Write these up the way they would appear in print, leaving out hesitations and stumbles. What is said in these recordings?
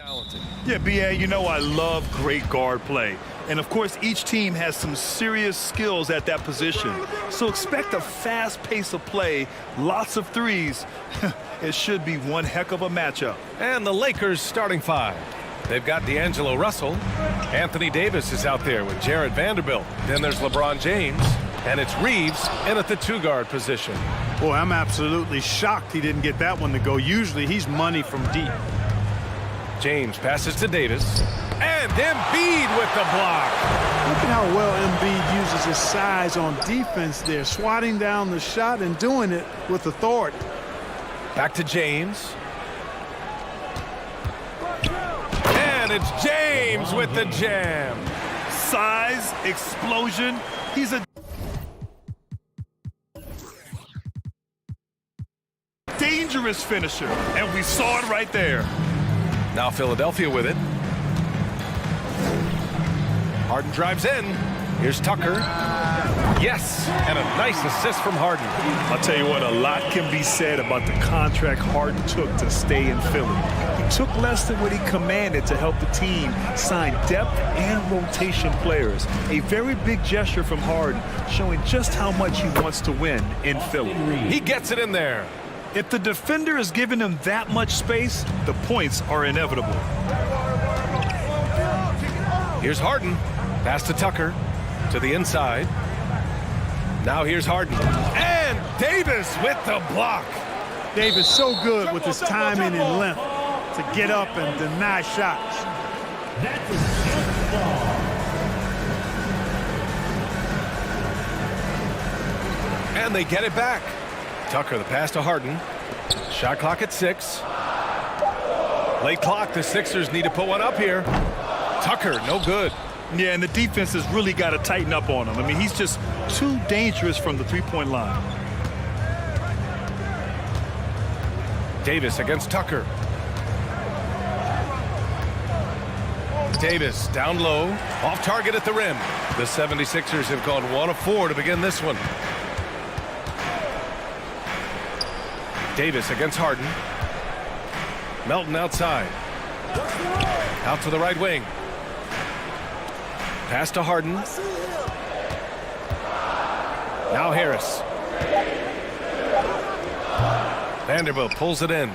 Talented. Yeah, B.A., you know I love great guard play. And, of course, each team has some serious skills at that position. So expect a fast pace of play, lots of threes. It should be one heck of a matchup. And the Lakers starting five. They've got D'Angelo Russell. Anthony Davis is out there with Jared Vanderbilt. Then there's LeBron James. And it's Reeves in at the two-guard position. Boy, I'm absolutely shocked he didn't get that one to go. Usually he's money from deep. James passes to Davis. And Embiid with the block. Look at how well Embiid uses his size on defense there, swatting down the shot and doing it with authority. Back to James. And it's James with the jam. Size, explosion. He's a dangerous finisher, and we saw it right there. Now Philadelphia with it. Harden drives in. Here's Tucker. Yes, and a nice assist from Harden. I'll tell you what, a lot can be said about the contract Harden took to stay in Philly. He took less than what he commanded to help the team sign depth and rotation players. A very big gesture from Harden, showing just how much he wants to win in Philly. He gets it in there. If the defender is giving him that much space, the points are inevitable. Here's Harden. Pass to Tucker. To the inside. Now here's Harden. And Davis with the block. Davis so good with his timing and length to get up and deny shots. And they get it back. Tucker, the pass to Harden. Shot clock at 6. Late clock, the Sixers need to put one up here. Tucker, no good. Yeah, and the defense has really got to tighten up on him. I mean, he's just too dangerous from the three-point line. Davis against Tucker. Davis down low, off target at the rim. The 76ers have gone 1 of 4 to begin this one. Davis against Harden. Melton outside. Out to the right wing. Pass to Harden. Now Harris. Vanderbilt pulls it in.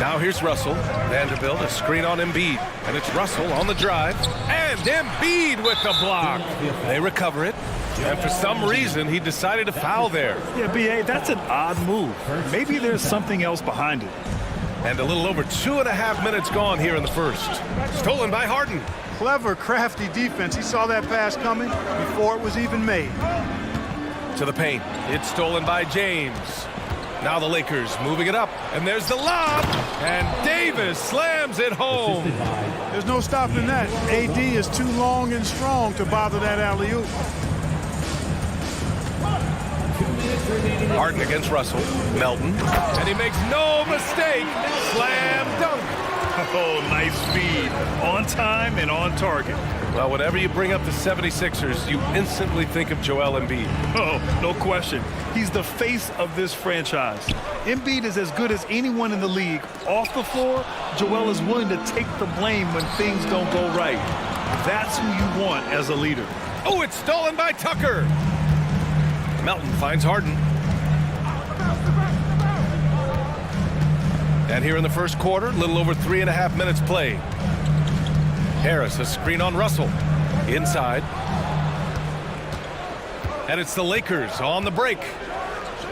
Now here's Russell. Vanderbilt, a screen on Embiid. And it's Russell on the drive. And Embiid with the block. They recover it. And for some reason, he decided to foul there. Yeah, B.A., that's an odd move. Maybe there's something else behind it. And a little over 2.5 minutes gone here in the first. Stolen by Harden. Clever, crafty defense. He saw that pass coming before it was even made. To the paint. It's stolen by James. Now the Lakers moving it up. And there's the lob. And Davis slams it home. There's no stopping that. AD is too long and strong to bother that alley-oop. Harden against Russell. Melton. And he makes no mistake. Slam dunk. Oh, nice speed. On time and on target. Well, whenever you bring up the 76ers, you instantly think of Joel Embiid. Oh, no question. He's the face of this franchise. Embiid is as good as anyone in the league. Off the floor, Joel is willing to take the blame when things don't go right. That's who you want as a leader. Oh, it's stolen by Tucker. Melton finds Harden. And here in the first quarter, a little over 3.5 minutes played. Harris, a screen on Russell. Inside. And it's the Lakers on the break.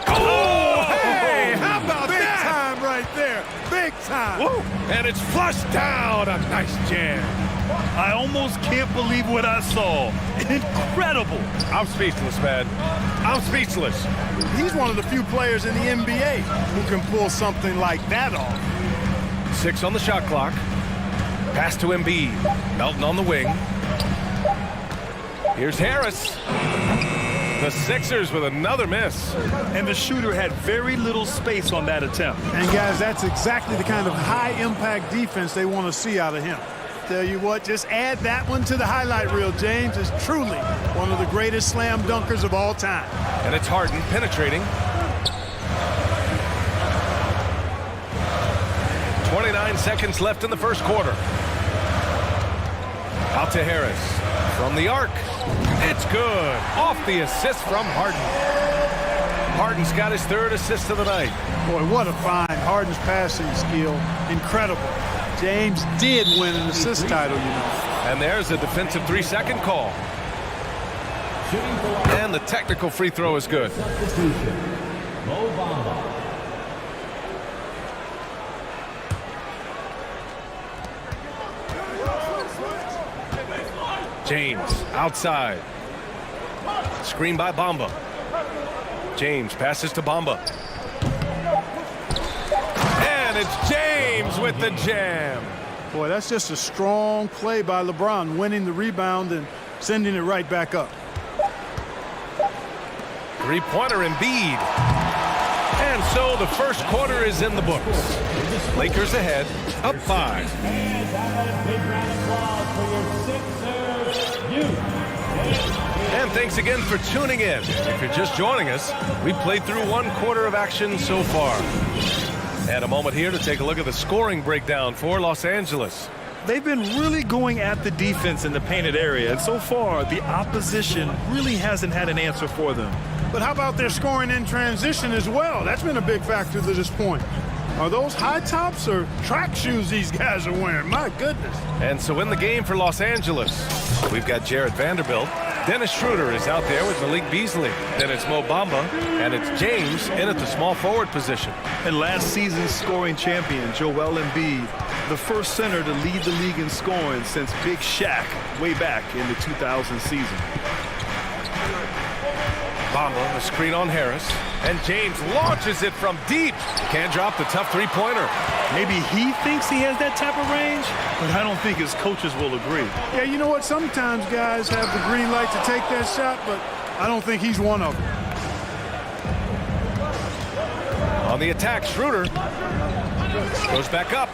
Oh, hey, how about Big that? time right there. Big time. Woo. And it's flushed down. A nice jam. I almost can't believe what I saw. Incredible. I'm speechless, man. I'm speechless. He's one of the few players in the NBA who can pull something like that off. 6 on the shot clock. Pass to Embiid. Melton on the wing. Here's Harris. The Sixers with another miss. And the shooter had very little space on that attempt. And guys, that's exactly the kind of high-impact defense they want to see out of him. Tell you what, just add that one to the highlight reel. James is truly one of the greatest slam dunkers of all time. And it's Harden penetrating. 9 seconds left in the first quarter. Out to Harris. From the arc. It's good. Off the assist from Harden. Harden's got his 3rd assist of the night. Boy, what a find. Harden's passing skill. Incredible. James did win an assist title, you know. And there's a defensive 3-second call. And the technical free throw is good. James outside. Screen by Bamba. James passes to Bamba. And it's James with the jam. Boy, that's just a strong play by LeBron, winning the rebound and sending it right back up. Three-pointer Embiid. And so the first quarter is in the books. Lakers ahead, up 5. And thanks again for tuning in. If you're just joining us, we played through 1 quarter of action so far. And a moment here to take a look at the scoring breakdown for Los Angeles. They've been really going at the defense in the painted area, and so far the opposition really hasn't had an answer for them. But how about their scoring in transition as well? That's been a big factor to this point. Are those high tops or track shoes these guys are wearing? My goodness. And so in the game for Los Angeles, we've got Jared Vanderbilt. Dennis Schroeder is out there with Malik Beasley. Then it's Mo Bamba, and it's James in at the small forward position. And last season's scoring champion, Joel Embiid, the first center to lead the league in scoring since Big Shaq way back in the 2000 season. Bamba, a screen on Harris, and James launches it from deep. Can't drop the tough three-pointer. Maybe he thinks he has that type of range, but I don't think his coaches will agree. Yeah, you know what? Sometimes guys have the green light to take that shot, but I don't think he's one of them. On the attack, Schroeder goes back up.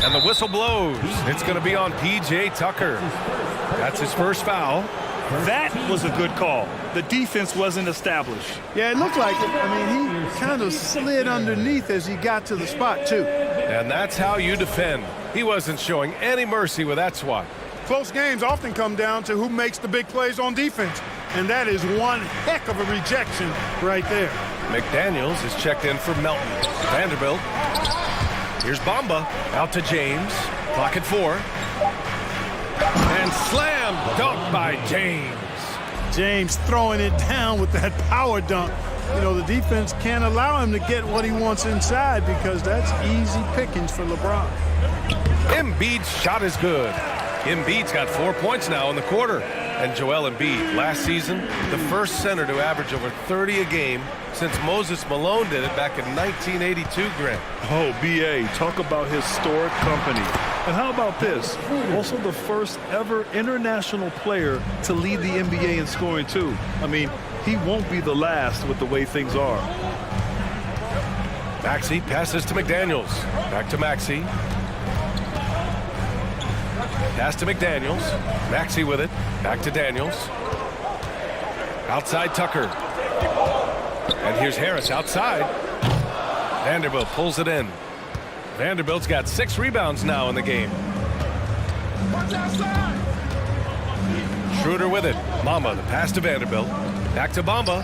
And the whistle blows. It's going to be on P.J. Tucker. That's his first foul. That was a good call. The defense wasn't established. Yeah, it looked like it. I mean, he kind of slid underneath as he got to the spot, too. And that's how you defend. He wasn't showing any mercy with that swat. Close games often come down to who makes the big plays on defense. And that is one heck of a rejection right there. McDaniels is checked in for Melton. Vanderbilt. Here's Bamba. Out to James. Clock at 4. And slam dunk by James. James throwing it down with that power dunk. You know, the defense can't allow him to get what he wants inside because that's easy pickings for LeBron. Embiid's shot is good. Embiid's got 4 points now in the quarter. And Joel Embiid, last season, the first center to average over 30 a game since Moses Malone did it back in 1982, Grant. Oh, B.A., talk about historic company. And how about this? Also the first ever international player to lead the NBA in scoring, too. I mean, he won't be the last with the way things are. Maxey passes to McDaniels. Back to Maxey. Pass to McDaniels. Maxey with it. Back to Daniels. Outside Tucker. And here's Harris outside. Vanderbilt pulls it in. Vanderbilt's got 6 rebounds now in the game. Schroeder with it. Bamba, the pass to Vanderbilt. Back to Bamba.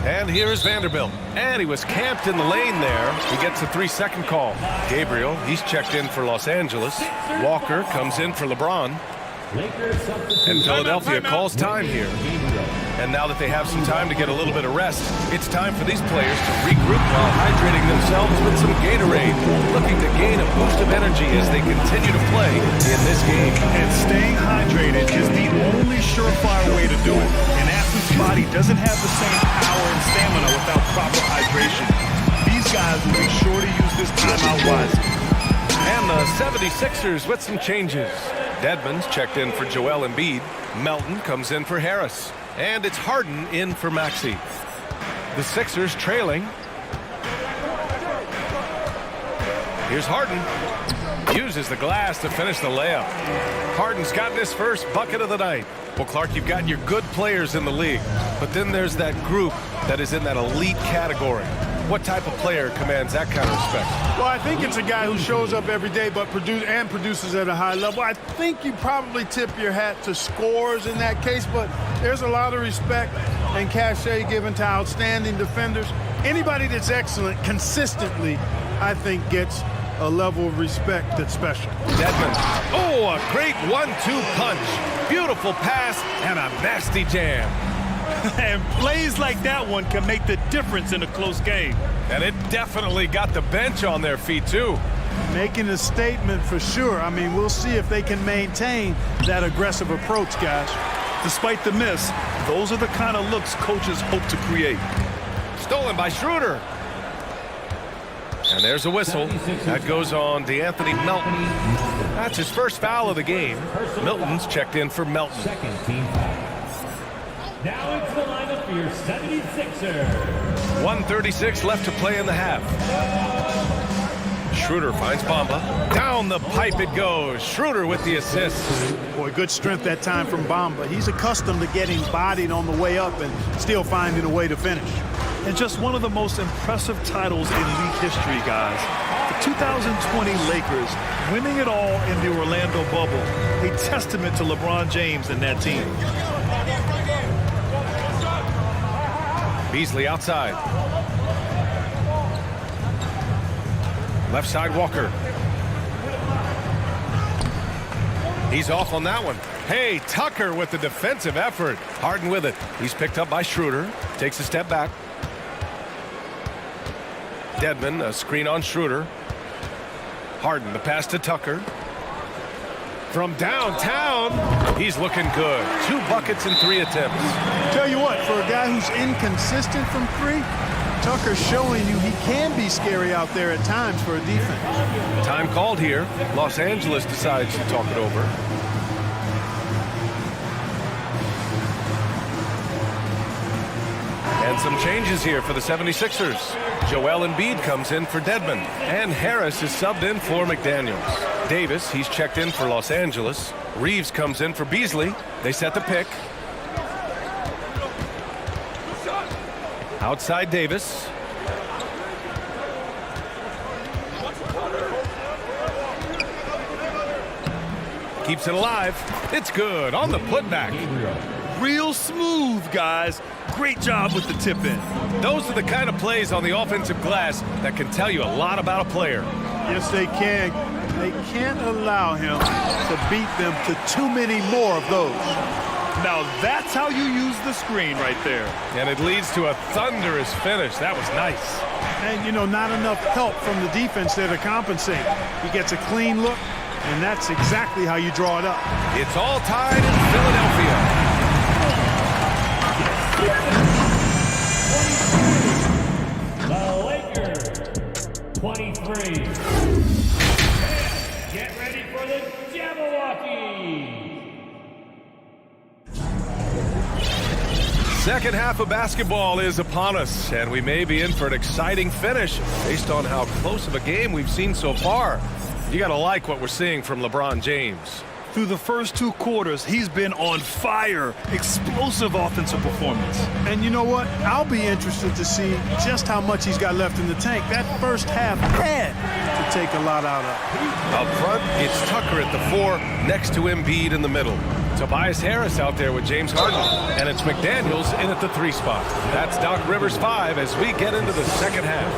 And here's Vanderbilt. And he was camped in the lane there. He gets a 3-second call. Gabriel, he's checked in for Los Angeles. Walker comes in for LeBron. And Philadelphia calls time here. And now that they have some time to get a little bit of rest, it's time for these players to regroup while hydrating themselves with some Gatorade, looking to gain a boost of energy as they continue to play in this game. And staying hydrated is the only surefire way to do it. An athlete's body doesn't have the same power and stamina without proper hydration. These guys will be sure to use this timeout wisely. And the 76ers with some changes. Dedmon's checked in for Joel Embiid. Melton comes in for Harris. And it's Harden in for Maxey. The Sixers trailing. Here's Harden. Uses the glass to finish the layup. Harden's gotten his first bucket of the night. Well, Clark, you've got your good players in the league, but then there's that group that is in that elite category. What type of player commands that kind of respect? Well, I think it's a guy who shows up every day but produces at a high level. I think you probably tip your hat to scores in that case, but there's a lot of respect and cachet given to outstanding defenders. Anybody that's excellent consistently, I think, gets a level of respect that's special. Dedmon. Oh, a great 1-2 punch. Beautiful pass and a nasty jam. And plays like that one can make the difference in a close game. And it definitely got the bench on their feet, too. Making a statement for sure. I mean, we'll see if they can maintain that aggressive approach, guys. Despite the miss, those are the kind of looks coaches hope to create. Stolen by Schroeder. And there's a whistle. That goes on DeAnthony Melton. That's his first foul of the game. Milton's checked in for Melton. Second team foul. Now into the lineup for your 76ers. 1:36 left to play in the half. Schroeder finds Bamba. Down the pipe it goes. Schroeder with the assist. Boy, good strength that time from Bamba. He's accustomed to getting bodied on the way up and still finding a way to finish. And just one of the most impressive titles in league history, guys. The 2020 Lakers winning it all in the Orlando bubble. A testament to LeBron James and that team. Beasley outside. Left side Walker. He's off on that one. Hey, Tucker with the defensive effort. Harden with it. He's picked up by Schroeder. Takes a step back. Dedmon, a screen on Schroeder. Harden, the pass to Tucker. From downtown, he's looking good. 2 buckets in 3 attempts. Tell you what, for a guy who's inconsistent from 3, Tucker's showing you he can be scary out there at times for a defense. Time called here. Los Angeles decides to talk it over. And some changes here for the 76ers. Joel Embiid comes in for Dedmon. And Harris is subbed in for McDaniels. Davis, he's checked in for Los Angeles. Reeves comes in for Beasley. They set the pick. Outside Davis. Keeps it alive. It's good on the putback. Real smooth, guys. Great job with the tip-in. Those are the kind of plays on the offensive glass that can tell you a lot about a player. Yes, they can. They can't allow him to beat them to too many more of those. Now that's how you use the screen right there. And it leads to a thunderous finish. That was nice. And, you know, not enough help from the defense there to compensate. He gets a clean look, and that's exactly how you draw it up. It's all tied in Philadelphia. The Lakers, 23. Get ready for the Jabberwocky. Second half of basketball is upon us, and we may be in for an exciting finish based on how close of a game we've seen so far. You got to like what we're seeing from LeBron James. Through the first 2 quarters, he's been on fire. Explosive offensive performance. And you know what? I'll be interested to see just how much he's got left in the tank. That first half had to take a lot out of. Up front, it's Tucker at the 4, next to Embiid in the middle. Tobias Harris out there with James Harden. And it's McDaniels in at the 3 spot. That's Doc Rivers 5 as we get into the second half.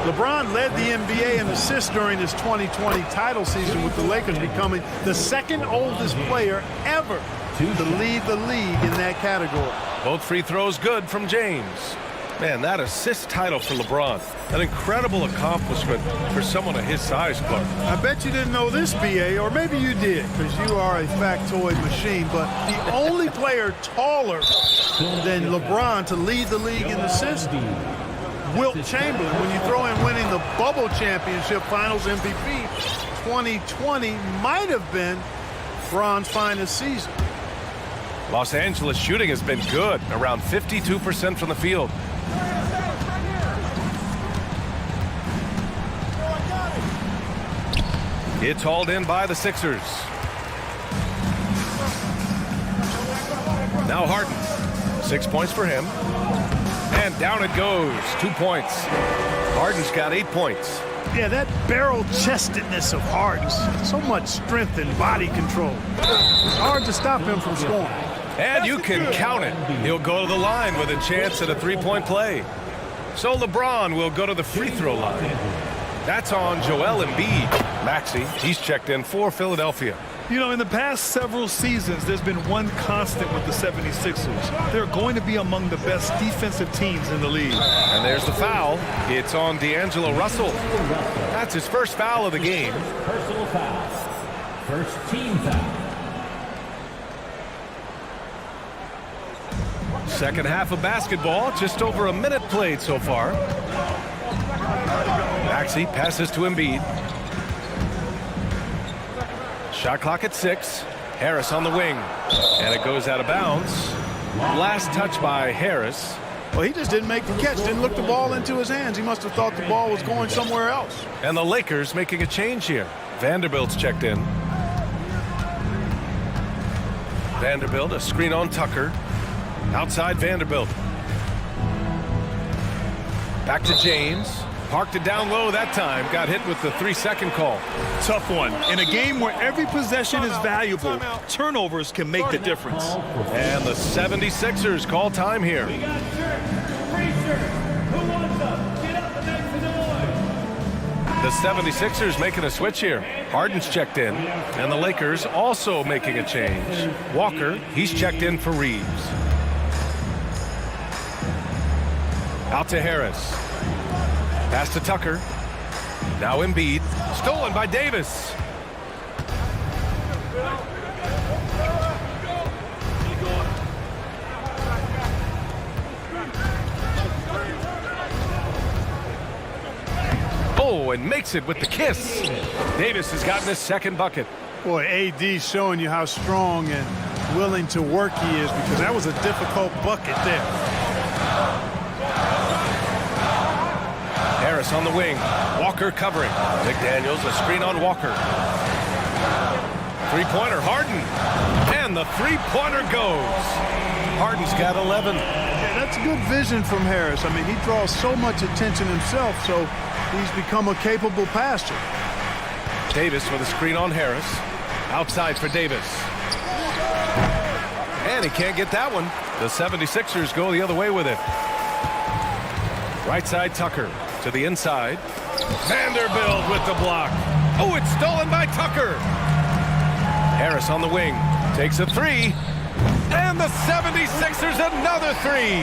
LeBron led the NBA in assists during his 2020 title season with the Lakers, becoming the second oldest player ever to lead the league in that category. Both free throws good from James. Man, that assist title for LeBron, an incredible accomplishment for someone of his size, Clark. I bet you didn't know this, BA, or maybe you did, because you are a factoid machine, but the only player taller than LeBron to lead the league in assists, Wilt Chamberlain. When you throw in winning the Bubble Championship Finals MVP, 2020 might have been Bron's finest season. Los Angeles shooting has been good, around 52% from the field. It's hauled in by the Sixers. Now Harden. 6 points for him. And down it goes. 2 points. Harden's got 8 points. Yeah, that barrel-chestedness of Harden, so much strength and body control. It's hard to stop him from scoring. And you can count it. He'll go to the line with a chance at a three-point play. So LeBron will go to the free throw line. That's on Joel Embiid. Maxey, he's checked in for Philadelphia. You know, in the past several seasons, there's been one constant with the 76ers. They're going to be among the best defensive teams in the league. And there's the foul. It's on D'Angelo Russell. That's his first foul of the game. Personal foul. First team foul. Second half of basketball, just over a minute played so far. Maxey passes to Embiid. Shot clock at 6. Harris on the wing. And it goes out of bounds. Last touch by Harris. Well, he just didn't make the catch, didn't look the ball into his hands. He must have thought the ball was going somewhere else. And the Lakers making a change here. Vanderbilt's checked in. Vanderbilt, a screen on Tucker. Outside Vanderbilt. Back to James. Parked it down low that time. Got hit with the 3-second call. Tough one. In a game where every possession is valuable, turnovers can make the difference. And the 76ers call time here. We got shirts, free shirts. Who wants them? Get up and make some noise. The 76ers making a switch here. Harden's checked in. And the Lakers also making a change. Walker, he's checked in for Reeves. Out to Harris. Pass to Tucker. Now Embiid. Stolen by Davis. Oh, and makes it with the kiss. Davis has gotten his second bucket. Boy, AD's showing you how strong and willing to work he is, because that was a difficult bucket there. Harris on the wing. Walker covering. McDaniels, a screen on Walker. Three-pointer, Harden. And the three-pointer goes. Harden's got 11. Yeah, that's good vision from Harris. I mean, he draws so much attention himself, so he's become a capable passer. Davis with a screen on Harris. Outside for Davis. And he can't get that one. The 76ers go the other way with it. Right side Tucker. To the inside. Vanderbilt with the block. Oh, it's stolen by Tucker. Harris on the wing. Takes a three. And the 76ers another three.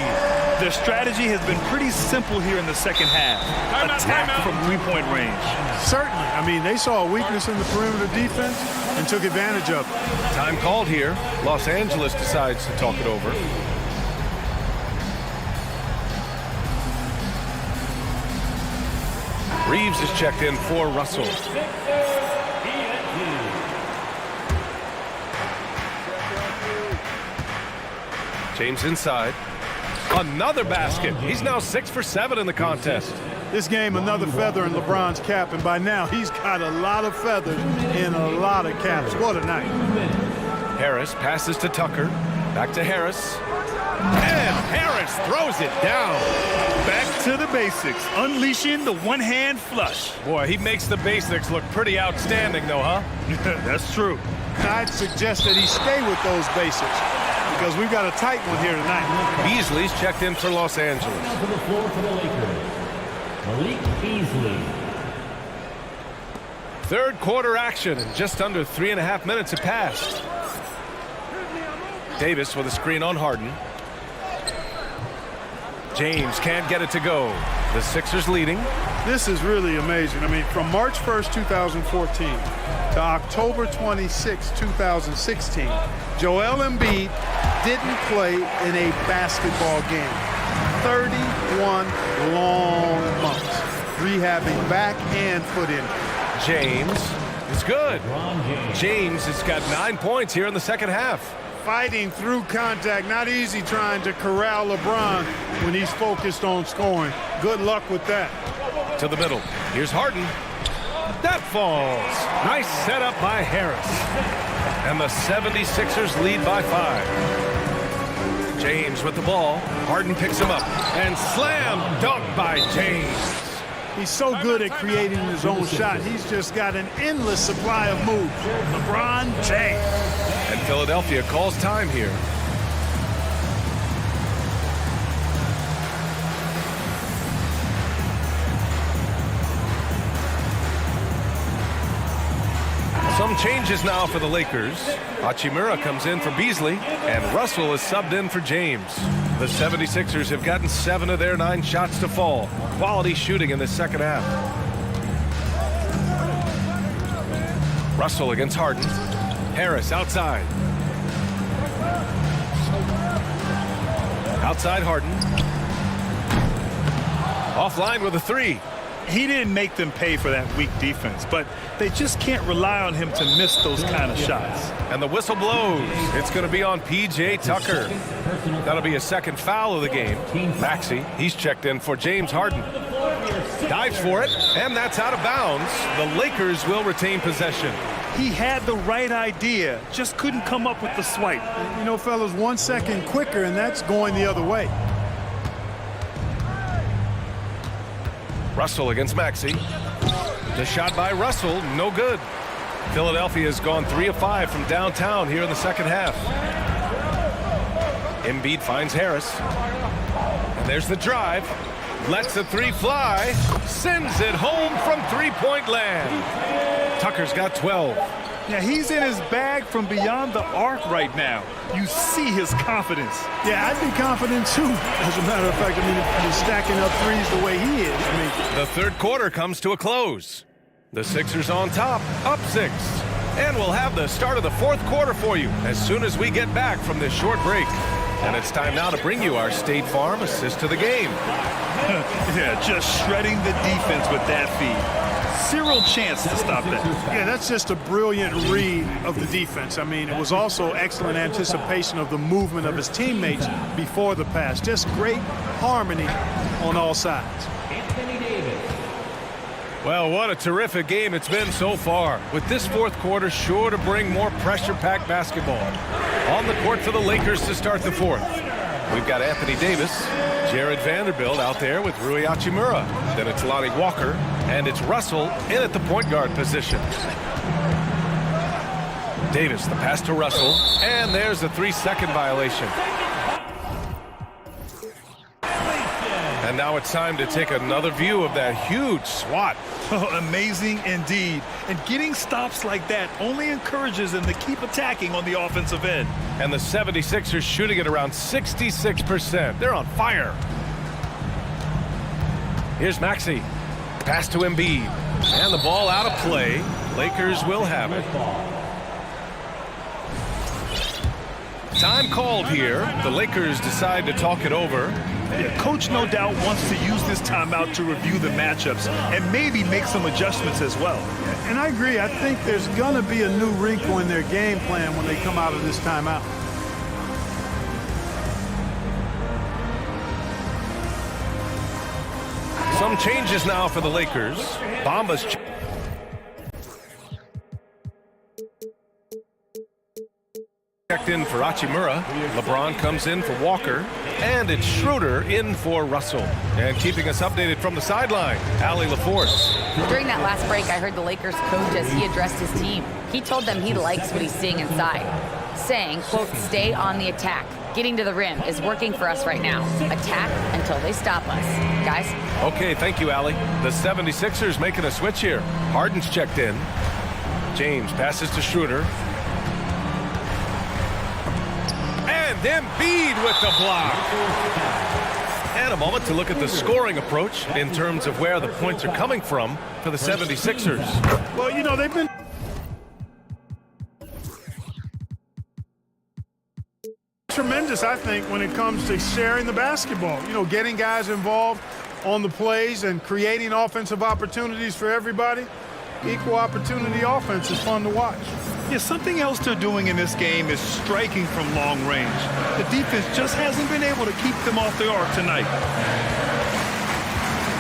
Their strategy has been pretty simple here in the second half. Attack from three-point range. Certainly. I mean, they saw a weakness in the perimeter defense and took advantage of it. Time called here. Los Angeles decides to talk it over. Reeves is checked in for Russell. James inside. Another basket. He's now 6 for 7 in the contest. This game, another feather in LeBron's cap, and by now he's got a lot of feathers in a lot of caps. What a night. Harris passes to Tucker. Back to Harris. And Harris throws it down. Back to the basics, unleashing the one-hand flush. Boy, he makes the basics look pretty outstanding, though, huh? That's true. I'd suggest that he stay with those basics, because we've got a tight one here tonight. Beasley's checked in for Los Angeles. Now to the floor for the Lakers. Malik Beasley. Third quarter action, and just under 3.5 minutes have passed. Davis with a screen on Harden. James can't get it to go. The Sixers leading. This is really amazing. I mean, from March 1st, 2014 to October 26, 2016, Joel Embiid didn't play in a basketball game. 31 long months, rehabbing back and foot injury. James is good. James has got 9 points here in the second half. Fighting through contact, not easy trying to corral LeBron when he's focused on scoring. Good luck with that. To the middle. Here's Harden. That falls. Nice setup by Harris. And the 76ers lead by 5. James with the ball. Harden picks him up. And slam dunk by James. He's so good at creating his own shot. He's just got an endless supply of moves. LeBron James. And Philadelphia calls time here. Some changes now for the Lakers. Hachimura comes in for Beasley, and Russell is subbed in for James. The 76ers have gotten 7 of their 9 shots to fall. Quality shooting in the second half. Russell against Harden. Harris outside. Outside Harden. Offline with a 3. He didn't make them pay for that weak defense, but they just can't rely on him to miss those kind of shots. And the whistle blows. It's going to be on P.J. Tucker. That'll be a second foul of the game. Maxey, he's checked in for James Harden. Dives for it, and that's out of bounds. The Lakers will retain possession. He had the right idea, just couldn't come up with the swipe. You know, fellas, 1 second quicker, and that's going the other way. Russell against Maxey. The shot by Russell, no good. Philadelphia has gone 3 of 5 from downtown here in the second half. Embiid finds Harris. And there's the drive. Lets the 3 fly. Sends it home from three-point land. Tucker's got 12. Yeah, he's in his bag from beyond the arc right now. You see his confidence. Yeah, I'd be confident too. As a matter of fact, I mean, if he's stacking up threes the way he is. I mean, the third quarter comes to a close. The Sixers on top, up 6. And we'll have the start of the fourth quarter for you as soon as we get back from this short break. And it's time now to bring you our State Farm assist to the game. Yeah, just shredding the defense with that feed. Zero chance to stop that. Yeah, that's just a brilliant read of the defense. I mean, it was also excellent anticipation of the movement of his teammates before the pass. Just great harmony on all sides. Well, what a terrific game it's been so far, with this fourth quarter sure to bring more pressure-packed basketball. On the court for the Lakers to start the fourth. We've got Anthony Davis, Jared Vanderbilt out there with Rui Hachimura. Then it's Lonnie Walker, and it's Russell in at the point guard position. Davis, the pass to Russell, and there's a 3-second violation. And now it's time to take another view of that huge swat. Oh, amazing indeed. And getting stops like that only encourages them to keep attacking on the offensive end. And the 76ers shooting at around 66%. They're on fire. Here's Maxey. Pass to Embiid. And the ball out of play. Lakers will have it. Time called here. The Lakers decide to talk it over. Yeah, coach no doubt wants to use this timeout to review the matchups and maybe make some adjustments as well. And I agree. I think there's going to be a new wrinkle in their game plan when they come out of this timeout. Some changes now for the Lakers. Bamba's checked in for Hachimura. LeBron comes in for Walker. And it's Schroeder in for Russell. And keeping us updated from the sideline, Allie LaForce. During that last break, I heard the Lakers coach as he addressed his team. He told them he likes what he's seeing inside, saying, quote, stay on the attack. Getting to the rim is working for us right now. Attack until they stop us. Guys? Okay, thank you, Allie. The 76ers making a switch here. Harden's checked in. James passes to Schroeder. And Embiid with the block. And a moment to look at the scoring approach in terms of where the points are coming from for the 76ers. Well, you know, they've been tremendous, I think, when it comes to sharing the basketball. You know, getting guys involved on the plays and creating offensive opportunities for everybody. Equal opportunity offense is fun to watch. Yeah, something else they're doing in this game is striking from long range. The defense just hasn't been able to keep them off the arc tonight.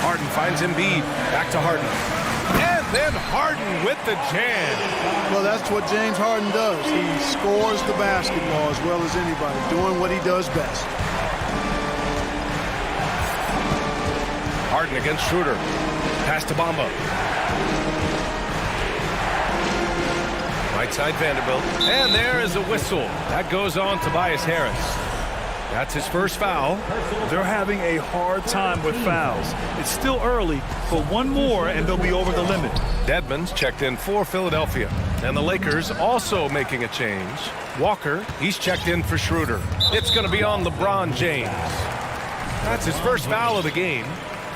Harden finds Embiid. Back to Harden. And And then Harden with the jam. Well, that's what James Harden does. He scores the basketball as well as anybody, doing what he does best. Harden against Schroeder. Pass to Bamba. Right side Vanderbilt. And there is a whistle. That goes on Tobias Harris. That's his first foul. They're having a hard time with fouls. It's still early, but one more and they'll be over the limit. Dedmon's checked in for Philadelphia. And the Lakers also making a change. Walker, he's checked in for Schroeder. It's going to be on LeBron James. That's his first foul of the game.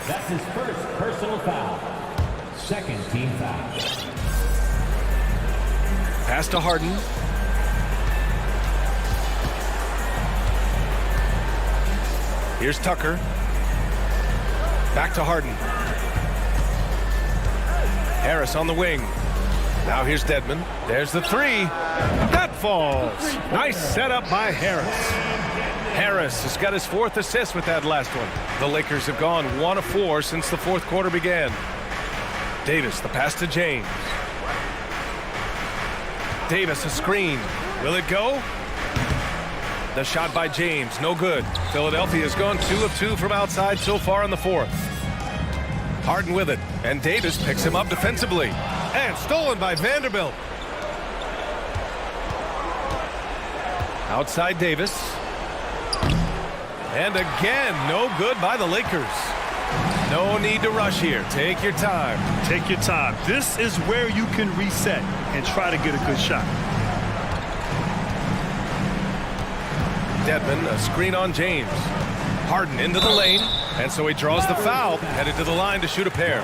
That's his first personal foul. Second team foul. Pass to Harden. Here's Tucker. Back to Harden. Harris on the wing. Now here's Dedmon. There's the three. That falls. Nice setup by Harris. Harris has got his fourth assist with that last one. The Lakers have gone 1 of 4 since the fourth quarter began. Davis, the pass to James. Davis, a screen. Will it go? The shot by James, no good. Philadelphia has gone 2 of 2 from outside so far in the fourth. Harden with it, and Davis picks him up defensively. And stolen by Vanderbilt. Outside Davis. And again, no good by the Lakers. No need to rush here. Take your time. Take your time. This is where you can reset and try to get a good shot. Dedmon, a screen on James. Harden into the lane, and so he draws the foul, headed to the line to shoot a pair.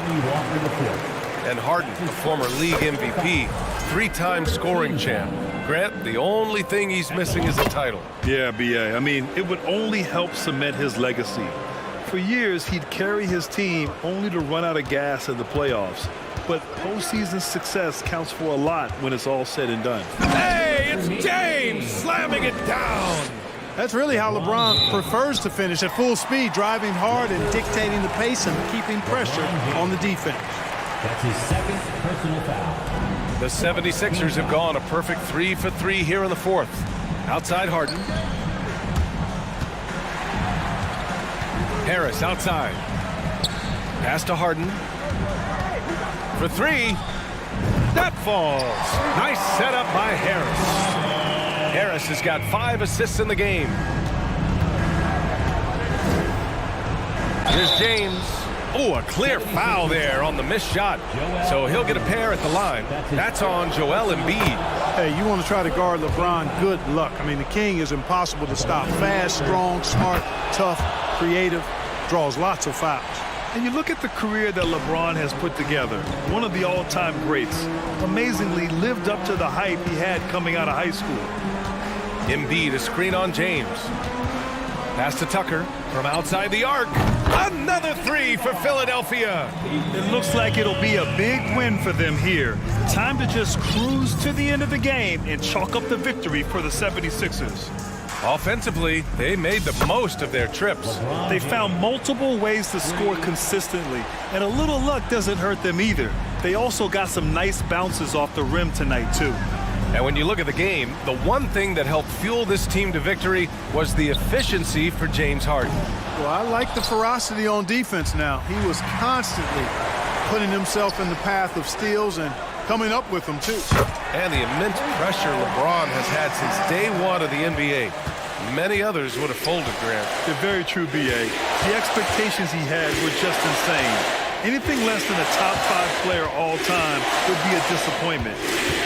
And Harden, the former league MVP, 3-time scoring champ. Grant, the only thing he's missing is a title. Yeah, B.A. I mean, it would only help cement his legacy. For years, he'd carry his team only to run out of gas in the playoffs. But postseason success counts for a lot when it's all said and done. Hey, it's James slamming it down. That's really how LeBron prefers to finish, at full speed, driving hard and dictating the pace and keeping pressure on the defense. That's his second personal foul. The 76ers have gone a perfect 3 for 3 here in the fourth. Outside Harden. Harris outside. Pass to Harden. For 3. That falls. Nice setup by Harris. Harris has got 5 assists in the game. Here's James. Oh, a clear foul there on the missed shot. So he'll get a pair at the line. That's on Joel Embiid. Hey, you want to try to guard LeBron, good luck. I mean, the king is impossible to stop. Fast, strong, smart, tough, creative, draws lots of fouls. And you look at the career that LeBron has put together, one of the all-time greats. Amazingly lived up to the hype he had coming out of high school. Embiid, a screen on James. Pass to Tucker from outside the arc. Another 3 for Philadelphia. It looks like it'll be a big win for them here. Time to just cruise to the end of the game and chalk up the victory for the 76ers. Offensively, they made the most of their trips. They found multiple ways to score consistently, and a little luck doesn't hurt them either. They also got some nice bounces off the rim tonight, too. And when you look at the game, the one thing that helped fuel this team to victory was the efficiency for James Harden. Well, I like the ferocity on defense now. He was constantly putting himself in the path of steals and coming up with them, too. And the immense pressure LeBron has had since day one of the NBA. Many others would have folded, Grant. They're very true, B.A. The expectations he had were just insane. Anything less than a top 5 player all time would be a disappointment.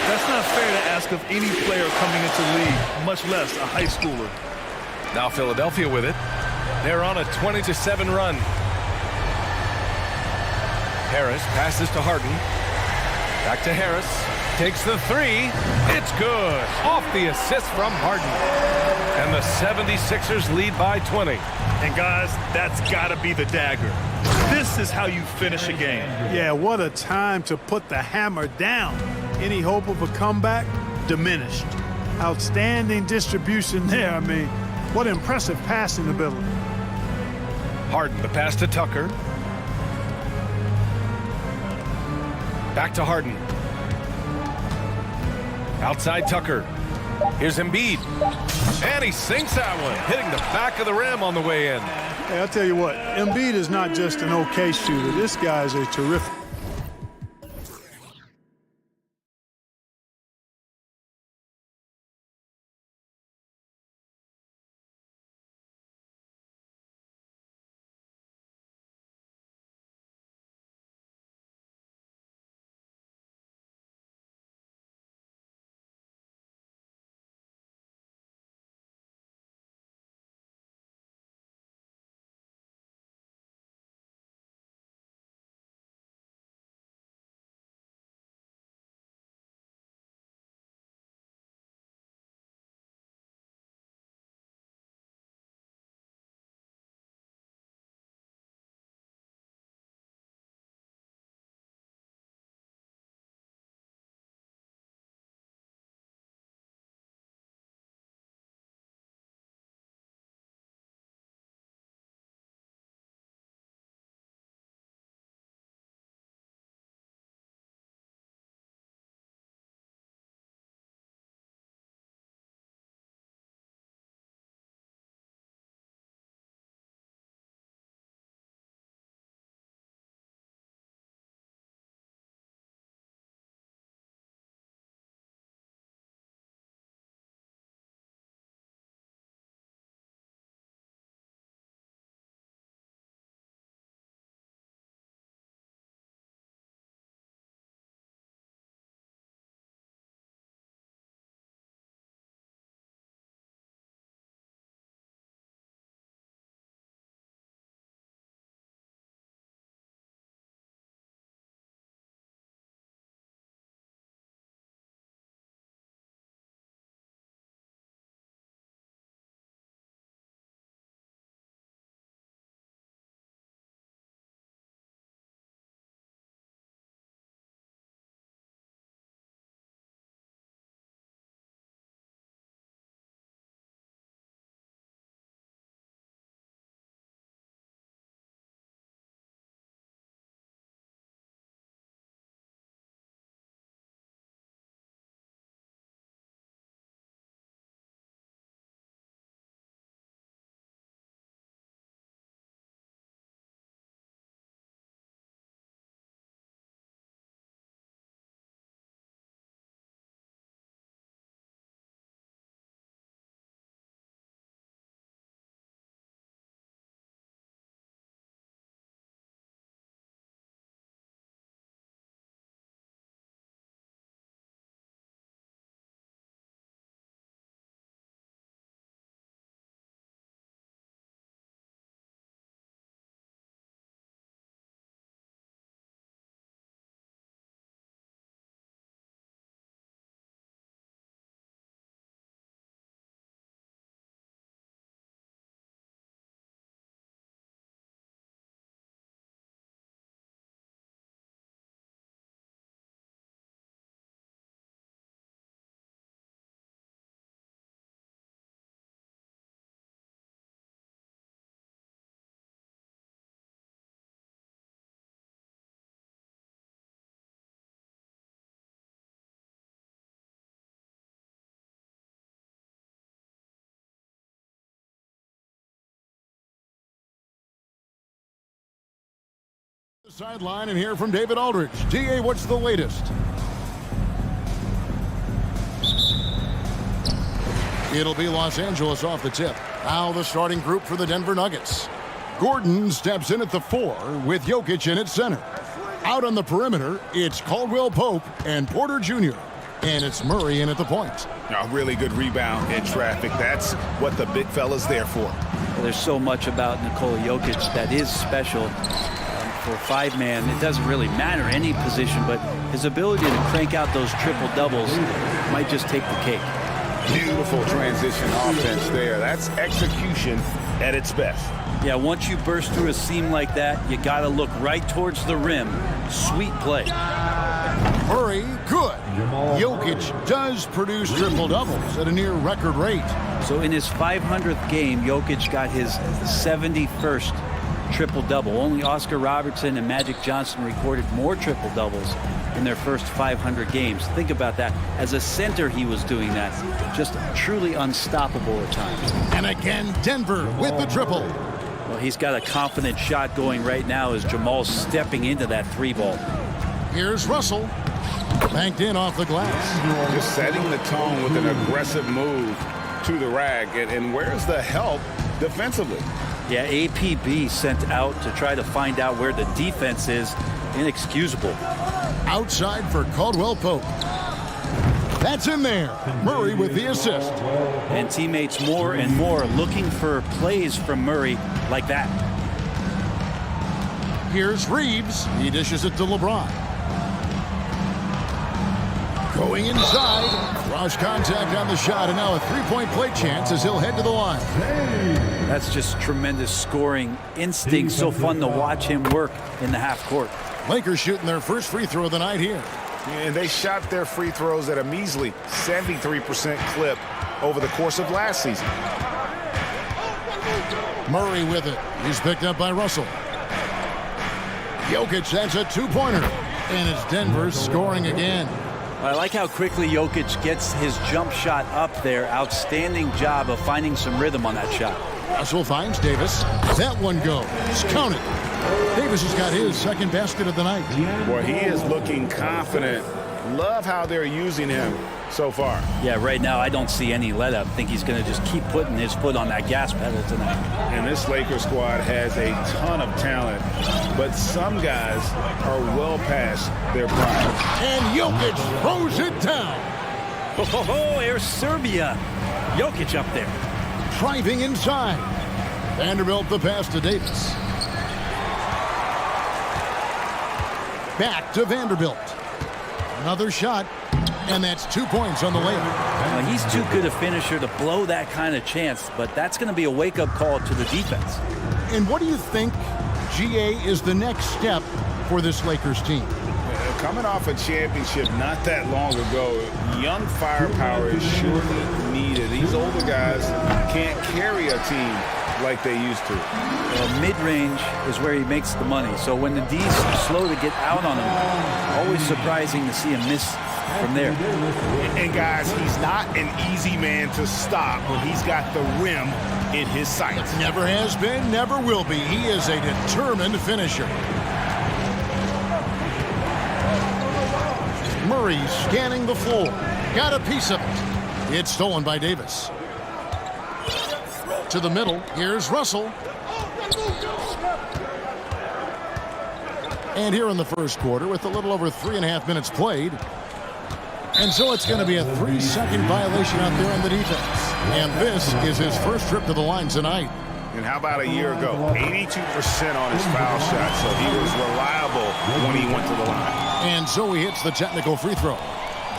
That's not fair to ask of any player coming into the league, much less a high schooler. Now Philadelphia with it. They're on a 20-7 run. Harris passes to Harden. Back to Harris. Takes the 3. It's good. Off the assist from Harden. And the 76ers lead by 20. And guys, that's got to be the dagger. This is how you finish a game. Yeah, what a time to put the hammer down. Any hope of a comeback? Diminished. Outstanding distribution there. I mean, what impressive passing ability. Harden, the pass to Tucker. Back to Harden. Outside Tucker. Here's Embiid. And he sinks that one, hitting the back of the rim on the way in. Hey, I'll tell you what, Embiid is not just an okay shooter. This guy is a terrific. Sideline and hear from David Aldridge. DA, what's the latest? It'll be Los Angeles off the tip. Now the starting group for the Denver Nuggets. Gordon steps in at the 4 with Jokic in at center. Out on the perimeter, it's Caldwell Pope and Porter Jr. And it's Murray in at the point. A really good rebound in traffic. That's what the big fella's there for. Well, there's so much about Nikola Jokic that is special. For five-man, it doesn't really matter any position, but his ability to crank out those triple-doubles might just take the cake. Beautiful transition offense there. That's execution at its best. Yeah, once you burst through a seam like that, you got to look right towards the rim. Sweet play. Murray, good. Jokic does produce triple-doubles at a near record rate. So in his 500th game, Jokic got his 71st triple-double. Only Oscar Robertson and Magic Johnson recorded more triple-doubles in their first 500 games. Think about that. As a center, he was doing that. Just truly unstoppable at times. And again, Denver with the triple. Well, he's got a confident shot going right now as Jamal's stepping into that three ball. Here's Russell. Banked in off the glass. Just setting the tone with an aggressive move to the rack. And where's the help defensively? Yeah, APB sent out to try to find out where the defense is. Inexcusable. Outside for Caldwell Pope. That's in there. Murray with the assist. And teammates more and more looking for plays from Murray like that. Here's Reeves. He dishes it to LeBron. Going inside. Cross contact on the shot, and now a three-point play chance as he'll head to the line. That's just tremendous scoring instinct. So fun to watch him work in the half court. Lakers shooting their first free throw of the night here. And they shot their free throws at a measly 73% clip over the course of last season. Murray with it. He's picked up by Russell. Jokic, that's a two-pointer. And it's Denver scoring again. I like how quickly Jokic gets his jump shot up there. Outstanding job of finding some rhythm on that shot. Russell finds Davis. That one goes. Counted. Davis has got his second basket of the night. Boy, he is looking confident. Love how they're using him so far. Yeah, right now I don't see any let up. I think he's going to just keep putting his foot on that gas pedal tonight. And this Lakers squad has a ton of talent, but some guys are well past their prime. And Jokic throws it down. Oh, Air Serbia. Jokic up there. Driving inside. Vanderbilt the pass to Davis. Back to Vanderbilt. Another shot, and that's 2 points on the layup. Well, he's too good a finisher to blow that kind of chance, but that's going to be a wake-up call to the defense. And what do you think, GA, is the next step for this Lakers team? Coming off a championship not that long ago, young firepower is surely needed. These older guys can't carry a team like they used to. Well, mid-range is where he makes the money. So when the D's slow to get out on him, always surprising to see him miss from there. And guys, he's not an easy man to stop when he's got the rim in his sights. Never has been, never will be. He is a determined finisher. Murray scanning the floor. Got a piece of it. It's stolen by Davis. To the middle. Here's Russell. And here in the first quarter with a little over 3.5 minutes played. And so it's going to be a 3-second violation out there on the defense. And this is his first trip to the line tonight. And how about a year ago? 82% on his foul shot, so he was reliable when he went to the line. And so he hits the technical free throw.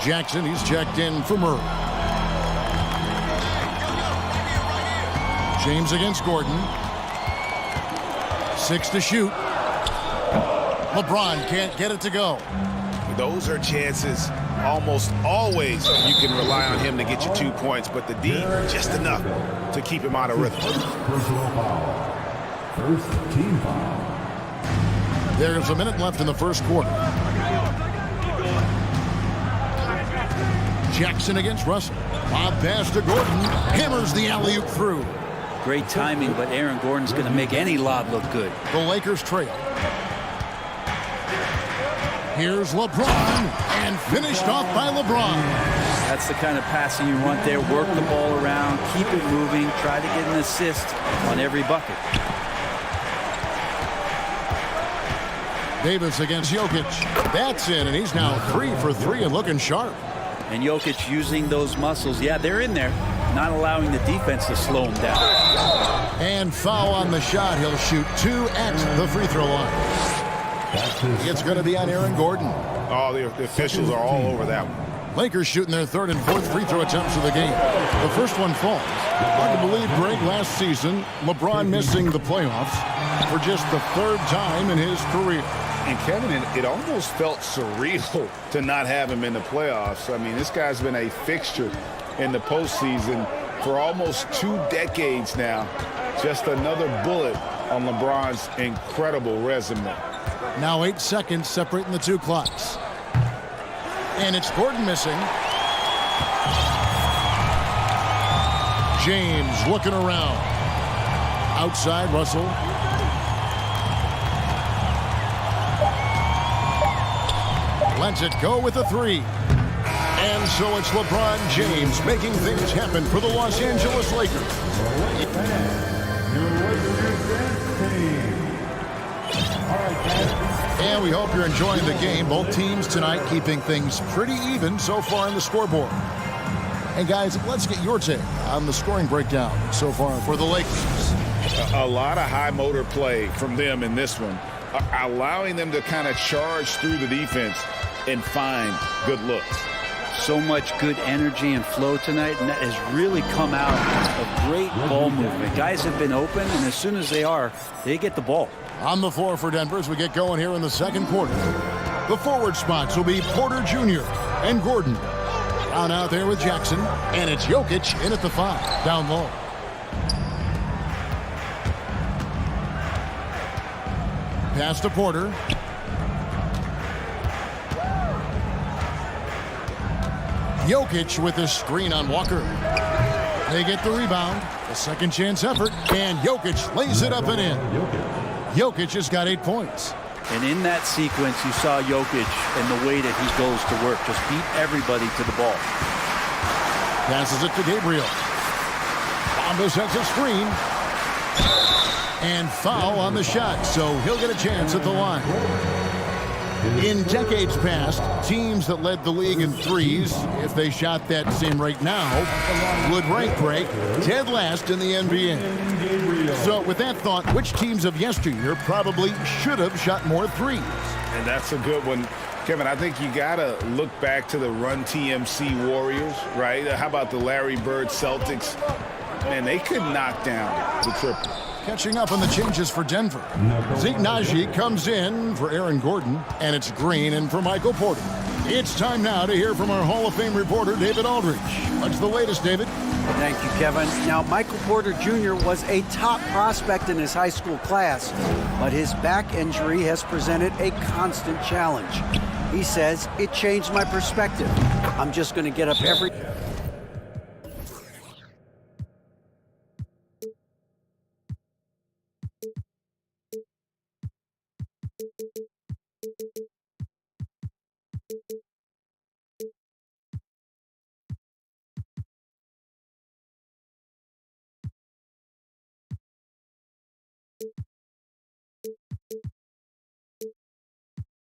Jackson, he's checked in for Murray. James against Gordon. 6 to shoot. LeBron can't get it to go. Those are chances. Almost always you can rely on him to get you 2 points, but the D, just enough to keep him out of rhythm. Personal foul. First team foul. There's a minute left in the first quarter. Jackson against Russell. Lob pass to Gordon. Hammers the alley-oop through. Great timing, but Aaron Gordon's going to make any lob look good. The Lakers trail. Here's LeBron, and finished off by LeBron. That's the kind of passing you want there. Work the ball around, keep it moving, try to get an assist on every bucket. Davis against Jokic. That's in, and he's now 3 for 3 and looking sharp. And Jokic using those muscles. Yeah, they're in there, not allowing the defense to slow him down. And foul on the shot. He'll shoot 2 at the free throw line. It's going to be on Aaron Gordon. Oh, the officials are all over that one. Lakers shooting their 3rd and 4th free throw attempts of the game. The first one falls. Hard to believe, Greg, last season, LeBron missing the playoffs for just the 3rd time in his career. And Kevin, it almost felt surreal to not have him in the playoffs. I mean, this guy's been a fixture in the postseason for almost 2 decades now. Just another bullet on LeBron's incredible resume. Now 8 seconds separating the two clocks. And it's Gordon missing. James looking around. Outside, Russell. Lets it go with a three. And so it's LeBron James making things happen for the Los Angeles Lakers. And we hope you're enjoying the game. Both teams tonight keeping things pretty even so far on the scoreboard. And guys, let's get your take on the scoring breakdown so far for the Lakers. A lot of high motor play from them in this one, allowing them to kind of charge through the defense and find good looks. So much good energy and flow tonight, and that has really come out of great ball movement. Guys have been open, and as soon as they get the ball. On the floor for Denver as we get going here in the second quarter. The forward spots will be Porter Jr. and Gordon. Down out there with Jackson, and it's Jokic in at the 5, down low. Pass to Porter. Jokic with a screen on Walker. They get the rebound. A second chance effort, and Jokic lays it up and in. Jokic has got 8 points. And in that sequence, you saw Jokic and the way that he goes to work. Just beat everybody to the ball. Passes it to Gabriel. Bomba sets a screen. And foul on the shot, so he'll get a chance at the line. In decades past, teams that led the league in threes, if they shot that same rate now, would rank break dead last in the NBA. So with that thought, which teams of yesteryear probably should have shot more threes? And that's a good one. Kevin, I think you got to look back to the Run TMC Warriors, right? How about the Larry Bird Celtics? Man, they could knock down the triple. Catching up on the changes for Denver. Zeke Naji comes in for Aaron Gordon, and it's Green in for Michael Porter. It's time now to hear from our Hall of Fame reporter, David Aldridge. What's the latest, David? Thank you, Kevin. Now, Michael Porter Jr. was a top prospect in his high school class, but his back injury has presented a constant challenge. He says, it changed my perspective. I'm just going to get up every...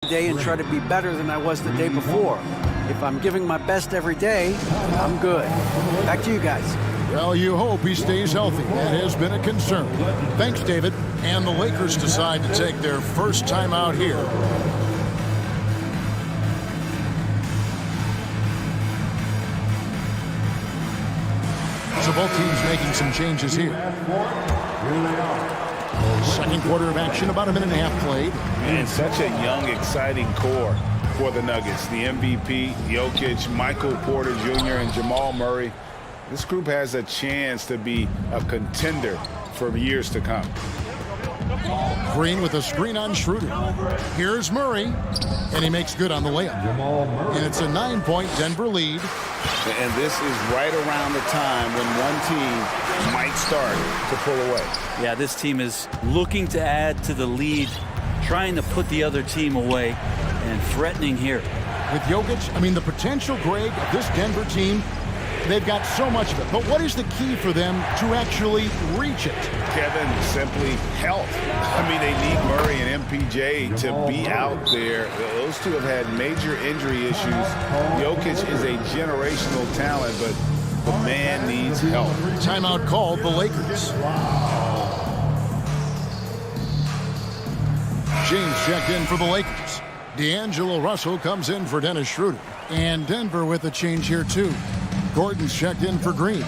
day and try to be better than I was the day before. If I'm giving my best every day, I'm good. Back to you guys. Well, you hope he stays healthy. That has been a concern. Thanks, David. And the Lakers decide to take their first time out here. So both teams making some changes here. Second quarter of action, about a minute and a half played. And such a young, exciting core for the Nuggets. The MVP, Jokic, Michael Porter Jr., and Jamal Murray. This group has a chance to be a contender for years to come. Green with a screen on Schroeder. Here's Murray, and he makes good on the layup. And it's a 9-point Denver lead. And this is right around the time when one team might start to pull away. Yeah, this team is looking to add to the lead, trying to put the other team away, and threatening here. With Jokic, I mean, the potential, Greg, of this Denver team, they've got so much of it. But what is the key for them to actually reach it? Kevin, simply health. I mean, they need Murray and MPJ to be out there. Those two have had major injury issues. Jokic is a generational talent, but the man needs help. Timeout called the Lakers. James checked in for the Lakers. D'Angelo Russell comes in for Dennis Schroeder. And Denver with a change here, too. Gordon's checked in for Green.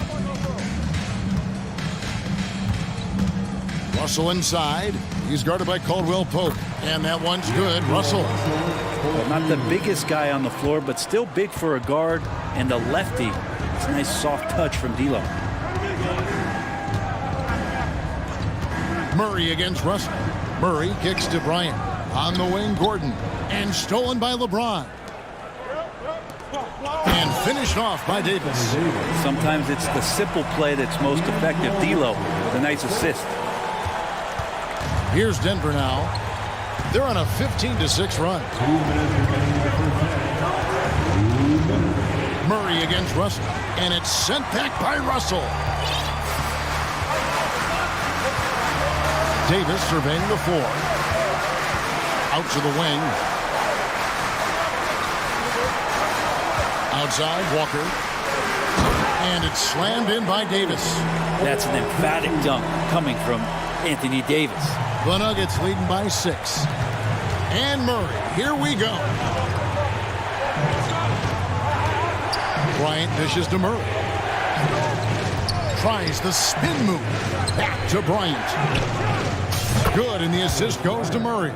Russell inside. He's guarded by Caldwell Pope. And that one's good. Russell. Well, not the biggest guy on the floor, but still big for a guard and a lefty. It's a nice soft touch from D'Lo. Murray against Russell. Murray kicks to Bryant. On the wing, Gordon. And stolen by LeBron. And finished off by Davis. Sometimes it's the simple play that's most effective. D'Lo with a nice assist. Here's Denver now. They're on a 15-6 run. Murray against Russell. And it's sent back by Russell. Davis surveying the floor. Out to the wing. Outside, Walker. And it's slammed in by Davis. That's an emphatic dunk coming from Anthony Davis. The Nuggets leading by 6. And Murray, here we go. Bryant dishes to Murray. Tries the spin move. Back to Bryant. Good, and the assist goes to Murray.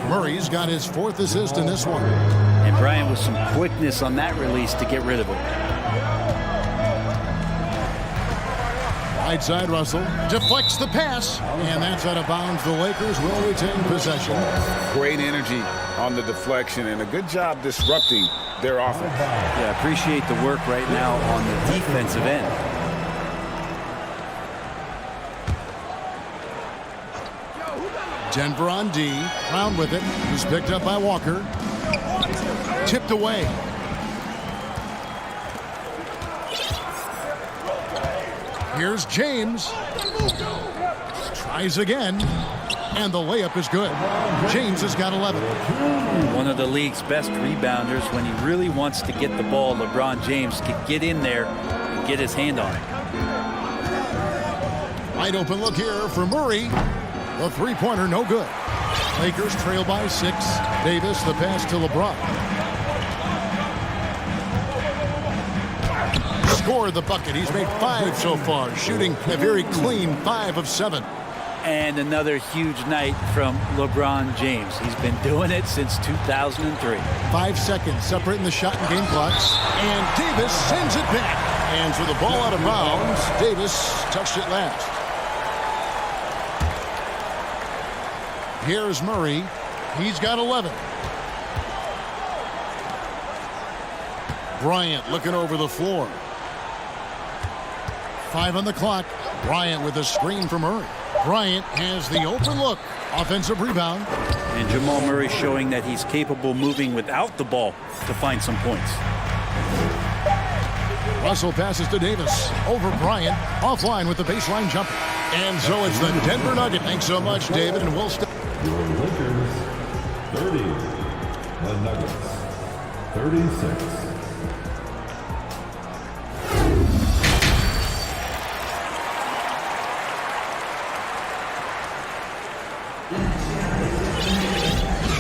Murray's got his 4th assist in this one. And Bryant with some quickness on that release to get rid of it. Right side, Russell deflects the pass, and that's out of bounds. The Lakers will retain possession. Great energy on the deflection and a good job disrupting their offense. Yeah, appreciate the work right now on the defensive end. Denver on D. Round with it. He's picked up by Walker. Tipped away. Here's James. Tries again. And the layup is good. James has got 11. One of the league's best rebounders. When he really wants to get the ball, LeBron James can get in there and get his hand on it. Wide open look here for Murray. The three-pointer, no good. Lakers trail by 6. Davis, the pass to LeBron. Scored the bucket. He's made 5 so far, shooting a very clean 5 of 7. And another huge night from LeBron James. He's been doing it since 2003. 5 seconds separating the shot and game clocks. And Davis sends it back. Hands with the ball out of bounds. Davis touched it last. Here's Murray. He's got 11. Bryant looking over the floor. 5 on the clock. Bryant with a screen from Murray. Bryant has the open look. Offensive rebound. And Jamal Murray showing that he's capable moving without the ball to find some points. Russell passes to Davis. Over Bryant. Offline with the baseline jumper. And so it's the Denver Nuggets. Thanks so much, David, and we'll stay. Lakers 30, the Nuggets 36.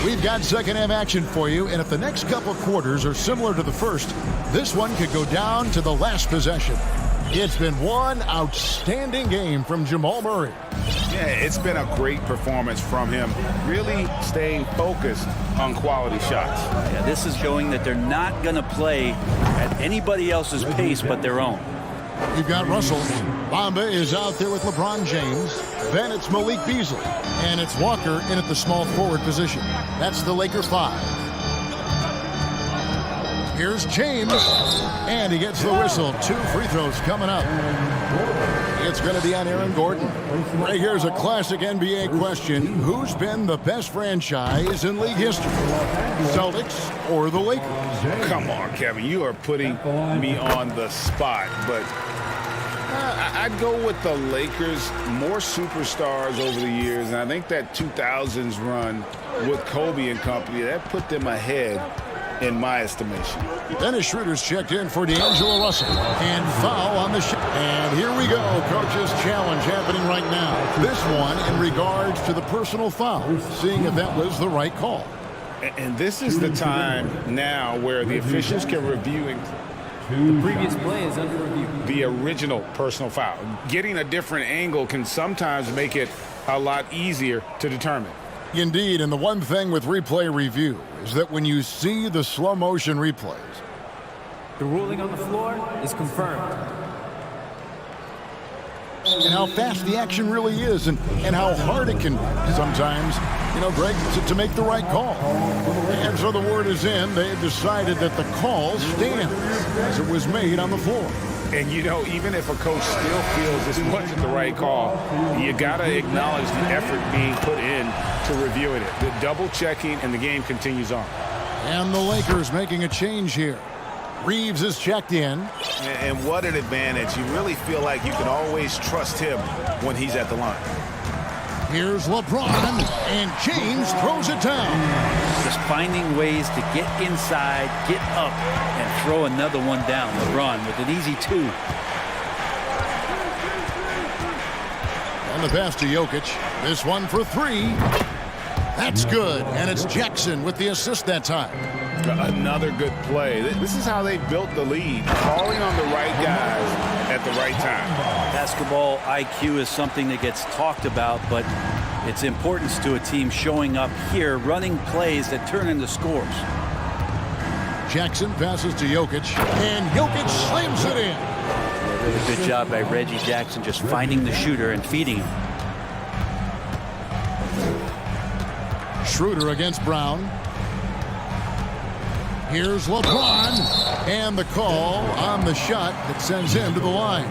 We've got second half action for you, and if the next couple of quarters are similar to the first, this one could go down to the last possession. It's been one outstanding game from Jamal Murray. Yeah, it's been a great performance from him, really staying focused on quality shots. Yeah, this is showing that they're not going to play at anybody else's pace but their own. You've got Russell. Bamba is out there with LeBron James. Then it's Malik Beasley. And it's Walker in at the small forward position. That's the Laker 5. Here's James. And he gets the whistle. 2 free throws coming up. It's going to be on Aaron Gordon. Right here's a classic NBA question. Who's been the best franchise in league history? Celtics or the Lakers? Come on, Kevin. You are putting me on the spot. But I'd go with the Lakers. More superstars over the years. And I think that 2000s run with Kobe and company, that put them ahead in my estimation. Dennis Schroeder's checked in for D'Angelo Russell. And foul on the shot. And here we go. Coach's challenge happening right now. This one in regards to the personal foul. Seeing if that was the right call. And this is the time now where the officials can review the previous play is under review. The original personal foul. Getting a different angle can sometimes make it a lot easier to determine. Indeed, and the one thing with replay review is that when you see the slow motion replays, the ruling on the floor is confirmed. and how fast the action really is and how hard it can sometimes, Greg, to make the right call. And so the word is in. They've decided that the call stands as it was made on the floor. And, even if a coach still feels this wasn't the right call, you got to acknowledge the effort being put in to reviewing it. The double-checking, and the game continues on. And the Lakers making a change here. Reeves is checked in. And what an advantage. You really feel like you can always trust him when he's at the line. Here's LeBron, and James throws it down. Just finding ways to get inside, get up, and throw another one down. LeBron with an easy 2. And the pass to Jokic. This one for 3. That's good. And it's Jackson with the assist that time. Another good play. This is how they built the lead, calling on the right guys at the right time. Basketball IQ is something that gets talked about, but its importance to a team showing up here, running plays that turn into scores. Jackson passes to Jokic, and Jokic slams it in. A really good job by Reggie Jackson just finding the shooter and feeding him. Schroeder against Brown. Here's LeBron, and the call on the shot that sends him to the line.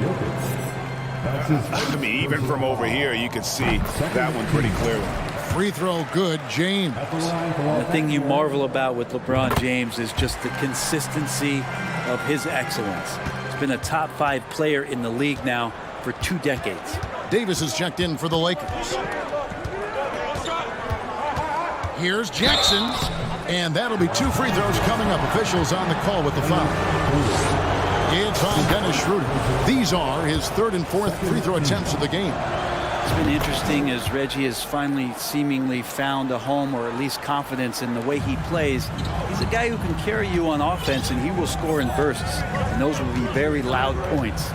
I mean, even from over here, you can see that one pretty clearly. Free throw good, James. The thing you marvel about with LeBron James is just the consistency of his excellence. He's been a top 5 player in the league now for 2 decades. Davis is checked in for the Lakers. Here's Jackson, and that'll be 2 free throws coming up. Officials on the call with the foul. It's on Dennis Schroeder. These are his 3rd and 4th free throw attempts of the game. It's been interesting as Reggie has finally seemingly found a home, or at least confidence in the way he plays. He's a guy who can carry you on offense, and he will score in bursts, and those will be very loud points.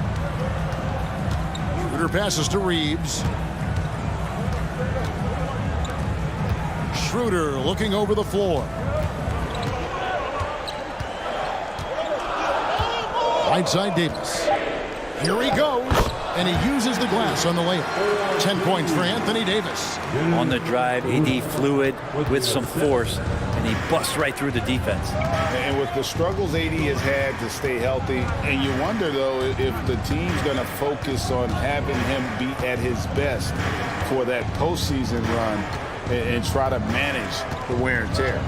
Schroeder passes to Reeves. Schroeder looking over the floor. Right side Davis. Here he goes, and he uses the glass on the layup. 10 points for Anthony Davis. On the drive, AD fluid with some force, and he busts right through the defense. And with the struggles AD has had to stay healthy, and you wonder, though, if the team's going to focus on having him be at his best for that postseason run and try to manage the wear and tear.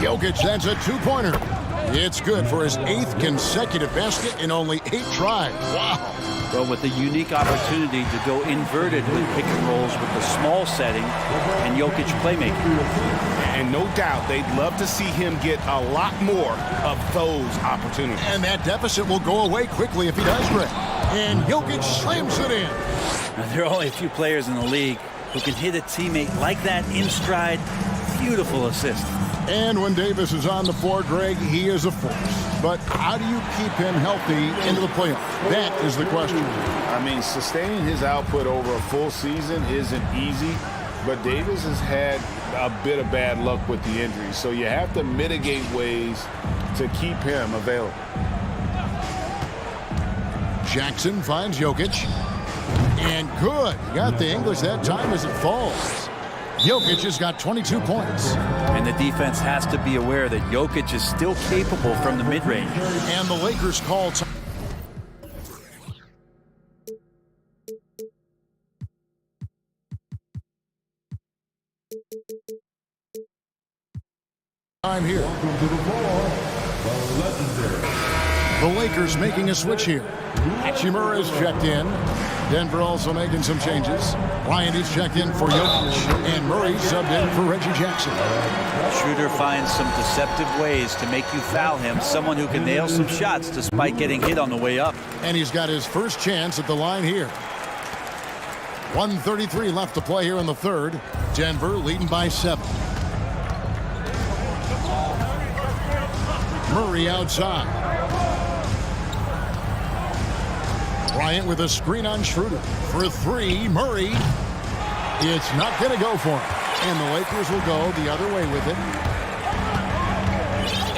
Jokic, that's a 2-pointer. It's good for his 8th consecutive basket in only 8 tries. Wow. But with a unique opportunity to go inverted with pick and rolls with the small setting and Jokic playmaking. And no doubt they'd love to see him get a lot more of those opportunities. And that deficit will go away quickly if he does, Greg. And Jokic slams it in. Now, there are only a few players in the league who can hit a teammate like that in stride. Beautiful assist. And when Davis is on the floor, Greg, he is a force. But how do you keep him healthy into the playoffs? That is the question. I mean, sustaining his output over a full season isn't easy, but Davis has had a bit of bad luck with the injuries, so you have to mitigate ways to keep him available. Jackson finds Jokic. And good. Got the English that time as it falls. Jokic has got 22 points. And the defense has to be aware that Jokic is still capable from the mid-range. And the Lakers call time here. The Lakers making a switch here. Hachimura is checked in. Denver also making some changes. Bryant is checked in for Jokic. And Murray subbed in for Reggie Jackson. Schroeder finds some deceptive ways to make you foul him. Someone who can nail some shots despite getting hit on the way up. And he's got his first chance at the line here. 1:33 left to play here in the 3rd. Denver leading by 7. Murray outside. Bryant with a screen on Schroeder. For 3, Murray. It's not going to go for him. And the Lakers will go the other way with it.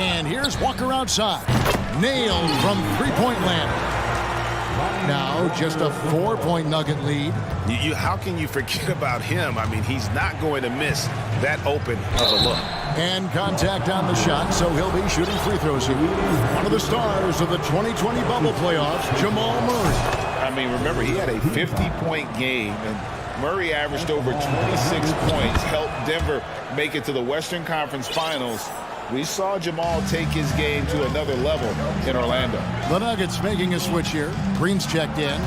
And here's Walker outside. Nailed from 3-point land. Now just a 4-point Nugget lead. How can you forget about him? I mean, he's not going to miss that open of a look. And contact on the shot, so he'll be shooting free throws here. One of the stars of the 2020 bubble playoffs, Jamal Murray. I mean, remember, he had a 50-point game, and Murray averaged over 26 points, helped Denver make it to the Western Conference Finals. We saw Jamal take his game to another level in Orlando. The Nuggets making a switch here. Green's checked in.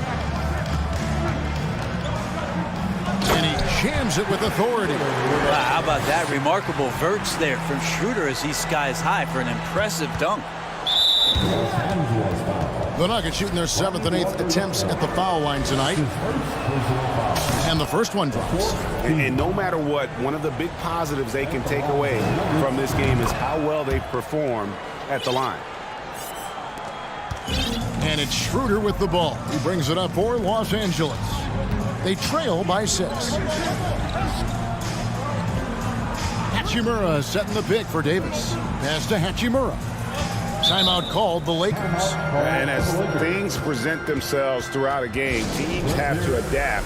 And he jams it with authority. Wow, how about that? Remarkable verts there from Schroeder as he skies high for an impressive dunk. The Nuggets shooting their 7th and 8th attempts at the foul line tonight. And the first one drops. And no matter what, one of the big positives they can take away from this game is how well they perform at the line. And it's Schroeder with the ball. He brings it up for Los Angeles. They trail by 6. Hachimura setting the pick for Davis. Pass to Hachimura. Timeout called the Lakers. And as things present themselves throughout a game, teams have to adapt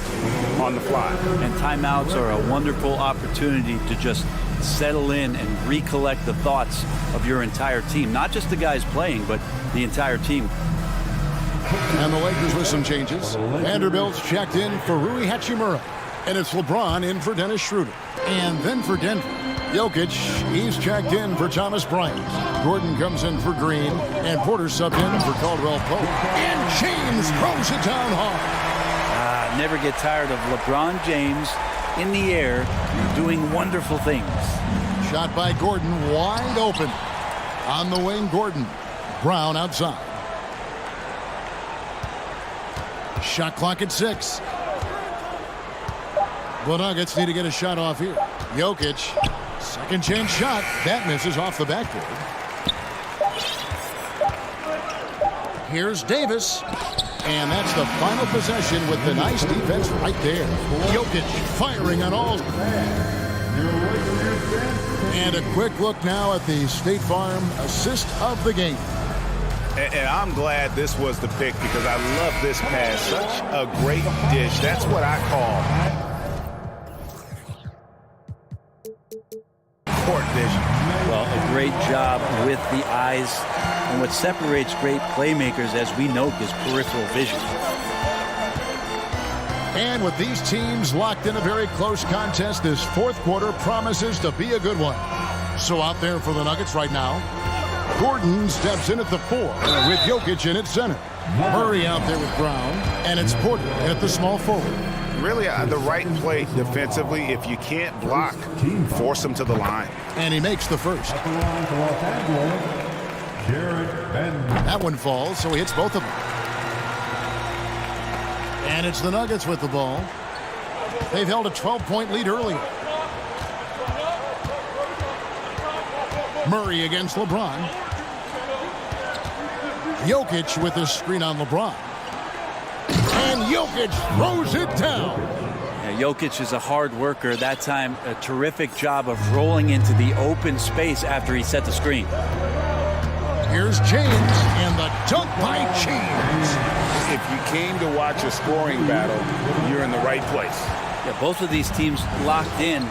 on the fly. And timeouts are a wonderful opportunity to just settle in and recollect the thoughts of your entire team. Not just the guys playing, but the entire team. And the Lakers with some changes. Vanderbilt's checked in for Rui Hachimura. And it's LeBron in for Dennis Schroeder. And then for Denver, Jokic, he's checked in for Thomas Bryant. Gordon comes in for Green. And Porter subbed in for Caldwell Pope. And James throws it down hard. Never get tired of LeBron James in the air doing wonderful things. Shot by Gordon, wide open. On the wing, Gordon. Brown outside. Shot clock at 6. The Nuggets need to get a shot off here. Jokic, second chance shot. That misses off the backboard. Here's Davis. And that's the final possession with the nice defense right there. Jokic firing on all. And a quick look now at the State Farm assist of the game. And I'm glad this was the pick because I love this pass. Such a great dish. That's what I call court vision. Well, a great job with the eyes. And what separates great playmakers, as we know, is peripheral vision. And with these teams locked in a very close contest, this fourth quarter promises to be a good one. So out there for the Nuggets right now, Gordon steps in at the 4 with Jokic in at center. Murray out there with Brown, and it's Porter at the small forward. Really the right play defensively. If you can't block, force them to the line. And he makes the first. That one falls, so he hits both of them. And it's the Nuggets with the ball. They've held a 12-point lead earlier. Murray against LeBron. Jokic with the screen on LeBron. And Jokic throws it down. Yeah, Jokic is a hard worker. That time, a terrific job of rolling into the open space after he set the screen. Here's James, and the dunk by James. If you came to watch a scoring battle, you're in the right place. Yeah, both of these teams locked in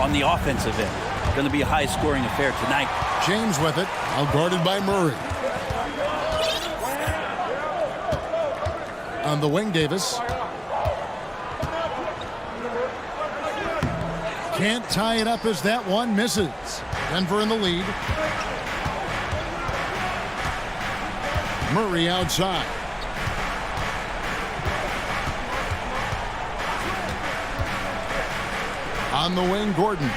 on the offensive end. Going to be a high-scoring affair tonight. James with it, out guarded by Murray. On the wing, Davis. Can't tie it up as that one misses. Denver in the lead. Murray outside. On the wing, Gordon.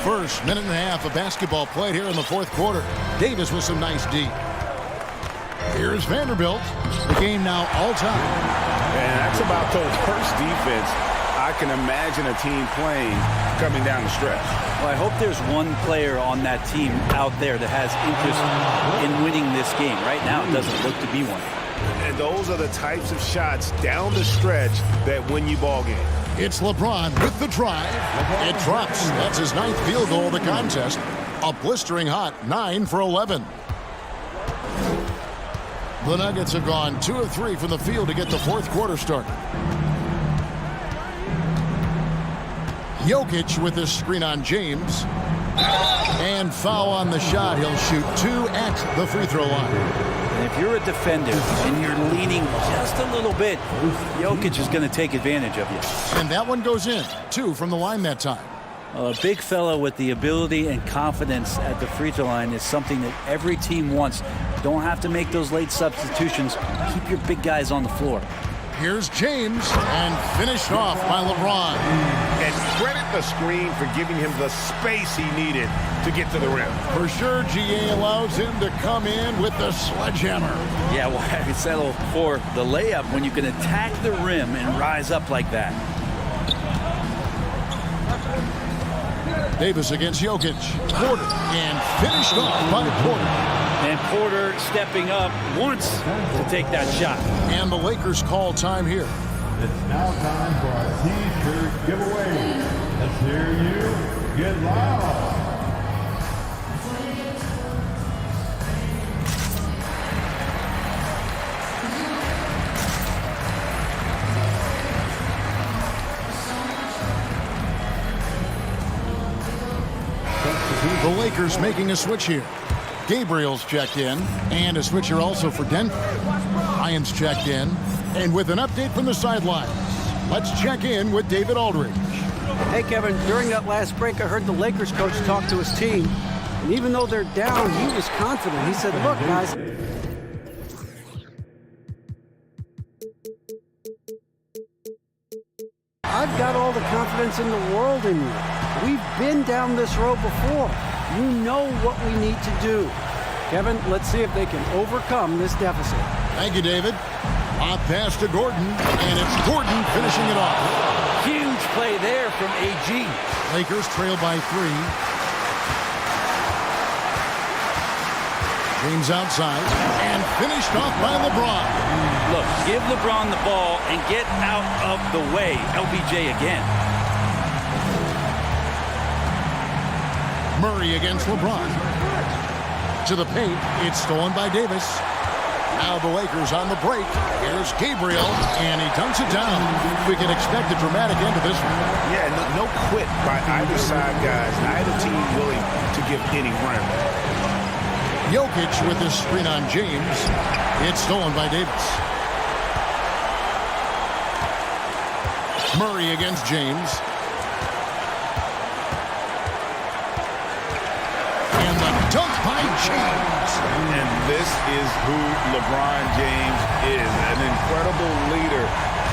First minute and a half of basketball played here in the fourth quarter. Davis with some nice D. Here's Vanderbilt. The game now all time. And that's about the worst defense I can imagine a team playing coming down the stretch. Well, I hope there's one player on that team out there that has interest in winning this game. Right now, it doesn't look to be one. And those are the types of shots down the stretch that win you ball games. It's LeBron with the drive. It drops. That's his 9th field goal of the contest. A blistering hot 9 for 11. The Nuggets have gone 2 of 3 from the field to get the fourth quarter started. Jokic with this screen on James. And foul on the shot. He'll shoot 2 at the free throw line. And if you're a defender and you're leaning just a little bit, Jokic is going to take advantage of you. And that one goes in. 2 from the line that time. A big fella with the ability and confidence at the free throw line is something that every team wants. Don't have to make those late substitutions. Keep your big guys on the floor. Here's James, and finished off by LeBron. And credit the screen for giving him the space he needed to get to the rim. For sure, GA allows him to come in with the sledgehammer. Yeah, well, I could settle for the layup when you can attack the rim and rise up like that. Davis against Jokic. Porter, and finished off by Porter. And Porter stepping up once to take that shot. And the Lakers call time here. It's now time for our T-shirt giveaway. Let's hear you get loud. The Lakers making a switch here. Gabriel's checked in, and a switcher also for Denver. Ryan's checked in, and with an update from the sidelines, let's check in with David Aldridge. Hey, Kevin, during that last break, I heard the Lakers coach talk to his team, and even though they're down, he was confident. He said, look, guys, I've got all the confidence in the world in you. We've been down this road before. You know what we need to do. Kevin, let's see if they can overcome this deficit. Thank you, David. Off pass to Gordon, and it's Gordon finishing it off. Huge play there from AG. Lakers trail by 3. James outside, and finished off by LeBron. Look, give LeBron the ball and get out of the way. LBJ again. Murray against LeBron. To the paint, it's stolen by Davis. Now the Lakers on the break. Here's Gabriel, and he dunks it down. We can expect a dramatic end to this one. Yeah, no quit by either side, guys. Neither team willing to give any round. Jokic with his screen on James. It's stolen by Davis. Murray against James. And the dunk by James. And this is who LeBron James is. An incredible leader.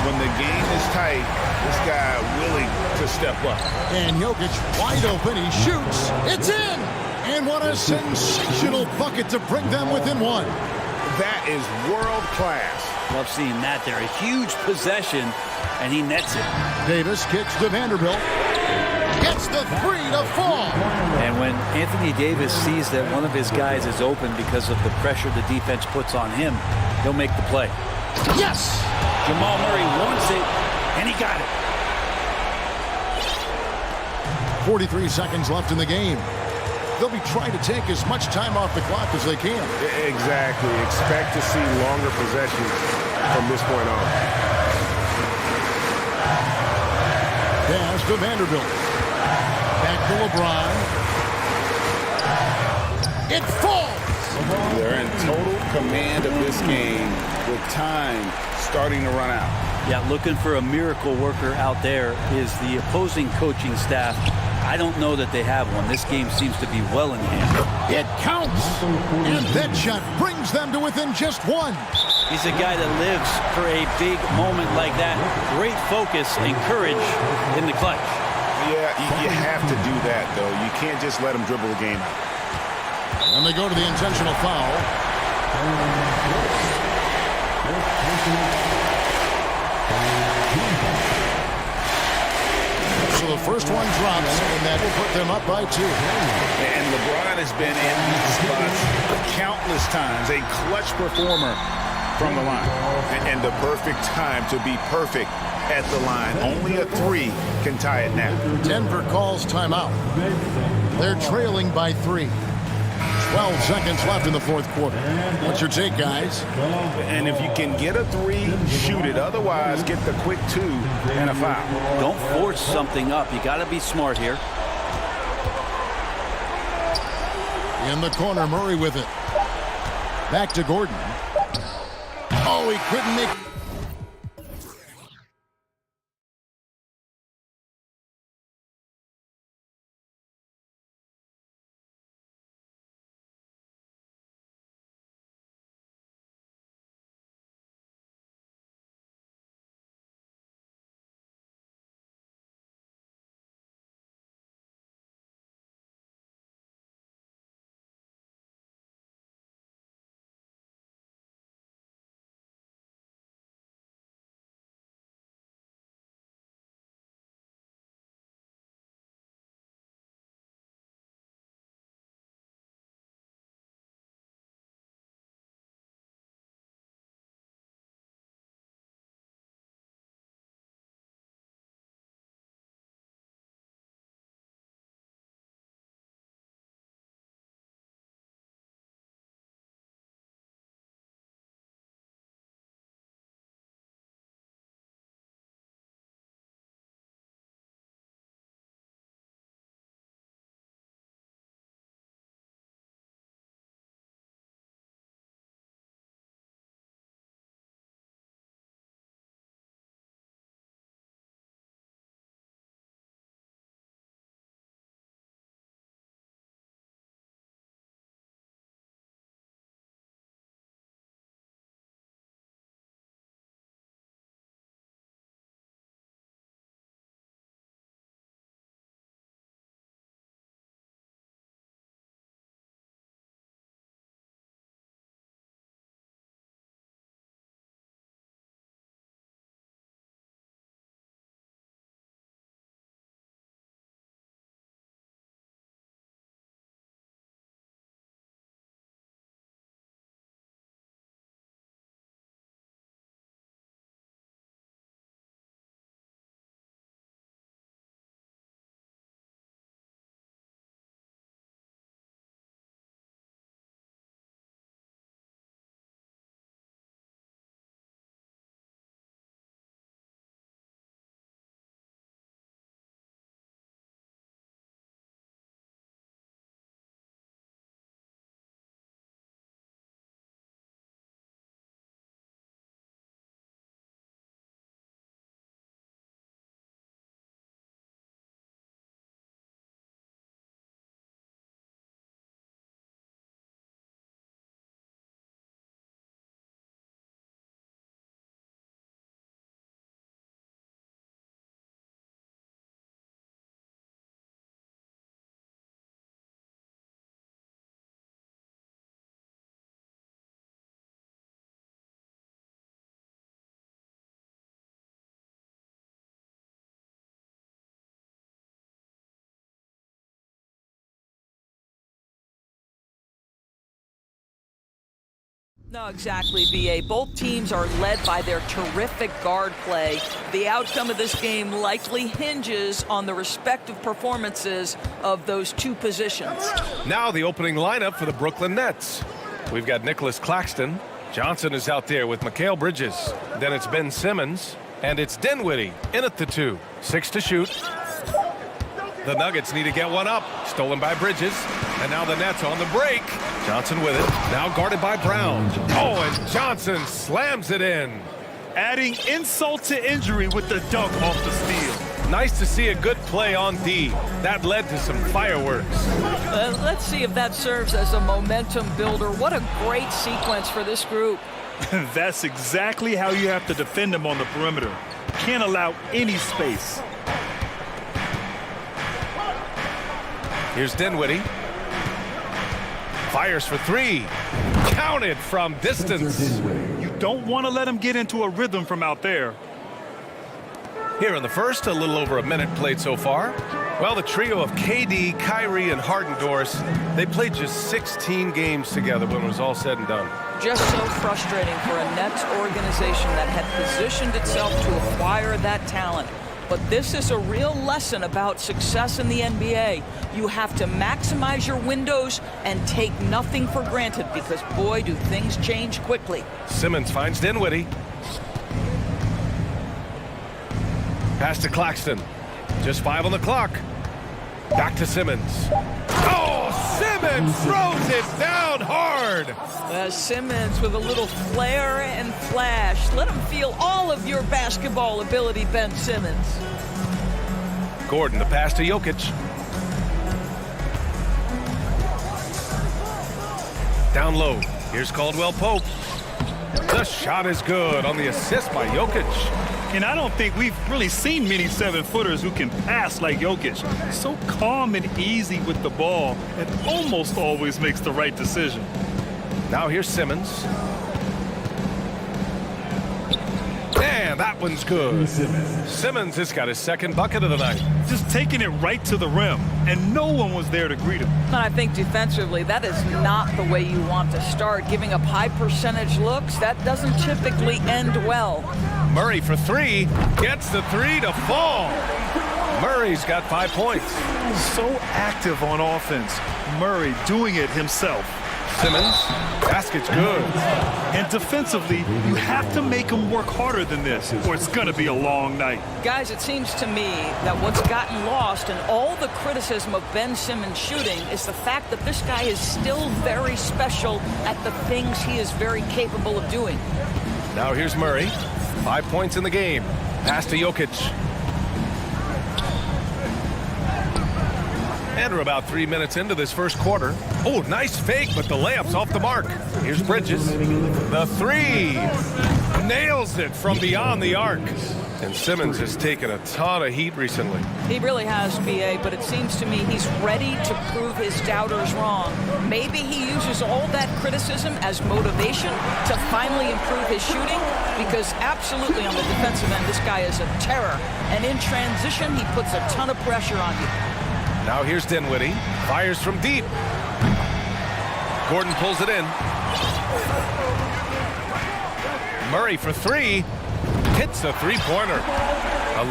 When the game is tight, this guy willing to step up. And Jokic wide open. He shoots. It's in. And what a sensational bucket to bring them within 1. That is world class. Love seeing that there. A huge possession, and he nets it. Davis kicks to Vanderbilt. Gets the 3 to fall. And when Anthony Davis sees that one of his guys is open because of the pressure the defense puts on him, he'll make the play. Yes! Jamal Murray wants it, and he got it. 43 seconds left in the game. They'll be trying to take as much time off the clock as they can. Exactly. Expect to see longer possessions from this point on. Pass to Vanderbilt. Back to LeBron. It falls! They're in total command of this game with time starting to run out. Yeah, looking for a miracle worker out there is the opposing coaching staff. I don't know that they have one. This game seems to be well in hand. It counts! And that shot brings them to within just 1. He's a guy that lives for a big moment like that. Great focus and courage in the clutch. Yeah, you have to do that, though. You can't just let him dribble the game out. And they go to the intentional foul. So the first one drops, and that will put them up by 2. And LeBron has been in these spots countless times. A clutch performer from the line. And the perfect time to be perfect at the line. Only a 3 can tie it now. Denver calls timeout. They're trailing by 3. 12 seconds left in the fourth quarter. What's your take, guys? And if you can get a three, shoot it. Otherwise, get the quick two and a foul. Don't force something up. You got to be smart here. In the corner, Murray with it. Back to Gordon. Oh, he couldn't make... No, exactly, BA. Both teams are led by their terrific guard play. The outcome of this game likely hinges on the respective performances of those two positions. Now the opening lineup for the Brooklyn Nets. We've got Nicholas Claxton. Johnson is out there with Mikal Bridges. Then it's Ben Simmons. And it's Dinwiddie in at the 2. 6 to shoot. The Nuggets need to get one up. Stolen by Bridges. And now the Nets on the break. Johnson with it. Now guarded by Brown. Oh, and Johnson slams it in. Adding insult to injury with the dunk off the steal. Nice to see a good play on D. That led to some fireworks. Let's see if that serves as a momentum builder. What a great sequence for this group. That's exactly how you have to defend them on the perimeter. Can't allow any space. Here's Dinwiddie. Fires for 3. Counted from distance. You don't want to let him get into a rhythm from out there. Here in the first, a little over a minute played so far. Well, the trio of KD, Kyrie, and Harden-Doris, they played just 16 games together when it was all said and done. Just so frustrating for a Nets organization that had positioned itself to acquire that talent. but this is a real lesson about success in the NBA. You have to maximize your windows and take nothing for granted because, boy, do things change quickly. Simmons finds Dinwiddie. Pass to Claxton. Just 5 on the clock. Back to Simmons. Oh, Simmons throws it down hard. Simmons with a little flair and flash. Let him feel all of your basketball ability, Ben Simmons. Gordon, the pass to Jokic. Down low. Here's Caldwell Pope. The shot is good on the assist by Jokic. And I don't think we've really seen many 7-footers who can pass like Jokic. So calm and easy with the ball and almost always makes the right decision. Now here's Simmons. And that one's good. Simmons has got his second bucket of the night. Just taking it right to the rim, and no one was there to greet him. And I think defensively, that is not the way you want to start. Giving up high percentage looks, that doesn't typically end well. Murray for 3, gets the 3 to fall. Murray's got 5 points. So active on offense. Murray doing it himself. Simmons, basket's good. And defensively, you have to make him work harder than this, or it's going to be a long night. Guys, it seems to me that what's gotten lost in all the criticism of Ben Simmons shooting is the fact that this guy is still very special at the things he is very capable of doing. Now here's Murray. 5 points in the game. Pass to Jokic. And we're about 3 minutes into this first quarter. Oh, nice fake, but the layup's off the mark. Here's Bridges. The 3. Nails it from beyond the arc. And Simmons has taken a ton of heat recently. He really has, B.A., but it seems to me he's ready to prove his doubters wrong. Maybe he uses all that criticism as motivation to finally improve his shooting, because absolutely on the defensive end, this guy is a terror. And in transition, he puts a ton of pressure on you. Now here's Dinwiddie. Fires from deep. Gordon pulls it in. Murray for 3. Hits a 3-pointer.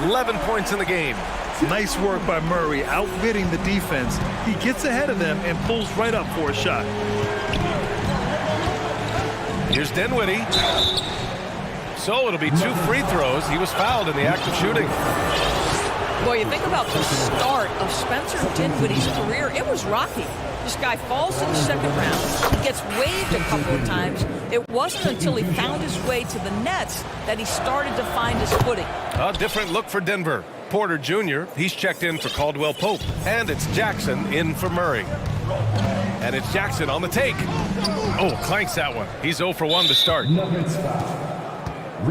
11 points in the game. Nice work by Murray, outwitting the defense. He gets ahead of them and pulls right up for a shot. Here's Dinwiddie. So it'll be 2 free throws. He was fouled in the act of shooting. Boy, you think about the start of Spencer Dinwiddie's career, it was rocky. This guy falls in the second round. He gets waived a couple of times. It wasn't until he found his way to the Nets that he started to find his footing. A different look for Denver. Porter Jr., he's checked in for Caldwell Pope. And it's Jackson in for Murray. And it's Jackson on the take. Oh, clanks that one. He's 0 for 1 to start. All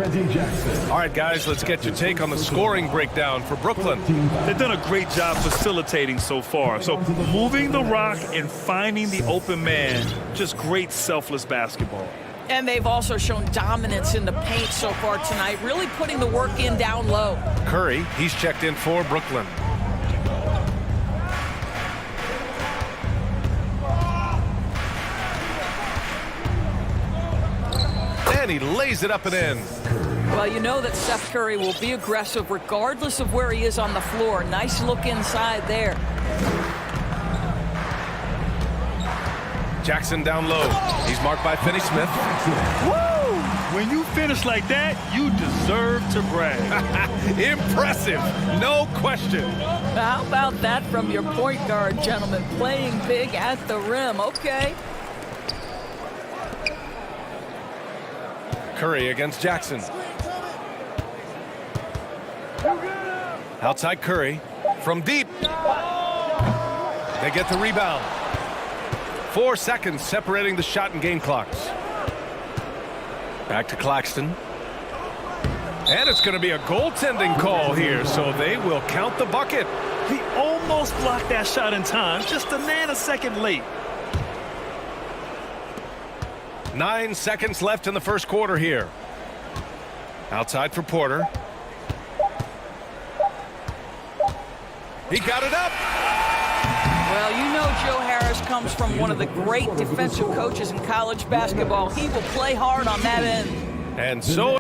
right, guys, let's get your take on the scoring breakdown for Brooklyn. They've done a great job facilitating so far. So moving the rock and finding the open man, just great selfless basketball. And they've also shown dominance in the paint so far tonight, really putting the work in down low. Curry, he's checked in for Brooklyn. And he lays it up and in. Well, you know that Seth Curry will be aggressive regardless of where he is on the floor. Nice look inside there. Jackson down low. He's marked by Finney-Smith. Woo! When you finish like that, you deserve to brag. Impressive, no question. How about that from your point guard, gentlemen? Playing big at the rim. Okay. Curry against Jackson. Outside Curry. From deep. They get the rebound. 4 seconds separating the shot and game clocks. Back to Claxton. And it's going to be a goaltending call here, so they will count the bucket. He almost blocked that shot in time, just a nanosecond late. 9 seconds left in the first quarter here. Outside for Porter. He got it up. Well, you know Joe Harris comes from one of the great defensive coaches in college basketball. He will play hard on that end. And so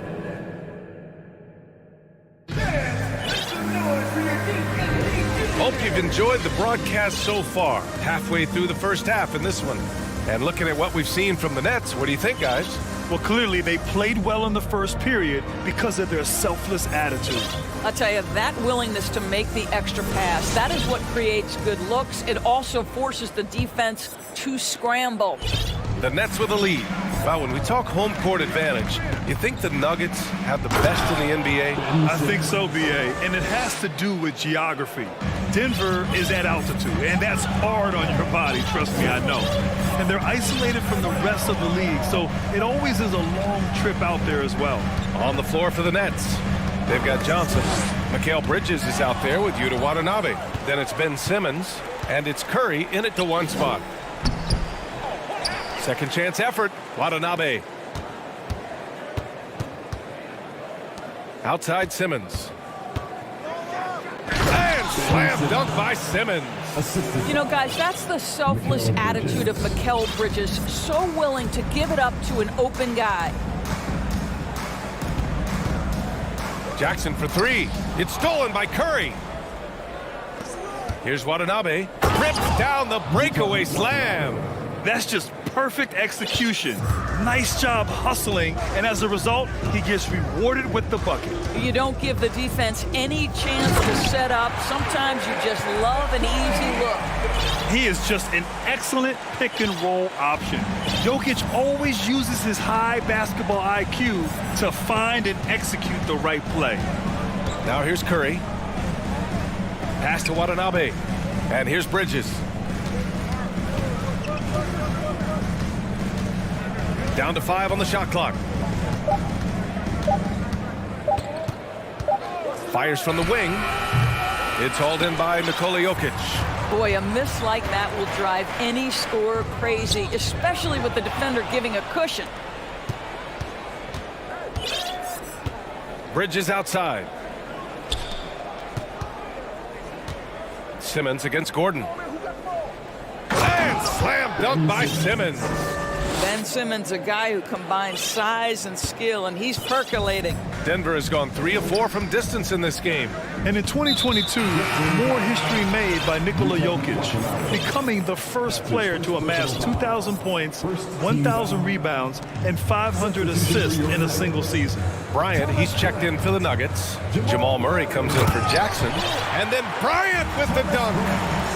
enjoyed the broadcast so far. Halfway through the first half in this one. And looking at what we've seen from the Nets, what do you think, guys? Well, clearly they played well in the first period because of their selfless attitude. I'll tell you, that willingness to make the extra pass, that is what creates good looks. It also forces the defense to scramble. The Nets with a lead. Well, when we talk home court advantage, you think the Nuggets have the best in the NBA? I think so, B.A., and it has to do with geography. Denver is at altitude, and that's hard on your body, trust me, I know. And they're isolated from the rest of the league, so it always is a long trip out there as well. On the floor for the Nets, they've got Johnson. Mikal Bridges is out there with Yuta Watanabe. Then it's Ben Simmons, and it's Curry in it to one spot. Second chance effort, Watanabe. Outside Simmons. And slam dunk by Simmons. You know, guys, that's the selfless attitude of Mikal Bridges, so willing to give it up to an open guy. Jackson for three. It's stolen by Curry. Here's Watanabe. Rips down the breakaway slam. That's just perfect execution. Nice job hustling, and as a result, he gets rewarded with the bucket. You don't give the defense any chance to set up. Sometimes you just love an easy look. He is just an excellent pick-and-roll option. Jokic always uses his high basketball IQ to find and execute the right play. Now here's Curry. Pass to Watanabe. And here's Bridges. Down to 5 on the shot clock. Fires from the wing. It's hauled in by Nikola Jokic. Boy, a miss like that will drive any scorer crazy, especially with the defender giving a cushion. Bridges outside. Simmons against Gordon. And slam dunk by Simmons. Ben Simmons, a guy who combines size and skill, and he's percolating. Denver has gone 3 of 4 from distance in this game. And in 2022, more history made by Nikola Jokic, becoming the first player to amass 2,000 points, 1,000 rebounds, and 500 assists in a single season. Bryant, he's checked in for the Nuggets. Jamal Murray comes in for Jackson. And then Bryant with the dunk.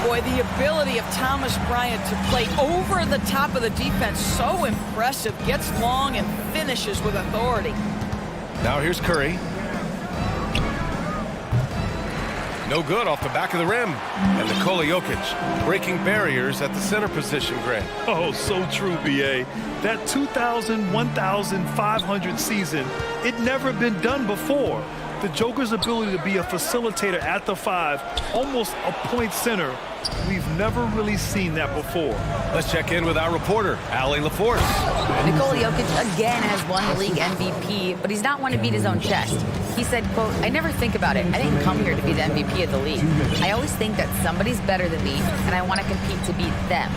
Boy, the ability of Thomas Bryant to play over the top of the defense, so impressive. Gets long and finishes with authority. Now here's Curry. No good off the back of the rim. And Nikola Jokic breaking barriers at the center position, Grant. Oh, so true, B.A. That 2,000, 1,500 season, it never been done before. The Joker's ability to be a facilitator at the 5, almost a point center, we've never really seen that before. Let's check in with our reporter, Allie LaForce. Nikola Jokic again has won the league MVP, but he's not one to beat his own chest. He said, quote, "I never think about it. I didn't come here to be the MVP of the league. I always think that somebody's better than me, and I want to compete to beat them.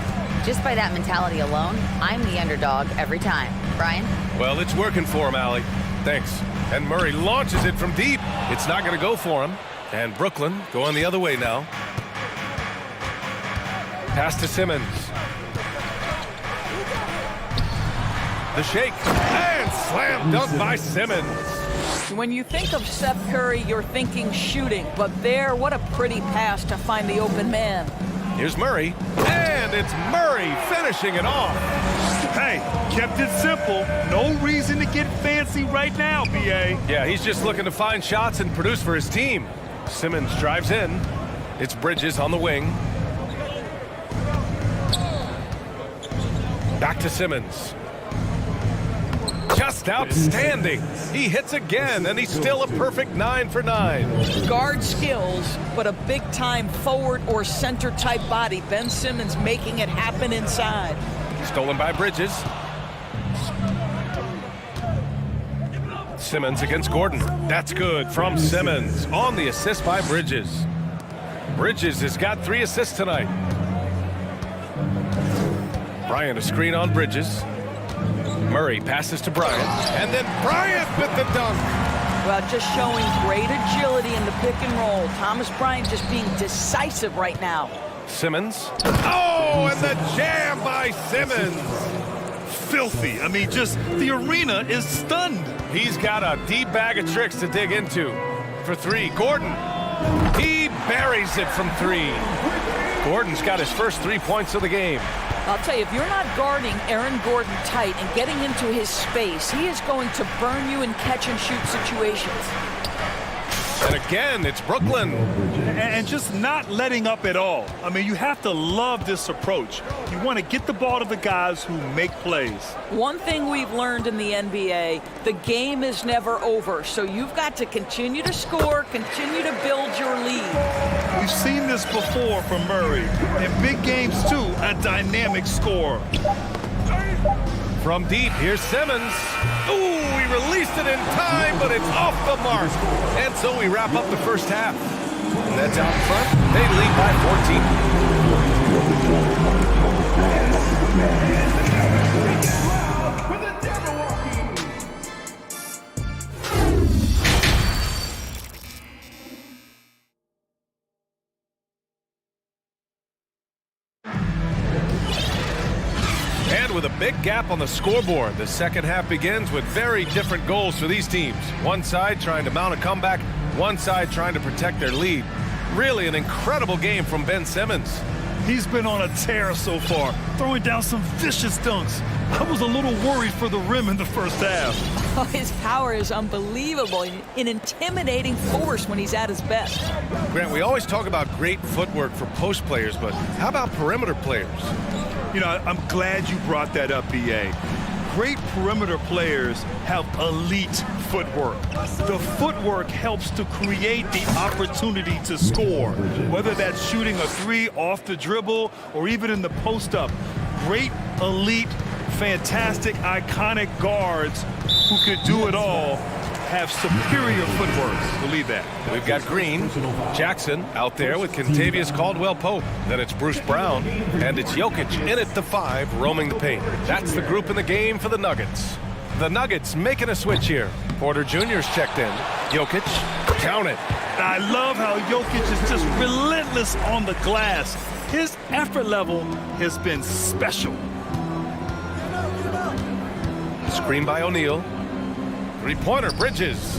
Just by that mentality alone, I'm the underdog every time." Brian? Well, it's working for him, Allie. Thanks. And Murray launches it from deep. It's not going to go for him. And Brooklyn going the other way now. Pass to Simmons. The shake. And slam dunk by Simmons. When you think of Seth Curry, you're thinking shooting. But there, what a pretty pass to find the open man. Here's Murray. And it's Murray finishing it off. Hey, kept it simple. No reason to get fancy right now, B.A. Yeah, he's just looking to find shots and produce for his team. Simmons drives in. It's Bridges on the wing. Back to Simmons. Just outstanding. He hits again, and he's still a perfect 9 for 9. Guard skills, but a big-time forward or center-type body. Ben Simmons making it happen inside. Stolen by Bridges. Simmons against Gordon. That's good from Simmons on the assist by Bridges. Bridges has got 3 assists tonight. Bryant a screen on Bridges. Murray passes to Bryant. And then Bryant with the dunk. Well, just showing great agility in the pick and roll. Thomas Bryant just being decisive right now. Simmons. Oh, and the jam by Simmons. Filthy. I mean, just the arena is stunned. He's got a deep bag of tricks to dig into. For three, Gordon. He buries it from three. Gordon's got his first 3 points of the game. I'll tell you, if you're not guarding Aaron Gordon tight and getting into his space, he is going to burn you in catch-and-shoot situations. And again, it's Brooklyn. And just not letting up at all. I mean, you have to love this approach. You want to get the ball to the guys who make plays. One thing we've learned in the NBA, the game is never over. So you've got to continue to score, continue to build your lead. We've seen this before from Murray. In big games, too, a dynamic scorer. From deep, here's Simmons. Ooh, he released it in time, but it's off the mark. And so we wrap up the first half. Nets out in front. They lead by 14. And with a big gap on the scoreboard, the second half begins with very different goals for these teams. One side trying to mount a comeback, one side trying to protect their lead. Really an incredible game from Ben Simmons. He's been on a tear so far, throwing down some vicious dunks. I was a little worried for the rim in the first half. Oh, his power is unbelievable, an intimidating force when he's at his best. Grant, we always talk about great footwork for post players, but how about perimeter players? You know, I'm glad you brought that up, B.A. Great perimeter players have elite footwork. The footwork helps to create the opportunity to score, whether that's shooting a three off the dribble or even in the post-up. Great, elite, fantastic, iconic guards who could do it all have superior footwork. Believe that. We've got Green, Jackson out there with Kentavious Caldwell-Pope. Then it's Bruce Brown, and it's Jokic in at the 5, roaming the paint. That's the group in the game for the Nuggets. The Nuggets making a switch here. Porter Jr.'s checked in. Jokic, count it. I love how Jokic is just relentless on the glass. His effort level has been special. Screen by O'Neal. Three-pointer, Bridges.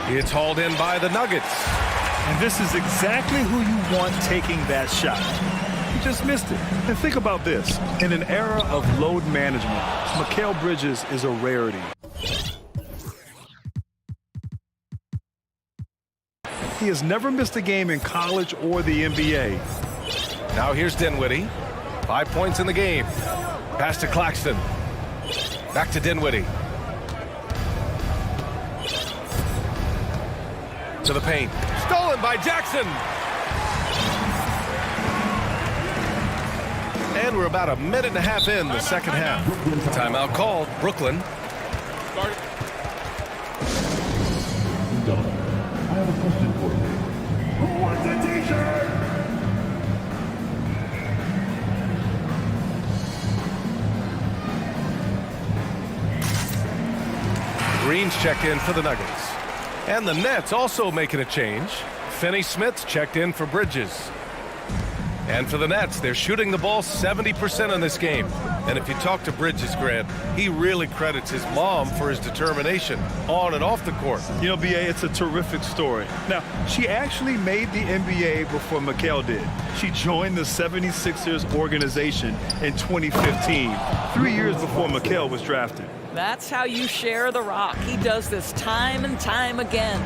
It's hauled in by the Nuggets. And this is exactly who you want taking that shot. He just missed it. And think about this. In an era of load management, Mikal Bridges is a rarity. He has never missed a game in college or the NBA. Now here's Dinwiddie. 5 points in the game. Pass to Claxton. Back to Dinwiddie. To the paint. Stolen by Jackson. And we're about a minute and a half in the second half. Timeout called. Brooklyn. I have a question for you. Who wants a t-shirt? Green's checked in for the Nuggets. And the Nets also making a change. Finney-Smith's checked in for Bridges. And for the Nets, they're shooting the ball 70% in this game. And if you talk to Bridges, Grant, he really credits his mom for his determination on and off the court. You know, B.A., it's a terrific story. Now, she actually made the NBA before Mikal did. She joined the 76ers organization in 2015, 3 years before Mikal was drafted. That's how you share the rock. He does this time and time again.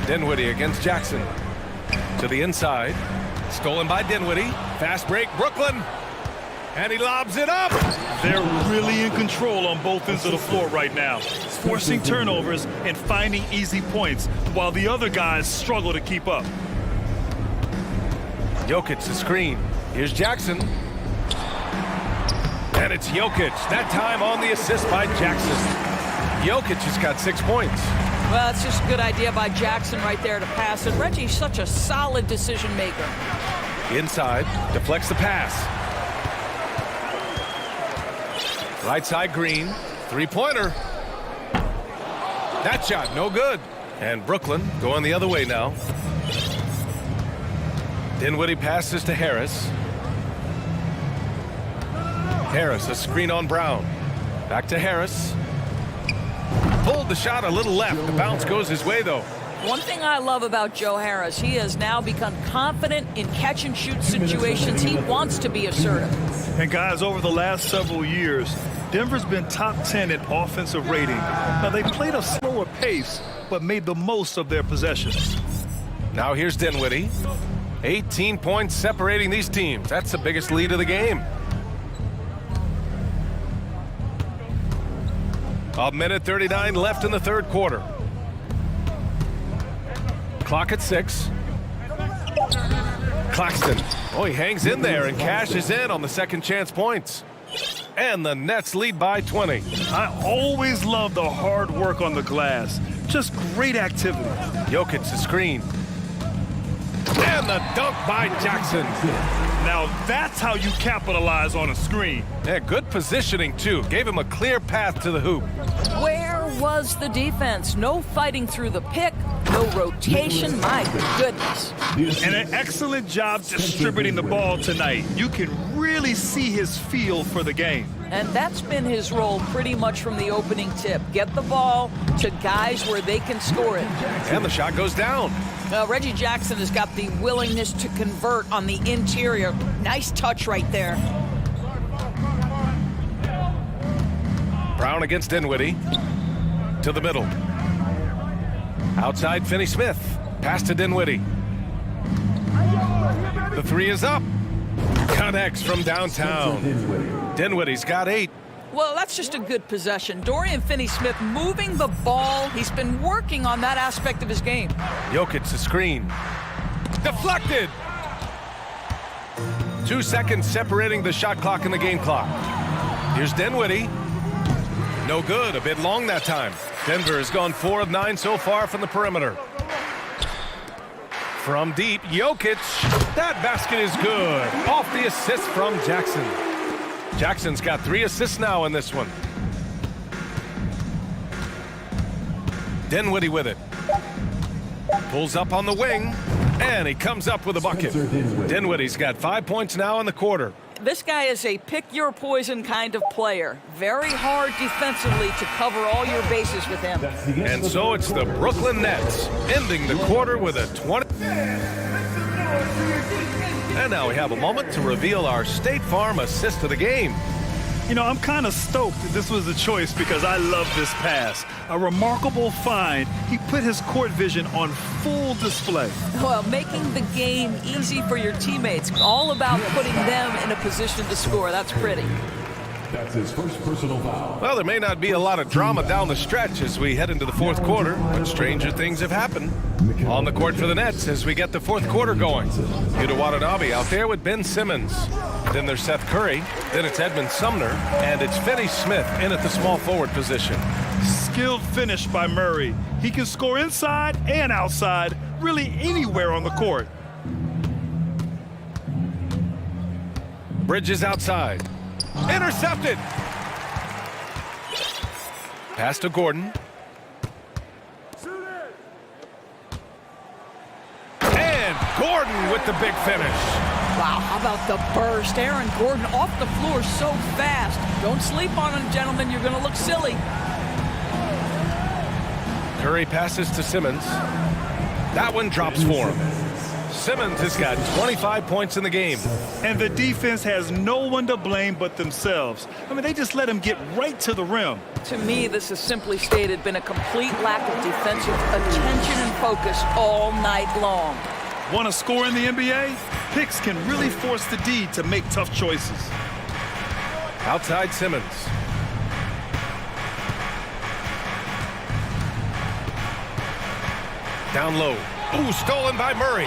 Dinwiddie against Jackson. To the inside. Stolen by Dinwiddie. Fast break, Brooklyn. And he lobs it up. They're really in control on both ends of the floor right now, forcing turnovers and finding easy points while the other guys struggle to keep up. Jokic the screen. Here's Jackson. And it's Jokic, that time on the assist by Jackson. Jokic has got 6 points. Well, it's just a good idea by Jackson right there to pass it. Reggie's such a solid decision maker. Inside, deflects the pass. Right side Green, Three-pointer. That shot, no good. And Brooklyn going the other way now. Dinwiddie passes to Harris. Harris, a screen on Brown. Back to Harris. Pulled the shot a little left. The bounce goes his way, though. One thing I love about Joe Harris, he has now become confident in catch-and-shoot situations. He wants to be assertive. And guys, over the last several years, Denver's been top 10 in offensive rating. Now, they played a slower pace, but made the most of their possessions. Now here's Dinwiddie. 18 points separating these teams. That's the biggest lead of the game. A minute 39 left in the third quarter. Clock at 6. Claxton. Oh, he hangs in there and cashes in on the second chance points. And the Nets lead by 20. I always love the hard work on the glass. Just great activity. Jokic the screen. And the dunk by Jackson. Now that's how you capitalize on a screen. Yeah, good positioning, too. Gave him a clear path to the hoop. Where was the defense? No fighting through the pick, no rotation. My goodness. And an excellent job distributing the ball tonight. You can really see his feel for the game. And that's been his role pretty much from the opening tip. Get the ball to guys where they can score it. And the shot goes down. Reggie Jackson has got the willingness to convert on the interior. Nice touch right there. Brown against Dinwiddie. To the middle. Outside Finney-Smith. Pass to Dinwiddie. The three is up. Connects from downtown. Dinwiddie's got 8. Well, that's just a good possession. Dorian Finney-Smith moving the ball. He's been working on that aspect of his game. Jokic the screen. Deflected. 2 seconds separating the shot clock and the game clock. Here's Dinwiddie. No good. A bit long that time. Denver has gone 4 of 9 so far from the perimeter. From deep, Jokic. That basket is good. Off the assist from Jackson. Jackson's got 3 assists now in this one. Dinwiddie with it. Pulls up on the wing, and he comes up with a bucket. Dinwiddie's got 5 points now in the quarter. This guy is a pick-your-poison kind of player. Very hard defensively to cover all your bases with him. And so it's the Brooklyn Nets ending the quarter with a 20. And now we have a moment to reveal our State Farm assist of the game. You know, I'm kind of stoked that this was a choice because I love this pass. A remarkable find. He put his court vision on full display. Well, making the game easy for your teammates. All about putting them in a position to score. That's pretty. That's his first personal foul. Well, there may not be a lot of drama down the stretch as we head into the fourth quarter, but stranger things have happened. On the court for the Nets as we get the fourth quarter going. Yuta Watanabe out there with Ben Simmons. Then there's Seth Curry. Then it's Edmund Sumner. And it's Finney-Smith in at the small forward position. Skilled finish by Murray. He can score inside and outside, really anywhere on the court. Bridges outside. Intercepted. Pass to Gordon. And Gordon with the big finish. Wow, how about the burst? Aaron Gordon off the floor so fast. Don't sleep on him, gentlemen. You're going to look silly. Curry passes to Simmons. That one drops for him. Simmons has got 25 points in the game. And the defense has no one to blame but themselves. I mean, they just let him get right to the rim. To me, this has simply stated been a complete lack of defensive attention and focus all night long. Want to score in the NBA? Picks can really force the D to make tough choices. Outside Simmons. Down low. Ooh, stolen by Murray.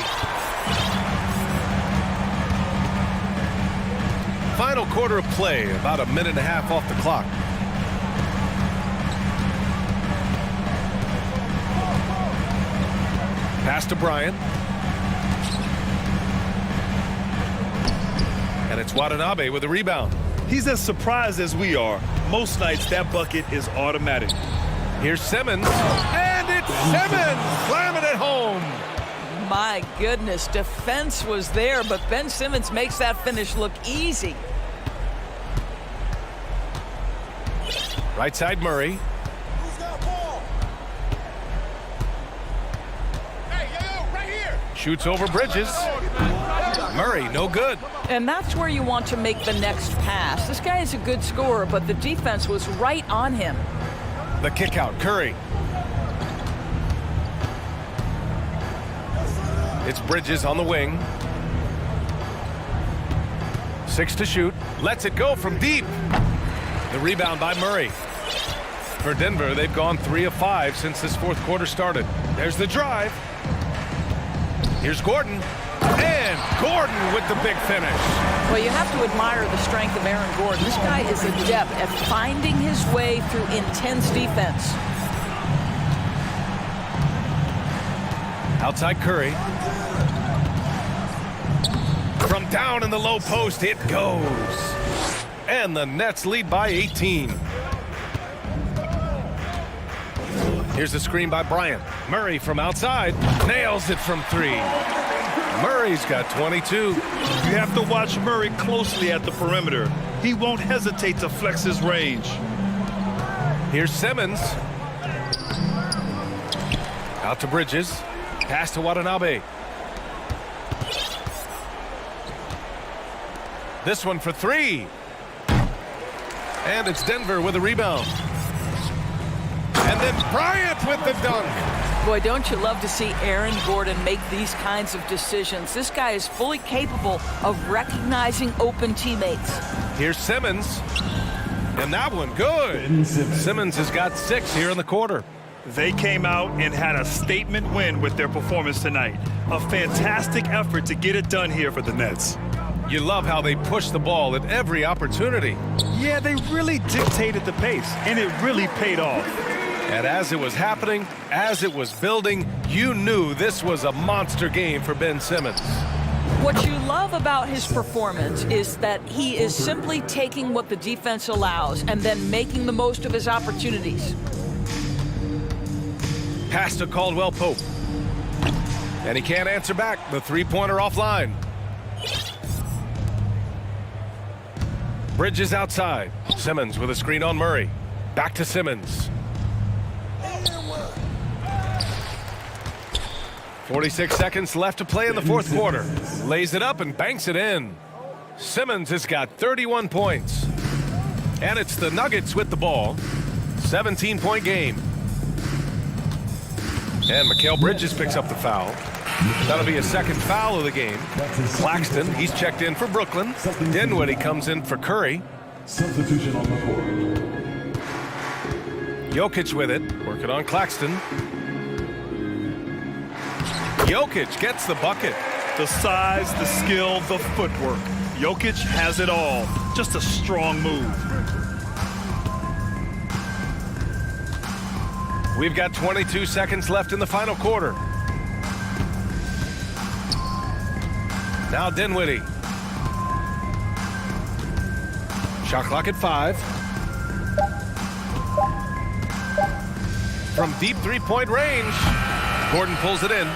Final quarter of play, about a minute and a half off the clock. Pass to Bryant. And it's Watanabe with the rebound. He's as surprised as we are. Most nights, that bucket is automatic. Here's Simmons, and it's Simmons slamming it home. My goodness, defense was there, but Ben Simmons makes that finish look easy. Right side Murray. Who's got ball? Hey, yo, right here. Shoots over Bridges. Murray, no good. And that's where you want to make the next pass. This guy is a good scorer, but the defense was right on him. The kick out, Curry. It's Bridges on the wing. 6 to shoot. Lets it go from deep. The rebound by Murray. For Denver, they've gone 3 of 5 since this fourth quarter started. There's the drive. Here's Gordon. And Gordon with the big finish. Well, you have to admire the strength of Aaron Gordon. This guy is adept at finding his way through intense defense. Outside Curry. From down in the low post, it goes. And the Nets lead by 18. Here's a screen by Bryant. Murray from outside. Nails it from 3. Murray's got 22. You have to watch Murray closely at the perimeter. He won't hesitate to flex his range. Here's Simmons. Out to Bridges. Pass to Watanabe. This one for 3. And it's Denver with a rebound. And then Bryant with the dunk. Boy, don't you love to see Aaron Gordon make these kinds of decisions. This guy is fully capable of recognizing open teammates. Here's Simmons. And that one, good. Simmons has got 6 here in the quarter. They came out and had a statement win with their performance tonight. A fantastic effort to get it done here for the Nets. You love how they push the ball at every opportunity. Yeah, they really dictated the pace, and it really paid off. And as it was happening, as it was building, you knew this was a monster game for Ben Simmons. What you love about his performance is that he is simply taking what the defense allows and then making the most of his opportunities. Pass to Caldwell Pope. And he can't answer back. The three-pointer offline. Bridges outside. Simmons with a screen on Murray. Back to Simmons. 46 seconds left to play in the fourth quarter. Lays it up and banks it in. Simmons has got 31 points. And it's the Nuggets with the ball. 17-point game. And Mikal Bridges picks up the foul. That'll be a second foul of the game. Claxton, he's checked in for Brooklyn. Dinwiddie comes in for Curry. Substitution on the court. Jokic with it, working on Claxton. Jokic gets the bucket. The size, the skill, the footwork. Jokic has it all. Just a strong move. We've got 22 seconds left in the final quarter. Now Dinwiddie. Shot clock at 5. From deep three-point range, Gordon pulls it in.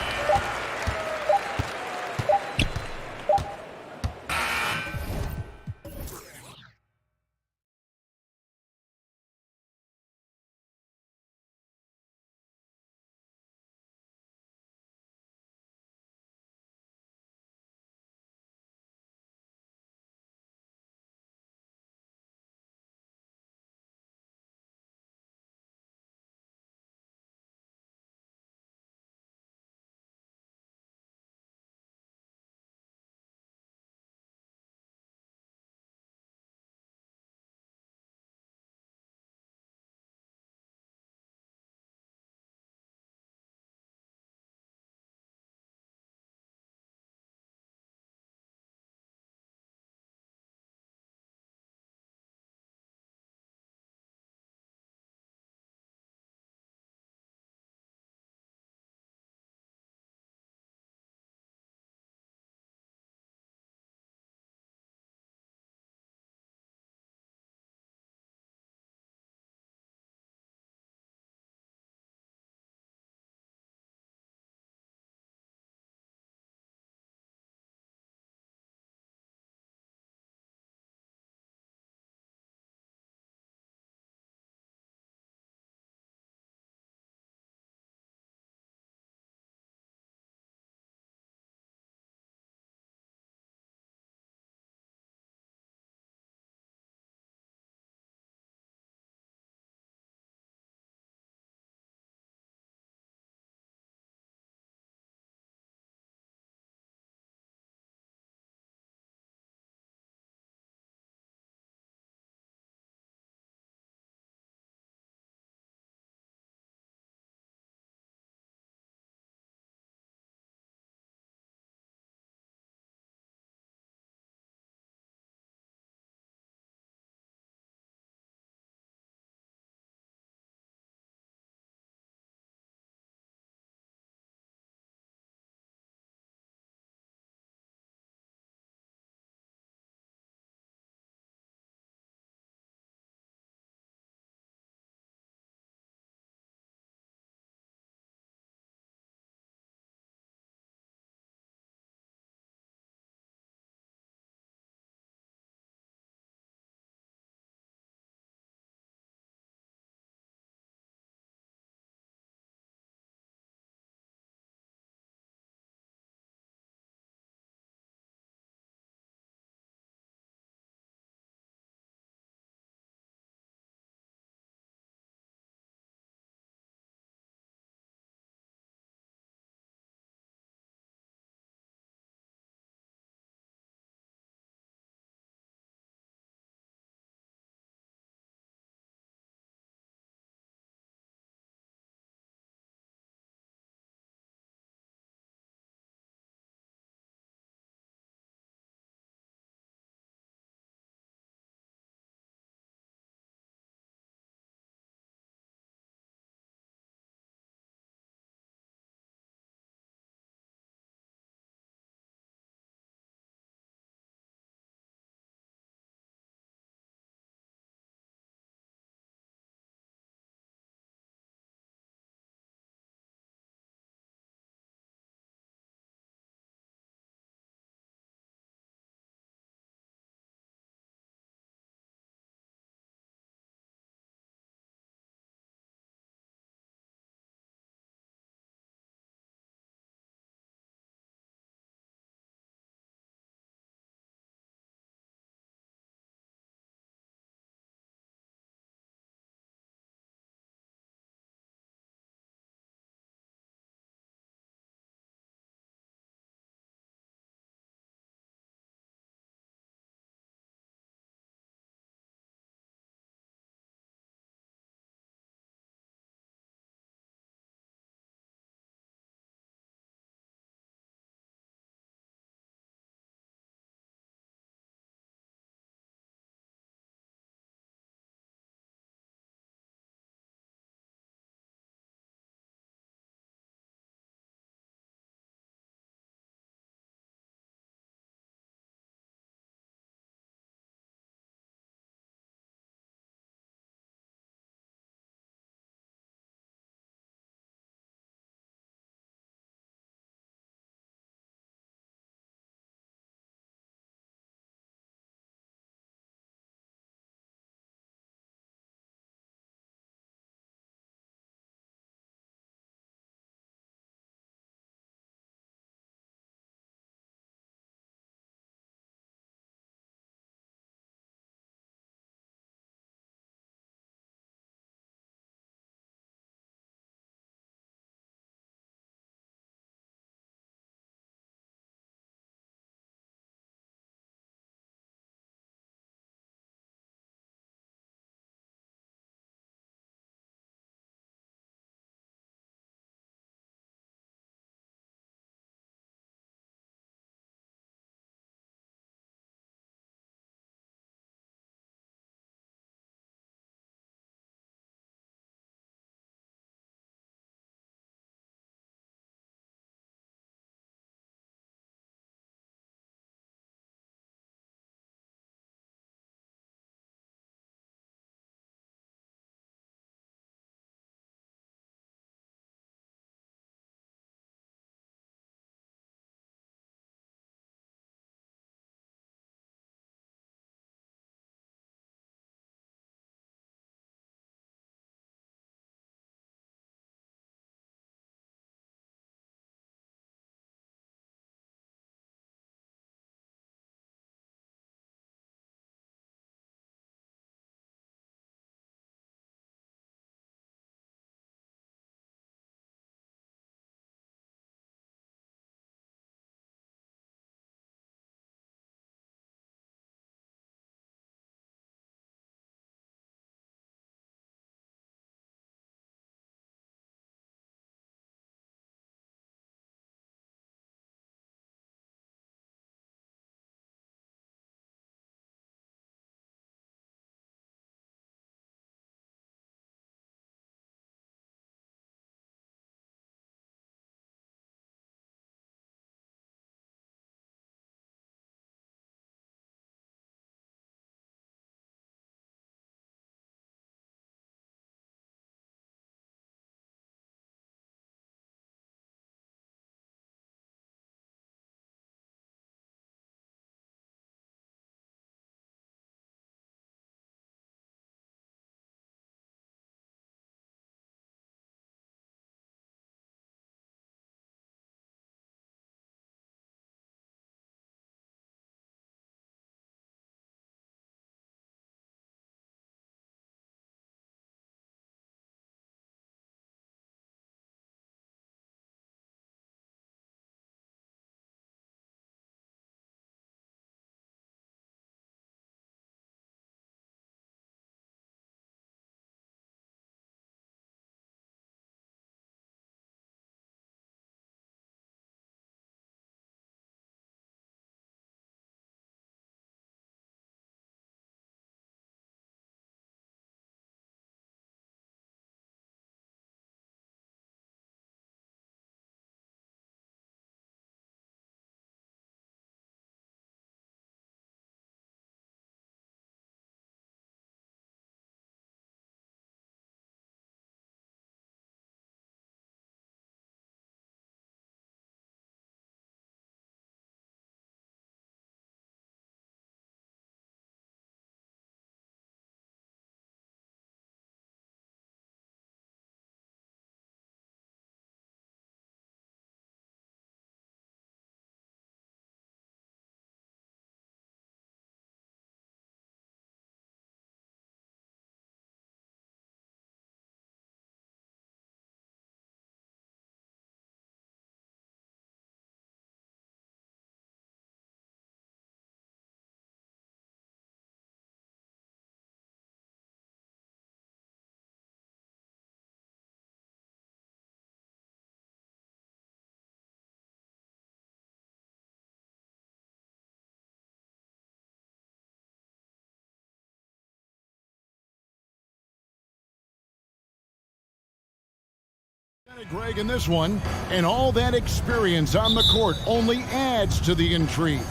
Greg in this one, and all that experience on the court only adds to the intrigue.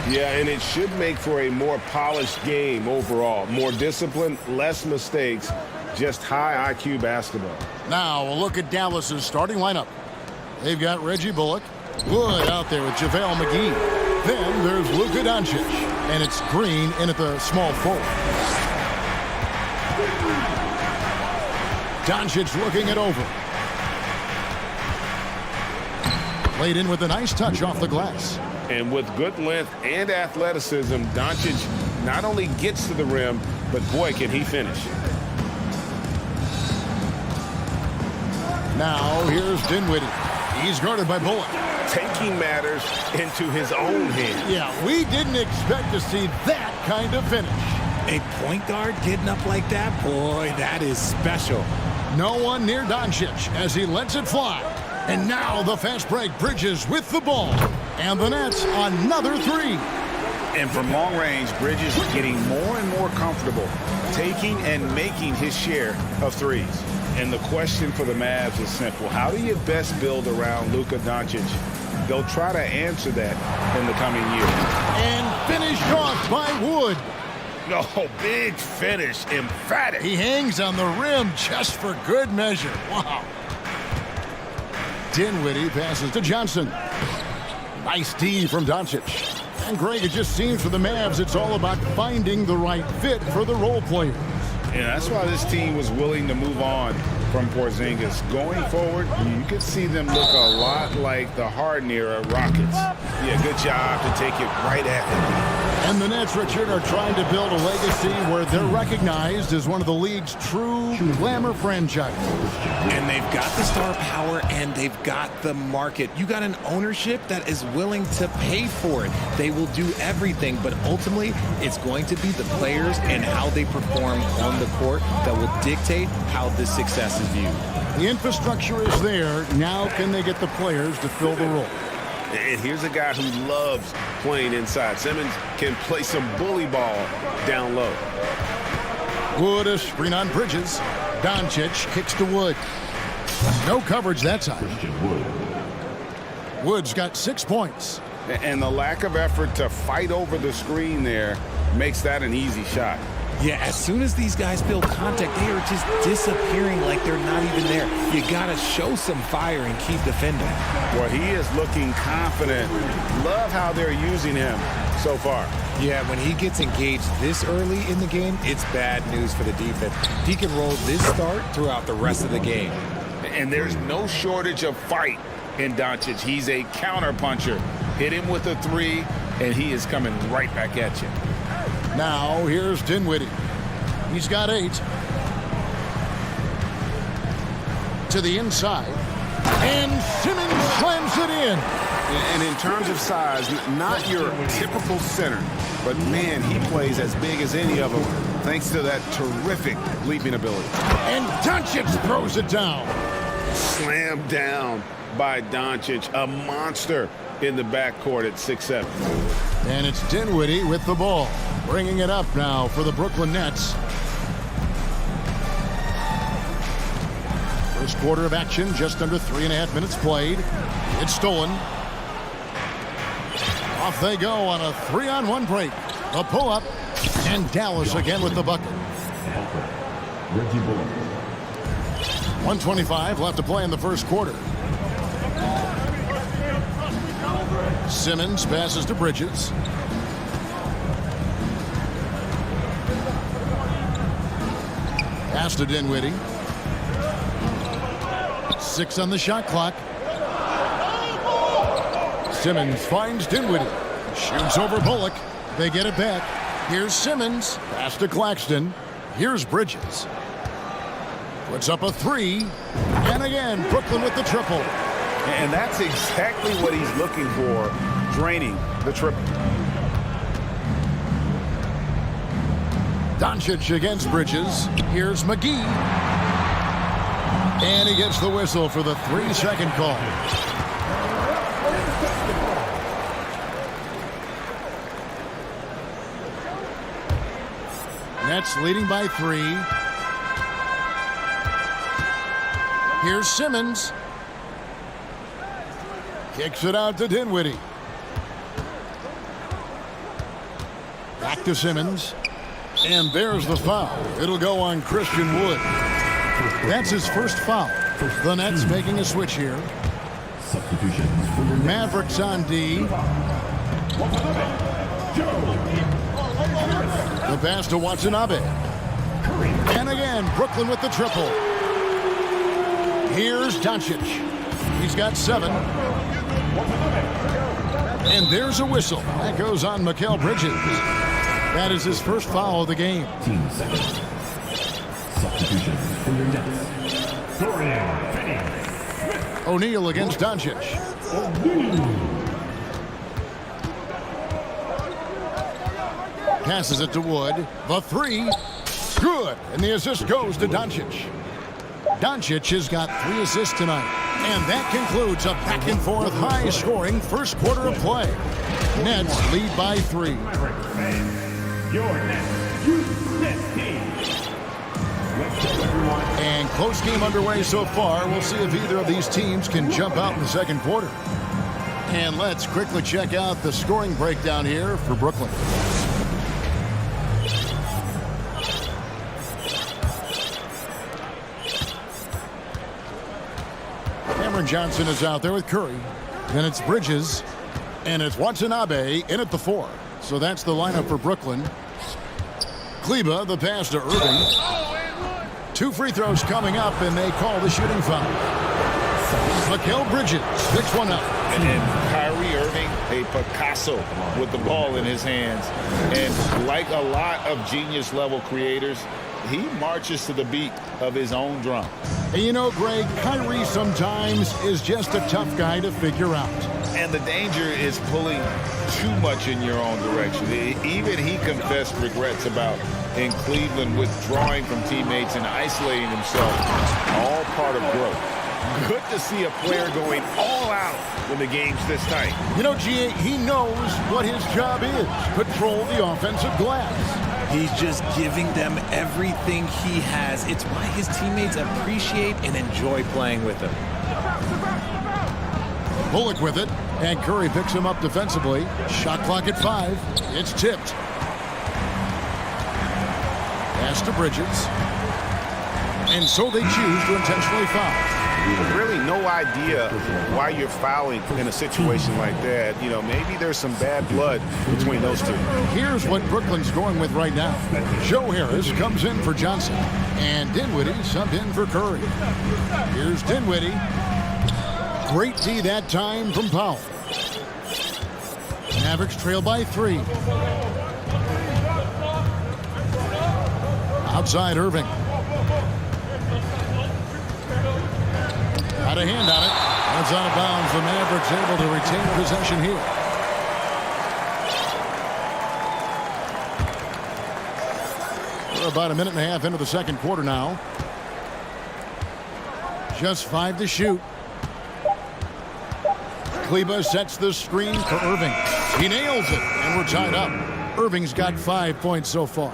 Yeah, and it should make for a more polished game overall. More discipline, less mistakes, just high IQ basketball. Now a look at Dallas's starting lineup. They've got Reggie Bullock, Wood out there with JaVale McGee. Then there's Luka Doncic, and it's Green in at the small forward. Doncic looking it over. Played in with a nice touch off the glass. And with good length and athleticism, Doncic not only gets to the rim, but boy, can he finish. Now here's Dinwiddie. He's guarded by Bullock. Taking matters into his own hands. Yeah, we didn't expect to see that kind of finish. A point guard getting up like that, boy, that is special. No one near Doncic as he lets it fly. And now the fast break. Bridges with the ball. And the Nets another three. And from long range, Bridges is getting more and more comfortable taking and making his share of threes. And the question for the Mavs is simple. How do you best build around Luka Doncic? They'll try to answer that in the coming years. And finished off by Wood. No, big finish, emphatic. He hangs on the rim just for good measure. Wow. Dinwiddie passes to Johnson. Nice D from Doncic. And Greg, it just seems for the Mavs, it's all about finding the right fit for the role players. Yeah, that's why this team was willing to move on from Porzingis. Going forward, you could see them look a lot like the Harden era Rockets. Yeah, good job to take it right at him. And the Nets, Richard, are trying to build a legacy where they're recognized as one of the league's true glamour franchises. And they've got the star power and they've got the market. You got an ownership that is willing to pay for it. They will do everything, but ultimately it's going to be the players and how they perform on the court that will dictate how this success is viewed. The infrastructure is there. Now can they get the players to fill the role? And here's a guy who loves playing inside. Simmons can play some bully ball down low. Wood a screen on Bridges. Doncic kicks to Wood. No coverage that time. Wood's got 6 points. And the lack of effort to fight over the screen there makes that an easy shot. Yeah, as soon as these guys feel contact, they are just disappearing like they're not even there. You got to show some fire and keep defending. Well, he is looking confident. Love how they're using him so far. Yeah, when he gets engaged this early in the game, it's bad news for the defense. He can roll this start throughout the rest of the game. And there's no shortage of fight in Doncic. He's a counter puncher. Hit him with a three, and he is coming right back at you. Now here's Dinwiddie. He's got 8. To the inside. And Simmons slams it in. And in terms of size, not your typical center, but man, he plays as big as any of them thanks to that terrific leaping ability. And Doncic throws it down. Slammed down by Doncic, a monster in the backcourt at 6'7". And it's Dinwiddie with the ball. Bringing it up now for the Brooklyn Nets. First quarter of action, just under 3.5 minutes played. It's stolen. Off they go on a 3-on-1 break. A pull-up. And Dallas again with the bucket. 1:25 left to play in the first quarter. Simmons passes to Bridges. Pass to Dinwiddie. 6 on the shot clock. Simmons finds Dinwiddie. Shoots over Bullock. They get it back. Here's Simmons. Pass to Claxton. Here's Bridges. Puts up a 3. And again, Brooklyn with the triple. And that's exactly what he's looking for, draining the triple. Doncic against Bridges. Here's McGee. And he gets the whistle for the 3-second call. Nets leading by 3. Here's Simmons. Kicks it out to Dinwiddie. Back to Simmons. And there's the foul. It'll go on Christian Wood. That's his first foul. The Nets making a switch here. Mavericks on D. The pass to Watanabe. And again, Brooklyn with the triple. Here's Doncic. He's got 7. And there's a whistle. That goes on Mikal Bridges. That is his first foul of the game. O'Neal against Doncic. Passes it to Wood. The 3. Good. And the assist goes to Doncic. Doncic has got 3 assists tonight. And that concludes a back-and-forth high-scoring first quarter of play. Nets lead by 3. And close game underway so far. We'll see if either of these teams can jump out in the second quarter. And let's quickly check out the scoring breakdown here for Brooklyn. Cameron Johnson is out there with Curry. Then it's Bridges. And it's Watanabe in at the 4. So that's the lineup for Brooklyn. Kleba, the pass to Irving. 2 free throws coming up, and they call the shooting foul. Mikal Bridges picks one up. And Kyrie Irving, a Picasso with the ball in his hands. And like a lot of genius-level creators, he marches to the beat of his own drum. And you know, Greg, Kyrie sometimes is just a tough guy to figure out. And the danger is pulling too much in your own direction. Even he confessed regrets about in Cleveland withdrawing from teammates and isolating himself. All part of growth. Good to see a player going all out when the game's this tight. You know, G.A., he knows what his job is. Control the offensive glass. He's just giving them everything he has. It's why his teammates appreciate and enjoy playing with him. Bullock with it, and Curry picks him up defensively. Shot clock at 5. It's tipped. Pass to Bridges. And so they choose to intentionally foul. Really no idea why you're fouling in a situation like that. You know, maybe there's some bad blood between those two. Here's what Brooklyn's going with right now. Joe Harris comes in for Johnson. And Dinwiddie subbed in for Curry. Here's Dinwiddie. Great D that time from Powell. Mavericks trail by 3. Outside Irving. Had a hand on it. That's out of bounds. The Mavericks able to retain possession here. We're about a minute and a half into the second quarter now. Just 5 to shoot. Kleba sets the screen for Irving. He nails it, and we're tied up. Irving's got 5 points so far.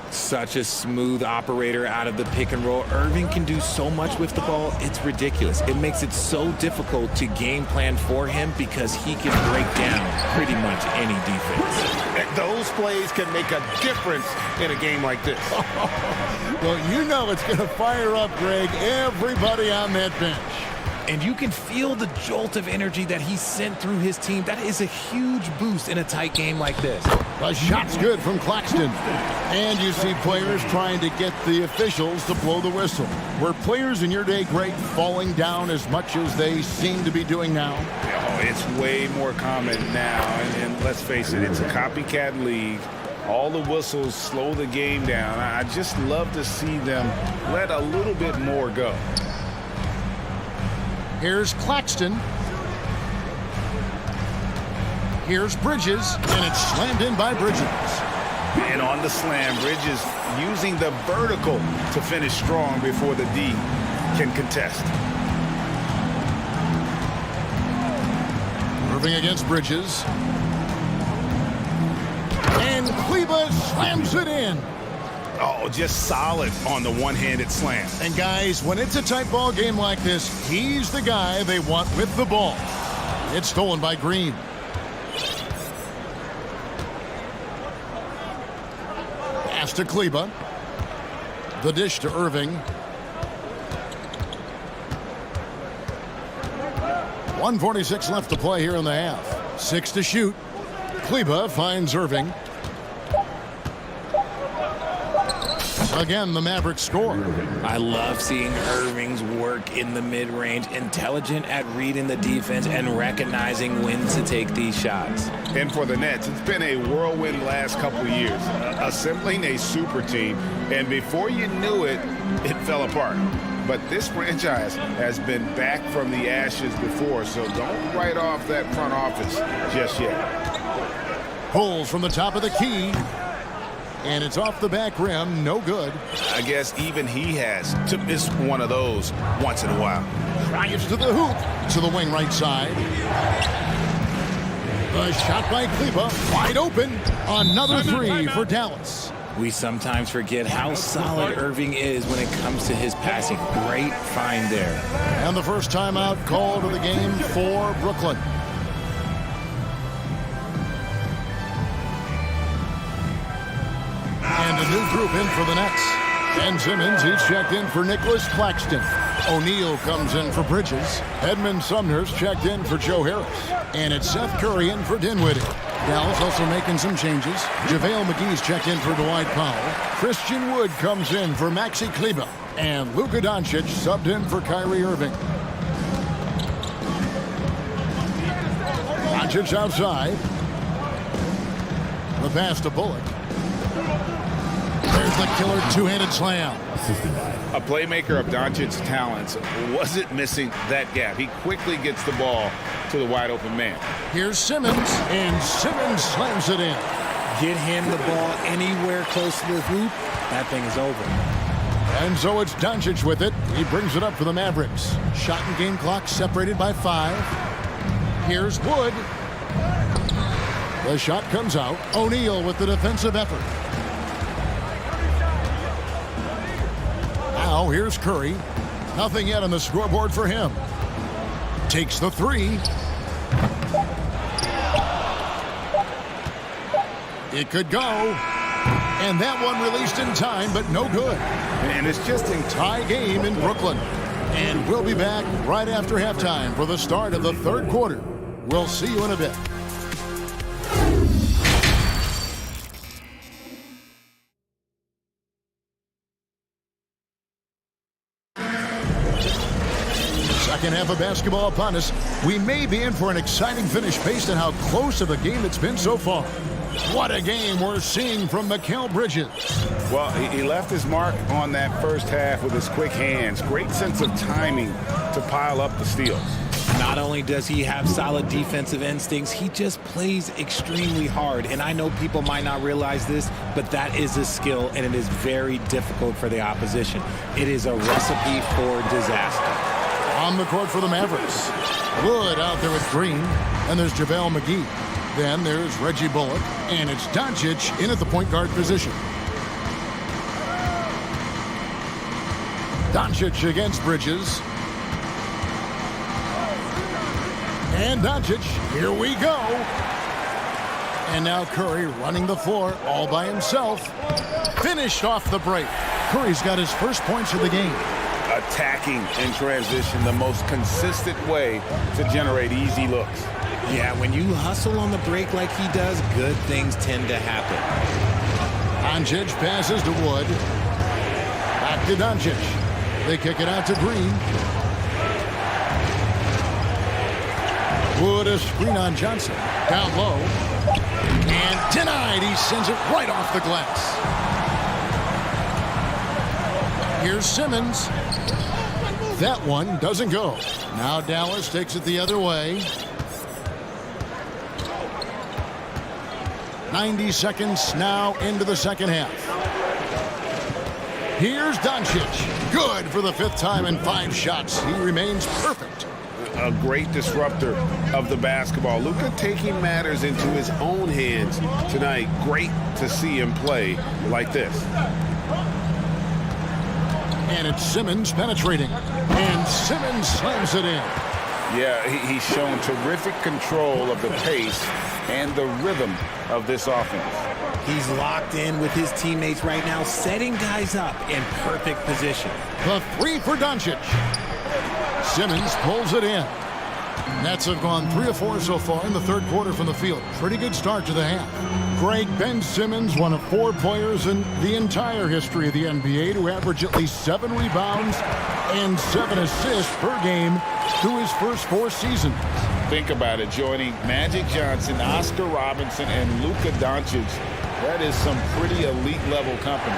Such a smooth operator out of the pick and roll. Irving can do so much with the ball, it's ridiculous. It makes it so difficult to game plan for him because he can break down pretty much any defense. Those plays can make a difference in a game like this. Well, you know it's going to fire up, Greg, everybody on that bench. And you can feel the jolt of energy that he sent through his team. That is a huge boost in a tight game like this. The shot's good from Claxton. And you see players trying to get the officials to blow the whistle. Were players in your day, Greg, falling down as much as they seem to be doing now? Oh, it's way more common now. And let's face it, it's a copycat league. All the whistles slow the game down. I just love to see them let a little bit more go. Here's Claxton. Here's Bridges, and it's slammed in by Bridges. And on the slam, Bridges using the vertical to finish strong before the D can contest. Irving against Bridges. And Kleba slams it in. Oh, just solid on the one-handed slam. And guys, when it's a tight ball game like this, he's the guy they want with the ball. It's stolen by Green. Pass to Kleba. The dish to Irving. 1:46 left to play here in the half. 6 to shoot. Kleba finds Irving. Again, the Mavericks score. I love seeing Irving's work in the mid-range, intelligent at reading the defense and recognizing when to take these shots. And for the Nets, it's been a whirlwind last couple of years, assembling a super team, and before you knew it, it fell apart. But this franchise has been back from the ashes before, so don't write off that front office just yet. Pulls from the top of the key. And it's off the back rim, no good. I guess even he has to miss one of those once in a while. Drives to the hoop, to the wing right side. The shot by Kleba, wide open. Another three for Dallas. We sometimes forget how solid Irving is when it comes to his passing. Great find there. And the first timeout called of the game for Brooklyn. And a new group in for the Nets. Ben Simmons, he's checked in for Nicholas Claxton. O'Neal comes in for Bridges. Edmund Sumner's checked in for Joe Harris. And it's Seth Curry in for Dinwiddie. Dallas also making some changes. JaVale McGee's checked in for Dwight Powell. Christian Wood comes in for Maxi Kleba. And Luka Doncic subbed in for Kyrie Irving. Doncic outside. The pass to Bullock. There's the killer two-handed slam. A playmaker of Doncic's talents wasn't missing that gap. He quickly gets the ball to the wide-open man. Here's Simmons, and Simmons slams it in. Get him the ball anywhere close to the hoop, that thing is over. And so it's Doncic with it. He brings it up for the Mavericks. Shot and game clock separated by 5. Here's Wood. The shot comes out. O'Neal with the defensive effort. Now here's Curry. Nothing yet on the scoreboard for him. Takes the three. It could go. And that one released in time, but no good. And it's just a tie game in Brooklyn. And we'll be back right after halftime for the start of the third quarter. We'll see you in a bit. Second half of basketball upon us. We may be in for an exciting finish based on how close of a game it's been so far. What a game we're seeing from Mikal Bridges. Well, he left his mark on that first half with his quick hands. Great sense of timing to pile up the steals. Not only does he have solid defensive instincts, he just plays extremely hard. And I know people might not realize this, but that is a skill, and it is very difficult for the opposition. It is a recipe for disaster. On the court for the Mavericks. Wood out there with Green, and there's JaVale McGee. Then there's Reggie Bullock, and it's Doncic in at the point guard position. Doncic against Bridges. And Doncic, here we go. And now Curry running the floor all by himself. Finished off the break. Curry's got his first points of the game. Attacking in transition, the most consistent way to generate easy looks. Yeah, when you hustle on the break like he does, good things tend to happen. Doncic passes to Wood. Back to Doncic. They kick it out to Green. Wood a screen on Johnson. Down low. And denied. He sends it right off the glass. Here's Simmons. That one doesn't go. Now Dallas takes it the other way. 90 seconds now into the second half. Here's Doncic. Good for the 5th time in 5 shots. He remains perfect. A great disruptor of the basketball. Luka taking matters into his own hands tonight. Great to see him play like this. And it's Simmons penetrating. And Simmons slams it in. Yeah, he's shown terrific control of the pace and the rhythm of this offense. He's locked in with his teammates right now, setting guys up in perfect position. The three for Doncic. Simmons pulls it in. Nets have gone 3 of 4 so far in the third quarter from the field. Pretty good start to the half. Greg, Ben Simmons, one of 4 players in the entire history of the NBA to average at least 7 rebounds and 7 assists per game through his first 4 seasons. Think about it, joining Magic Johnson, Oscar Robinson, and Luka Doncic. That is some pretty elite level company.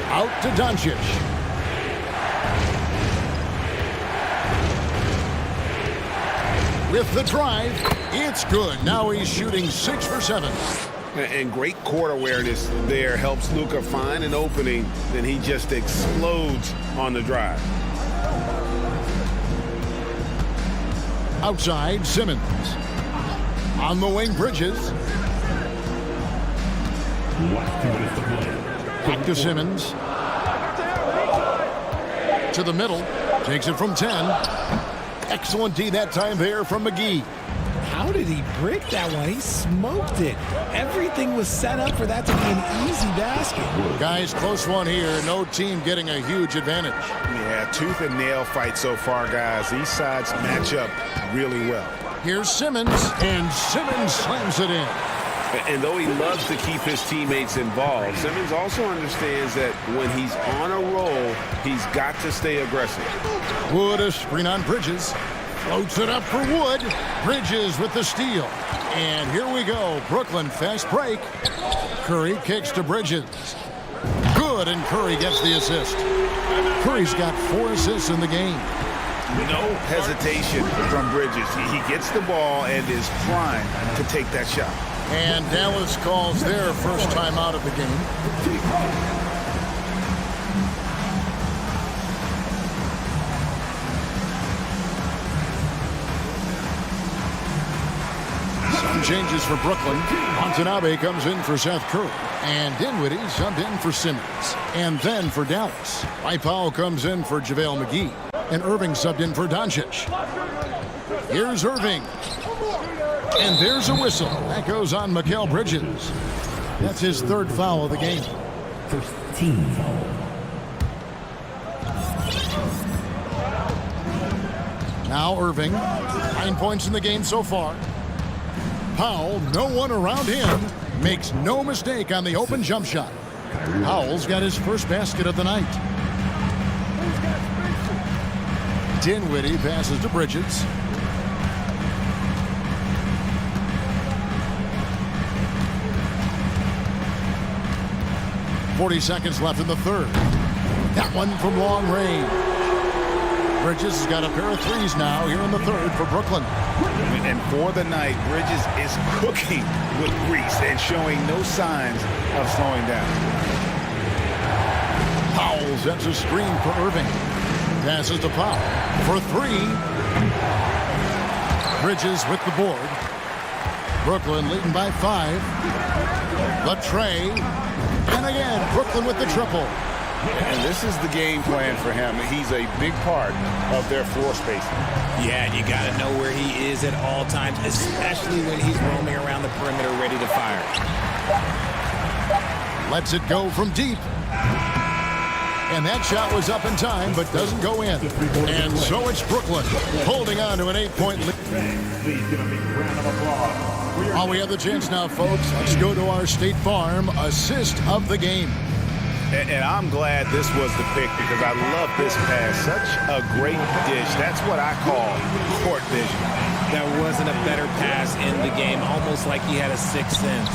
Out to Doncic. With the drive, it's good. Now he's shooting 6 for 7. And great court awareness there helps Luka find an opening, then he just explodes on the drive. Outside, Simmons. On the wing, Bridges. Back to Simmons. To the middle. Takes it from 10. Excellent D that time there from McGee. How did he break that one? He smoked it. Everything was set up for that to be an easy basket. Guys, close one here. No team getting a huge advantage. Yeah, tooth and nail fight so far, guys. These sides match up really well. Here's Simmons, and Simmons slams it in. And though he loves to keep his teammates involved, Simmons also understands that when he's on a roll, he's got to stay aggressive. Wood, a screen on Bridges. Floats it up for Wood. Bridges with the steal. And here we go. Brooklyn fast break. Curry kicks to Bridges. Good, and Curry gets the assist. Curry's got 4 assists in the game. No hesitation from Bridges. He gets the ball and is primed to take that shot. And Dallas calls their first time out of the game. Some changes for Brooklyn. Watanabe comes in for Seth Curry. And Dinwiddie subbed in for Simmons. And then for Dallas, Mike Powell comes in for JaVale McGee. And Irving subbed in for Doncic. Here's Irving. And there's a whistle. That goes on Mikal Bridges. That's his 3rd foul of the game. First team foul. Now Irving. 9 points in the game so far. Powell, no one around him, makes no mistake on the open jump shot. Powell's got his first basket of the night. Dinwiddie passes to Bridges. .40 seconds left in the third. That one from long range. Bridges has got a pair of threes now here in the third for Brooklyn. And for the night, Bridges is cooking with grease and showing no signs of slowing down. Powell sets a screen for Irving. Passes to Powell for 3. Bridges with the board. Brooklyn leading by 5. The tray. And again, Brooklyn with the triple. And this is the game plan for him. He's a big part of their floor spacing. Yeah, and you got to know where he is at all times, especially when he's roaming around the perimeter ready to fire. Lets it go from deep. And that shot was up in time, but doesn't go in. And so it's Brooklyn holding on to an 8-point lead. While we have the chance now, folks, let's go to our State Farm assist of the game. And I'm glad this was the pick because I love this pass. Such a great dish. That's what I call court vision. There wasn't a better pass in the game, almost like he had a 6th sense.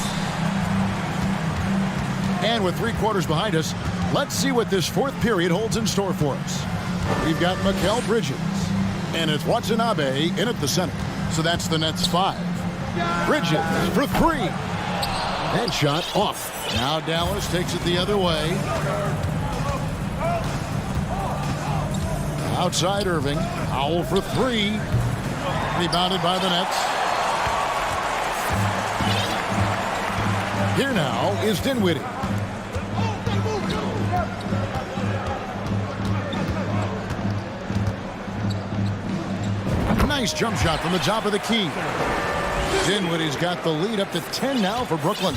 And with 3 quarters behind us, let's see what this 4th period holds in store for us. We've got Mikal Bridges, and it's Watanabe in at the center. So that's the Nets 5. Bridges for 3. That shot off. Now Dallas takes it the other way. Outside Irving. Powell for 3. Rebounded by the Nets. Here now is Dinwiddie. nice jump shot from the top of the key. Dinwiddie's got the lead up to 10 now for Brooklyn.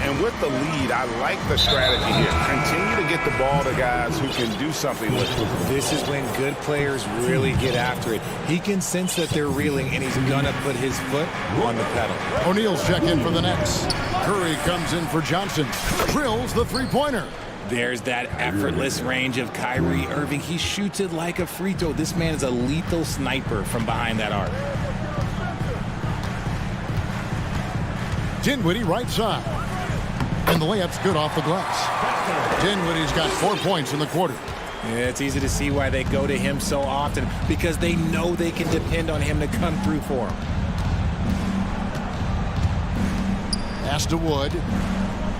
And with the lead, I like the strategy here. Continue to get the ball to guys who can do something with it. This is when good players really get after it. He can sense that they're reeling, and he's going to put his foot on the pedal. O'Neal's checked in for the Nets. Curry comes in for Johnson. Drills the three-pointer. There's that effortless range of Kyrie Irving. He shoots it like a free throw. This man is a lethal sniper from behind that arc. Dinwiddie right side. And the layup's good off the glass. Dinwiddie's got 4 points in the quarter. Yeah, it's easy to see why they go to him so often, because they know they can depend on him to come through for them. Pass to Wood.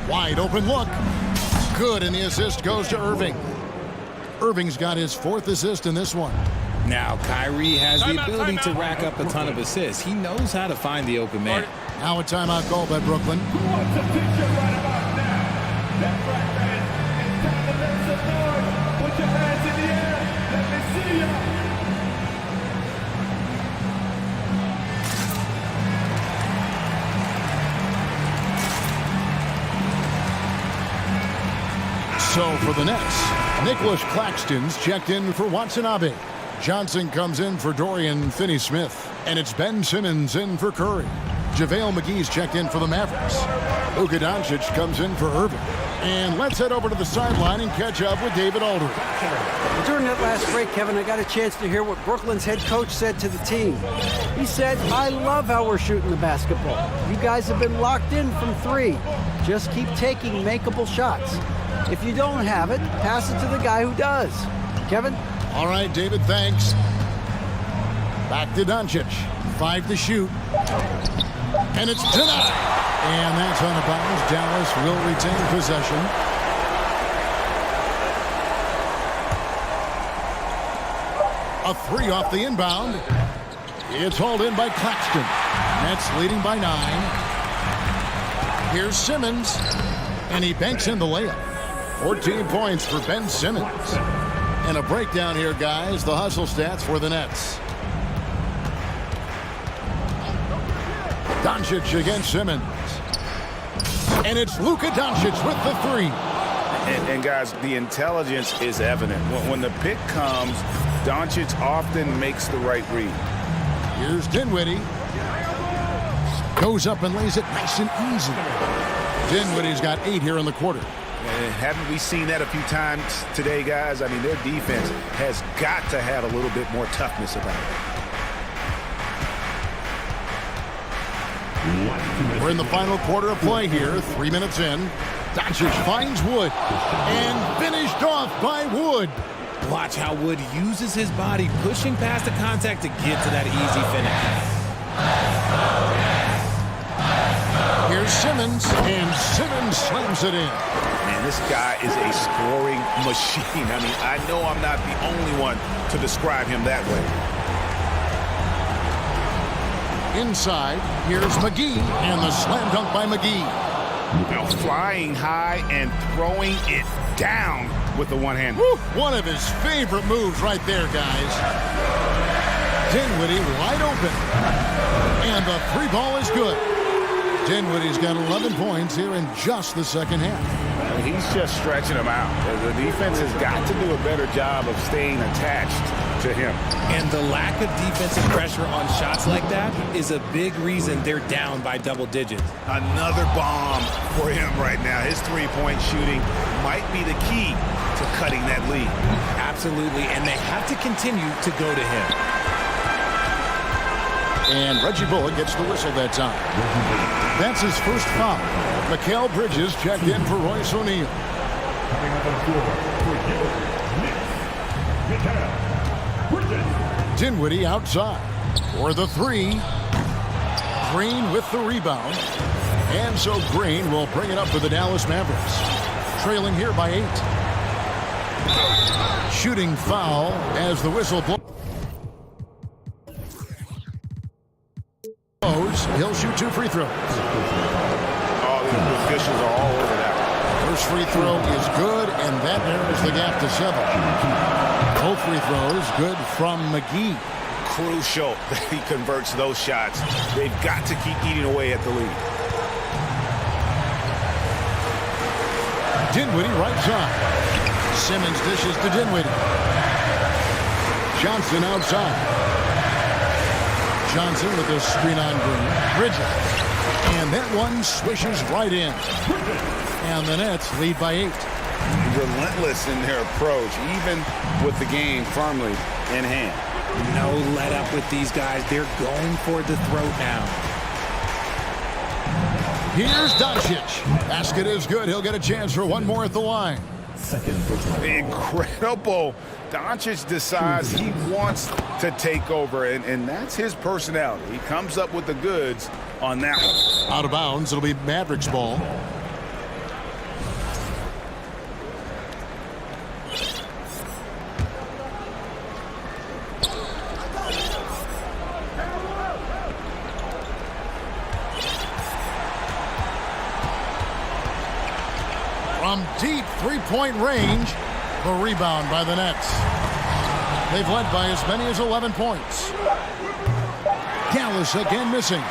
Wide open look. Good, and the assist goes to Irving. Irving's got his 4th assist in this one. Now, Kyrie has the ability to rack up a ton of assists. He knows how to find the open man. Now a timeout call by Brooklyn. So for the Nets, Nicholas Claxton's checked in for Watanabe. Johnson comes in for Dorian Finney-Smith. And it's Ben Simmons in for Curry. JaVale McGee's checked in for the Mavericks. Luka Doncic comes in for Irving. And let's head over to the sideline and catch up with David Aldridge. During that last break, Kevin, I got a chance to hear what Brooklyn's head coach said to the team. He said, I love how we're shooting the basketball. You guys have been locked in from 3. Just keep taking makeable shots. If you don't have it, pass it to the guy who does. Kevin? All right, David, thanks. Back to Doncic. 5 to shoot. And it's denied. And that's on the bounds. Dallas will retain possession. A 3 off the inbound. It's hauled in by Claxton. Nets leading by 9. Here's Simmons. And he banks in the layup. 14 points for Ben Simmons. And a breakdown here, guys. The hustle stats for the Nets. Doncic against Simmons. And it's Luka Doncic with the 3. And guys, the intelligence is evident. When the pick comes, Doncic often makes the right read. Here's Dinwiddie. Goes up and lays it nice and easy. Dinwiddie's got 8 here in the quarter. And haven't we seen that a few times today, guys? I mean, their defense has got to have a little bit more toughness about it. We're in the final quarter of play here. 3 minutes in. Doncic finds Wood. And finished off by Wood. Watch how Wood uses his body, pushing past the contact to get to that easy finish. Here's Simmons. And Simmons slams it in. Man, this guy is a scoring machine. I mean, I know I'm not the only one to describe him that way. Inside, here's McGee, and the slam dunk by McGee. Now flying high and throwing it down with the one-hand. One of his favorite moves right there, guys. Dinwiddie wide open. And the 3 ball is good. Dinwiddie's got 11 points here in just the second half. He's just stretching them out. The defense has got to do a better job of staying attached to him. And the lack of defensive pressure on shots like that is a big reason they're down by double digits. Another bomb for him right now. His three-point shooting might be the key to cutting that lead. Absolutely, and they have to continue to go to him. And Reggie Bullock gets the whistle that time. That's his first foul. Mikal Bridges checked in for Royce O'Neal. Coming up on the floor for you, Mikal Bridges. Dinwiddie outside for the 3. Green with the rebound. And so Green will bring it up for the Dallas Mavericks. Trailing here by 8. Shooting foul as the whistle blows. He'll shoot 2 free throws. Oh, the officials are all over that. First free throw is good, and that narrows the gap to 7. Both free throws good from McGee. crucial that he converts those shots. They've got to keep eating away at the lead. Dinwiddie right side. Simmons dishes to Dinwiddie. Johnson outside. Johnson with the screen on Green. Bridges. And that one swishes right in. And the Nets lead by 8. Relentless in their approach, even with the game firmly in hand. No let up with these guys. They're going for the throat now. Here's Doncic. Basket is good. He'll get a chance for one more at the line. Incredible. Doncic decides he wants to take over, and that's his personality. He comes up with the goods on that one. Out of bounds. It'll be Mavericks ball. From deep three-point range, the rebound by the Nets. They've led by as many as 11 points. Gallus again missing.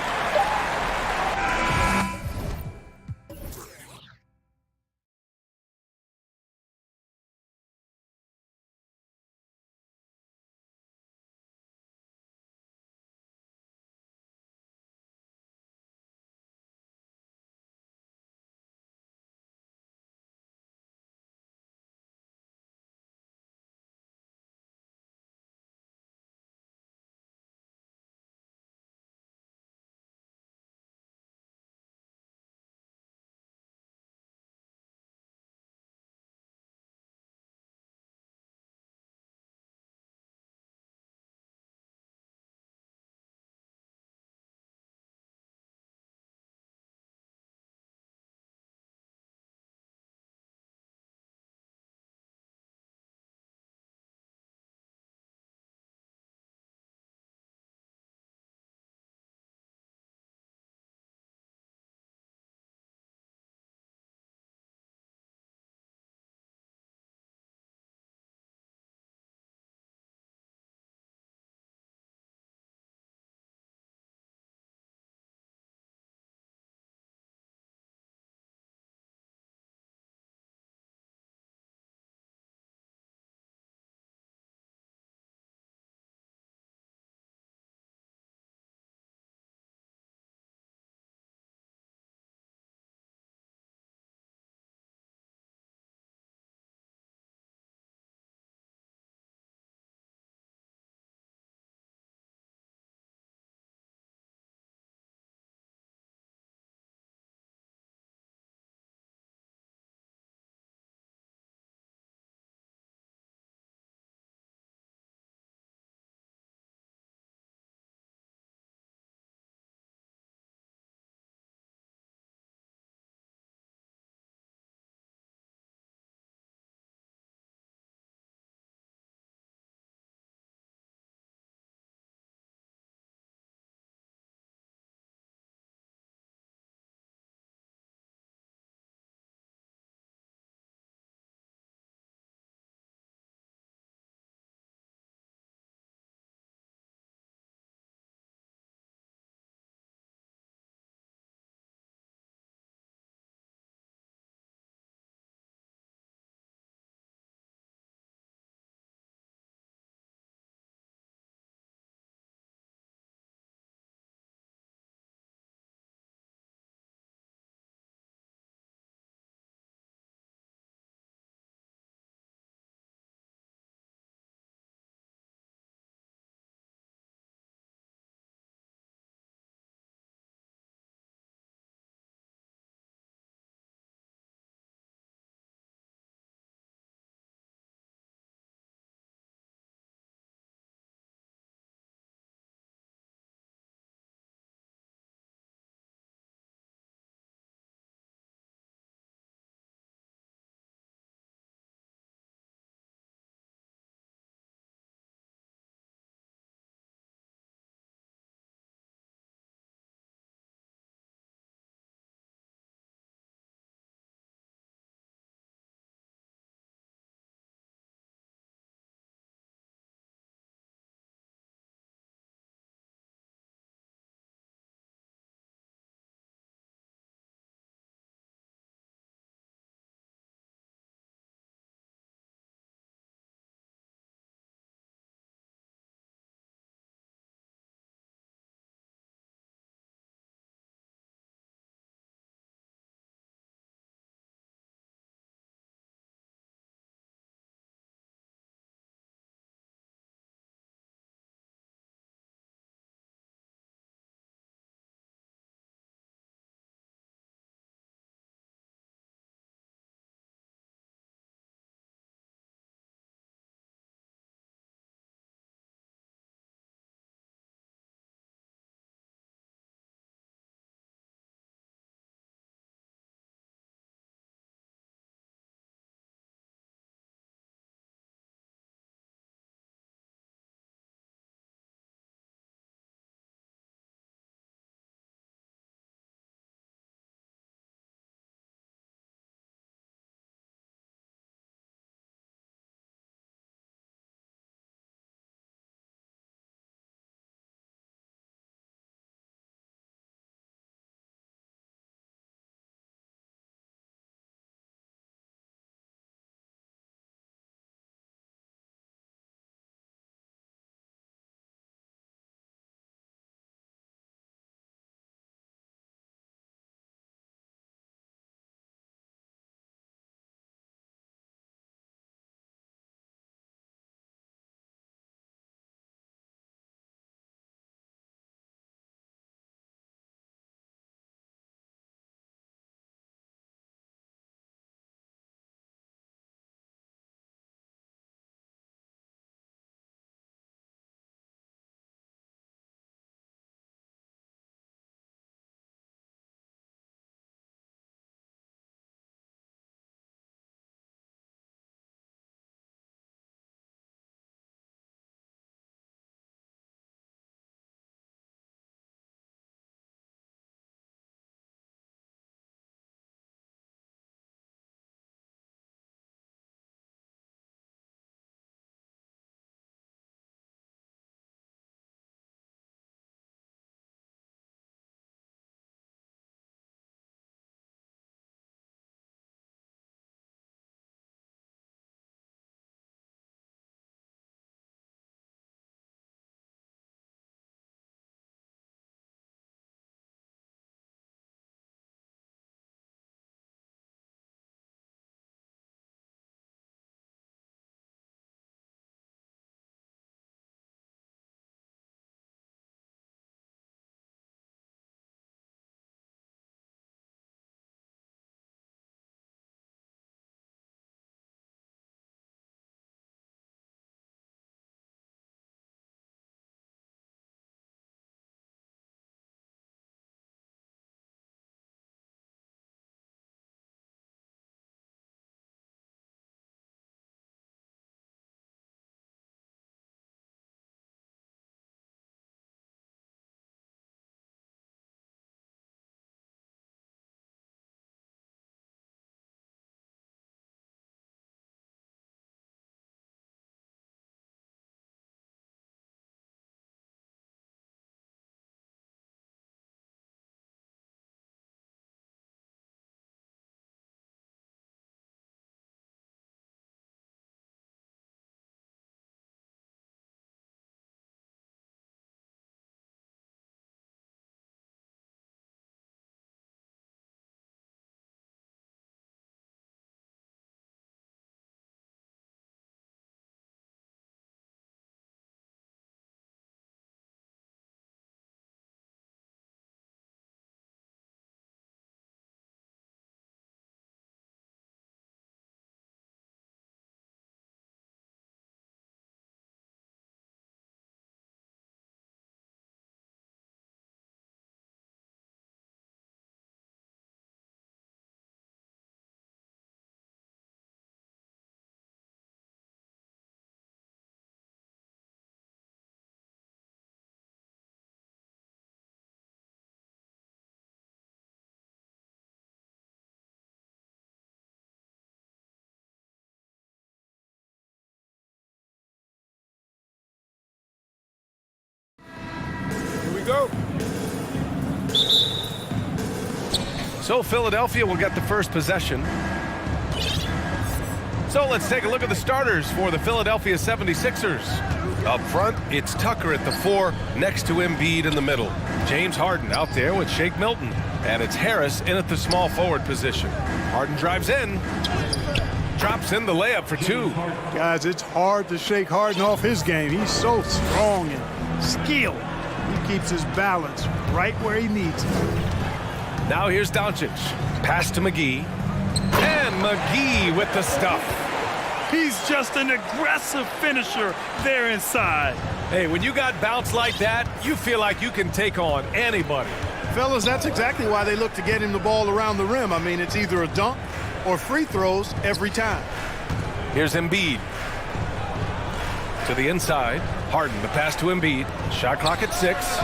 So Philadelphia will get the first possession. So let's take a look at the starters for the Philadelphia 76ers. Up front, it's Tucker at the 4, next to Embiid in the middle. James Harden out there with Shake Milton. And it's Harris in at the small forward position. Harden drives in. Drops in the layup for 2. Guys, it's hard to shake Harden off his game. He's so strong and skilled. He keeps his balance right where he needs it. Now here's Doncic. Pass to McGee. And McGee with the stuff. He's just an aggressive finisher there inside. Hey, when you got bounce like that, you feel like you can take on anybody. Fellas, that's exactly why they look to get him the ball around the rim. I mean, it's either a dunk or free throws every time. Here's Embiid. To the inside. Harden, the pass to Embiid. Shot clock at 6.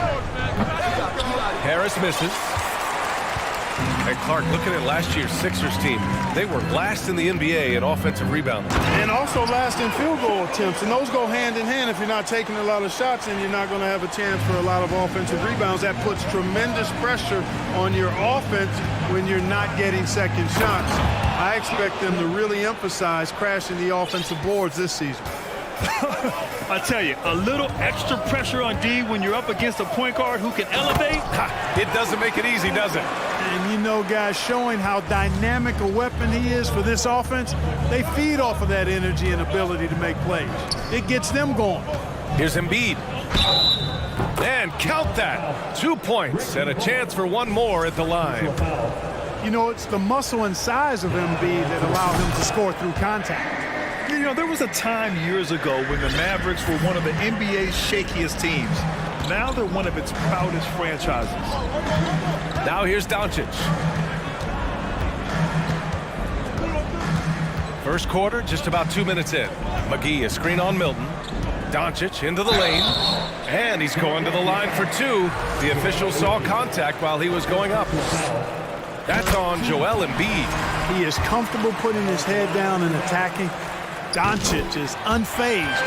Harris misses. And Clark, looking at last year's Sixers team, they were last in the NBA in offensive rebounding. And also last in field goal attempts. And those go hand in hand. If you're not taking a lot of shots, and you're not going to have a chance for a lot of offensive rebounds. That puts tremendous pressure on your offense when you're not getting second shots. I expect them to really emphasize crashing the offensive boards this season. I tell you, a little extra pressure on D when you're up against a point guard who can elevate. It doesn't make it easy, does it? And you know, guys, showing how dynamic a weapon he is for this offense, they feed off of that energy and ability to make plays. It gets them going. Here's Embiid. And count that. 2 points and a chance for one more at the line. You know, it's the muscle and size of Embiid that allow him to score through contact. You know, there was a time years ago when the Mavericks were one of the NBA's shakiest teams. Now they're one of its proudest franchises. Now here's Doncic. First quarter, just about 2 minutes in. McGee, a screen on Milton. Doncic into the lane. And he's going to the line for 2. The official saw contact while he was going up. That's on Joel Embiid. He is comfortable putting his head down and attacking. Doncic is unfazed,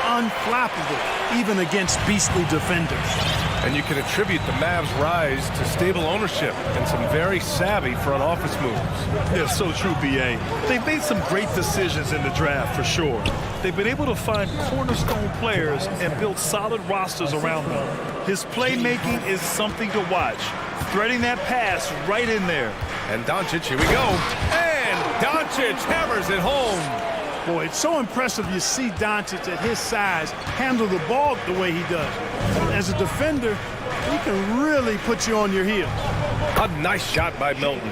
unflappable, even against beastly defenders. And you can attribute the Mavs' rise to stable ownership and some very savvy front office moves. Yeah, so true, B.A. They've made some great decisions in the draft, for sure. They've been able to find cornerstone players and build solid rosters around them. His playmaking is something to watch. Threading that pass right in there. And Doncic, here we go. And Doncic hammers it home. Boy, it's so impressive you see Doncic at his size handle the ball the way he does. As a defender, he can really put you on your heels. A nice shot by Milton.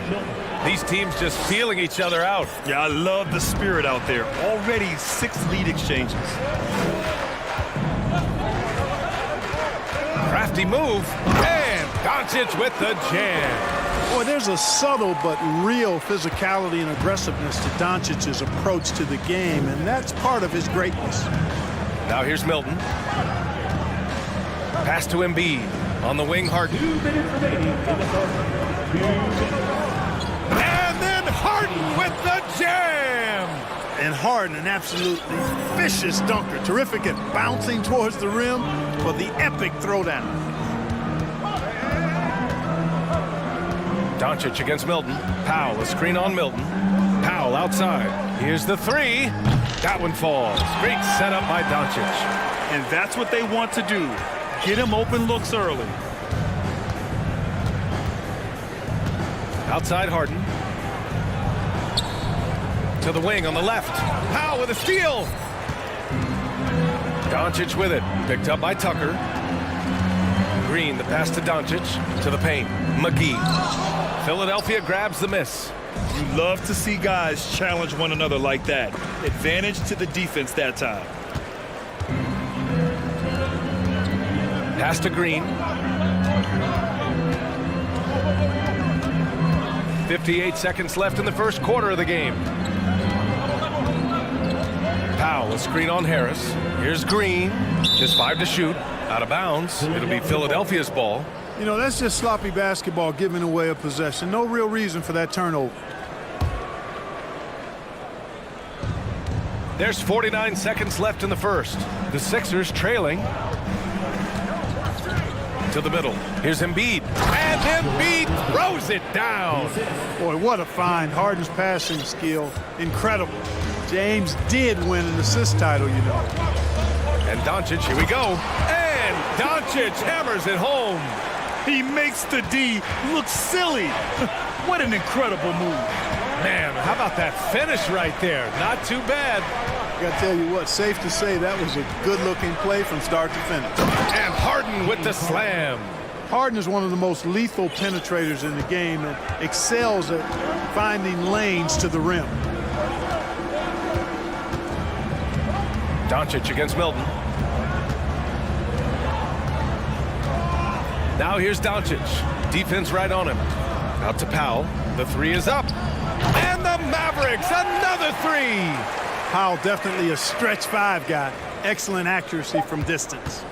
These teams just feeling each other out. Yeah, I love the spirit out there. Already 6 lead exchanges. Crafty move. And Doncic with the jam. Boy, there's a subtle but real physicality and aggressiveness to Doncic's approach to the game, and that's part of his greatness. Now here's Milton. Pass to Embiid. On the wing, Harden. And then Harden with the jam! And Harden, an absolutely vicious dunker. Terrific at bouncing towards the rim for the epic throwdown. Doncic against Milton. Powell, a screen on Milton. Powell outside. Here's the 3. That one falls. Great setup by Doncic. And that's what they want to do. Get him open looks early. Outside Harden. To the wing on the left. Powell with a steal. Doncic with it. Picked up by Tucker. Green, the pass to Doncic. To the paint. McGee. Philadelphia grabs the miss. You love to see guys challenge one another like that. Advantage to the defense that time. Pass to Green. 58 seconds left in the first quarter of the game. Powell, a screen on Harris. Here's Green. Just 5 to shoot. Out of bounds. It'll be Philadelphia's ball. You know, that's just sloppy basketball, giving away a possession. No real reason for that turnover. There's 49 seconds left in the first. The Sixers trailing. To the middle. Here's Embiid. And Embiid throws it down. Boy, what a find. Harden's passing skill, incredible. James did win an assist title, you know. And Doncic, here we go. And Doncic hammers it home. He makes the D look silly. What an incredible move. Man, how about that finish right there? Not too bad. I gotta tell you what, safe to say that was a good-looking play from start to finish. And Harden with the slam. Harden is one of the most lethal penetrators in the game and excels at finding lanes to the rim. Doncic against Milton. Now here's Doncic. Defense right on him. Out to Powell. The three is up. And the Mavericks, another three. Powell definitely a stretch five guy. Excellent accuracy from distance.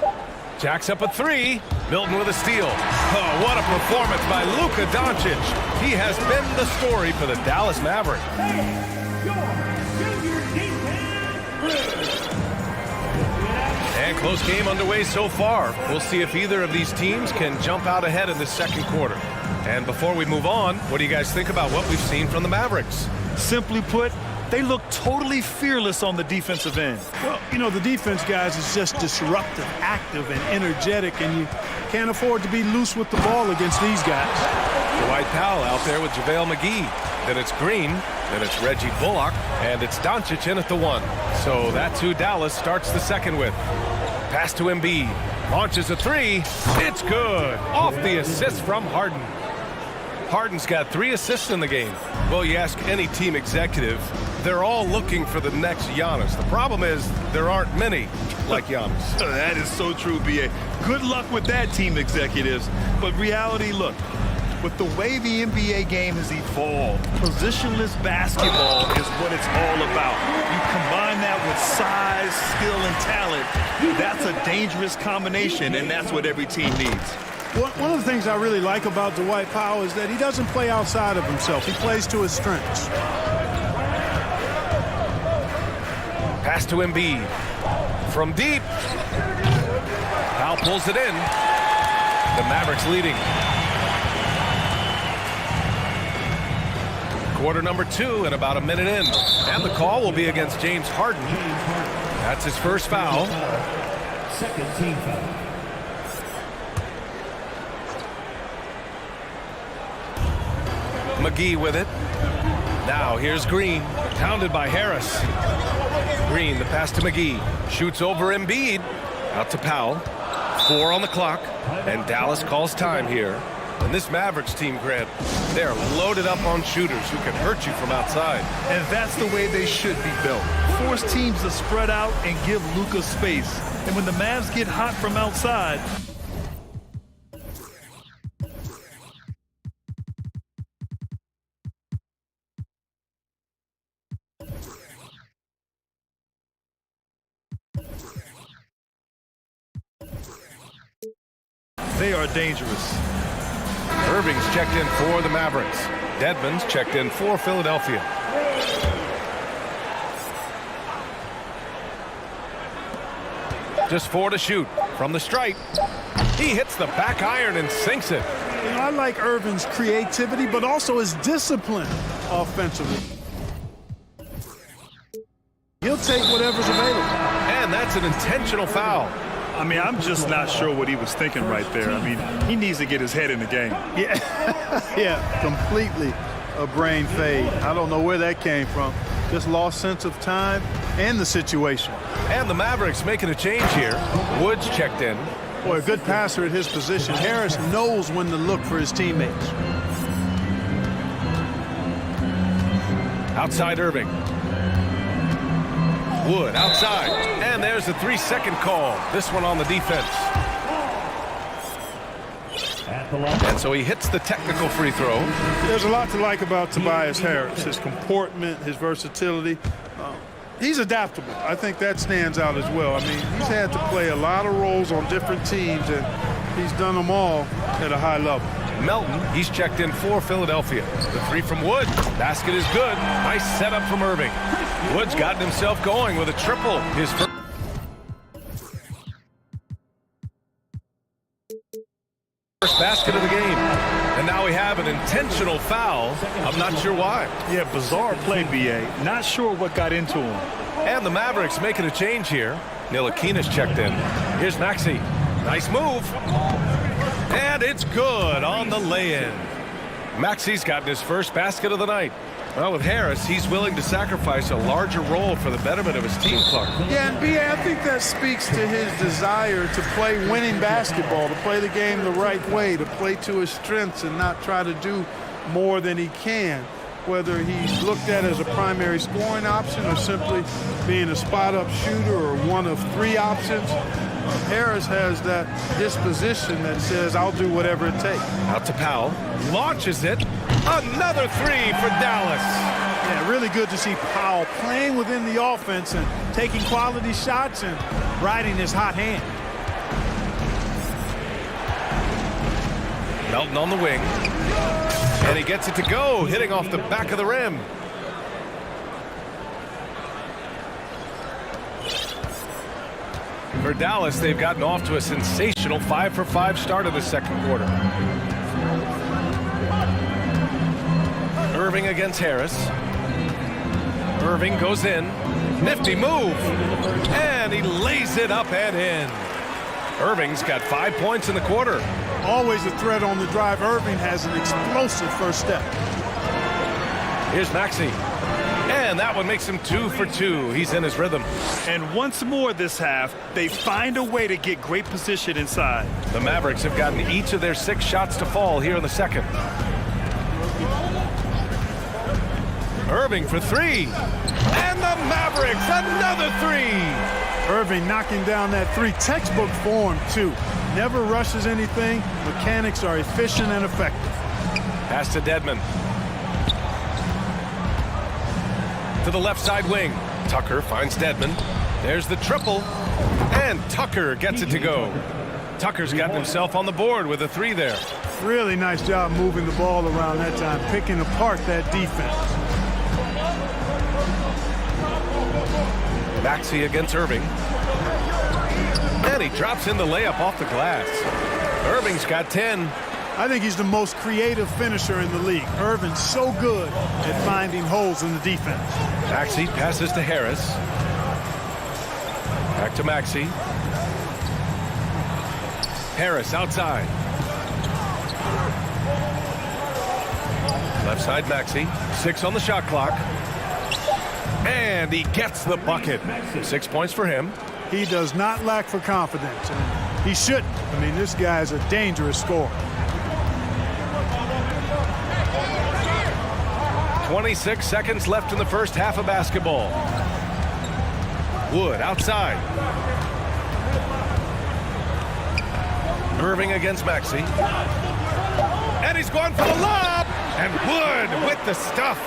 Jacks up a three. Milton with a steal. Oh, what a performance by Luka Doncic. He has been the story for the Dallas Mavericks. And close game underway so far. We'll see if either of these teams can jump out ahead in the second quarter. And before we move on, what do you guys think about what we've seen from the Mavericks? Simply put, they look totally fearless on the defensive end. Well, you know, the defense, guys, is just disruptive, active, and energetic, and you can't afford to be loose with the ball against these guys. Dwight Powell out there with JaVale McGee. Then it's Green, then it's Reggie Bullock, and it's Doncic in at the one. So that's who Dallas starts the second with. Pass to Embiid. Launches a three. It's good. Off the assist from Harden. Harden's got 3 assists in the game. Well, you ask any team executive, they're all looking for the next Giannis. The problem is there aren't many like Giannis. That is so true, B.A. Good luck with that, team executives. But reality, look, with the way the NBA game has evolved, positionless basketball is what it's all about. You combine that with size, skill, and talent, that's a dangerous combination, and that's what every team needs. One of the things I really like about Dwight Powell is that he doesn't play outside of himself. He plays to his strengths. Pass to Embiid. From deep. Powell pulls it in. The Mavericks leading. Quarter number 2 and about a minute in. And the call will be against James Harden. That's his first foul. Second team foul. McGee with it. Now here's Green, pounded by Harris. Green, the pass to McGee. Shoots over Embiid. Out to Powell. 4 on the clock. And Dallas calls time here. And this Mavericks team, Grant, they're loaded up on shooters who can hurt you from outside. And that's the way they should be built. Force teams to spread out and give Luka space. And when the Mavs get hot from outside, they are dangerous. Irving's checked in for the Mavericks. Dedmon's checked in for Philadelphia. Just 4 to shoot from the stripe. He hits the back iron and sinks it. You know, I like Irving's creativity, but also his discipline offensively. He'll take whatever's available. And that's an intentional foul. I mean, I'm just not sure what he was thinking right there. I mean, he needs to get his head in the game. Yeah, yeah, completely a brain fade. I don't know where that came from. Just lost sense of time and the situation. And the Mavericks making a change here. Woods checked in. Boy, a good passer at his position. Harris knows when to look for his teammates. Outside Irving. Wood outside. And there's the 3-second call. This one on the defense. And so he hits the technical free throw. There's a lot to like about Tobias Harris. His comportment, his versatility. He's adaptable. I think that stands out as well. I mean, he's had to play a lot of roles on different teams, and he's done them all at a high level. Melton, he's checked in for Philadelphia. The 3 from Wood. Basket is good. Nice setup from Irving. Wood's gotten himself going with a triple. His first basket of the game. an intentional foul. I'm not sure why. Yeah, bizarre play, B.A. Not sure what got into him. And the Mavericks making a change here. Ntilikina's checked in. Here's Maxey. Nice move. And it's good on the lay-in. Maxey's gotten his first basket of the night. Well, with Harris, he's willing to sacrifice a larger role for the betterment of his team, Clark. Yeah, and B.A., I think that speaks to his desire to play winning basketball, to play the game the right way, to play to his strengths and not try to do more than he can. Whether he's looked at as a primary scoring option or simply being a spot-up shooter or one of three options, Harris has that disposition that says, I'll do whatever it takes. Out to Powell. Launches it. Another three for Dallas. Yeah, really good to see Powell playing within the offense and taking quality shots and riding his hot hand. Melton on the wing. And he gets it to go, hitting off the back of the rim. For Dallas, they've gotten off to a sensational 5-for-5 start of the second quarter. Irving against Harris. Irving goes in. Nifty move. And he lays it up and in. Irving's got 5 points in the quarter. Always a threat on the drive. Irving has an explosive first step. Here's Maxey. And that one makes him 2 for 2. He's in his rhythm. And once more this half, they find a way to get great position inside. The Mavericks have gotten each of their 6 shots to fall here in the second. Irving for 3. And the Mavericks, another 3. Irving knocking down that 3. Textbook form, too. Never rushes anything. Mechanics are efficient and effective. Pass to Dedmon. To the left side wing. Tucker finds Dedmon. There's the triple. And Tucker gets it to go. Tucker's gotten himself on the board with a 3 there. Really nice job moving the ball around that time, picking apart that defense. Maxey against Irving. And he drops in the layup off the glass. Irving's got 10. I think he's the most creative finisher in the league. Irving's so good at finding holes in the defense. Maxey passes to Harris. Back to Maxey. Harris outside. Left side Maxey. 6 on the shot clock. And he gets the bucket. 6 points for him. He does not lack for confidence. And he shouldn't. I mean, this guy's a dangerous scorer. 26 seconds left in the first half of basketball. Wood outside. Irving against Maxey. And he's going for the lob. And Wood with the stuff.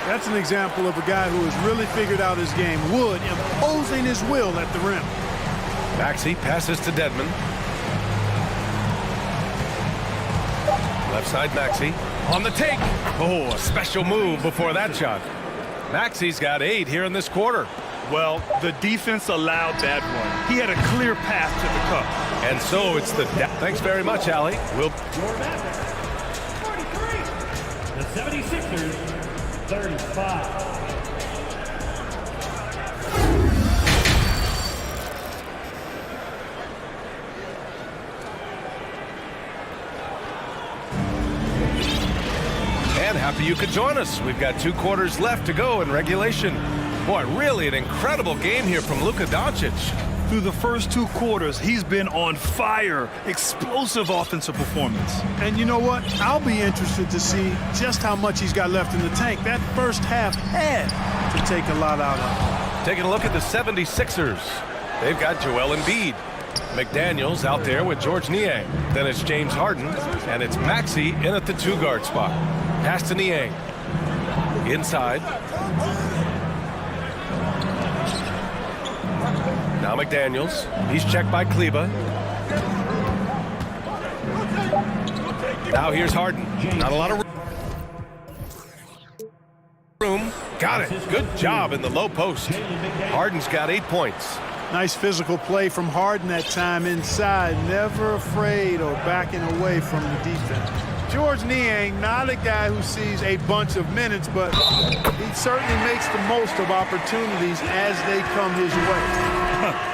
That's an example of a guy who has really figured out his game. Wood imposing his will at the rim. Maxey passes to Dedmon. Left side Maxey on the take. Oh, a special move before that shot. Maxey's got 8 here in this quarter. Well, the defense allowed that one. He had a clear path to the cup. And so it's the... Thanks very much, Allie. We'll... The 76ers, 35. And happy you could join us. We've got 2 quarters left to go in regulation. Boy, really an incredible game here from Luka Doncic. Through the first 2 quarters, he's been on fire. Explosive offensive performance. And you know what? I'll be interested to see just how much he's got left in the tank. That first half had to take a lot out of him. Taking a look at the 76ers. They've got Joel Embiid. McDaniels out there with George Niang. Then it's James Harden, and it's Maxey in at the 2-guard spot. Pass to Niang. Inside. Now McDaniels. He's checked by Kleba. Now here's Harden. Not a lot of room. Got it. Good job in the low post. Harden's got 8 points. Nice physical play from Harden that time inside. Never afraid or backing away from the defense. George Niang, not a guy who sees a bunch of minutes, but he certainly makes the most of opportunities as they come his way.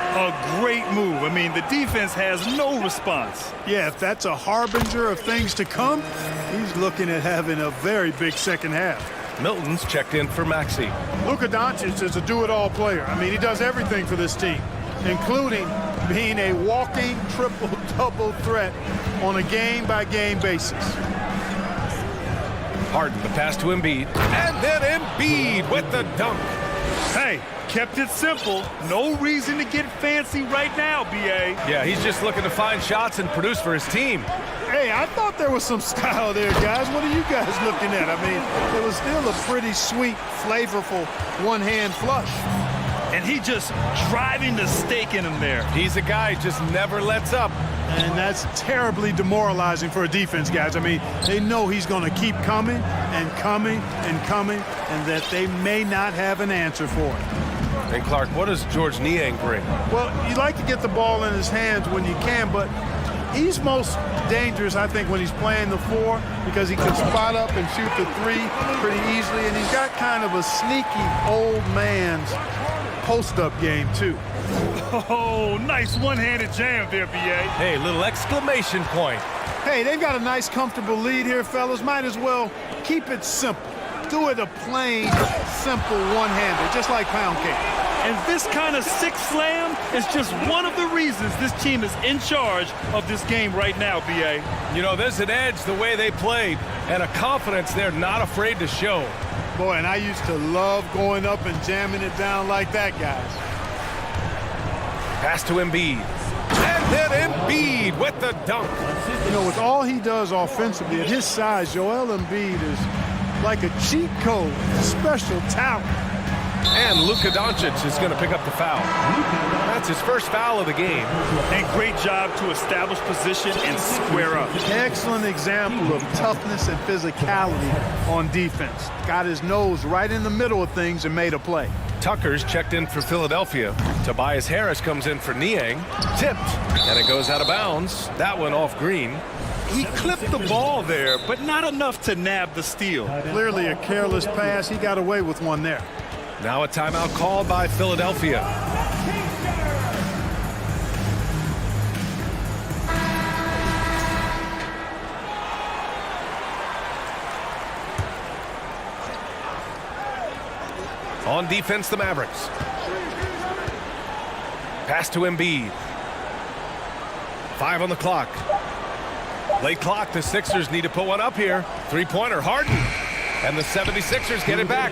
A great move. I mean, the defense has no response. Yeah, if that's a harbinger of things to come, he's looking at having a very big second half. Milton's checked in for Maxey. Luka Doncic is a do-it-all player. I mean, he does everything for this team, including being a walking triple-double threat on a game-by-game basis. Harden, the pass to Embiid. And then Embiid with the dunk. Hey, kept it simple. No reason to get fancy right now, B.A. Yeah, he's just looking to find shots and produce for his team. Hey, I thought there was some style there, guys. What are you guys looking at? I mean, it was still a pretty sweet, flavorful one-hand flush. And he just driving the stake in him there. He's a guy who just never lets up. And that's terribly demoralizing for a defense, guys. I mean, they know he's going to keep coming and coming and coming, and that they may not have an answer for it. And Clark, what does George Niang bring? Well, you like to get the ball in his hands when you can, but he's most dangerous, I think, when he's playing the four, because he can spot up and shoot the three pretty easily, and he's got kind of a sneaky old man's post-up game, too. Oh, nice one-handed jam there, B.A. Hey, little exclamation point. Hey, they've got a nice, comfortable lead here, fellas. Might as well keep it simple. Do it a plain, simple one-hander, just like pound cake. And this kind of sick slam is just one of the reasons this team is in charge of this game right now, B.A. You know, there's an edge the way they played and a confidence they're not afraid to show. Boy, and I used to love going up and jamming it down like that, guys. Pass to Embiid. And then Embiid with the dunk. You know, with all he does offensively, at his size, Joel Embiid is like a cheat code, special talent. And Luka Doncic is going to pick up the foul. That's his first foul of the game. And great job to establish position and square up. Excellent example of toughness and physicality on defense. Got his nose right in the middle of things and made a play. Tucker's checked in for Philadelphia. Tobias Harris comes in for Niang. Tipped, and it goes out of bounds. That one off green. He clipped the ball there, but not enough to nab the steal. Clearly a careless pass. He got away with one there. Now a timeout called by Philadelphia. On defense, the Mavericks. Pass to Embiid. 5 on the clock. Late clock, the Sixers need to put one up here. Three-pointer, Harden. And the 76ers get it back.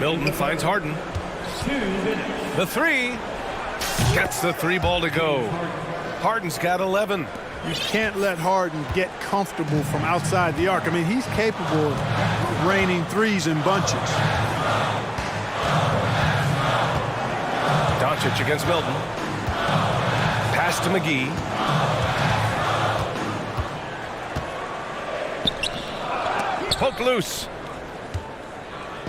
Milton finds Harden. The three. Gets the three ball to go. Harden's got 11. You can't let Harden get comfortable from outside the arc. I mean, he's capable of raining threes in bunches. Doncic against Milton. Pass to McGee. Poke loose.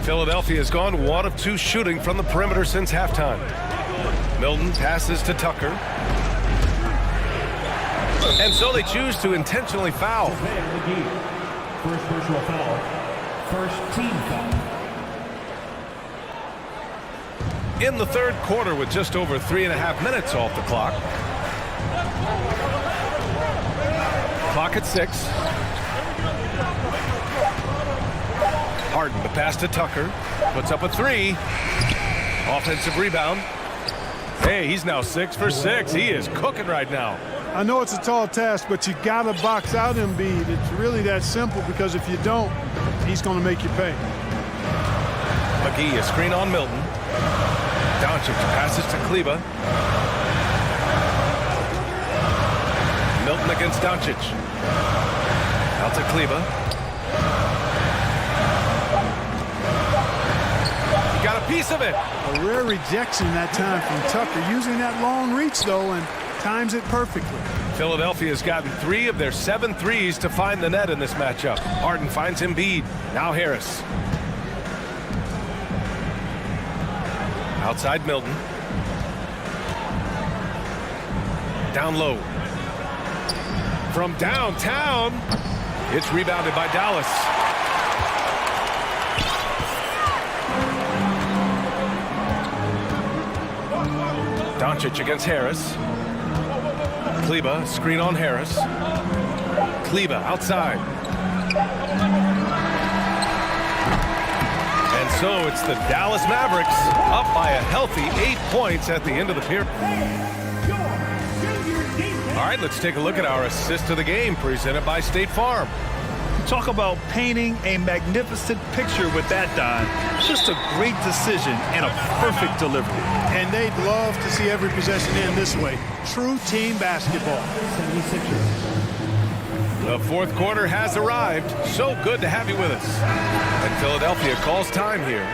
Philadelphia has gone 1 of 2 shooting from the perimeter since halftime. Milton passes to Tucker. And so they choose to intentionally foul. First personal foul. First team foul. In the third quarter with just over 3.5 minutes off the clock. Clock at 6. Harden, the pass to Tucker. Puts up a 3. Offensive rebound. Hey, he's now 6 for 6. He is cooking right now. I know it's a tall task, but you got to box out Embiid. It's really that simple, because if you don't, he's going to make you pay. McGee, a screen on Milton. Doncic passes to Kleba. Milton against Doncic. Out to Kleba. Got a piece of it. A rare rejection that time from Tucker, using that long reach, though, and times it perfectly. Philadelphia has gotten 3 of their 7 threes to find the net in this matchup. Harden finds Embiid. Now Harris. Outside Milton. Down low. From downtown, It's rebounded by Dallas. Doncic against Harris. Kleber, screen on Harris. Kleber outside. And so it's the Dallas Mavericks up by a healthy 8 points at the end of the period. All right, let's take a look at our assist of the game presented by State Farm. Talk about painting a magnificent picture with that, Don. Just a great decision and a perfect delivery. And they'd love to see every possession end this way. True team basketball. The fourth quarter has arrived. So good to have you with us. And Philadelphia calls time here.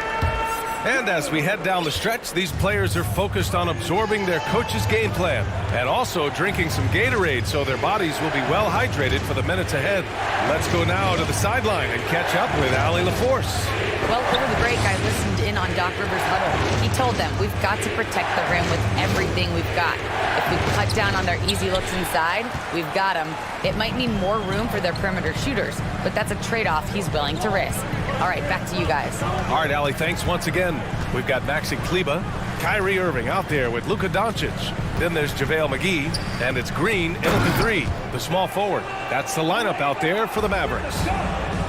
And as we head down the stretch, these players are focused on absorbing their coach's game plan and also drinking some Gatorade so their bodies will be well hydrated for the minutes ahead. Let's go now to the sideline and catch up with Allie LaForce. Well, over the break, I listened in on Doc Rivers' huddle. He told them, we've got to protect the rim with everything we've got. If we cut down on their easy looks inside, we've got them. It might mean more room for their perimeter shooters, but that's a trade-off he's willing to risk. All right, back to you guys. All right, Allie, thanks once again. We've got Maxi Kleber, Kyrie Irving out there with Luka Doncic. Then there's JaVale McGee, and it's Green in at the three, the small forward. That's the lineup out there for the Mavericks.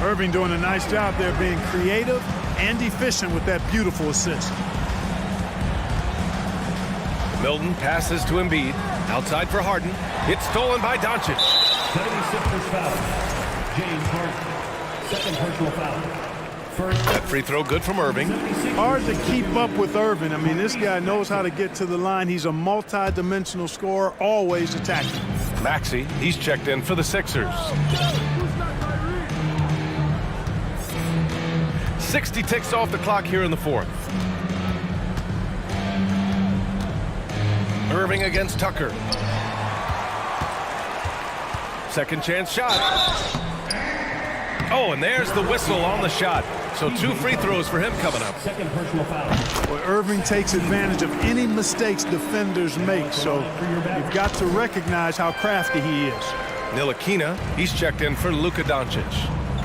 Irving doing a nice job there being creative and efficient with that beautiful assist. Milton passes to Embiid. Outside for Harden. It's stolen by Doncic. 76ers foul. James Harden. Second personal foul. That free throw good from Irving. Hard to keep up with Irving. I mean, this guy knows how to get to the line. He's a multi-dimensional scorer, always attacking. Maxey, he's checked in for the Sixers. 60 ticks off the clock here in the fourth. Irving against Tucker. Second chance shot. Oh, and there's the whistle on the shot. So 2 free throws for him coming up. Second personal foul. Well, Irving takes advantage of any mistakes defenders make, so you've got to recognize how crafty he is. Ntilikina, he's checked in for Luka Doncic.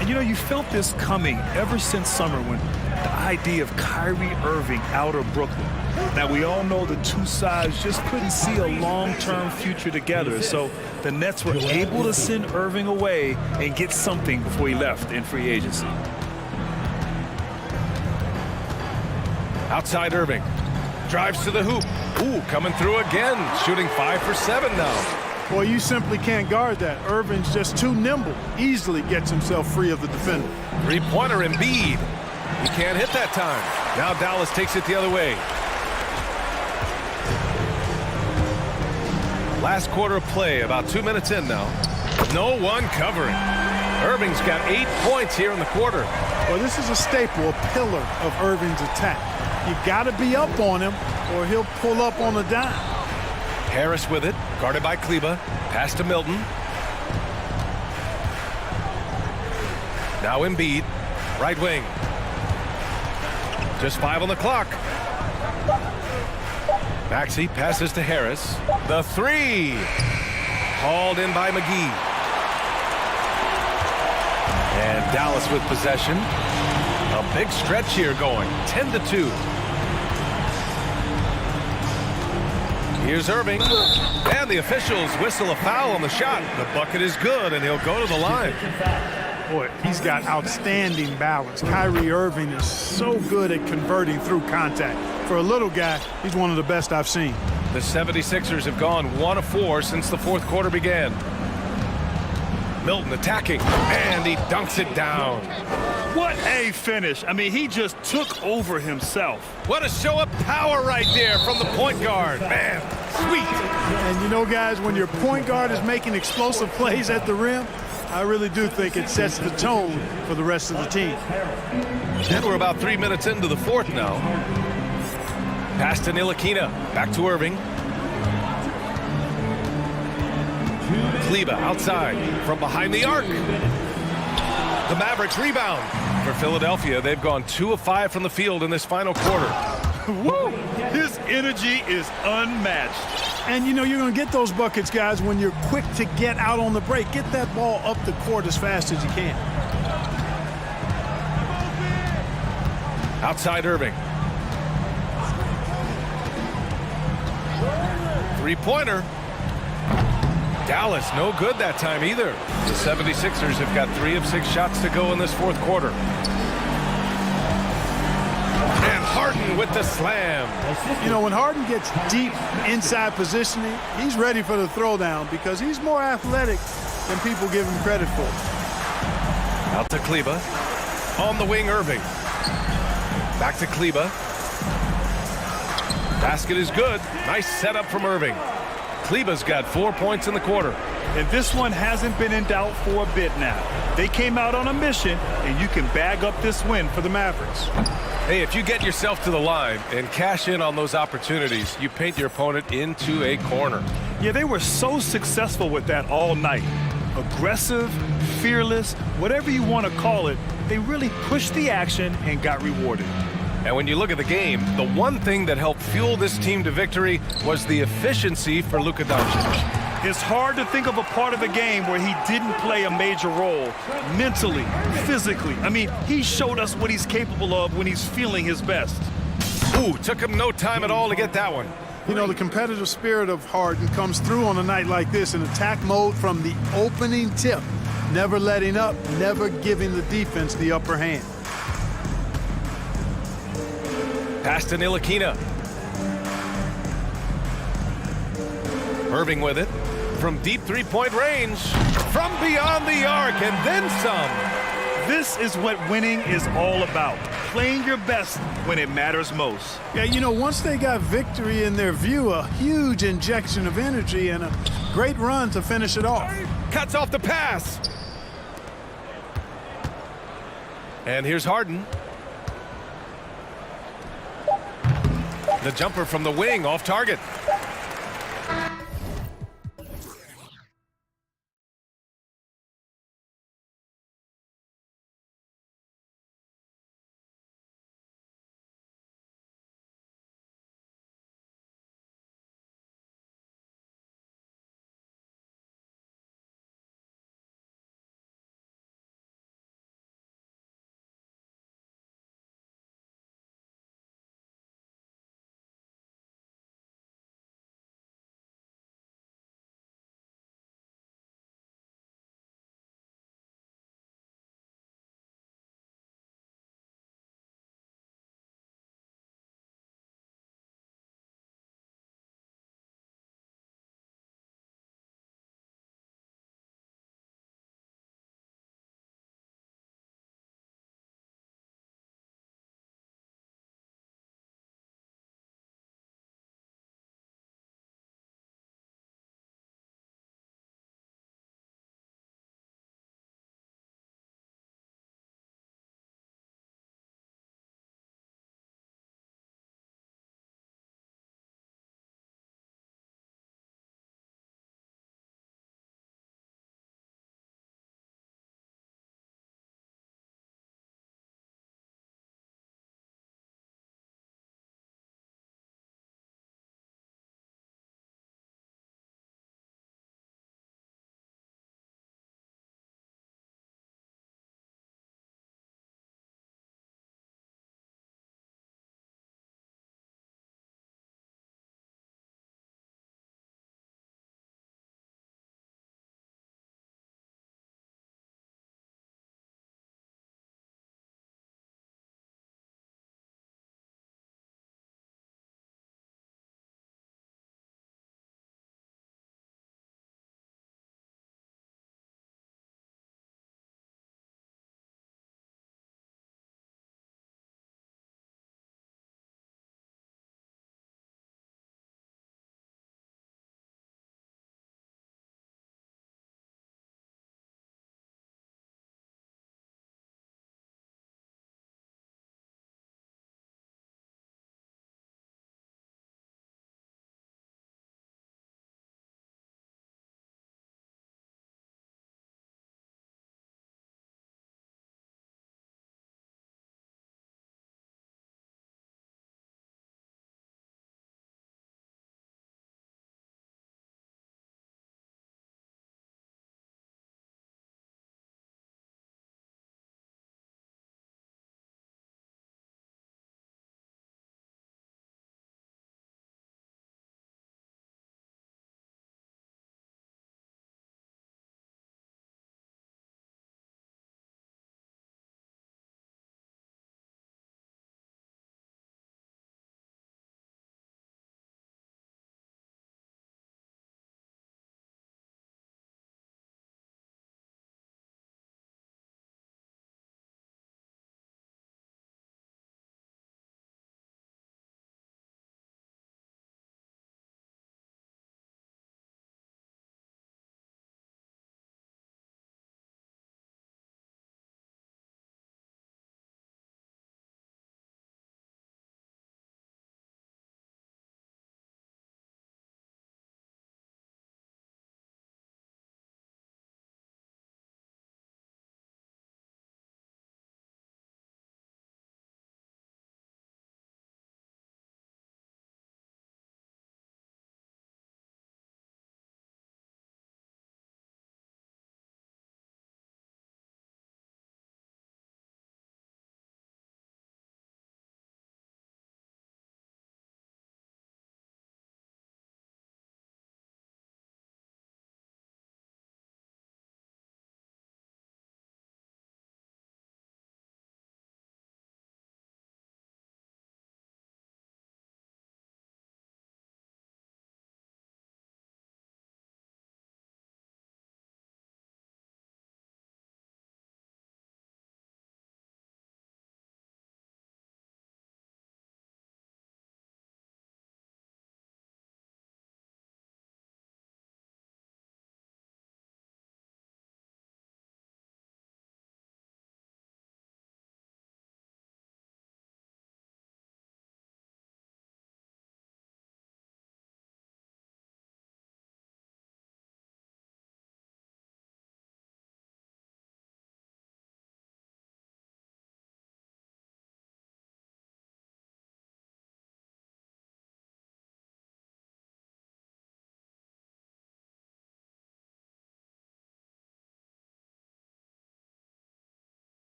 And you know, you felt this coming ever since summer when the idea of Kyrie Irving out of Brooklyn. Now, we all know the two sides just couldn't see a long-term future together, so the Nets were able to send Irving away and get something before he left in free agency. Outside Irving. Drives to the hoop. Ooh, coming through again. Shooting 5 for 7 now. Boy, you simply can't guard that. Irving's just too nimble. Easily gets himself free of the defender. Three-pointer Embiid. He can't hit that time. Now Dallas takes it the other way. Last quarter of play, about 2 minutes in now. No one covering. Irving's got 8 points here in the quarter. Well, this is a staple, a pillar of Irving's attack. You got to be up on him, or he'll pull up on a dime. Harris with it, guarded by Kleber. Pass to Milton. Now Embiid, right wing. Just 5 on the clock. Maxey passes to Harris. The three. Hauled in by McGee. And Dallas with possession. A big stretch here going, 10-2. Here's Irving. And the officials whistle a foul on the shot. The bucket is good, and he'll go to the line. Boy, he's got outstanding balance. Kyrie Irving is so good at converting through contact. For a little guy, he's one of the best I've seen. The 76ers have gone 1 of 4 since the fourth quarter began. Milton attacking, and he dunks it down. What a finish. I mean, he just took over himself. What a show of power right there from the point guard. Man, sweet. And you know, guys, when your point guard is making explosive plays at the rim, I really do think it sets the tone for the rest of the team. And we're about 3 minutes into the fourth now. Pass to Ntilikina. Back to Irving. Kleber outside from behind the arc. The Mavericks rebound. For Philadelphia, they've gone 2 of 5 from the field in this final quarter. Woo! His energy is unmatched. And, you know, you're going to get those buckets, guys, when you're quick to get out on the break. Get that ball up the court as fast as you can. Outside Irving. Three-pointer. Dallas, no good that time either. The 76ers have got 3 of 6 shots to go in this fourth quarter. And Harden with the slam. You know, when Harden gets deep inside positioning, he's ready for the throwdown because he's more athletic than people give him credit for. Out to Kleba. On the wing, Irving. Back to Kleba. Basket is good. Nice setup from Irving. Kleba's got 4 points in the quarter. And this one hasn't been in doubt for a bit now. They came out on a mission, and you can bag up this win for the Mavericks. Hey, if you get yourself to the line and cash in on those opportunities, you paint your opponent into a corner. Yeah, they were so successful with that all night. Aggressive, fearless, whatever you want to call it, they really pushed the action and got rewarded. And when you look at the game, the one thing that helped fuel this team to victory was the efficiency for Luka Doncic. It's hard to think of a part of the game where he didn't play a major role, mentally, physically. I mean, he showed us what he's capable of when he's feeling his best. Ooh, took him no time at all to get that one. You know, the competitive spirit of Harden comes through on a night like this in attack mode from the opening tip. Never letting up, never giving the defense the upper hand. Pass to Ntilikina. Irving with it. From deep three-point range. From beyond the arc, and then some. This is what winning is all about. Playing your best when it matters most. Yeah, you know, once they got victory in their view, a huge injection of energy and a great run to finish it off. Cuts off the pass. And here's Harden. The jumper from the wing off target.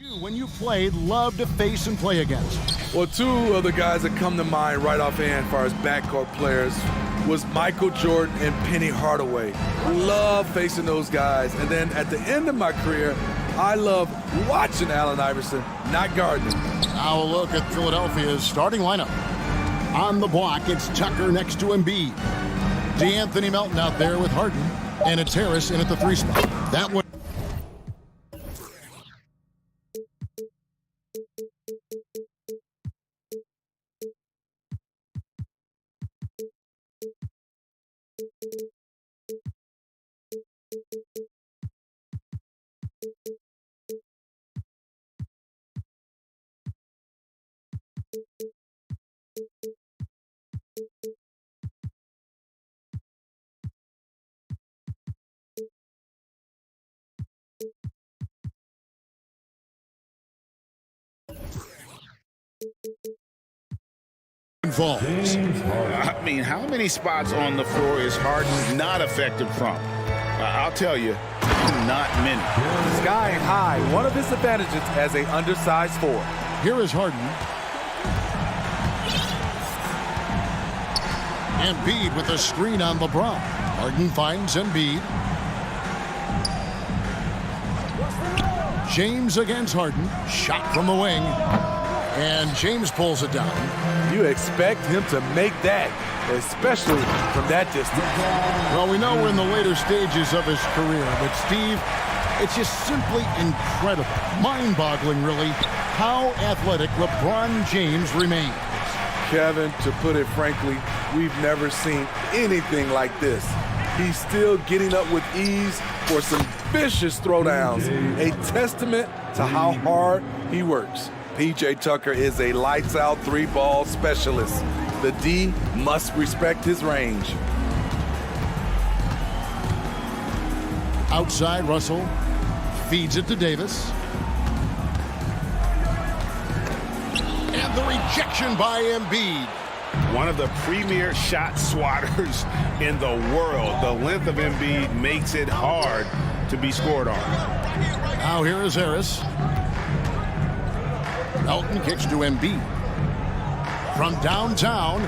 When you played, love to face and play against? Well, two of the guys that come to mind right offhand as far as backcourt players was Michael Jordan and Penny Hardaway. Love facing those guys. And then at the end of my career, I love watching Allen Iverson, not guarding him. Now a look at Philadelphia's starting lineup. On the block, it's Tucker next to Embiid. DeAnthony Melton out there with Harden. And it's Harris in at the 3 spot. That one. Falls. I mean, how many spots on the floor is Harden not effective from? I'll tell you, not many. Sky high, one of his advantages as an undersized 4. Here is Harden. Embiid with a screen on LeBron. Harden finds Embiid. James against Harden. Shot from the wing. And James pulls it down. You expect him to make that, especially from that distance. Well, we know we're in the later stages of his career, but Steve, it's just simply incredible, mind-boggling really, how athletic LeBron James remains. Kevin, to put it frankly, we've never seen anything like this. He's still getting up with ease for some vicious throwdowns, a testament to how hard he works. P.J. Tucker is a lights-out 3-ball specialist. The D must respect his range. Outside, Russell feeds it to Davis. And the rejection by Embiid. One of the premier shot swatters in the world. The length of Embiid makes it hard to be scored on. Now here is Harris. Melton kicks to Embiid. From downtown,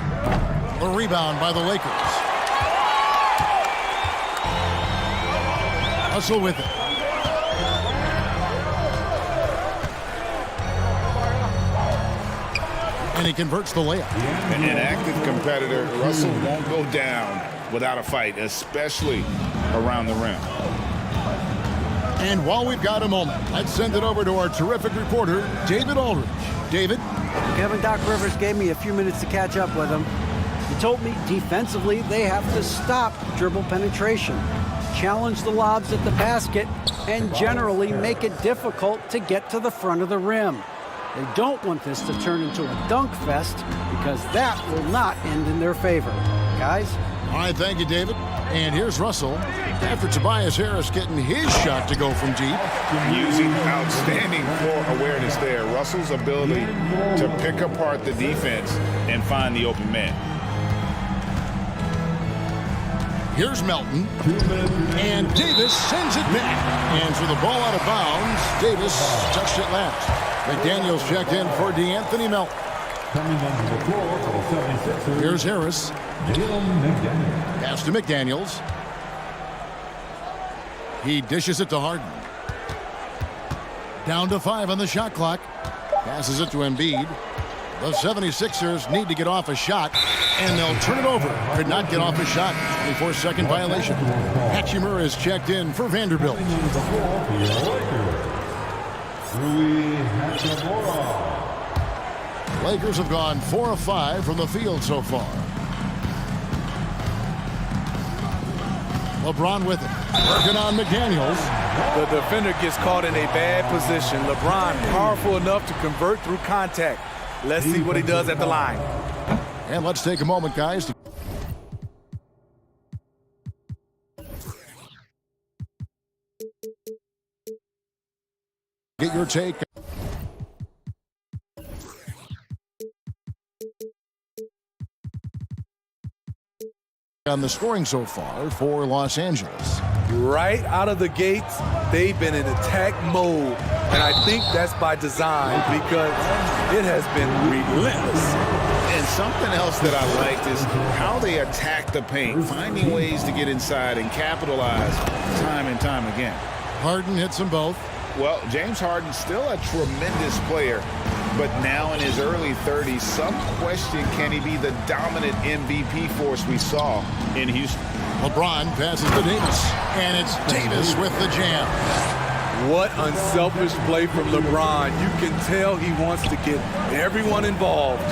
the rebound by the Lakers. Russell with it. And he converts the layup. An active competitor, Russell won't go down without a fight, especially around the rim. And while we've got a moment, let's send it over to our terrific reporter, David Aldridge. David? Kevin, Doc Rivers gave me a few minutes to catch up with him. He told me defensively they have to stop dribble penetration, challenge the lobs at the basket, and generally make it difficult to get to the front of the rim. They don't want this to turn into a dunk fest because that will not end in their favor. Guys? All right, thank you, David. And here's Russell after Tobias Harris getting his shot to go from deep. Using outstanding floor awareness there. Russell's ability to pick apart the defense and find the open man. Here's Melton. And Davis sends it back. And for the ball out of bounds, Davis touched it last. McDaniels checked in for DeAnthony Melton. Coming onto the floor for the 76ers. Here's Harris. Pass to McDaniels. He dishes it to Harden. Down to 5 on the shot clock. Passes it to Embiid. The 76ers need to get off a shot, and they'll turn it over. Could not get off a shot. 24-second violation. Hachimura is checked in for Vanderbilt. Lakers have gone 4 of 5 from the field so far. LeBron with it. Working on McDaniels. The defender gets caught in a bad position. LeBron powerful enough to convert through contact. Let's see what he does at the line. And let's take a moment, guys, to get your take on the scoring so far for Los Angeles. Right out of the gates, they've been in attack mode. And I think that's by design because it has been relentless. And something else that I liked is how they attack the paint, finding ways to get inside and capitalize time and time again. Harden hits them both. Well, James Harden's still a tremendous player, but now in his early 30s, some question, can he be the dominant MVP force we saw in Houston? LeBron passes to Davis, and it's Davis with the jam. What unselfish play from LeBron. You can tell he wants to get everyone involved.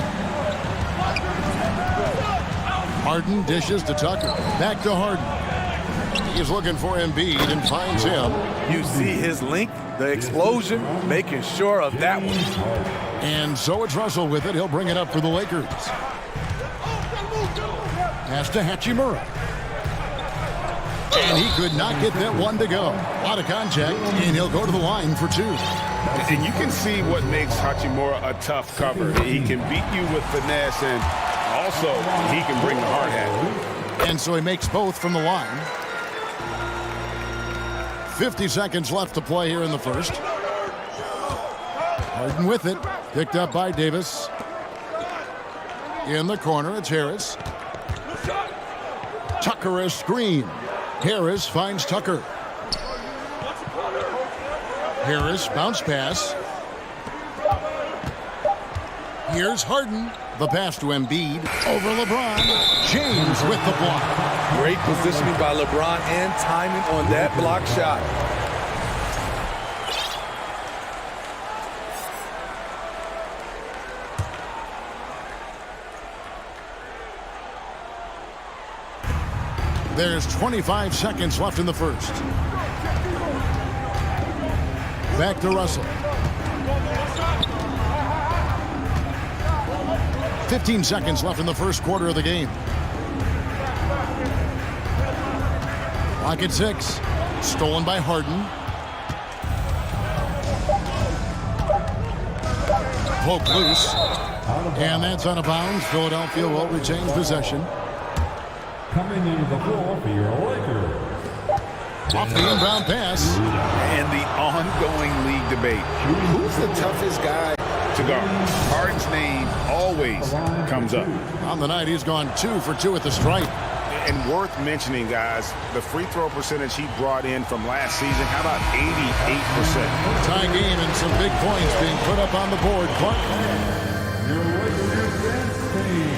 Harden dishes to Tucker. Back to Harden. He's looking for Embiid and finds him. You see his length, the explosion, making sure of that one. And so it's Russell with it. He'll bring it up for the Lakers. Pass to Hachimura. And he could not get that one to go. Out of contact, and he'll go to the line for two. And you can see what makes Hachimura a tough cover. He can beat you with finesse, and also he can bring the hard hat. And so he makes both from the line. 50 seconds left to play here in the first. Harden with it. Picked up by Davis. In the corner, it's Harris. Tucker a screen. Harris finds Tucker. Harris, bounce pass. Here's Harden. The pass to Embiid. Over LeBron. James with the block. Great positioning by LeBron and timing on that block shot. There's 25 seconds left in the first. Back to Russell. 15 seconds left in the first quarter of the game. Clock at 6. Stolen by Harden. Poke loose. And that's out of bounds. Philadelphia will retain possession. Coming into the floor for your Lakers. Off the inbound pass. And the ongoing league debate. Who's the toughest guy to guard? Harden's name always comes up. On the night, he's gone 2 for 2 at the stripe. And worth mentioning, guys, the free throw percentage he brought in from last season, how about 88%? Tie game and some big points being put up on the board. Clark. Your Lakers dance team.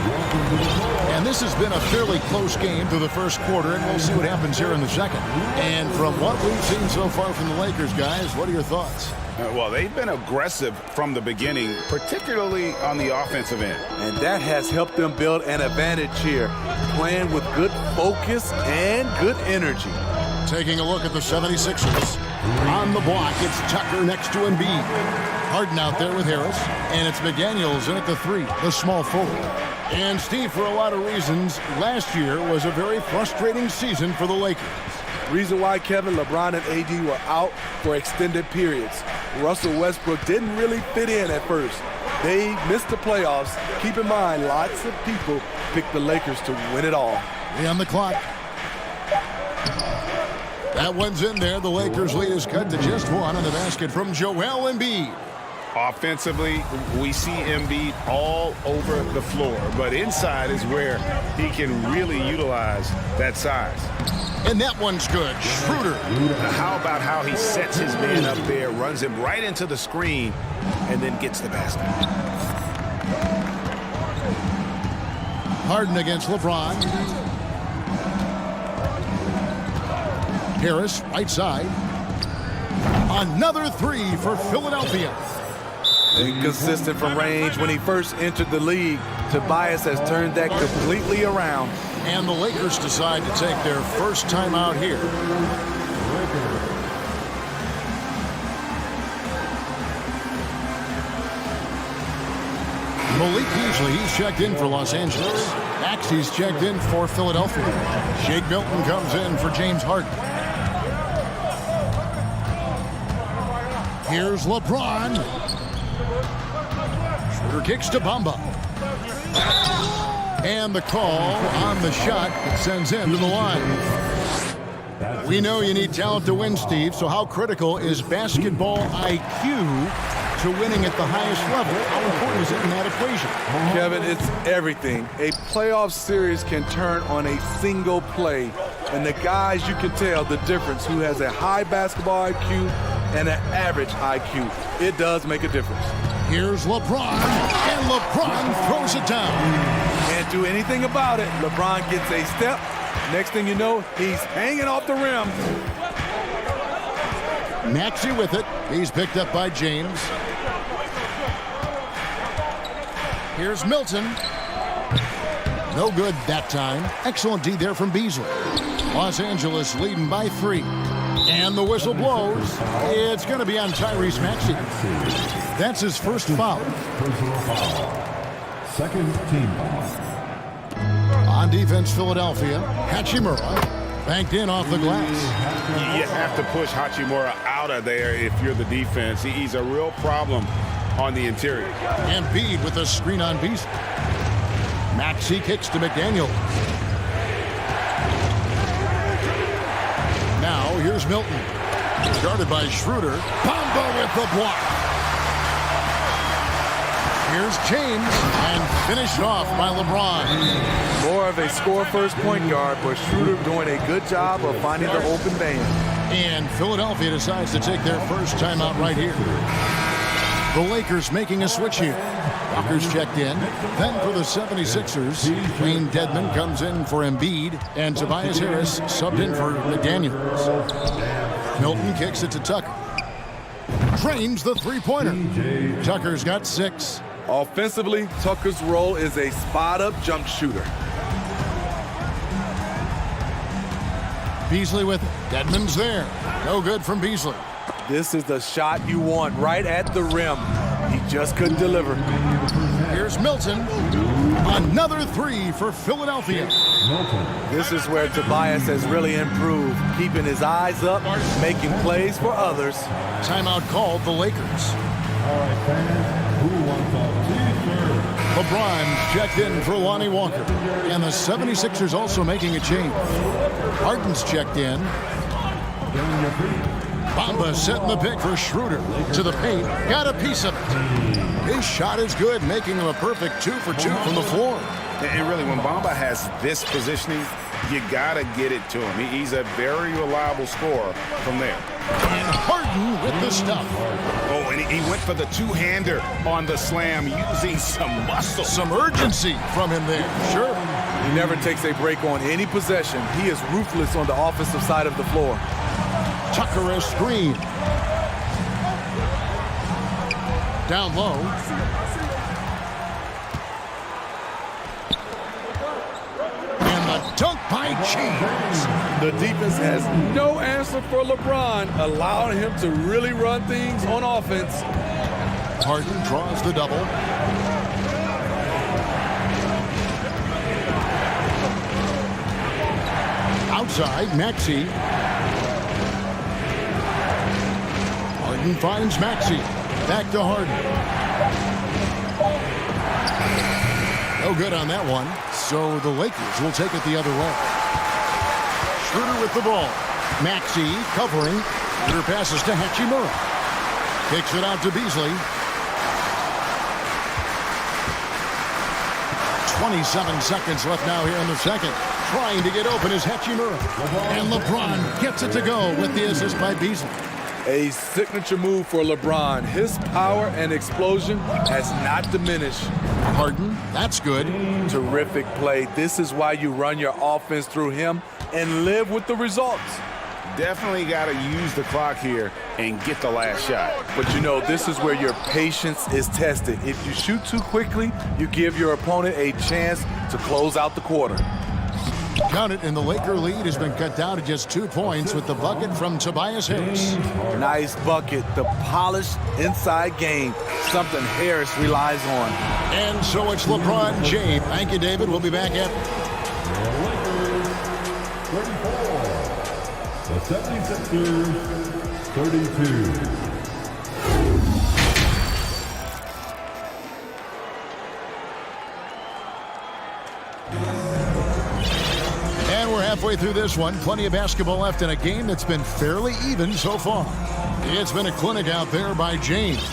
Welcome to the floor. And this has been a fairly close game through the first quarter, and we'll see what happens here in the second. And from what we've seen so far from the Lakers, guys, what are your thoughts? Well, they've been aggressive from the beginning, particularly on the offensive end. And that has helped them build an advantage here, playing with good focus and good energy. Taking a look at the 76ers. On the block, it's Tucker next to Embiid. Harden out there with Harris, and it's McDaniels in at the 3, the small forward. And Steve, for a lot of reasons, last year was a very frustrating season for the Lakers. Reason why Kevin, LeBron, and AD were out for extended periods. Russell Westbrook didn't really fit in at first. They missed the playoffs. Keep in mind, lots of people picked the Lakers to win it all. On the clock. That one's in there. The Lakers' lead is cut to just 1 on the basket from Joel Embiid. Offensively, we see Embiid all over the floor, but inside is where he can really utilize that size. And that one's good. Schroeder. How about how he sets his man up there, runs him right into the screen, and then gets the basket. Harden against LeBron. Harris, right side. Another 3 for Philadelphia. Inconsistent from range when he first entered the league. Tobias has turned that completely around. And the Lakers decide to take their first time out here. Malik Beasley, he's checked in for Los Angeles. Maxey's checked in for Philadelphia. Shake Milton comes in for James Harden. Here's LeBron. Schroeder kicks to Bamba. And the call on the shot that sends him to the line. We know you need talent to win, Steve, so how critical is basketball IQ to winning at the highest level? How important is it in that equation? Kevin, it's everything. A playoff series can turn on a single play. And the guys, you can tell the difference who has a high basketball IQ and an average IQ. It does make a difference. Here's LeBron, and LeBron throws it down. Can't do anything about it. LeBron gets a step. Next thing you know, he's hanging off the rim. Maxey with it. He's picked up by James. Here's Milton. No good that time. Excellent D there from Beasley. Los Angeles leading by 3. And the whistle blows. It's going to be on Tyrese Maxey. That's his first foul. Personal foul. Second team foul. On defense, Philadelphia. Hachimura banked in off the glass. You have to push Hachimura out of there if you're the defense. He's a real problem on the interior. And Embiid with a screen on Beasley. Maxey kicks to McDaniel. Now here's Milton. Guarded by Schroeder. Bamba with the block. Here's James, and finished off by LeBron. More of a score-first point guard, but Schroeder doing a good job of finding the open man. And Philadelphia decides to take their first timeout right here. The Lakers making a switch here. Walker's checked in. Then for the 76ers, Wayne Dedmon comes in for Embiid, and Tobias Harris subbed in for McDaniels. Milton kicks it to Tucker. Drains the three-pointer. Tucker's got 6. Offensively, Tucker's role is a spot-up jump shooter. Beasley with it. Dedmon's there. No good from Beasley. This is the shot you want right at the rim. He just couldn't deliver. Here's Milton. Another 3 for Philadelphia. This is where Tobias has really improved, keeping his eyes up, making plays for others. Timeout called the Lakers. All right, fans, who wants a t-shirt? LeBron checked in for Lonnie Walker. And the 76ers also making a change. Harden's checked in. Bamba setting the pick for Schroeder. To the paint. Got a piece of it. His shot is good, making him a perfect 2 for 2 from the floor. And really, when Bamba has this positioning, you got to get it to him. He's a very reliable scorer from there. And Harden with the stuff. Oh, and he went for the two-hander on the slam, using some muscle. Some urgency from him there. Sure. He never takes a break on any possession. He is ruthless on the offensive side of the floor. Tucker a screen. Down low. And the dunk by James. The defense has no answer for LeBron, allowing him to really run things on offense. Harden draws the double. Outside, Maxey. Harden finds Maxey. Back to Harden. No good on that one. So the Lakers will take it the other way. Schroeder with the ball. Maxey covering. Schroeder passes to Hachimura. Kicks it out to Beasley. 27 seconds left now here in the second. Trying to get open is Hachimura. And LeBron gets it to go with the assist by Beasley. A signature move for LeBron. His power and explosion has not diminished. Harden, that's good. Terrific play. This is why you run your offense through him and live with the results. Definitely got to use the clock here and get the last shot. But you know, this is where your patience is tested. If you shoot too quickly, you give your opponent a chance to close out the quarter. Count it, and the Laker lead has been cut down to just 2 points with the bucket from Tobias Harris. Nice bucket. The polished inside game. Something Harris relies on. And so it's LeBron James. Thank you, David. We'll be back at... The 76ers, 32. Halfway through this one, plenty of basketball left in a game that's been fairly even so far. It's been a clinic out there by James.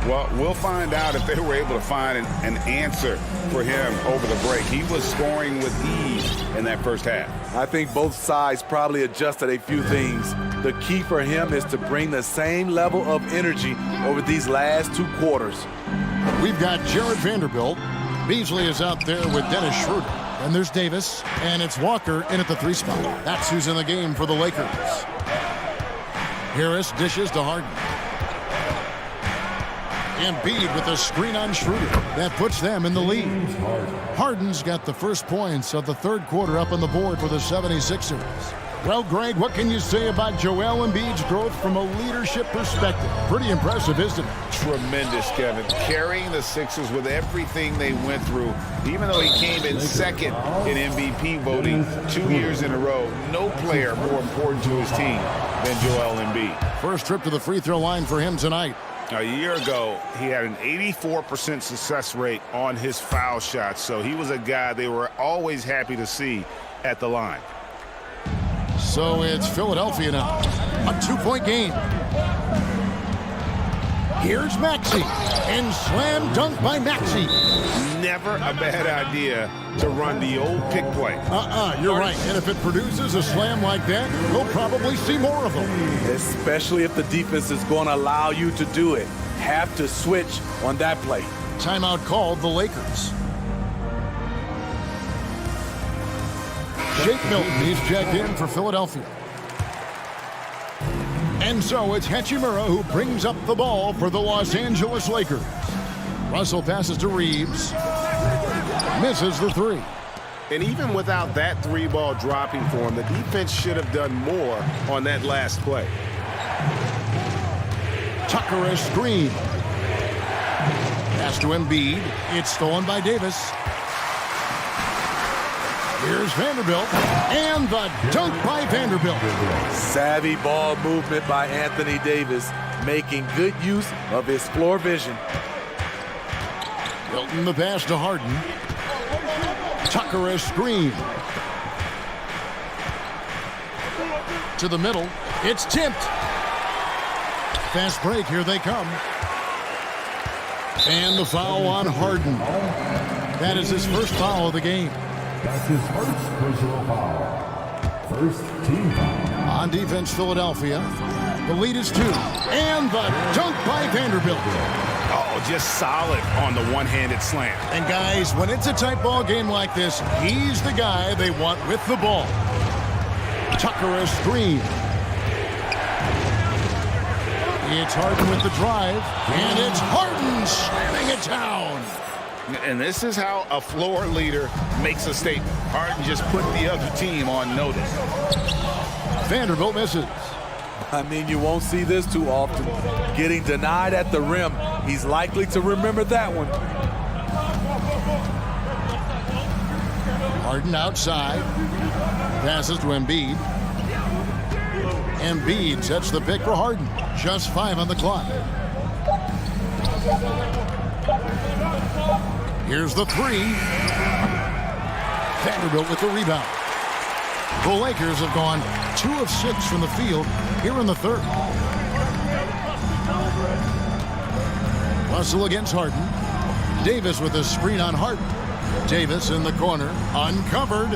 Well, we'll find out if they were able to find an answer for him over the break. He was scoring with ease in that first half. I think both sides probably adjusted a few things. The key for him is to bring the same level of energy over these last 2 quarters. We've got Jared Vanderbilt. Beasley is out there with Dennis Schroeder. And there's Davis, and it's Walker in at the 3 spot. That's who's in the game for the Lakers. Harris dishes to Harden. Embiid with a screen on Schroeder. That puts them in the lead. Harden's got the first points of the 3rd quarter up on the board for the 76ers. Well, Greg, what can you say about Joel Embiid's growth from a leadership perspective? Pretty impressive, isn't it? Tremendous, Kevin. Carrying the Sixers with everything they went through. Even though he came in 2nd in MVP voting 2 years in a row, no player more important to his team than Joel Embiid. First trip to the free throw line for him tonight. A year ago, he had an 84% success rate on his foul shots, so he was a guy they were always happy to see at the line. So it's Philadelphia now. A 2-point game. Here's Maxey. And slam dunk by Maxey. Never a bad idea to run the old pick play. You're right. And if it produces a slam like that, we'll probably see more of them. Especially if the defense is going to allow you to do it. Have to switch on that play. Timeout called the Lakers. Shake Milton, he's checked in for Philadelphia. And so it's Hachimura who brings up the ball for the Los Angeles Lakers. Russell passes to Reeves. Misses the 3. And even without that 3-ball dropping for him, the defense should have done more on that last play. Tucker a screen. Pass to Embiid. It's stolen by Davis. Here's Vanderbilt, and the dunk by Vanderbilt. Savvy ball movement by Anthony Davis, making good use of his floor vision. Milton the pass to Harden. Tucker a screen. To the middle, it's tipped. Fast break, here they come. And the foul on Harden. That is his first foul of the game. That's his first personal foul. First team foul. On defense, Philadelphia. The lead is 2. And the dunk by Vanderbilt. Oh, just solid on the one-handed slam. And guys, when it's a tight ball game like this, he's the guy they want with the ball. Tucker a screen. It's Harden with the drive. And it's Harden slamming it down. And this is how a floor leader makes a statement. Harden just put the other team on notice. Vanderbilt misses. I mean, you won't see this too often. Getting denied at the rim. He's likely to remember that one. Harden outside. Passes to Embiid. Embiid sets the pick for Harden. Just 5 on the clock. Here's the 3. Vanderbilt with the rebound. The Lakers have gone 2 of 6 from the field here in the 3rd. Russell against Harden. Davis with a screen on Harden. Davis in the corner, uncovered.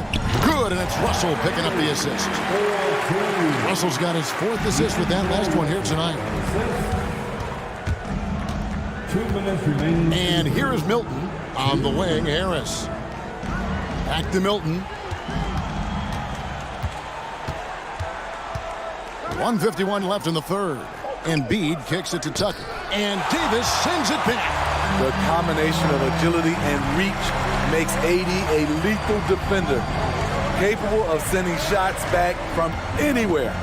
Good, and it's Russell picking up the assist. Russell's got his 4th assist with that last one here tonight. 2 minutes remaining. And here is Milton on the wing. Harris. Back to Milton. 1:51 left in the 3rd. Embiid kicks it to Tucker. And Davis sends it back. The combination of agility and reach makes AD a lethal defender, capable of sending shots back from anywhere.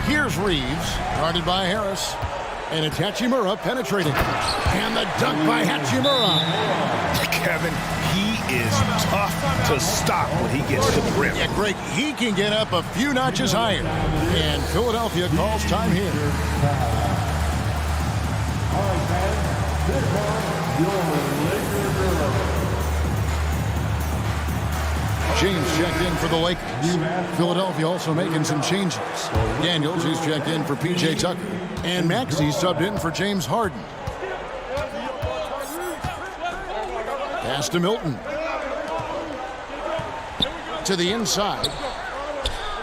Here's Reeves, guarded by Harris. And it's Hachimura penetrating. And the dunk by Hachimura. Kevin, he is tough to stop when he gets to the rim. Yeah, Greg, he can get up a few notches higher. And Philadelphia calls time here. All right, fans, this one, your Lakers are James checked in for the Lakers. Philadelphia also making some changes. Daniels, he's checked in for P.J. Tucker. And Maxey subbed in for James Harden. Pass to Milton. To the inside.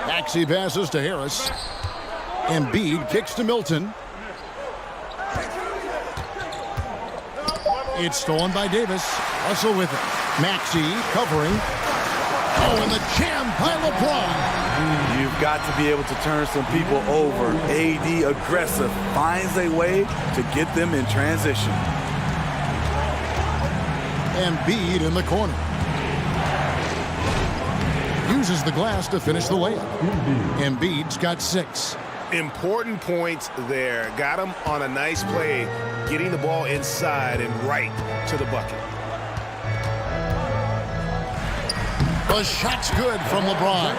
Maxey passes to Harris. Embiid kicks to Milton. It's stolen by Davis. Russell with it. Maxey covering. Oh, and the jam by LeBron. You've got to be able to turn some people over. AD aggressive. Finds a way to get them in transition. Embiid in the corner. Uses the glass to finish the layup. Embiid's got 6. Important points there. Got him on a nice play, getting the ball inside and right to the bucket. The shot's good from LeBron.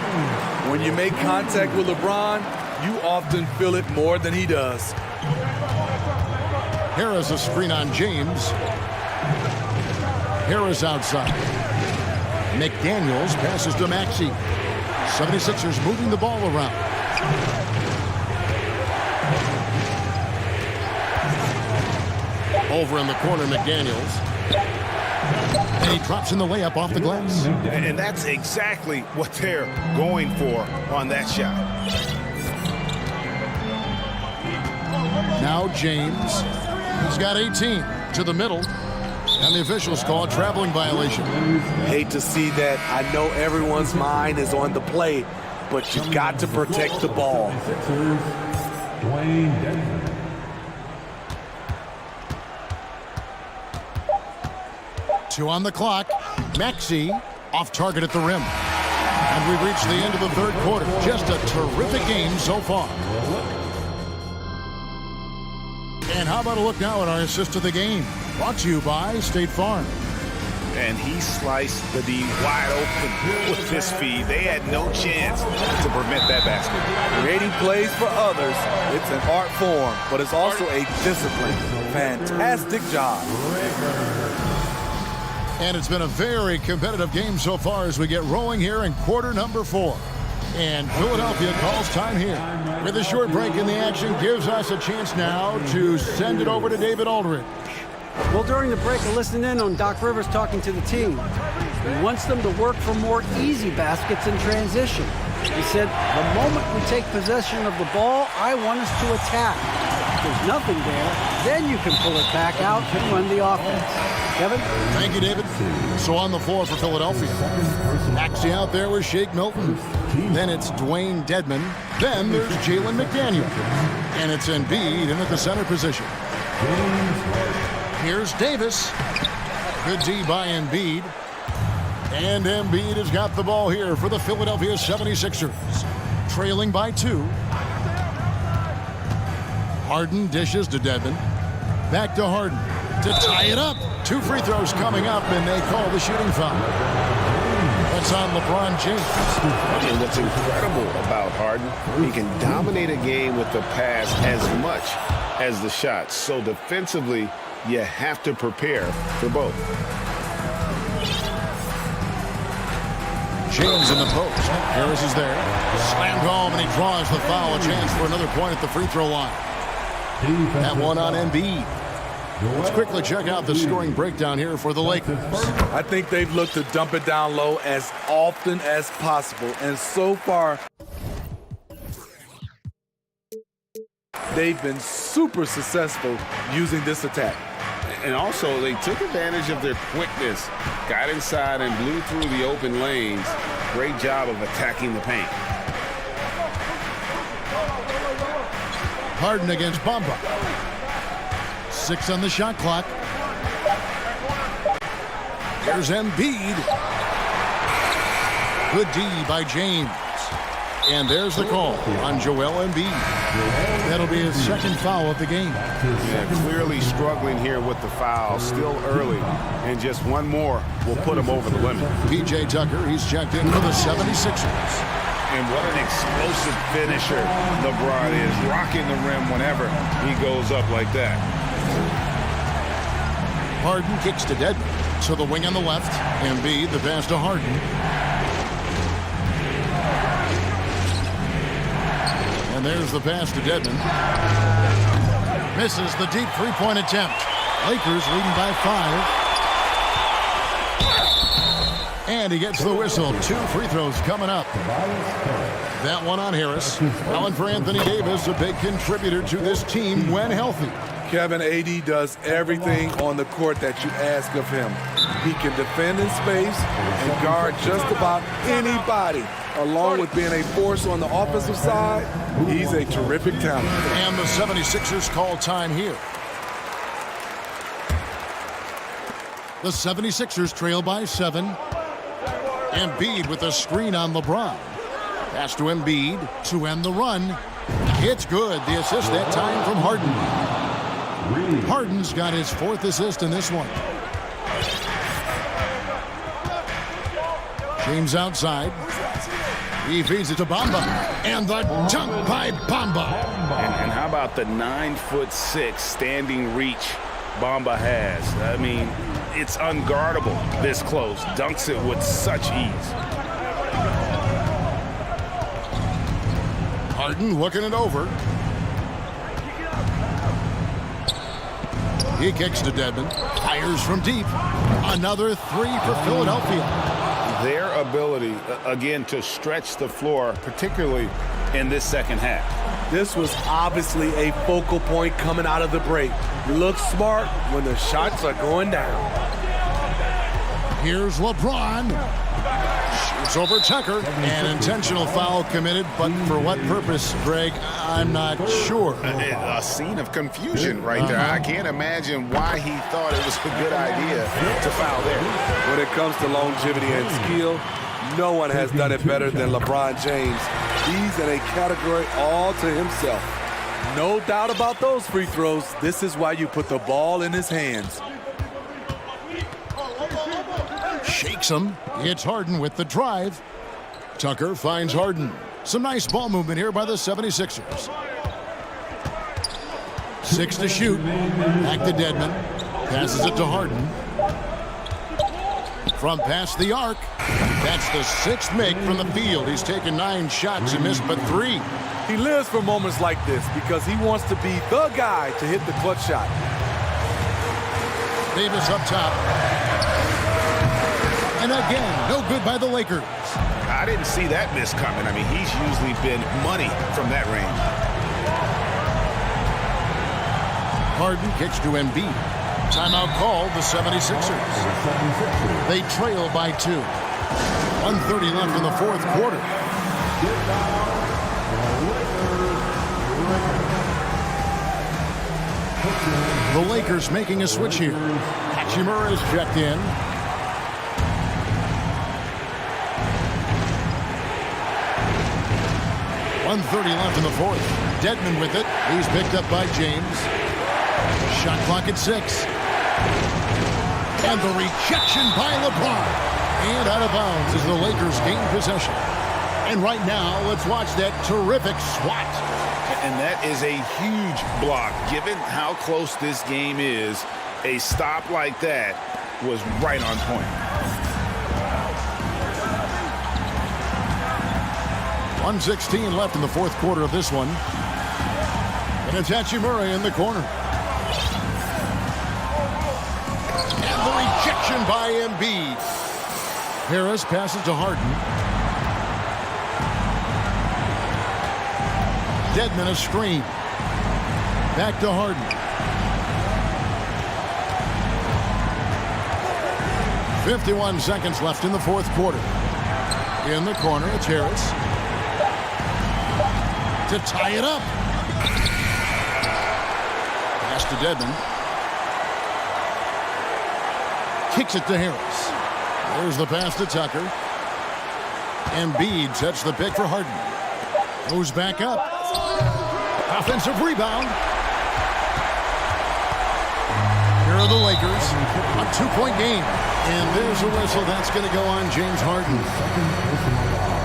When you make contact with LeBron, you often feel it more than he does. Harris a screen on James. Harris outside. McDaniels passes to Maxey. 76ers moving the ball around. Over in the corner, McDaniels. And he drops in the layup off the glass. And that's exactly what they're going for on that shot. Now James. He's got 18 to the middle. And the officials call a traveling violation. Hate to see that. I know everyone's mind is on the play, but you've got to protect the ball. Two on the clock. Maxey off target at the rim. And we've reached the end of the third quarter. Just a terrific game so far. And how about a look now at our assist of the game? Brought to you by State Farm. And he sliced the D wide open with his feed. They had no chance to prevent that basket. Creating plays for others, it's an art form, but it's also a discipline. Fantastic job. And it's been a very competitive game so far as we get rolling here in quarter number 4. And Philadelphia calls time here. With a short break in the action, gives us a chance now to send it over to David Aldridge. Well, during the break, I listened in on Doc Rivers talking to the team. He wants them to work for more easy baskets in transition. He said, the moment we take possession of the ball, I want us to attack. If there's nothing there, then you can pull it back out and run the offense. Kevin? Thank you, David. So on the floor for Philadelphia. Maxey out there with Shake Milton. Then it's Dwayne Dedman. Then there's Jalen McDaniel. And it's Embiid in at the center position. Here's Davis. Good D by Embiid. And Embiid has got the ball here for the Philadelphia 76ers. Trailing by 2. Harden dishes to Dedman. Back to Harden to tie it up. 2 free throws coming up, and they call the shooting foul. That's on LeBron James. And what's incredible about Harden, he can dominate a game with the pass as much as the shot. So defensively, you have to prepare for both. James in the post. Harris is there. Slammed home, and he draws the foul. A chance for another point at the free throw line. That one on Embiid. Let's quickly check out the scoring breakdown here for the Lakers. I think they've looked to dump it down low as often as possible. And so far, they've been super successful using this attack. And also, they took advantage of their quickness, got inside and blew through the open lanes. Great job of attacking the paint. Harden against Bamba. 6 on the shot clock. Here's Embiid. Good D by James. And there's the call on Joel Embiid. That'll be his second foul of the game. Yeah, clearly struggling here with the foul. Still early. And just one more will put him over the limit. P.J. Tucker, he's checked in for the 76ers. And what an explosive finisher LeBron is. Rocking the rim whenever he goes up like that. Harden kicks to Dedman. So the wing on the left. Embiid, the pass to Harden. there's the pass to Dedmon. Misses the deep three-point attempt. Lakers leading by 5. And he gets the whistle. 2 free throws coming up. That one on Harris. Now for Anthony Davis, a big contributor to this team when healthy. Kevin, AD does everything on the court that you ask of him. He can defend in space and guard just about anybody. Along with being a force on the offensive side, he's a terrific talent. And the 76ers call time here. The 76ers trail by 7. Embiid with a screen on LeBron. Pass to Embiid to end the run. It's good. The assist that time from Harden. Harden's got his 4th assist in this one. James outside. He feeds it to Bamba. And the dunk by Bamba. And how about the 9'6" standing reach Bamba has? I mean, it's unguardable this close. Dunks it with such ease. Harden looking it over. He kicks to Dedmon. Fires from deep. Another 3 for Philadelphia. Their ability, again, to stretch the floor, particularly in this second half. This was obviously a focal point coming out of the break. Look smart when the shots are going down. Here's LeBron. Shoots over Tucker. An intentional foul committed, but for what purpose, Greg? I'm not sure. A scene of confusion right there. I can't imagine why he thought it was a good idea to foul there. When it comes to longevity and skill, no one has done it better than LeBron James. He's in a category all to himself. No doubt about those free throws. This is why you put the ball in his hands. Shakes him. It's Harden with the drive. Tucker finds Harden. Some nice ball movement here by the 76ers. 6 to shoot. Back to Dedmon. Passes it to Harden. From past the arc. That's the 6th make from the field. He's taken 9 shots and missed but 3. He lives for moments like this because he wants to be the guy to hit the clutch shot. Davis up top. And again, no good by the Lakers. I didn't see that miss coming. I mean, he's usually been money from that range. Harden kicks to Embiid. Timeout called the 76ers. They trail by 2. 1:30 left in the 4th quarter. The Lakers making a switch here. Hachimura is checked in. .130 left in the 4th. Dedmon with it. He's picked up by James. Shot clock at 6. And the rejection by LeBron. And out of bounds as the Lakers gain possession. And right now, let's watch that terrific swat. And that is a huge block. Given how close this game is, a stop like that was right on point. 1:16 left in the 4th quarter of this one. And it's Hachimura in the corner. And the rejection by Embiid. Harris passes to Harden. Dedmon a screen. Back to Harden. .51 seconds left in the 4th quarter. In the corner, it's Harris. To tie it up. Pass to Dedmon. Kicks it to Harris. There's the pass to Tucker. Embiid sets the pick for Harden. Goes back up. Offensive rebound. Here are the Lakers. A 2-point game. And there's a whistle. That's going to go on James Harden.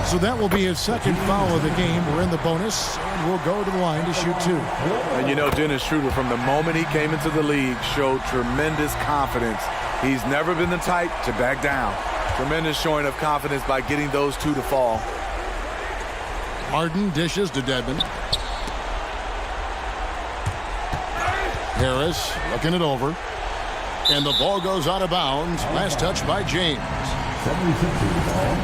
So that will be his 2nd foul of the game. We're in the bonus, and we'll go to the line to shoot 2. And you know, Dennis Schroeder, from the moment he came into the league, showed tremendous confidence. He's never been the type to back down. Tremendous showing of confidence by getting those 2 to fall. Harden dishes to Dedmon. Harris looking it over. And the ball goes out of bounds. Last touch by James. 76ers ball.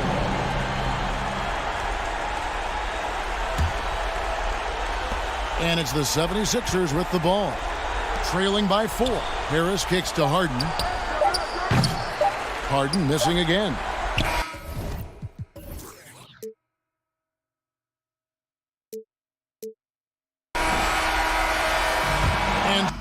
And it's the 76ers with the ball. Trailing by 4. Harris kicks to Harden. Harden missing again. And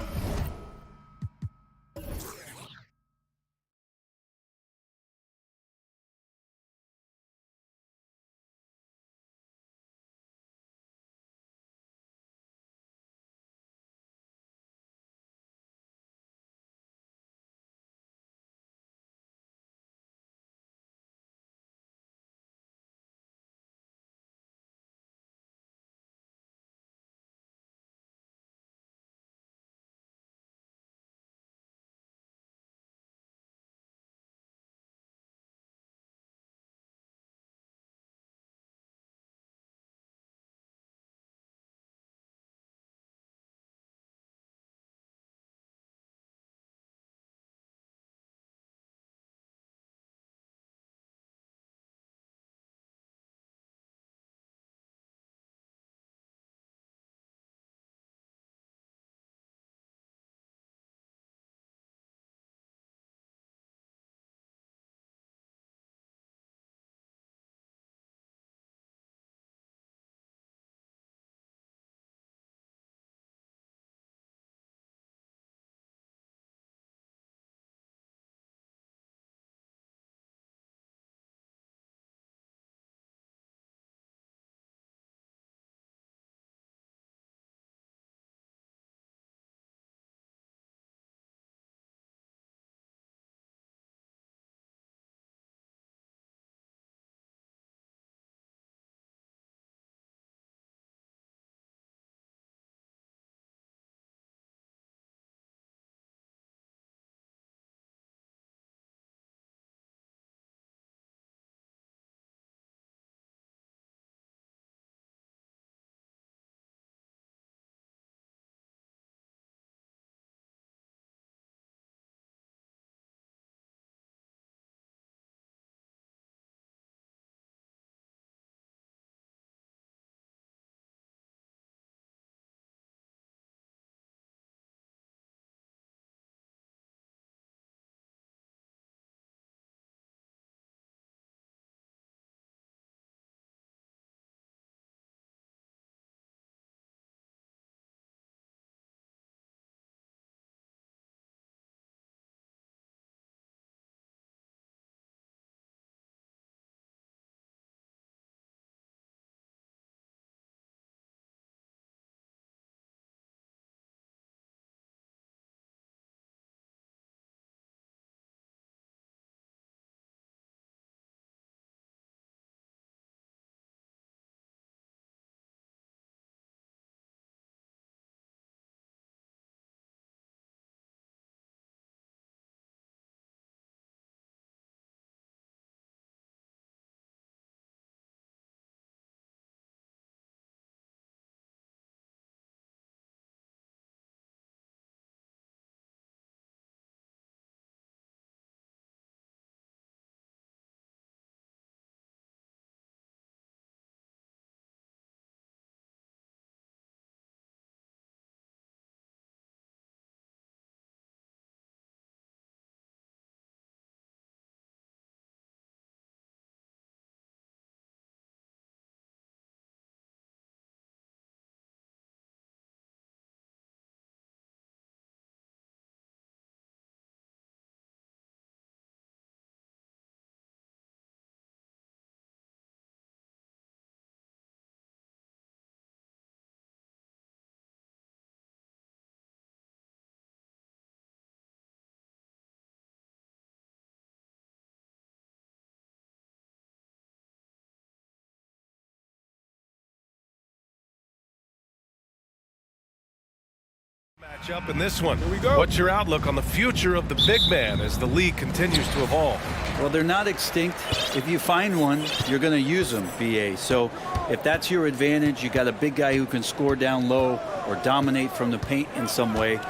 match up in this one. Here we go. What's your outlook on the future of the big man as the league continues to evolve? Well, they're not extinct. If you find one, you're going to use them, BA. So if that's your advantage, you got a big guy who can score down low or dominate from the paint in some way,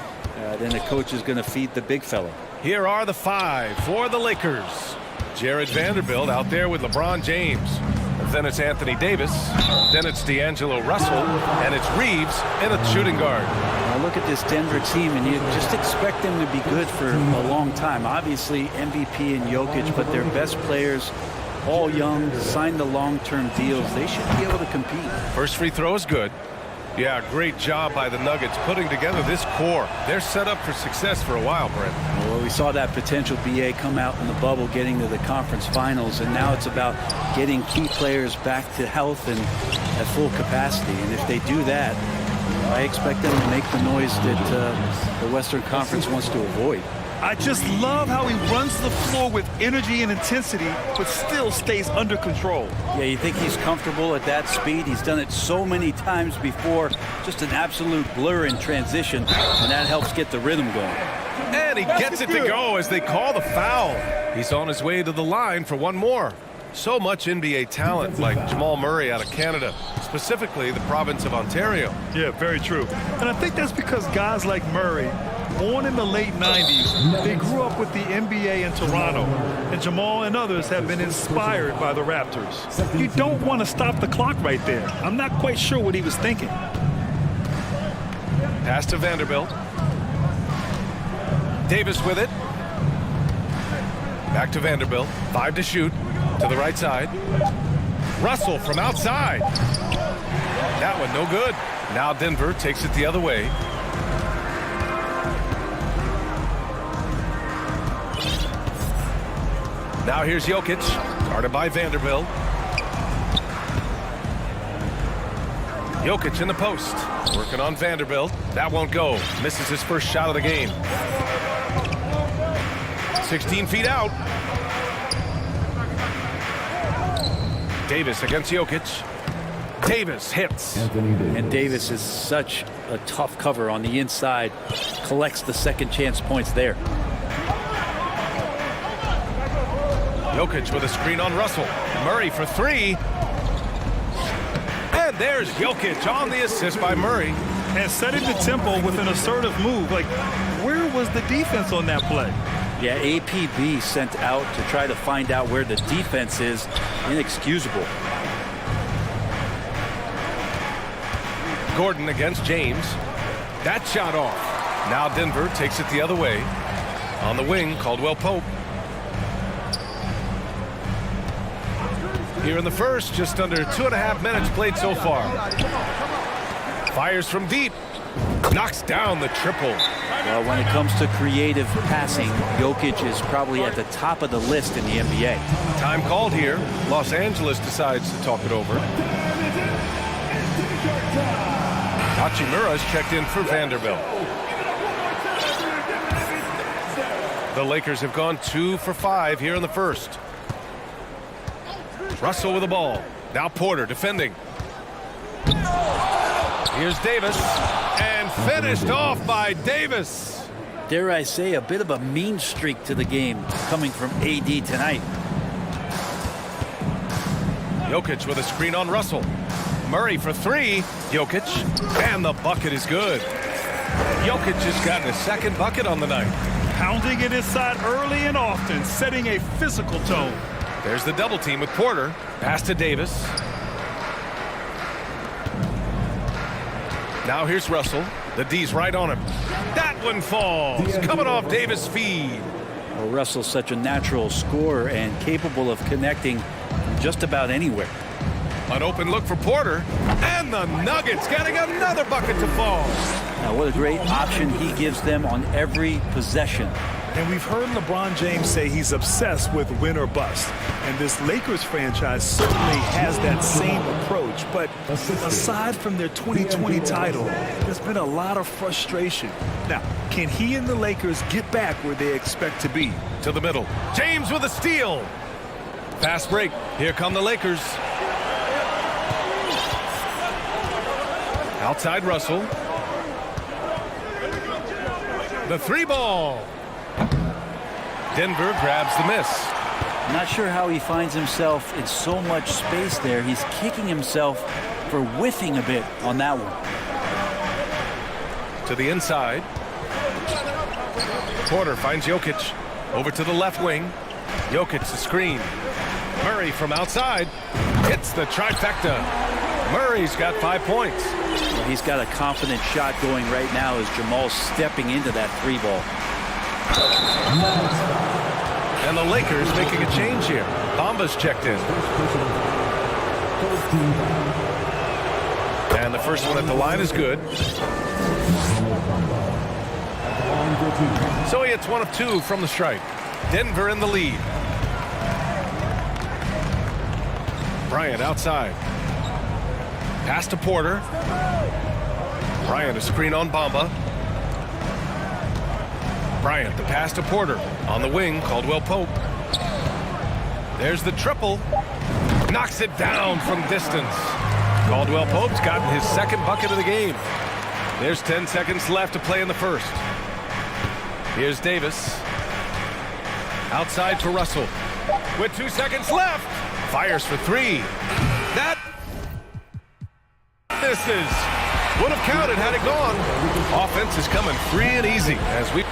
then the coach is going to feed the big fella. Here are the 5 for the Lakers. Jared Vanderbilt out there with LeBron James. Then it's Anthony Davis. Then it's D'Angelo Russell. And it's Reeves in a shooting guard. Now look at this Denver team, and you just expect them to be good for a long time. Obviously, MVP and Jokic, but their best players, all young, signed the long-term deals. They should be able to compete. First free throw is good. Yeah, great job by the Nuggets putting together this core. They're set up for success for a while, Brent. Well, we saw that potential BA come out in the bubble, getting to the conference finals, and now it's about getting key players back to health and at full capacity. And if they do that, I expect them to make the noise that the Western Conference wants to avoid. I just love how he runs the floor with energy and intensity, but still stays under control. Yeah, you think he's comfortable at that speed? He's done it so many times before. Just an absolute blur in transition, and that helps get the rhythm going. And he gets it to go as they call the foul. He's on his way to the line for one more. So much NBA talent like Jamal Murray out of Canada, specifically the province of Ontario. Yeah, very true. And I think that's because guys like Murray, born in the late 90s, they grew up with the NBA in Toronto, and Jamal and others have been inspired by the Raptors. You don't want to stop the clock right there. I'm not quite sure what he was thinking. Pass to Vanderbilt. Davis with it. Back to Vanderbilt. 5 to shoot. To the right side. Russell from outside. That one no good. Now Denver takes it the other way. Now here's Jokic, guarded by Vanderbilt. Jokic in the post, working on Vanderbilt. That won't go. Misses his first shot of the game. 16 feet out. Davis against Jokic. Davis hits. And Davis is such a tough cover on the inside. Collects the second chance points there. Jokic with a screen on Russell. Murray for 3. And there's Jokic on the assist by Murray. And setting the tempo with an assertive move. Like, where was the defense on that play? Yeah, APB sent out to try to find out where the defense is. Inexcusable. Gordon against James. That shot off. Now Denver takes it the other way. On the wing, Caldwell Pope. Here in the first, just under 2.5 minutes played so far. Fires from deep. Knocks down the triple. Well, when it comes to creative passing, Jokic is probably at the top of the list in the NBA. Time called here. Los Angeles decides to talk it over. Hachimura's checked in for Vanderbilt. The Lakers have gone 2 for 5 here in the first. Russell with the ball. Now Porter defending. Here's Davis. And finished off by Davis. Dare I say, a bit of a mean streak to the game coming from AD tonight. Jokic with a screen on Russell. Murray for 3. Jokic. And the bucket is good. Jokic has gotten a second bucket on the night. Pounding it inside early and often, setting a physical tone. There's the double team with Porter. Pass to Davis. Now here's Russell. The D's right on him. That one falls. Coming off Davis' feed. Well, Russell's such a natural scorer and capable of connecting from just about anywhere. An open look for Porter. And the Nuggets getting another bucket to fall. Now, what a great option he gives them on every possession. And we've heard LeBron James say he's obsessed with win or bust. And this Lakers franchise certainly has that same approach. But aside from their 2020 title, there's been a lot of frustration. Now, can he and the Lakers get back where they expect to be? To the middle. James with a steal. Fast break. Here come the Lakers. Outside Russell. The 3 ball. Denver grabs the miss. Not sure how he finds himself in so much space there. He's kicking himself for whiffing a bit on that one. To the inside. Porter finds Jokic. Over to the left wing. Jokic the screen. Murray from outside. Hits the trifecta. Murray's got 5 points. He's got a confident shot going right now as Jamal's stepping into that 3-ball. And the Lakers making a change here. Bamba's checked in. And the first one at the line is good. So he hits 1 of 2 from the stripe. Denver in the lead. Bryant outside. Pass to Porter. Bryant a screen on Bamba. Bryant the pass to Porter. On the wing, Caldwell Pope. There's the triple. Knocks it down from distance. Caldwell Pope's gotten his second bucket of the game. There's 10 seconds left to play in the first. Here's Davis. Outside for Russell. With 2 seconds left. Fires for 3. That misses. Would have counted had it gone. Offense is coming free and easy as we...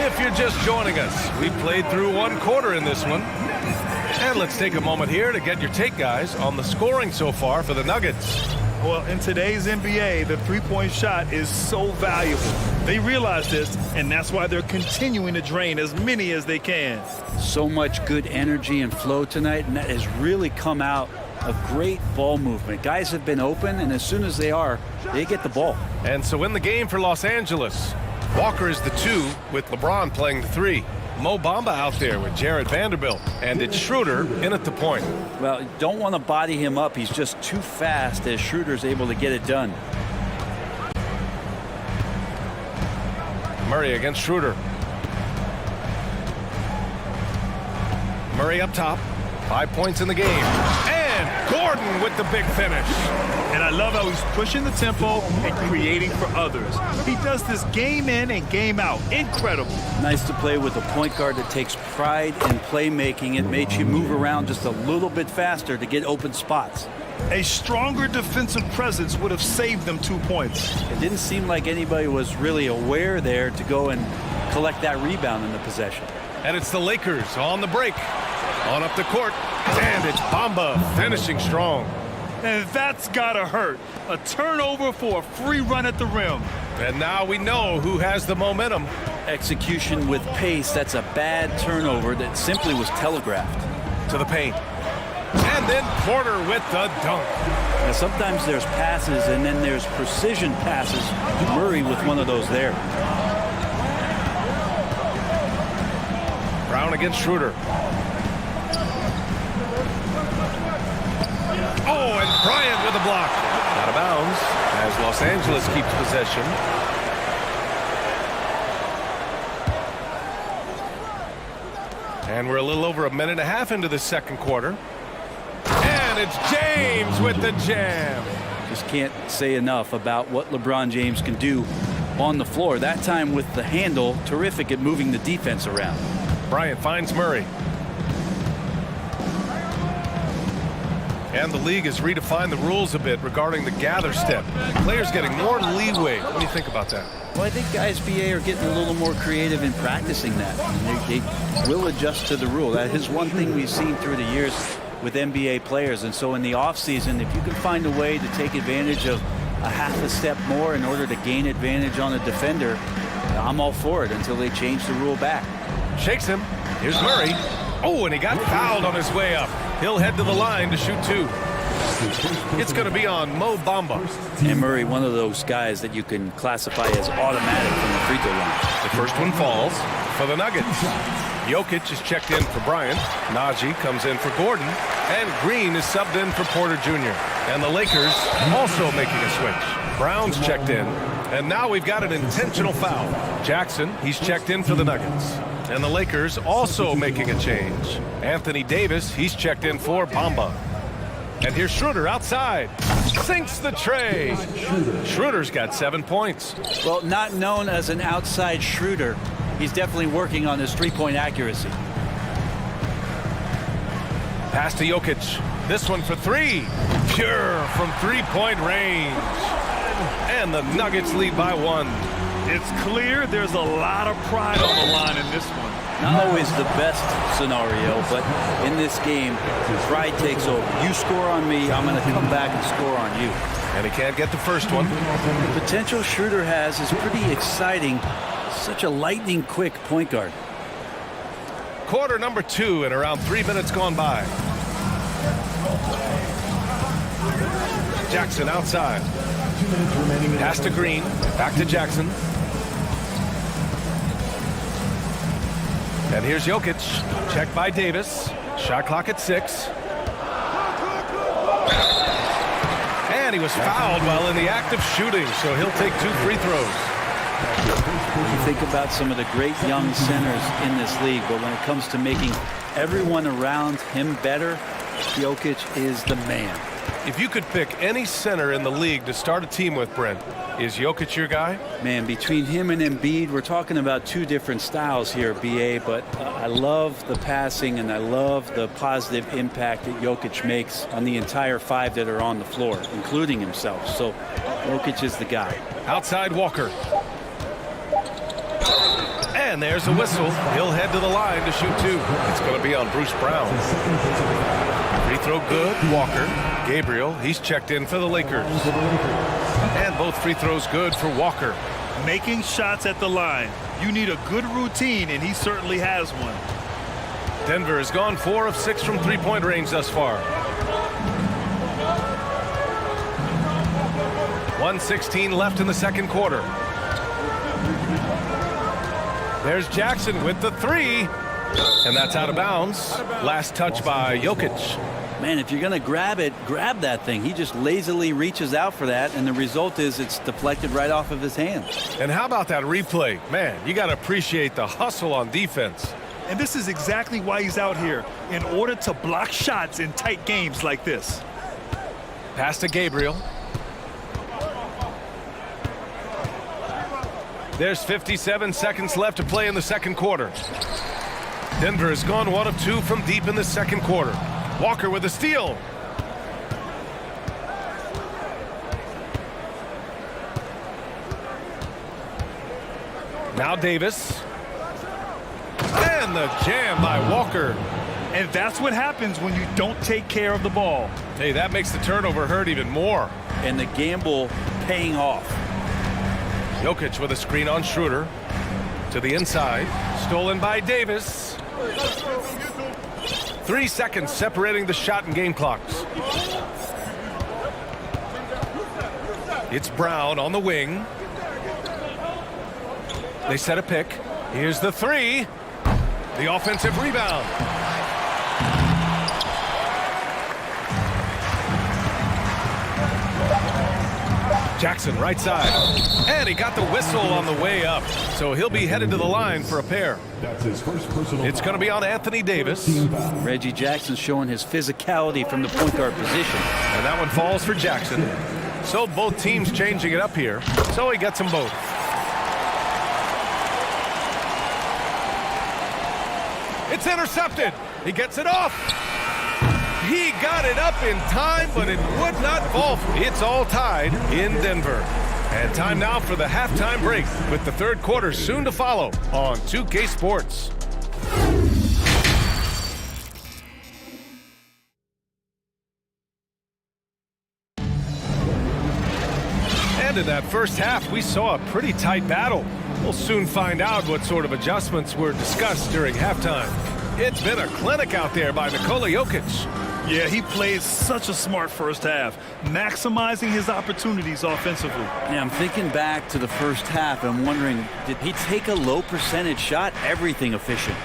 If you're just joining us, we played through 1 quarter in this one. And let's take a moment here to get your take, guys, on the scoring so far for the Nuggets. Well, in today's NBA, the three-point shot is so valuable. They realize this, and that's why they're continuing to drain as many as they can. So much good energy and flow tonight, and that has really come out of great ball movement. Guys have been open, and as soon as they are, they get the ball. And so in the game for Los Angeles, Walker is the 2 with LeBron playing the 3. Mo Bamba out there with Jared Vanderbilt, and it's Schroeder in at the point. Well, don't want to body him up. He's just too fast as Schroeder's able to get it done. Murray against Schroeder. Murray up top. 5 points in the game. And Gordon with the big finish. And I love how he's pushing the tempo and creating for others. He does this game in and game out. Incredible. Nice to play with a point guard that takes pride in playmaking. It makes you move around just a little bit faster to get open spots. A stronger defensive presence would have saved them 2 points. It didn't seem like anybody was really aware there to go and collect that rebound in the possession. And it's the Lakers on the break. On up the court. And it's Bamba finishing strong. And that's gotta hurt. A turnover for a free run at the rim. And now we know who has the momentum. Execution with pace. That's a bad turnover that simply was telegraphed. To the paint. And then Porter with the dunk. Now, sometimes there's passes and then there's precision passes. Murray with one of those there. Brown against Schroeder. Oh, and Bryant with a block. Out of bounds as Los Angeles keeps possession. And we're a little over 1.5 minutes into the second quarter. And it's James with the jam. Just can't say enough about what LeBron James can do on the floor. That time with the handle, terrific at moving the defense around. Bryant finds Murray. And the league has redefined the rules a bit regarding the gather step. Players getting more leeway. What do you think about that? Well, I think guys BA are getting a little more creative in practicing that. They will adjust to the rule. That is one thing we've seen through the years with NBA players. And so in the offseason, if you can find a way to take advantage of a half a step more in order to gain advantage on a defender, I'm all for it until they change the rule back. Shakes him. Here's Murray. Oh, and he got fouled on his way up. He'll head to the line to shoot 2. It's going to be on Mo Bamba. And Murray, one of those guys that you can classify as automatic from the free throw line. The first one falls for the Nuggets. Jokic is checked in for Bryant. Najee comes in for Gordon. And Green is subbed in for Porter Jr. And the Lakers also making a switch. Brown's checked in. And now we've got an intentional foul. Jackson, he's checked in for the Nuggets. And the Lakers also making a change. Anthony Davis, he's checked in for Bamba. And here's Schroeder outside. Sinks the tray. Schroeder's got 7 points. Well, not known as an outside shooter, he's definitely working on his three-point accuracy. Pass to Jokic. This one for three. Pure from three-point range. And the Nuggets lead by one. It's clear there's a lot of pride on the line in this one. Not always the best scenario, but in this game, pride takes over. You score on me, I'm going to come back and score on you. And he can't get the first one. The potential Schroeder has is pretty exciting. Such a lightning-quick point guard. Quarter number 2 and around 3 minutes gone by. Jackson outside. Pass to Green. Back to Jackson. And here's Jokic. Checked by Davis. Shot clock at 6. And he was fouled while in the act of shooting, so he'll take 2 free throws. You think about some of the great young centers in this league, but when it comes to making everyone around him better, Jokic is the man. If you could pick any center in the league to start a team with, Brent, is Jokic your guy? Man, between him and Embiid, we're talking about 2 different styles here, BA, but I love the passing and I love the positive impact that Jokic makes on the entire 5 that are on the floor, including himself. So Jokic is the guy. Outside Walker. And there's a whistle. He'll head to the line to shoot 2. It's going to be on Bruce Brown. Free throw good. Walker. Gabriel, he's checked in for the Lakers. And both free throws good for Walker. Making shots at the line. You need a good routine, and he certainly has one. Denver has gone 4 of 6 from three-point range thus far. 1:16 left in the second quarter. There's Jackson with the 3. And that's out of bounds. Last touch by Jokic. Man, if you're going to grab it, grab that thing. He just lazily reaches out for that, and the result is it's deflected right off of his hand. And how about that replay? Man, you got to appreciate the hustle on defense. And this is exactly why he's out here, in order to block shots in tight games like this. Pass to Gabriel. There's 57 seconds left to play in the second quarter. Denver has gone 1 of 2 from deep in the second quarter. Walker with a steal. Now Davis. And the jam by Walker. And that's what happens when you don't take care of the ball. Hey, that makes the turnover hurt even more. And the gamble paying off. Jokic with a screen on Schroeder. To the inside. Stolen by Davis. 3 seconds separating the shot and game clocks. It's Brown on the wing. They set a pick. Here's the 3. The offensive rebound. Jackson right side. And he got the whistle on the way up. So he'll be headed to the line for a pair. That's his first personal. It's going to be on Anthony Davis. Reggie Jackson showing his physicality from the point guard position. And that one falls for Jackson. So both teams changing it up here. So he gets them both. It's intercepted. He gets it off. He got it up in time, but it would not fall. It's all tied in Denver. And time now for the halftime break, with the third quarter soon to follow on 2K Sports. And in that first half, we saw a pretty tight battle. We'll soon find out what sort of adjustments were discussed during halftime. It's been a clinic out there by Nikola Jokic. Yeah, he played such a smart first half, maximizing his opportunities offensively. Yeah, I'm thinking back to the first half. I'm wondering, did he take a low percentage shot? Everything efficient.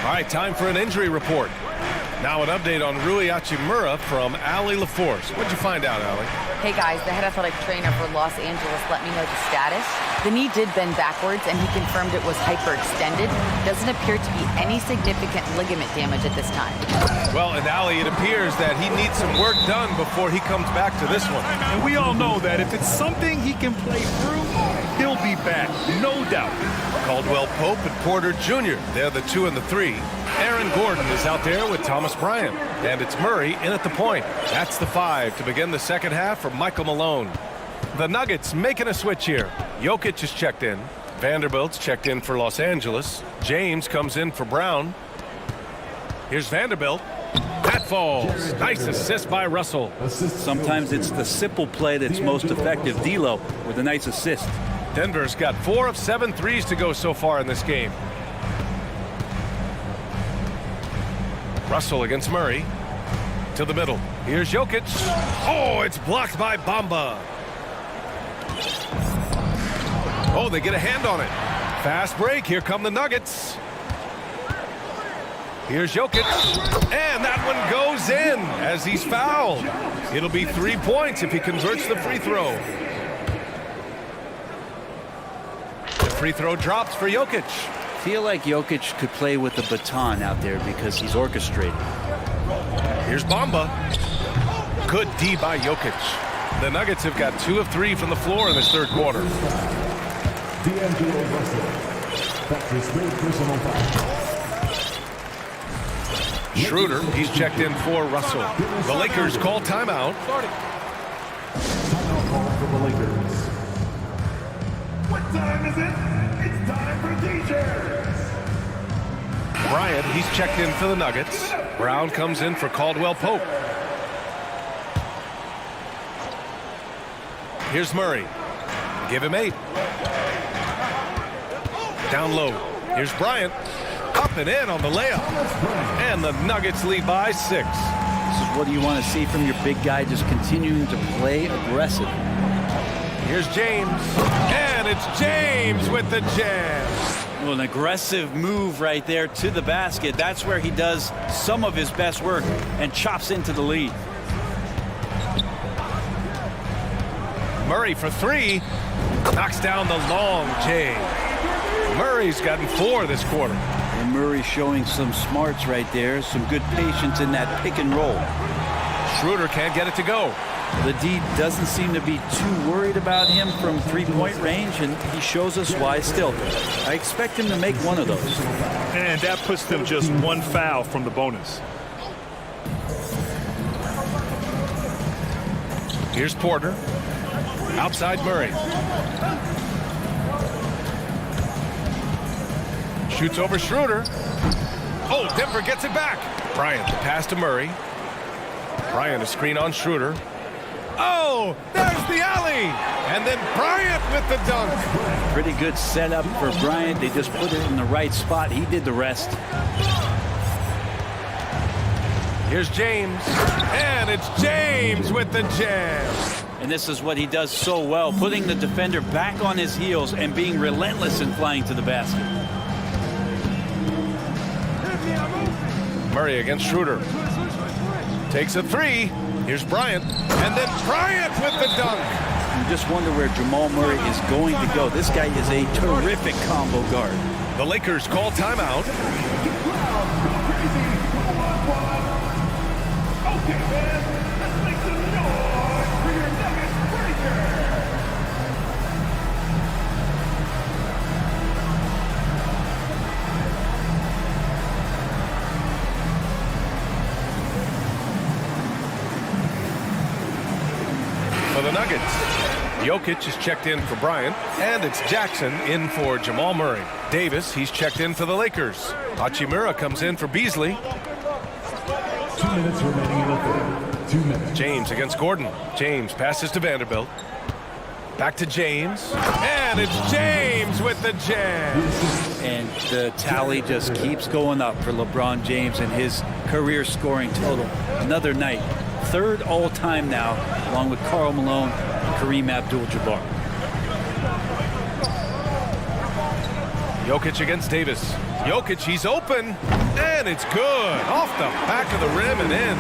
All right, time for an injury report. Now an update on Rui Hachimura from Allie LaForce. What'd you find out, Allie? Hey guys, the head athletic trainer for Los Angeles let me know the status. The knee did bend backwards, and he confirmed it was hyperextended. Doesn't appear to be any significant ligament damage at this time. Well, and Ali, it appears that he needs some work done before he comes back to this one. And we all know that if it's something he can play through, he'll be back, no doubt. Caldwell Pope and Porter Jr., they're the 2 and the 3. Aaron Gordon is out there with Thomas Bryant. And it's Murray in at the point. That's the 5 to begin the second half for Michael Malone. The Nuggets making a switch here. Jokic is checked in. Vanderbilt's checked in for Los Angeles. James comes in for Brown. Here's Vanderbilt. That falls. Nice assist by Russell. Sometimes it's the simple play that's most effective. D'Lo with a nice assist. Denver's got 4 of 7 threes to go so far in this game. Russell against Murray. To the middle. Here's Jokic. Oh, it's blocked by Bamba. Oh, they get a hand on it. Fast break. Here come the Nuggets. Here's Jokic. And that one goes in as he's fouled. It'll be 3 points if he converts the free throw. The free throw drops for Jokic. Feel like Jokic could play with a baton out there because he's orchestrating. Here's Bamba. Good D by Jokic. The Nuggets have got 2 of 3 from the floor in this third quarter. D'Angelo Russell. That's his third personal foul. Schroeder, he's checked in for Russell. The Lakers call timeout. Timeout call for the Lakers. What time is it? It's time for DJs. Bryant, he's checked in for the Nuggets. Brown comes in for Caldwell Pope. Here's Murray. Give him 8. Down low. Here's Bryant. Up and in on the layup. And the Nuggets lead by 6. This is what you want to see from your big guy, just continuing to play aggressive. Here's James. And it's James with the jam. Well, an aggressive move right there to the basket. That's where he does some of his best work and chops into the lead. Murray for 3. Knocks down the long J. Murray's gotten 4 this quarter. And Murray showing some smarts right there, some good patience in that pick and roll. Schroeder can't get it to go. The D doesn't seem to be too worried about him from three-point range, and he shows us why still. I expect him to make one of those. And that puts them just 1 foul from the bonus. Here's Porter. Outside Murray. Shoots over Schroeder. Oh, Denver gets it back. Bryant, the pass to Murray. Bryant, a screen on Schroeder. Oh, there's the alley. And then Bryant with the dunk. Pretty good setup for Bryant. They just put it in the right spot. He did the rest. Here's James. And it's James with the jam. And this is what he does so well, putting the defender back on his heels and being relentless in flying to the basket. Murray against Schroeder. Takes a 3. Here's Bryant. And then Bryant with the dunk. You just wonder where Jamal Murray is going to go. This guy is a terrific combo guard. The Lakers call timeout. Okay, man. Let's make some noise for your Nuggets breaker. For the Nuggets, Jokic is checked in for Bryant, and it's Jackson in for Jamal Murray. Davis, he's checked in for the Lakers. Hachimura comes in for Beasley. 2 minutes remaining in the third. 2 minutes. James against Gordon. James passes to Vanderbilt. Back to James. And it's James with the jam. And the tally just keeps going up for LeBron James and his career scoring total. Another night. 3rd all-time now, along with Karl Malone and Kareem Abdul-Jabbar. Jokic against Davis. Jokic, he's open. And it's good. Off the back of the rim and in.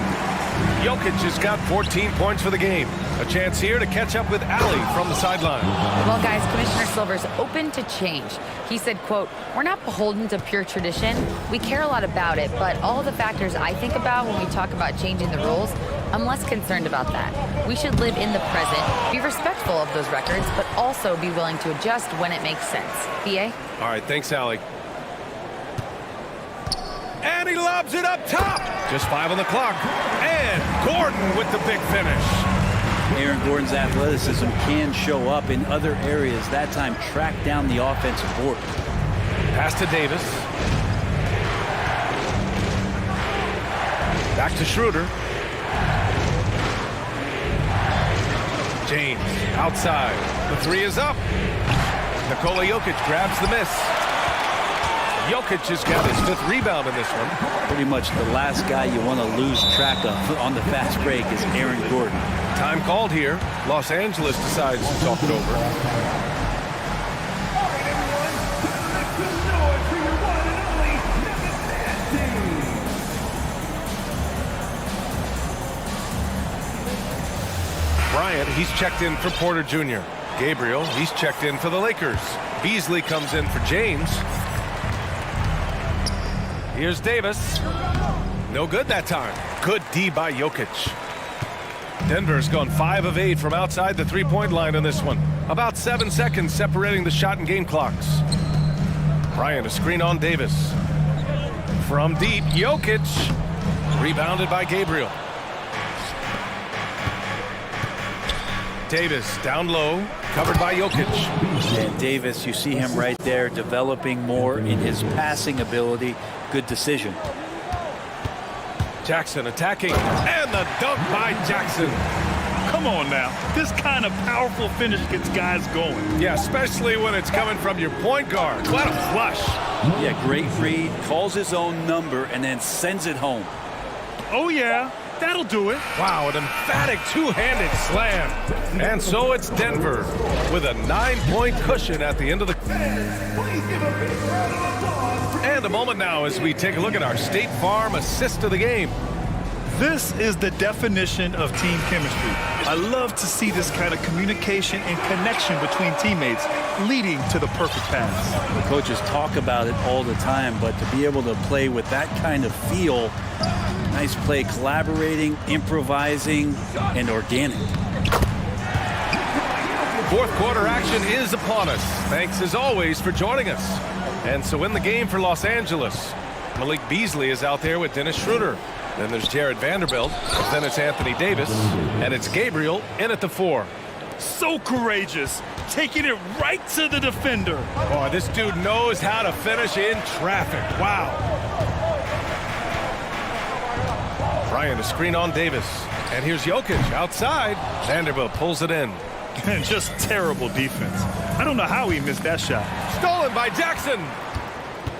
Jokic has got 14 points for the game. A chance here to catch up with Ali from the sideline. Well, guys, Commissioner Silver's open to change. He said, quote, "We're not beholden to pure tradition. We care a lot about it, but all the factors I think about when we talk about changing the rules, I'm less concerned about that. We should live in the present, be respectful of those records, but also be willing to adjust when it makes sense." BA? All right, thanks, Ali. And he lobs it up top. Just 5 on the clock. And Gordon with the big finish. Aaron Gordon's athleticism can show up in other areas. That time, track down the offensive board. Pass to Davis. Back to Schroeder. James outside. The three is up. Nikola Jokic grabs the miss. Jokic has got his 5th rebound in this one. Pretty much the last guy you want to lose track of on the fast break is Aaron Gordon. Time called here. Los Angeles decides to talk it over. Bryant, he's checked in for Porter Jr. Gabriel, he's checked in for the Lakers. Beasley comes in for James. Here's Davis. No good that time. Good D by Jokic. Denver's gone 5 of 8 from outside the three-point line in this one. About 7 seconds separating the shot and game clocks. Bryant, a screen on Davis. From deep, Jokic. Rebounded by Gabriel. Davis down low, covered by Jokic. And Davis, you see him right there developing more in his passing ability. Good decision. Jackson attacking, and the dunk by Jackson. Come on now. This kind of powerful finish gets guys going. Yeah, especially when it's coming from your point guard. What a flush. Yeah, great read, calls his own number, and then sends it home. Oh, yeah. That'll do it. Wow, an emphatic two-handed slam. And so it's Denver with a 9-point cushion at the end of the... And a moment now as we take a look at our State Farm assist of the game. This is the definition of team chemistry. I love to see this kind of communication and connection between teammates leading to the perfect pass. The coaches talk about it all the time, but to be able to play with that kind of feel, nice play, collaborating, improvising, and organic. Fourth quarter action is upon us. Thanks as always for joining us. And so in the game for Los Angeles, Malik Beasley is out there with Dennis Schroeder. Then there's Jared Vanderbilt. Then it's Anthony Davis. And it's Gabriel in at the 4. So courageous, taking it right to the defender. Boy, this dude knows how to finish in traffic. Wow. Bryant, a screen on Davis. And here's Jokic outside. Vanderbilt pulls it in. And just terrible defense. I don't know how he missed that shot. Stolen by Jackson.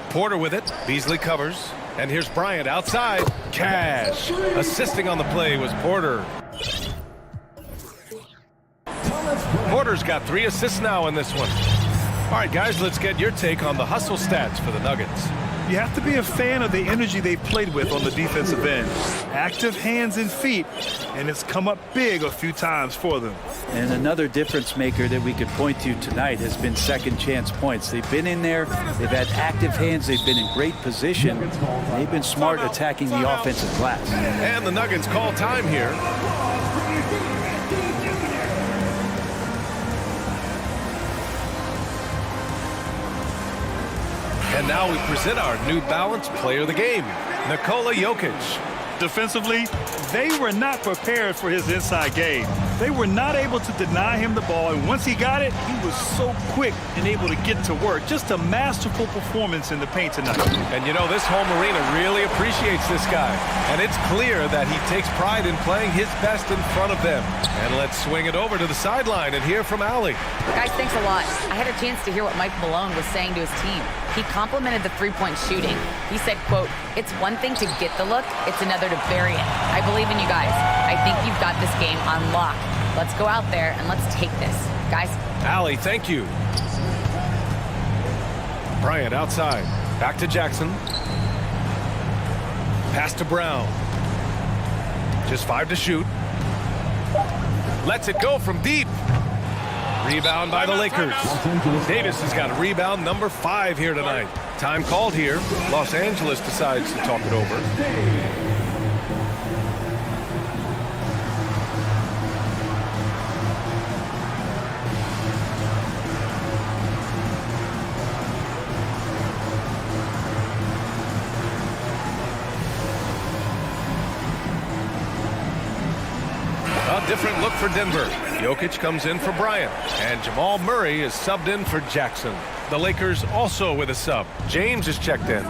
Porter with it. Beasley covers. And here's Bryant outside. Cash. Assisting on the play was Porter. Porter's got 3 assists now in this one. All right, guys, let's get your take on the hustle stats for the Nuggets. You have to be a fan of the energy they've played with on the defensive end. Active hands and feet, and it's come up big a few times for them. And another difference maker that we could point to tonight has been second chance points. They've been in there, they've had active hands, they've been in great position, they've been smart attacking the offensive glass. And the Nuggets call time here. And now we present our New Balance Player of the Game, Nikola Jokic. Defensively, they were not prepared for his inside game. They were not able to deny him the ball, and once he got it, he was so quick and able to get to work. Just a masterful performance in the paint tonight. And you know, this home arena really appreciates this guy. And it's clear that he takes pride in playing his best in front of them. And let's swing it over to the sideline and hear from Ali. Guys, thanks a lot. I had a chance to hear what Mike Malone was saying to his team. He complimented the three-point shooting. He said, quote, "It's one thing to get the look, it's another to bury it. I believe in you guys. I think you've got this game on lock. Let's go out there and let's take this." Guys. Ali, thank you. Bryant outside. Back to Jackson. Pass to Brown. Just 5 to shoot. Lets it go from deep. Rebound by the Lakers. Davis has got rebound number 5 here tonight. Time called here. Los Angeles decides to talk it over. A different look for Denver. Jokic comes in for Bryant, and Jamal Murray is subbed in for Jackson. The Lakers also with a sub. James is checked in.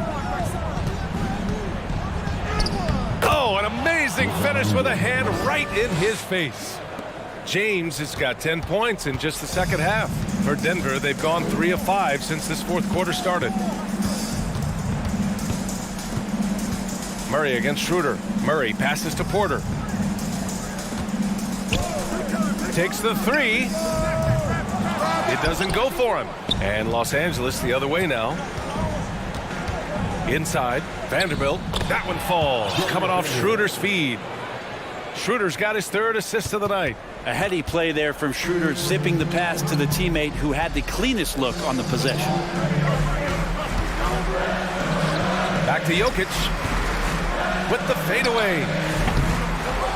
Oh, an amazing finish with a hand right in his face. James has got 10 points in just the second half. For Denver, they've gone 3 of 5 since this fourth quarter started. Murray against Schroeder. Murray passes to Porter. Takes the 3. It doesn't go for him. And Los Angeles the other way now. Inside, Vanderbilt. That one falls. Coming off Schroeder's feed. Schroeder's got his 3rd assist of the night. A heady play there from Schroeder, zipping the pass to the teammate who had the cleanest look on the possession. Back to Jokic with the fadeaway.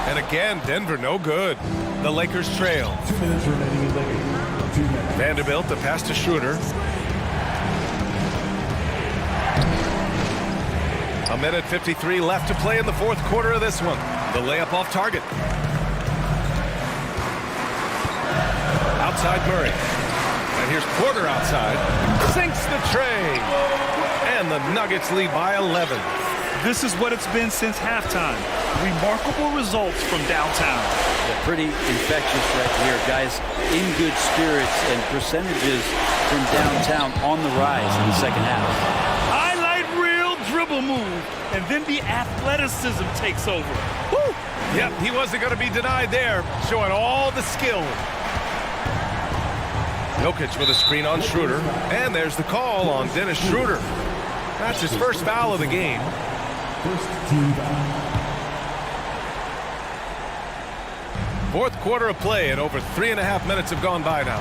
And again, Denver no good. The Lakers trail. 2 minutes remaining in the game. 2 minutes. Vanderbilt, the pass to Schroeder. A minute 53 left to play in the fourth quarter of this one. The layup off target. Outside Murray. And here's Porter outside. Sinks the tray. And the Nuggets lead by 11. This is what it's been since halftime. Remarkable results from downtown. Yeah, pretty infectious right here, guys. In good spirits and percentages from downtown on the rise in the second half. Highlight reel dribble move, and then the athleticism takes over. Woo! Yep, he wasn't going to be denied there, showing all the skill. Jokic with a screen on Schroeder, and there's the call on Dennis Schroeder. That's his first foul of the game. First team foul. Fourth quarter of play, and over 3.5 minutes have gone by now.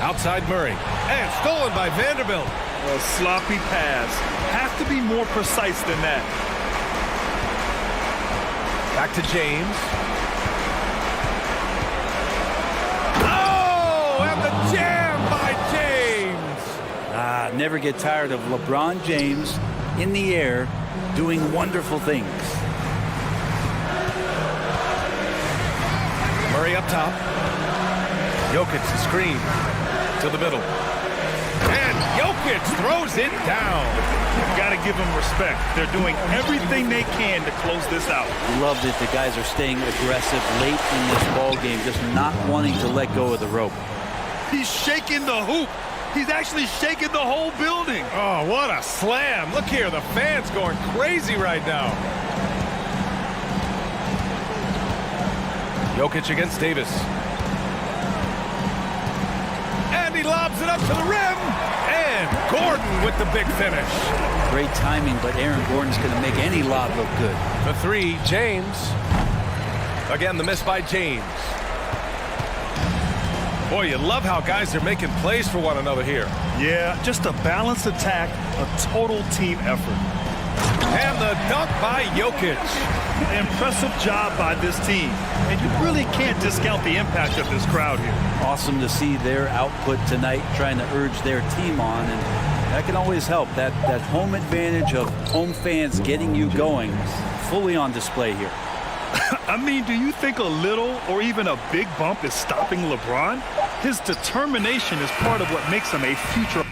Outside Murray, and stolen by Vanderbilt. A sloppy pass. Have to be more precise than that. Back to James. Oh, and the jam by James. Never get tired of LeBron James in the air doing wonderful things. Murray up top. Jokic the screen to the middle. And Jokic throws it down. Got to give them respect. They're doing everything they can to close this out. Love that the guys are staying aggressive late in this ball game, just not wanting to let go of the rope. He's shaking the hoop. He's actually shaking the whole building. Oh, what a slam. Look here, the fans going crazy right now. Jokic against Davis. And he lobs it up to the rim. And Gordon with the big finish. Great timing, but Aaron Gordon's going to make any lob look good. The 3, James. Again, the miss by James. Boy, you love how guys are making plays for one another here. Yeah, just a balanced attack, a total team effort. And the dunk by Jokic. Impressive job by this team. And you really can't discount the impact of this crowd here. Awesome to see their output tonight, trying to urge their team on, and that can always help. That home advantage of home fans getting you going is fully on display here. I mean, do you think a little or even a big bump is stopping LeBron? His determination is part of what makes him a future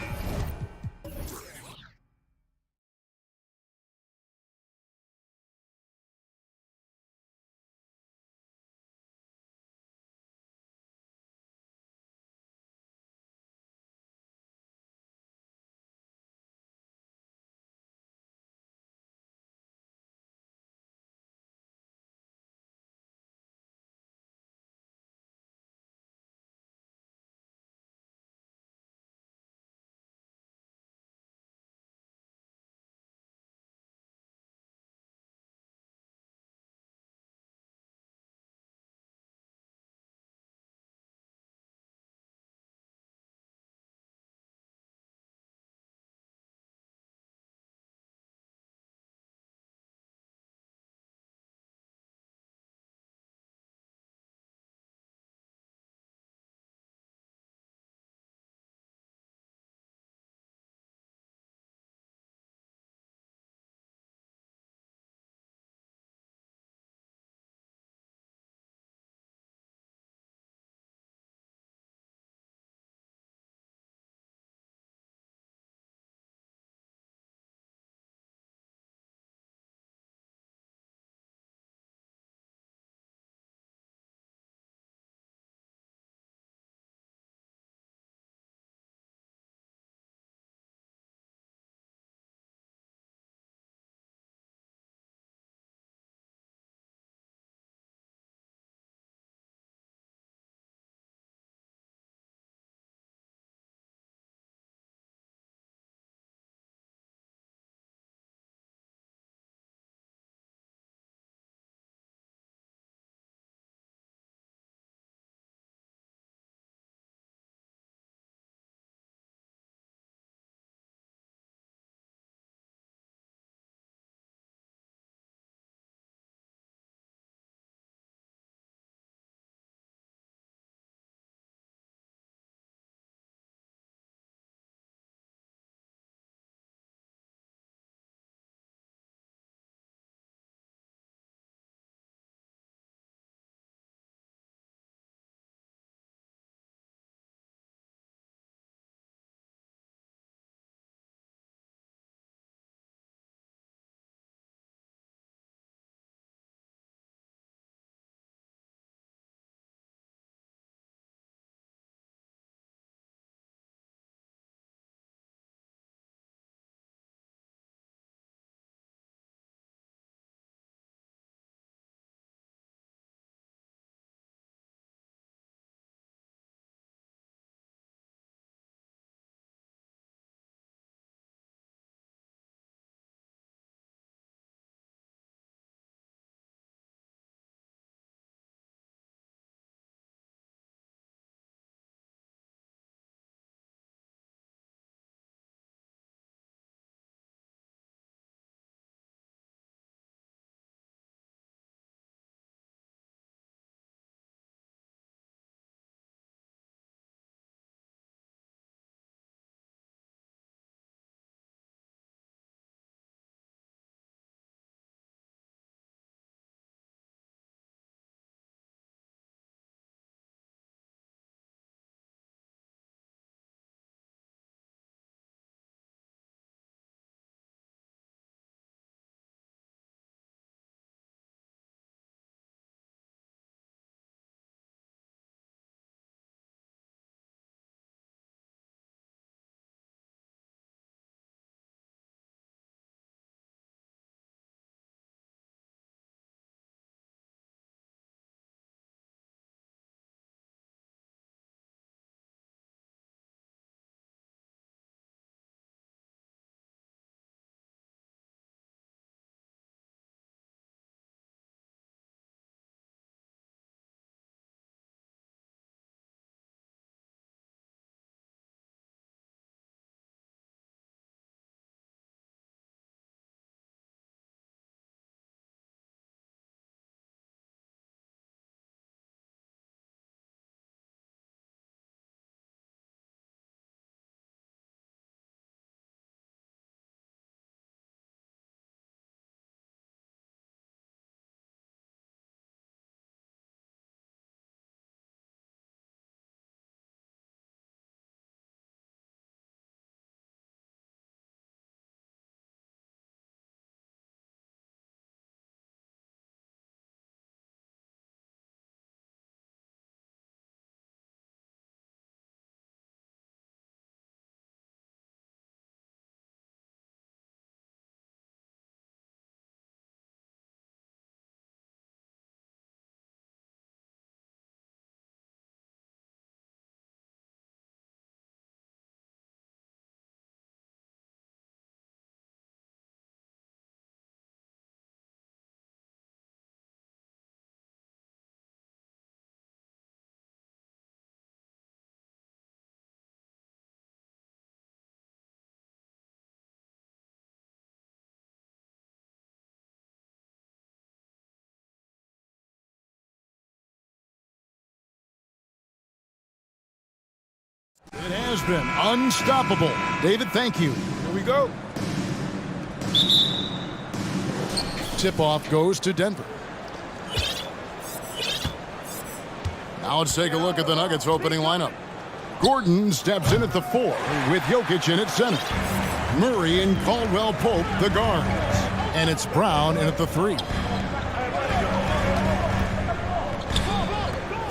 has been unstoppable. David, thank you. Here we go. Tip-off goes to Denver. Now let's take a look at the Nuggets opening lineup. Gordon steps in at the 4 with Jokic in at center. Murray and Caldwell Pope, the guards. And it's Brown in at the 3.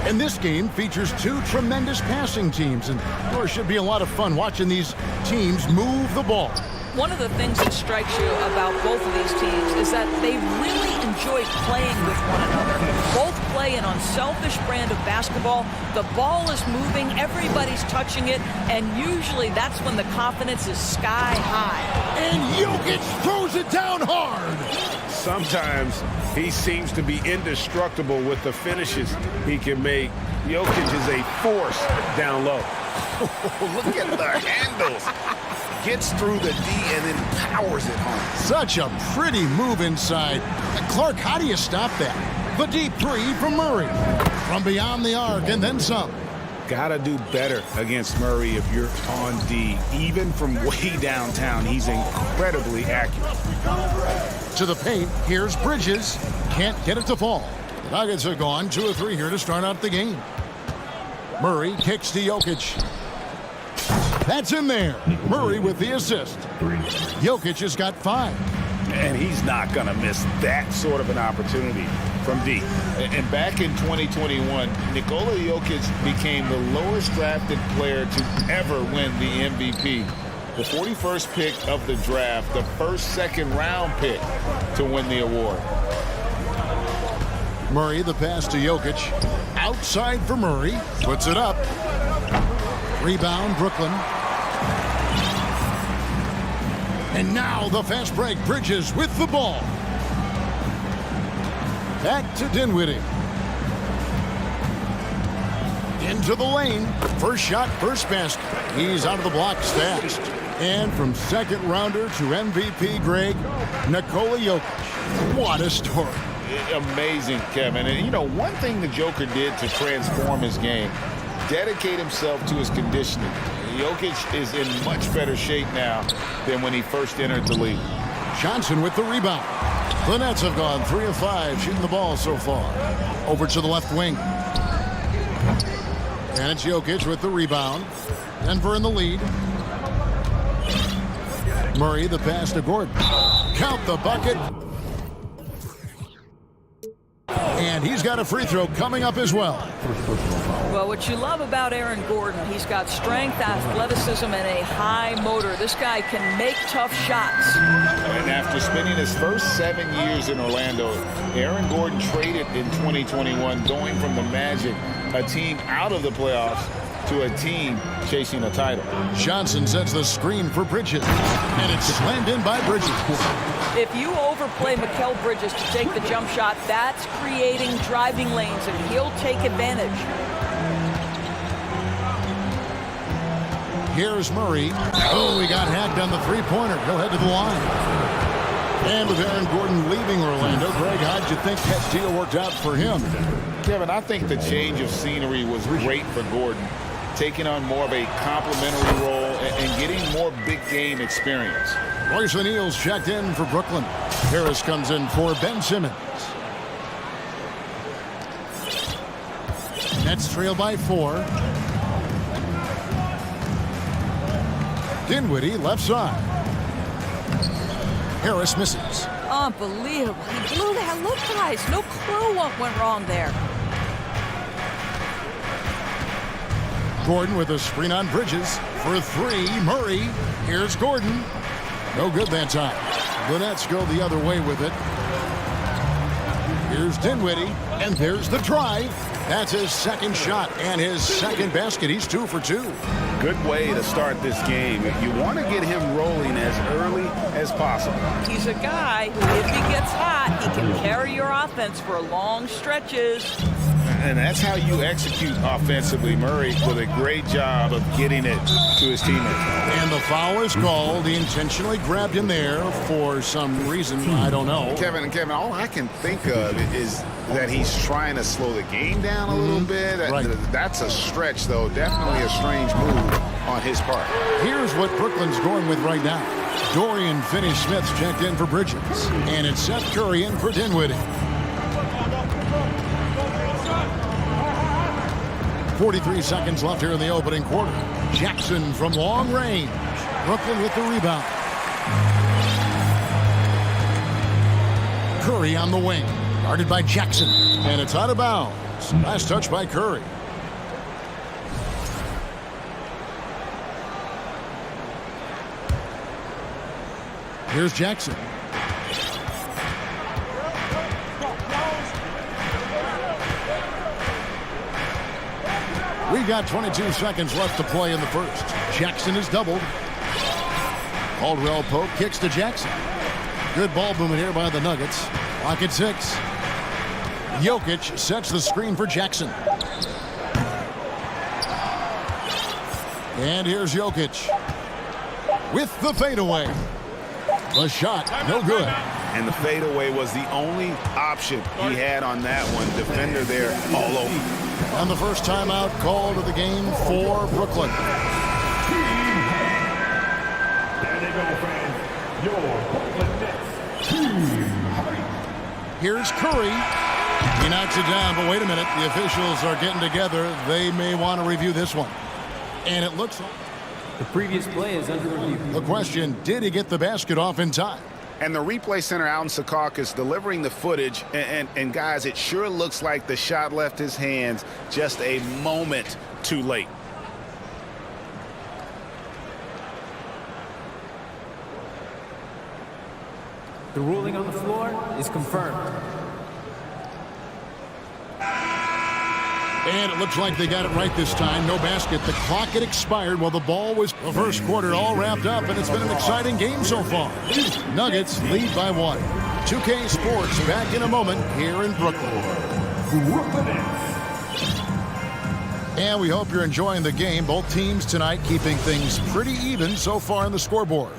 And this game features 2 tremendous passing teams, and there should be a lot of fun watching these teams move the ball. One of the things that strikes you about both of these teams is that they really enjoy playing with one another. Both play an unselfish brand of basketball. The ball is moving, everybody's touching it, and usually that's when the confidence is sky high. And Jokic throws it down hard. Sometimes he seems to be indestructible with the finishes he can make. Jokic is a force down low. Look at the handles. Gets through the D and then powers it home. Such a pretty move inside. Clark, how do you stop that? The deep 3 from Murray. From beyond the arc and then some. Gotta do better against Murray if you're on D. Even from way downtown, he's incredibly accurate. To the paint, here's Bridges. Can't get it to fall. The Nuggets are gone 2 of 3 here to start out the game. Murray kicks to Jokic. That's in there. Murray with the assist. Jokic has got 5. And he's not going to miss that sort of an opportunity from D. And back in 2021, Nikola Jokic became the lowest drafted player to ever win the MVP. The 41st pick of the draft, the first second-round pick to win the award. Murray, the pass to Jokic. Outside for Murray. Puts it up. Rebound, Brooklyn. And now the fast break. Bridges with the ball. Back to Dinwiddie. Into the lane. First shot, first basket. He's out of the blocks fast. And from second rounder to MVP Greg, Nikola Jokic. What a story. Amazing, Kevin. And, you know, one thing the Joker did to transform his game, dedicate himself to his conditioning. Jokic is in much better shape now than when he first entered the league. Johnson with the rebound. The Nets have gone 3 of 5 shooting the ball so far. Over to the left wing. And it's Jokic with the rebound. Denver in the lead. Murray, the pass to Gordon. Count the bucket. And he's got a free throw coming up as well. Well, what you love about Aaron Gordon, he's got strength, athleticism, and a high motor. This guy can make tough shots. And after spending his first 7 years in Orlando, Aaron Gordon traded in 2021, going from the Magic, a team out of the playoffs, to a team chasing a title. Johnson sets the screen for Bridges, and it's slammed in by Bridges. If you overplay Mikal Bridges to take the jump shot, that's creating driving lanes, and he'll take advantage. Here's Murray. Oh, he got hacked on the three-pointer. He'll head to the line. And with Aaron Gordon leaving Orlando, Greg, how'd you think that deal worked out for him? Kevin, I think the change of scenery was great for Gordon, taking on more of a complimentary role and getting more big game experience. Royce O'Neal's checked in for Brooklyn. Harris comes in for Ben Simmons. Nets trail by 4. Dinwiddie left side. Harris misses. Unbelievable. He blew that. Look, guys, no clue what went wrong there. Gordon with a screen on Bridges for 3. Murray. Here's Gordon. No good that time. The Nets go the other way with it. Here's Dinwiddie, and there's the drive. That's his second shot and his second basket. He's 2 for 2. Good way to start this game. You want to get him rolling as early as possible. He's a guy who, if he gets hot, he can carry your offense for long stretches. And that's how you execute offensively. Murray with a great job of getting it to his teammates. And the foul is called. He intentionally grabbed him there for some reason. I don't know. Kevin, all I can think of is that he's trying to slow the game down a little bit. Right. That's a stretch, though. Definitely a strange move. on his part. Here's what Brooklyn's going with right now. Dorian Finney-Smith's checked in for Bridges. And it's Seth Curry in for Dinwiddie. 43 seconds left here in the opening quarter. Jackson from long range. Brooklyn with the rebound. Curry on the wing. Guarded by Jackson. And it's out of bounds. Last touch by Curry. Here's Jackson. We got 22 seconds left to play in the first. Jackson is doubled. Caldwell Pope kicks to Jackson. Good ball movement here by the Nuggets. Clock at 6. Jokic sets the screen for Jackson. And here's Jokic with the fadeaway. The shot, no good. And the fadeaway was the only option he had on that one. Defender there all over. And the first timeout called of the game for Brooklyn. There they go, fans. Your Brooklyn Nets team. Here's Curry. He knocks it down, but wait a minute. The officials are getting together. They may want to review this one. And it looks like the previous play is under review. The question, did he get the basket off in time? And the replay center out in Secaucus delivering the footage. And guys, it sure looks like the shot left his hands just a moment too late. The ruling on the floor is confirmed. And it looks like they got it right this time. No basket. The clock had expired while the ball was the first quarter all wrapped up, and it's been an exciting game so far. Nuggets lead by 1. 2K Sports back in a moment here in Brooklyn. And we hope you're enjoying the game. Both teams tonight keeping things pretty even so far on the scoreboard.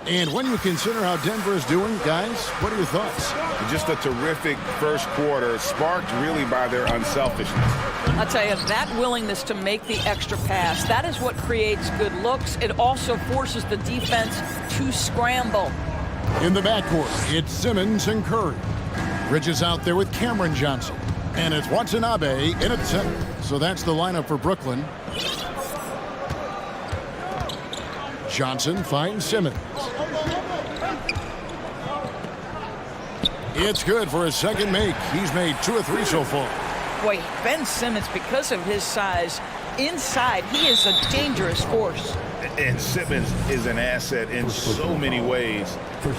And when you consider how Denver is doing, guys, what are your thoughts? Just a terrific first quarter, sparked really by their unselfishness. I'll tell you, that willingness to make the extra pass, that is what creates good looks. It also forces the defense to scramble. In the backcourt, it's Simmons and Curry. Bridges out there with Cameron Johnson. And it's Watanabe in at center. So that's the lineup for Brooklyn. Johnson finds Simmons. It's good for his second make. He's made 2 of 3 so far. Boy, Ben Simmons, because of his size, inside, he is a dangerous force. And Simmons is an asset in so many ways.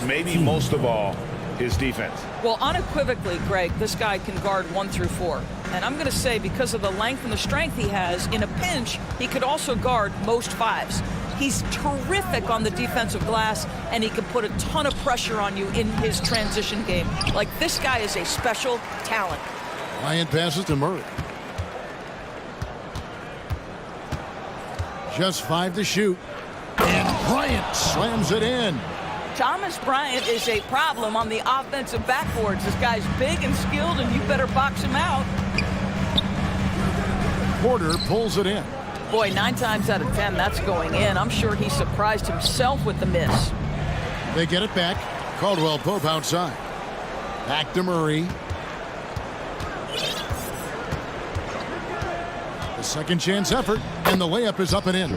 Maybe most of all, his defense. Well, unequivocally, Greg, this guy can guard 1 through 4. And I'm going to say, because of the length and the strength he has, in a pinch, he could also guard most 5s. He's terrific on the defensive glass, and he can put a ton of pressure on you in his transition game. Like, this guy is a special talent. Bryant passes to Murray. Just 5 to shoot. And Bryant slams it in. Thomas Bryant is a problem on the offensive backboards. This guy's big and skilled, and you better box him out. Porter pulls it in. Boy, 9 times out of 10, that's going in. I'm sure he surprised himself with the miss. They get it back. Caldwell Pope outside. Back to Murray. The second chance effort, and the layup is up and in.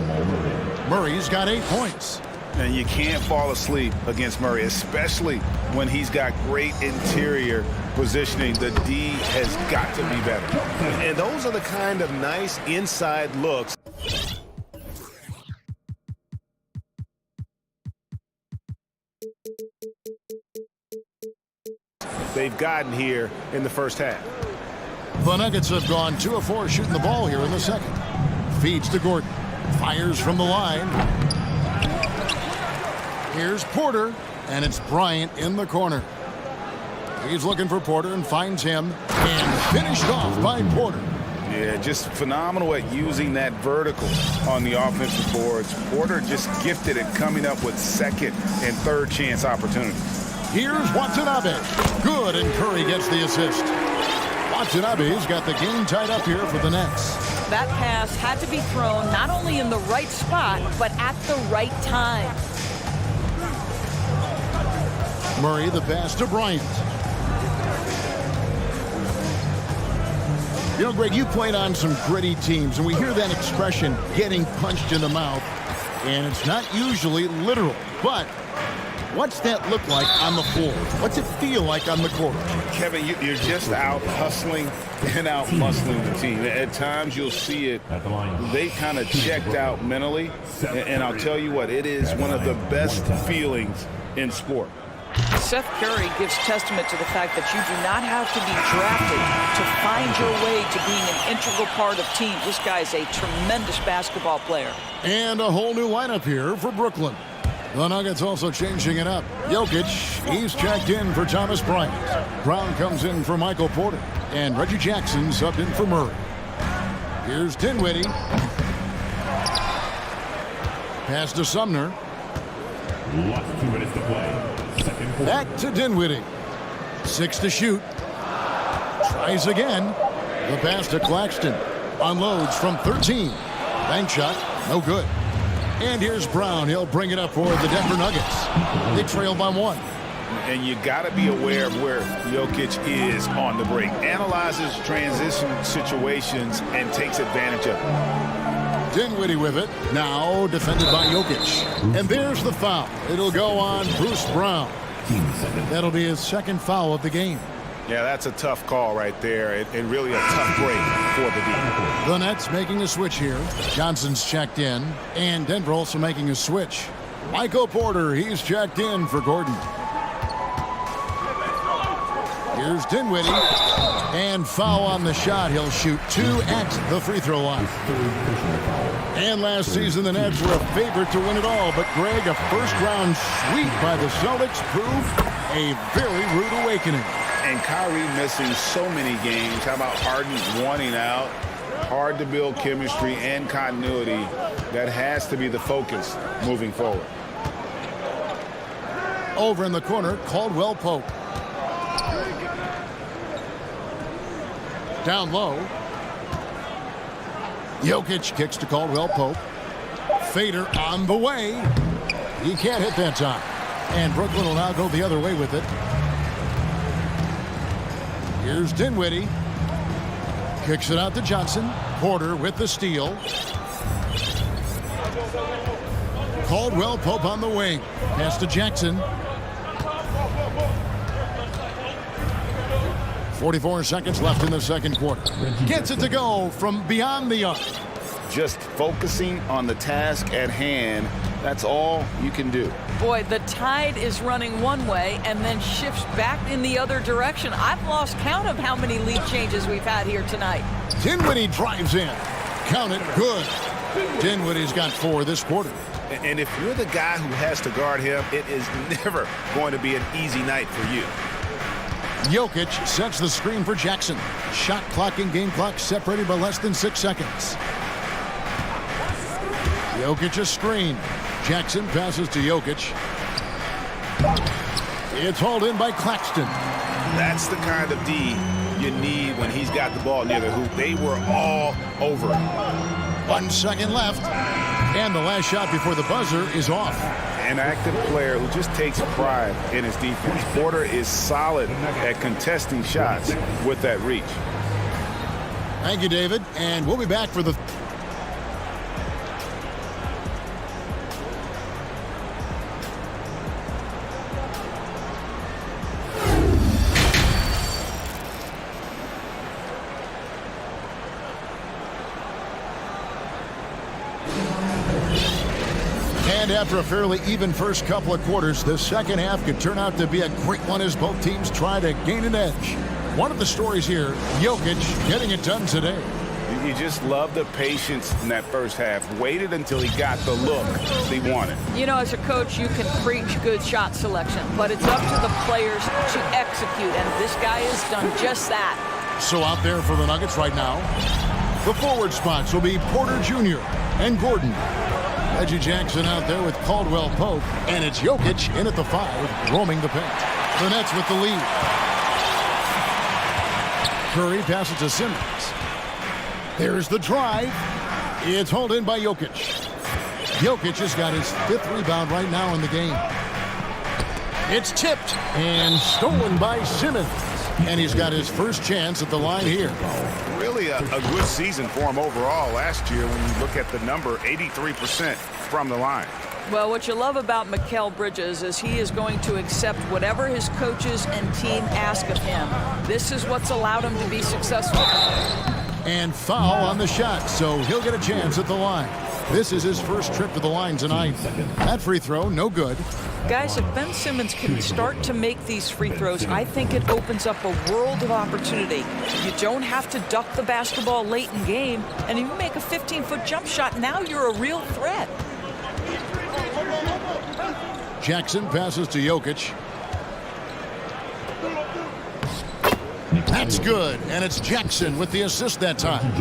Murray's got 8 points. And you can't fall asleep against Murray, especially when he's got great interior positioning. The D has got to be better. And those are the kind of nice inside looks. They've gotten here in the first half. The Nuggets have gone 2 of 4 shooting the ball here in the second. Feeds to Gordon. Fires from the line. Here's Porter, and it's Bryant in the corner. He's looking for Porter and finds him, and finished off by Porter. Yeah, just phenomenal at using that vertical on the offensive boards. Porter just gifted at coming up with second and third chance opportunities. Here's Watanabe. Good, and Curry gets the assist. Watanabe's got the game tied up here for the Nets. That pass had to be thrown not only in the right spot, but at the right time. Murray the pass to Bryant. You know, Greg, you played on some gritty teams, and we hear that expression, getting punched in the mouth, and it's not usually literal. But what's that look like on the floor? What's it feel like on the court? Kevin, you're just out hustling and out muscling the team. At times you'll see it, they kind of checked out mentally, and I'll tell you what, it is one of the best feelings in sport. Seth Curry gives testament to the fact that you do not have to be drafted to find your way to being an integral part of teams. This guy is a tremendous basketball player. And a whole new lineup here for Brooklyn. The Nuggets also changing it up. Jokic, he's checked in for Thomas Bryant. Brown comes in for Michael Porter. And Reggie Jackson subbed in for Murray. Here's Dinwiddie. Pass to Sumner. Last 2 minutes to play. Second quarter. Back to Dinwiddie. 6 to shoot. Tries again. The pass to Claxton. Unloads from 13. Bank shot. No good. And here's Brown. He'll bring it up for the Denver Nuggets. They trail by 1. And you got to be aware of where Jokic is on the break. Analyzes transition situations and takes advantage of it. Dinwiddie with it. Now defended by Jokic. And there's the foul. It'll go on Bruce Brown. That'll be his second foul of the game. Yeah, that's a tough call right there, and really a tough break for the D. The Nets making a switch here. Johnson's checked in, and Denver also making a switch. Michael Porter, he's checked in for Gordon. Here's Dinwiddie, and foul on the shot. He'll shoot 2 at the free throw line. And last season, the Nets were a favorite to win it all, but Greg, a first-round sweep by the Celtics proved a very rude awakening. And Kyrie missing so many games. How about Harden wanting out? Hard to build chemistry and continuity. That has to be the focus moving forward. Over in the corner, Caldwell Pope. Down low. Jokic kicks to Caldwell Pope. Fader on the way. He can't hit that time. And Brooklyn will now go the other way with it. Here's Dinwiddie. Kicks it out to Johnson. Porter with the steal. Caldwell Pope on the wing. Pass to Jackson. 44 seconds left in the second quarter. Gets it to go from beyond the arc. Just focusing on the task at hand. That's all you can do. Boy, the tide is running one way and then shifts back in the other direction. I've lost count of how many lead changes we've had here tonight. Dinwiddie drives in. Count it, good. Dinwiddie's got 4 this quarter. And if you're the guy who has to guard him, it is never going to be an easy night for you. Jokic sets the screen for Jackson. Shot clock and game clock separated by less than 6 seconds. Jokic a screen. Jackson passes to Jokic. It's hauled in by Claxton. That's the kind of D you need when he's got the ball near the hoop. They were all over it. 1 second left. And the last shot before the buzzer is off. An active player who just takes pride in his defense. Porter is solid at contesting shots with that reach. Thank you, David. And we'll be back for the... And after a fairly even first couple of quarters, the second half could turn out to be a great one as both teams try to gain an edge. One of the stories here, Jokic getting it done today. You just love the patience in that first half. Waited until he got the look he wanted. You know, as a coach, you can preach good shot selection, but it's up to the players to execute, and this guy has done just that. So out there for the Nuggets right now, the forward spots will be Porter Jr. and Gordon. Reggie Jackson out there with Caldwell Pope, and it's Jokic in at the 5, roaming the paint. The Nets with the lead. Curry passes to Simmons. There's the drive. It's hauled in by Jokic. Jokic has got his 5th rebound right now in the game. It's tipped and stolen by Simmons. And he's got his first chance at the line here. Really a good season for him overall last year when you look at the number, 83% from the line. Well, what you love about Mikal Bridges is he is going to accept whatever his coaches and team ask of him. This is what's allowed him to be successful. And foul on the shot, so he'll get a chance at the line. This is his first trip to the line tonight. That free throw, no good. Guys, if Ben Simmons can start to make these free throws, I think it opens up a world of opportunity. You don't have to duck the basketball late in game, and if you make a 15-foot jump shot, now you're a real threat. Jackson passes to Jokic. That's good, and it's Jackson with the assist that time.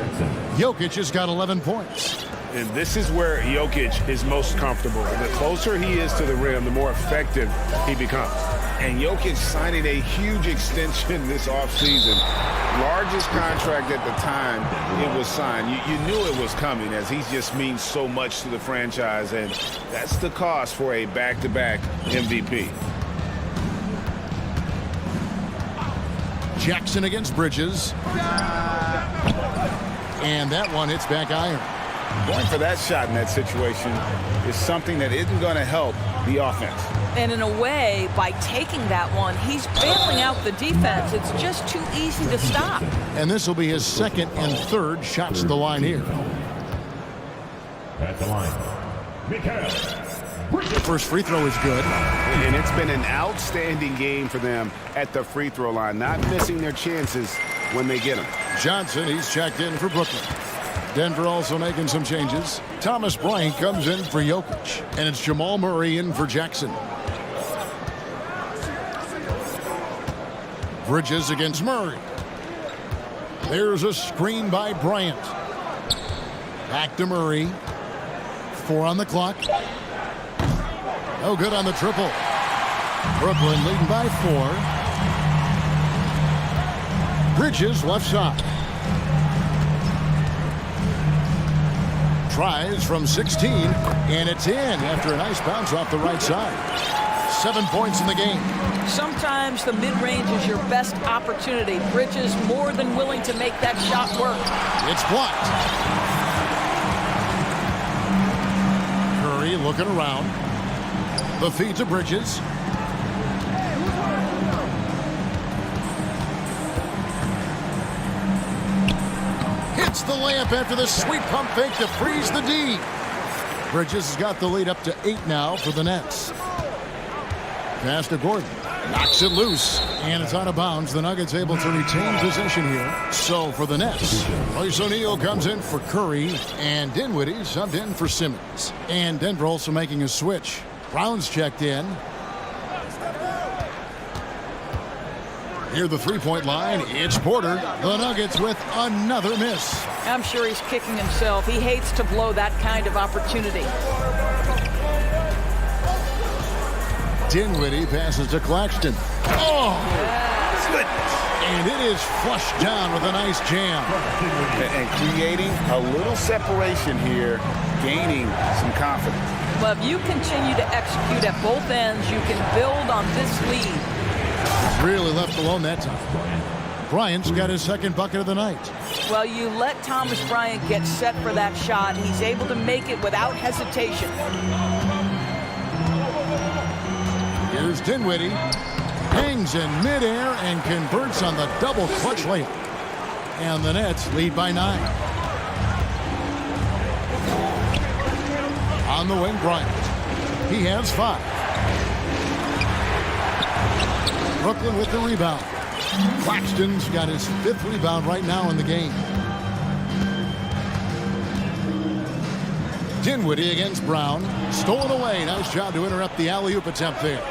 Jokic has got 11 points. And this is where Jokic is most comfortable. The closer he is to the rim, the more effective he becomes. And Jokic signing a huge extension this offseason. Largest contract at the time it was signed. You knew it was coming, as he just means so much to the franchise, and that's the cost for a back-to-back MVP. Jackson against Bridges. And that one hits back iron. Going for that shot in that situation is something that isn't going to help the offense. And in a way, by taking that one, he's bailing out the defense. It's just too easy to stop. And this will be his 2nd and 3rd shots at the line here. At the line, Mikal. First free throw is good. And it's been an outstanding game for them at the free throw line, not missing their chances when they get them. Johnson, he's checked in for Brooklyn. Denver also making some changes. Thomas Bryant comes in for Jokic. And it's Jamal Murray in for Jackson. Bridges against Murray. There's a screen by Bryant. Back to Murray. 4 on the clock. No good on the triple. Brooklyn leading by 4. Bridges left side. Tries from 16, and it's in after a nice bounce off the right side. 7 points in the game. Sometimes the mid-range is your best opportunity. Bridges more than willing to make that shot work. It's blocked. Curry looking around. The feed to Bridges. Hits the layup after the sweet pump fake to freeze the D. Bridges has got the lead up to 8 now for the Nets. Pass to Gordon. Knocks it loose, and it's out of bounds. The Nuggets able to retain possession here. So for the Nets, Royce O'Neal comes in for Curry, and Dinwiddie subbed in for Simmons. And Denver also making a switch. Brown's checked in. Near the three-point line, it's Porter. The Nuggets with another miss. I'm sure he's kicking himself. He hates to blow that kind of opportunity. Dinwiddie passes to Claxton. Oh! Goodness. And it is flushed down with a nice jam. And creating a little separation here, gaining some confidence. Well, if you continue to execute at both ends, you can build on this lead. Really left alone that time. Bryant's got his 2nd bucket of the night. Well, you let Thomas Bryant get set for that shot. He's able to make it without hesitation. Here's Dinwiddie. Hangs in midair and converts on the double clutch layup. And the Nets lead by 9. On the wing, Bryant. He has 5. Brooklyn with the rebound. Claxton's got his 5th rebound right now in the game. Dinwiddie against Brown. Stolen away. Nice job to interrupt the alley-oop attempt there.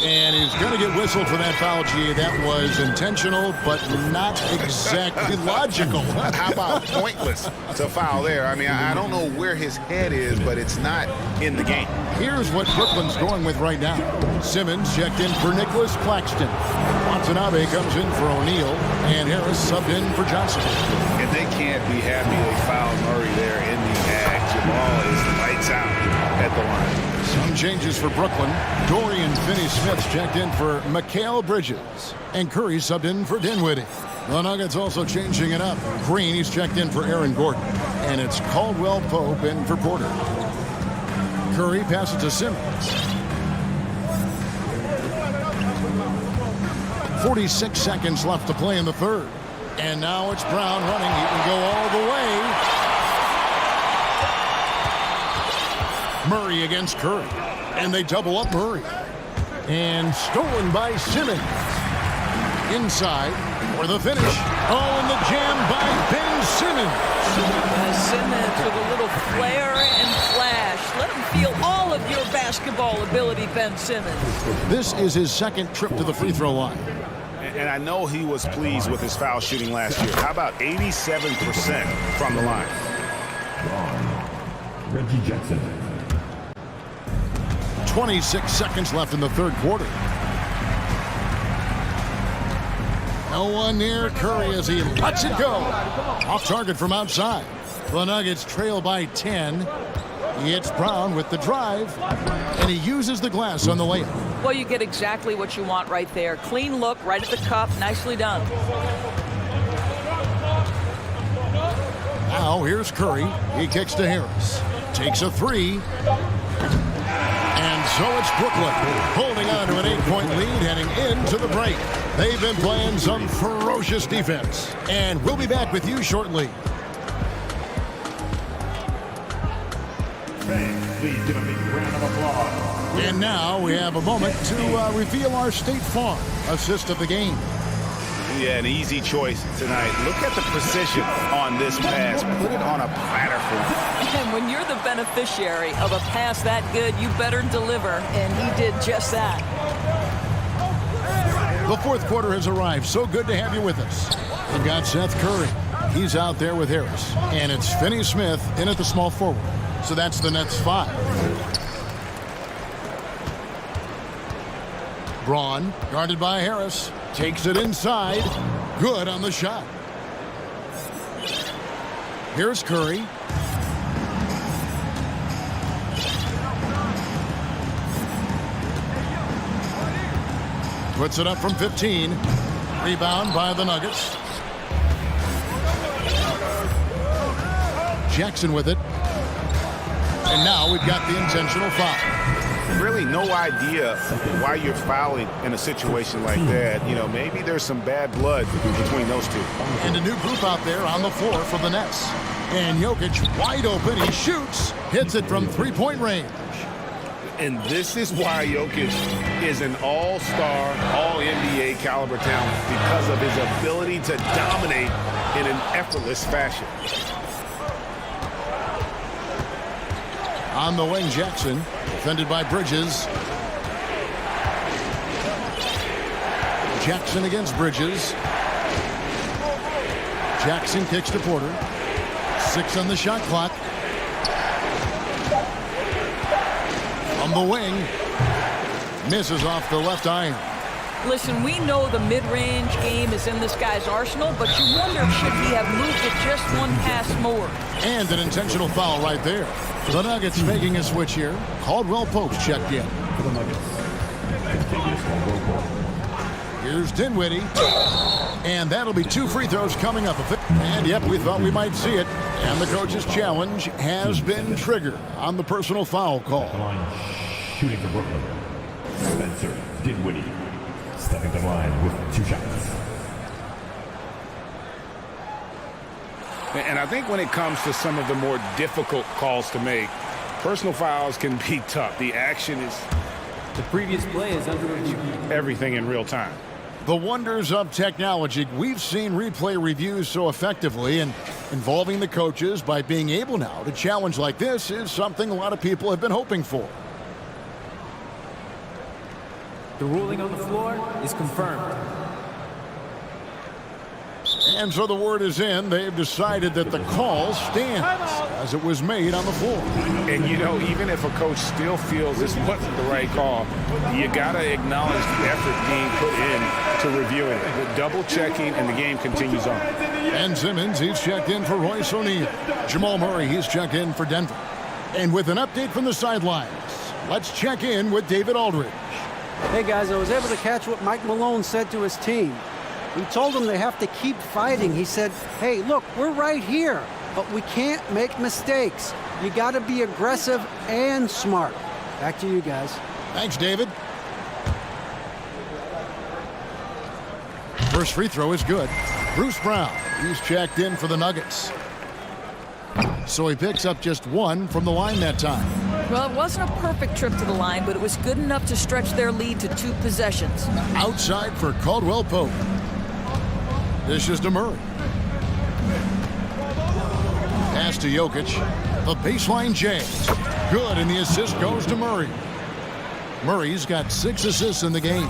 And he's going to get whistled for that foul, G. That was intentional, but not exactly logical. How about pointless to foul there? I mean, I don't know where his head is, but it's not in the game. Here's what Brooklyn's going with right now. Simmons checked in for Nicholas Claxton. Watanabe comes in for O'Neal, and Harris subbed in for Johnson. And they can't be happy they fouled Murray there in the act. Jamal is lights out at the line. Some changes for Brooklyn. Dorian Finney-Smith checked in for Mikal Bridges, and Curry subbed in for Dinwiddie. The Nuggets also changing it up. Green, he's checked in for Aaron Gordon, and it's Caldwell Pope in for Porter. Curry passes to Simmons. 46 seconds left to play in the third. And now it's Brown running. He can go all the way. Murray against Curry. And they double up Murray. And stolen by Simmons. Inside for the finish. Oh, and the jam by Ben Simmons. Simmons with a little flair and flash. Let him feel all of your basketball ability, Ben Simmons. This is his second trip to the free throw line. And I know he was pleased with his foul shooting last year. How about 87% from the line? Reggie Jackson. 26 seconds left in the third quarter. No one near Curry as he lets it go. Off target from outside. The Nuggets trail by 10. It's Brown with the drive, and he uses the glass on the layup. Well, you get exactly what you want right there. Clean look, right at the cup. Nicely done. Now here's Curry. He kicks to Harris. Takes a three. And so it's Brooklyn holding on to an 8-point lead heading into the break. They've been playing some ferocious defense. And we'll be back with you shortly. Please give a big round of applause. And now we have a moment to reveal our State Farm assist of the game. Yeah, an easy choice tonight. Look at the precision on this pass. Put it on a platter for him. And when you're the beneficiary of a pass that good, you better deliver. And he did just that. The fourth quarter has arrived. So good to have you with us. We've got Seth Curry. He's out there with Harris. And it's Finney-Smith in at the small forward. So that's the Nets 5. Braun, guarded by Harris, takes it inside. Good on the shot. Here's Curry. Puts it up from 15. Rebound by the Nuggets. Jackson with it. And now we've got the intentional foul. Really no idea why you're fouling in a situation like that. You know, maybe there's some bad blood between those two. And a new group out there on the floor for the Nets. And Jokic wide open. He shoots. Hits it from three-point range. And this is why Jokic is an all-star, all-NBA caliber talent, because of his ability to dominate in an effortless fashion. On the wing, Jackson, defended by Bridges. Jackson against Bridges. Jackson kicks to Porter. 6 on the shot clock. On the wing, misses off the left iron. Listen, we know the mid-range game is in this guy's arsenal, but you wonder, should he have moved it just one pass more? And an intentional foul right there. The Nuggets making a switch here. Caldwell Pope's checked in. For the Nuggets. Here's Dinwiddie. And that'll be 2 free throws coming up. And yep, we thought we might see it. And the coach's challenge has been triggered on the personal foul call. The line shooting for Brooklyn. Spencer Dinwiddie stepping to the line with 2 shots. And I think when it comes to some of the more difficult calls to make, personal fouls can be tough. The action is... The previous play is under review. Everything in real time. The wonders of technology. We've seen replay reviews so effectively, and involving the coaches by being able now to challenge like this is something a lot of people have been hoping for. The ruling on the floor is confirmed. And so the word is in. They've decided that the call stands as it was made on the floor. And, you know, even if a coach still feels this wasn't the right call, you got to acknowledge the effort being put in to reviewing it. The double checking, and the game continues on. Ben Simmons, he's checked in for Royce O'Neal. Jamal Murray, he's checked in for Denver. And with an update from the sidelines, let's check in with David Aldridge. Hey, guys, I was able to catch what Mike Malone said to his team. He told them they have to keep fighting. He said, hey, look, we're right here, but we can't make mistakes. You got to be aggressive and smart. Back to you guys. Thanks, David. First free throw is good. Bruce Brown, he's checked in for the Nuggets. So he picks up just one from the line that time. Well, it wasn't a perfect trip to the line, but it was good enough to stretch their lead to 2 possessions. Outside for Caldwell Pope. This is to Murray. Pass to Jokic. The baseline James. Good, and the assist goes to Murray. Murray's got 6 assists in the game.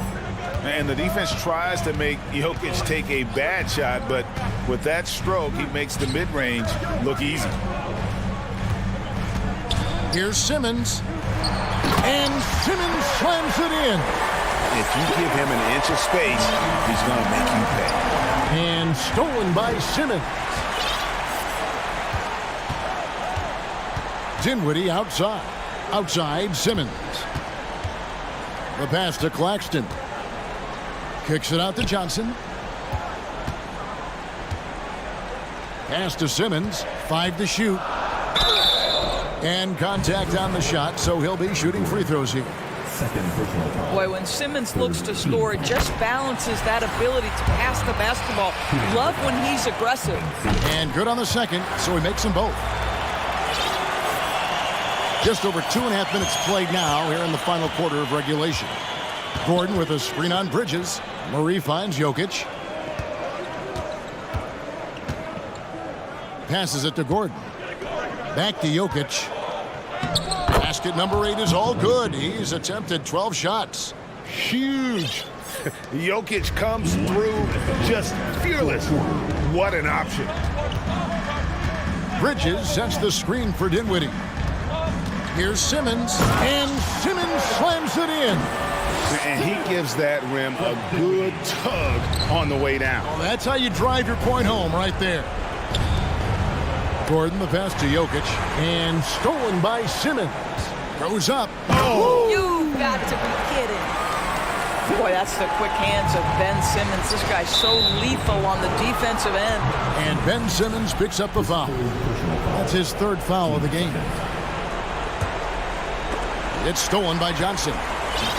And the defense tries to make Jokic take a bad shot, but with that stroke, he makes the mid-range look easy. Here's Simmons. And Simmons slams it in. If you give him an inch of space, he's going to make you pay. And stolen by Simmons. Dinwiddie outside. Outside, Simmons. The pass to Claxton. Kicks it out to Johnson. Pass to Simmons. 5 to shoot. And contact on the shot, so he'll be shooting free throws here. Boy, when Simmons looks to score, it just balances that ability to pass the basketball. Love when he's aggressive. And good on the second, so he makes them both. Just over 2.5 minutes played now here in the final quarter of regulation. Gordon with a screen on Bridges. Murray finds Jokic. Passes it to Gordon. Back to Jokic. Basket number 8 is all good. He's attempted 12 shots. Huge. Jokic comes through just fearless. What an option. Bridges sets the screen for Dinwiddie. Here's Simmons, and Simmons slams it in. And he gives that rim a good tug on the way down. Well, that's how you drive your point home right there. Gordon, the pass to Jokic, and stolen by Simmons. Goes up. Oh! You got to be kidding. Boy, that's the quick hands of Ben Simmons. This guy's so lethal on the defensive end. And Ben Simmons picks up the foul. That's his 3rd foul of the game. It's stolen by Johnson.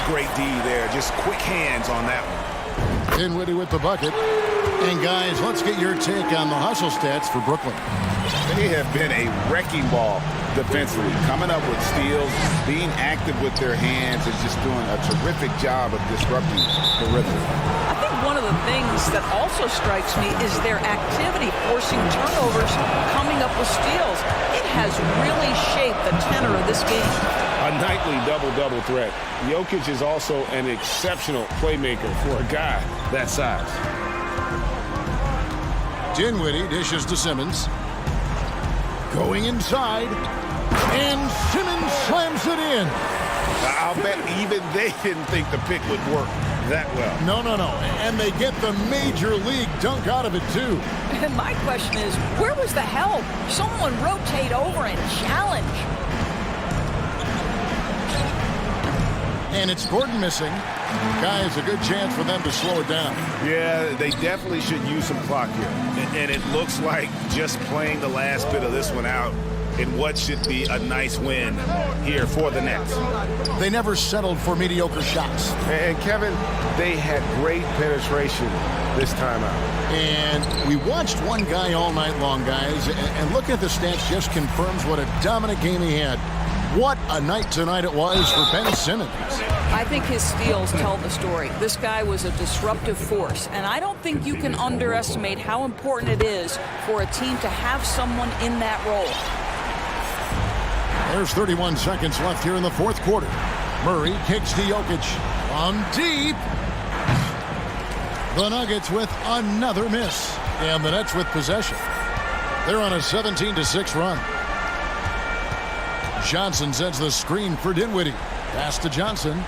Great D there. Just quick hands on that one. Dinwiddie with the bucket. And guys, let's get your take on the hustle stats for Brooklyn. They have been a wrecking ball defensively, coming up with steals, being active with their hands, and just doing a terrific job of disrupting the rhythm. I think one of the things that also strikes me is their activity, forcing turnovers, coming up with steals. It has really shaped the tenor of this game. A nightly double-double threat. Jokic is also an exceptional playmaker for a guy that size. Dinwiddie dishes to Simmons. Going inside. And Simmons slams it in. I'll bet even they didn't think the pick would work that well. No. And they get the major league dunk out of it, too. And my question is, where was the help? Someone rotate over and challenge. And it's Gordon missing. Guys, a good chance for them to slow it down. Yeah, they definitely should use some clock here. And it looks like just playing the last bit of this one out in what should be a nice win here for the Nets. They never settled for mediocre shots. And Kevin, they had great penetration this time out. And we watched one guy all night long, guys, and looking at the stats just confirms what a dominant game he had. What a night tonight it was for Ben Simmons. I think his steals tell the story. This guy was a disruptive force, and I don't think you can underestimate how important it is for a team to have someone in that role. There's 31 seconds left here in the 4th quarter. Murray kicks to Jokic. From deep. The Nuggets with another miss. And the Nets with possession. They're on a 17-6 run. Johnson sends the screen for Dinwiddie. Pass to Johnson.